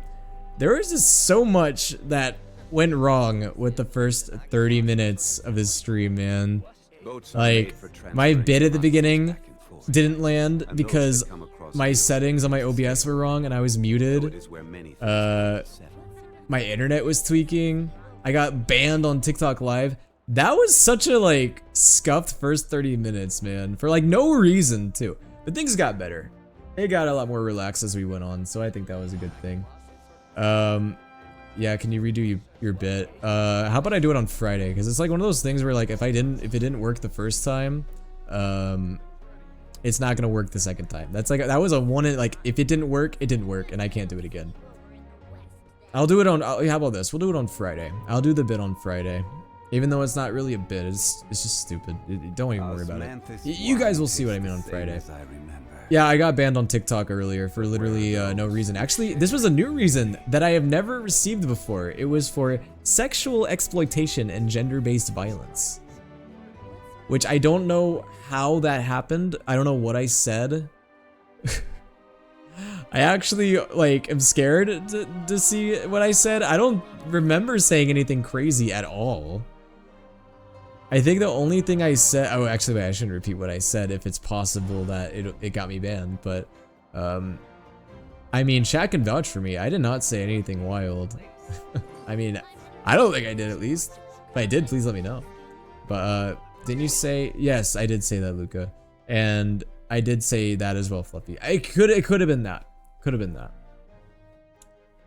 There was just so much that went wrong with the first 30 minutes of this stream, man. Like, my bit at the beginning didn't land because my settings on my OBS were wrong and I was muted. My internet was tweaking. I got banned on TikTok Live. That was such a, like, scuffed first 30 minutes, man. For, like, no reason, too. But things got better. It got a lot more relaxed as we went on, so I think that was a good thing. Yeah, can you redo your bit? How about I do it on Friday? Because it's like one of those things where, like, if it didn't work the first time, it's not gonna work the second time. That's like, that was a one, like, if it didn't work, and I can't do it again. I'll do it on, how about this? We'll do it on Friday. I'll do the bit on Friday. Even though it's not really a bit, it's just stupid. Don't even worry about it. You guys will see what I mean on Friday. Yeah, I got banned on TikTok earlier for literally no reason. Actually, this was a new reason that I have never received before. It was for sexual exploitation and gender-based violence. Which I don't know how that happened. I don't know what I said. I actually, like, am scared to see what I said. I don't remember saying anything crazy at all. I think the only thing I said, oh, actually, wait, I shouldn't repeat what I said if it's possible that it got me banned, but, I mean, chat can vouch for me. I did not say anything wild. I mean, I don't think I did, at least. If I did, please let me know. But, didn't you say, yes, I did say that, Luca. And I did say that as well, Fluffy. It could have been that. Could have been that.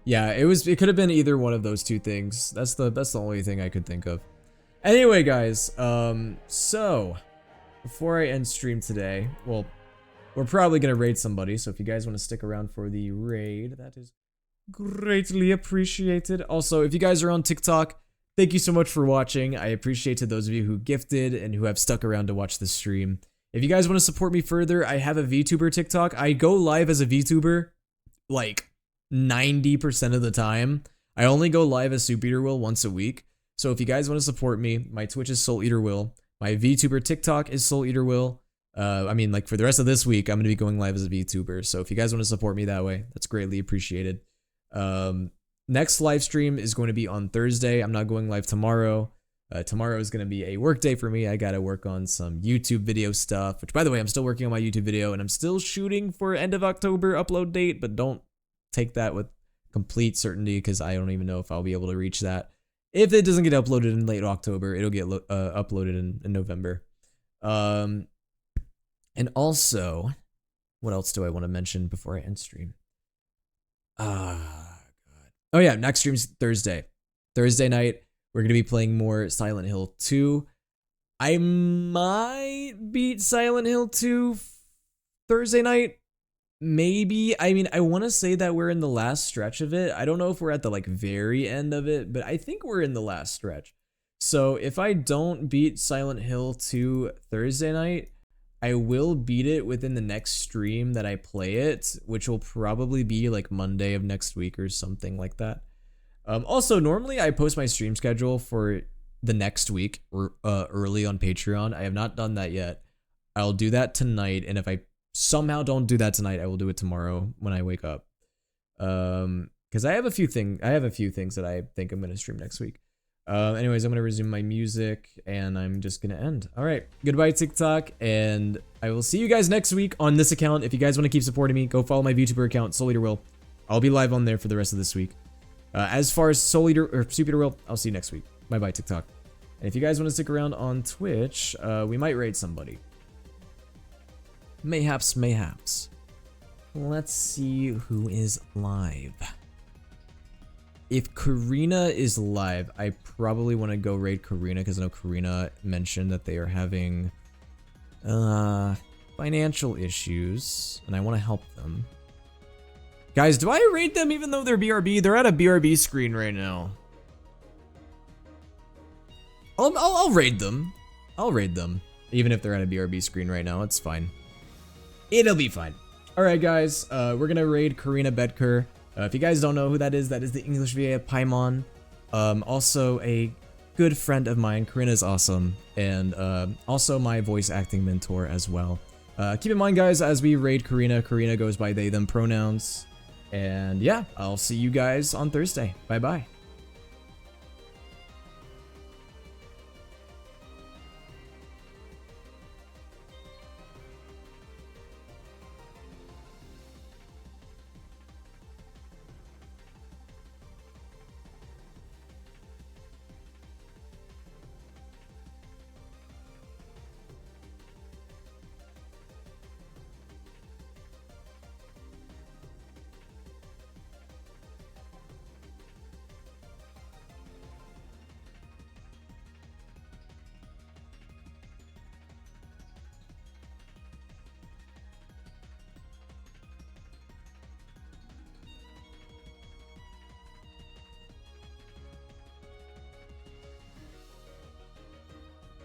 Yeah, it could have been either one of those two things. That's the only thing I could think of. Anyway, guys, so before I end stream today, well, we're probably gonna raid somebody, so if you guys want to stick around for the raid, that is greatly appreciated. Also, if you guys are on TikTok, thank you so much for watching. I appreciate to those of you who gifted and who have stuck around to watch this stream. If you guys want to support me further, I have a VTuber TikTok. I go live as a VTuber like 90% of the time. I only go live as soupeaterwill once a week. So if you guys want to support me, my Twitch is soupeaterwill. My VTuber TikTok is soupeaterwill. I mean, like, for the rest of this week, I'm going to be going live as a VTuber. So if you guys want to support me that way, that's greatly appreciated. Next live stream is going to be on Thursday. I'm not going live tomorrow. Tomorrow is going to be a work day for me. I got to work on some YouTube video stuff, which, by the way, I'm still working on my YouTube video, and I'm still shooting for end of October upload date, but don't take that with complete certainty because I don't even know if I'll be able to reach that. If it doesn't get uploaded in late October, it'll get uploaded in November. And also, what else do I want to mention before I end stream? God. Oh yeah, next stream's Thursday. Thursday night, we're going to be playing more Silent Hill 2. I might beat Silent Hill 2 Thursday night. Maybe. I mean, I want to say that we're in the last stretch of it. I don't know if we're at the, like, very end of it, but I think we're in the last stretch. So if I don't beat Silent Hill 2 Thursday night, I will beat it within the next stream that I play it, which will probably be like Monday of next week or something like that. Also, normally I post my stream schedule for the next week early on Patreon. I have not done that yet. I'll do that tonight, and if I somehow don't do that tonight, I will do it tomorrow when I wake up. Because I have a few things that I think I'm gonna stream next week. Anyways, I'm gonna resume my music, and I'm just gonna end. All right, goodbye TikTok, and I will see you guys next week on this account. If you guys want to keep supporting me, go follow my VTuber account, soupeaterwill. I'll be live on there for the rest of this week. As far as soupeaterwill, I'll see you next week. Bye bye TikTok. And if you guys want to stick around on Twitch, we might raid somebody. Mayhaps. Let's see who is live. If Karina is live, I probably want to go raid Karina because I know Karina mentioned that they are having financial issues and I want to help them. Guys, do I raid them even though they're BRB? They're at a BRB screen right now. I'll raid them. I'll raid them. Even if they're at a BRB screen right now, it's fine. It'll be fine. Alright guys, we're gonna raid Karina Bedker. If you guys don't know who that is the English VA of Paimon. Also a good friend of mine. Karina is awesome. And also my voice acting mentor as well. Keep in mind guys, as we raid Karina, Karina goes by they, them pronouns. And yeah, I'll see you guys on Thursday. Bye bye.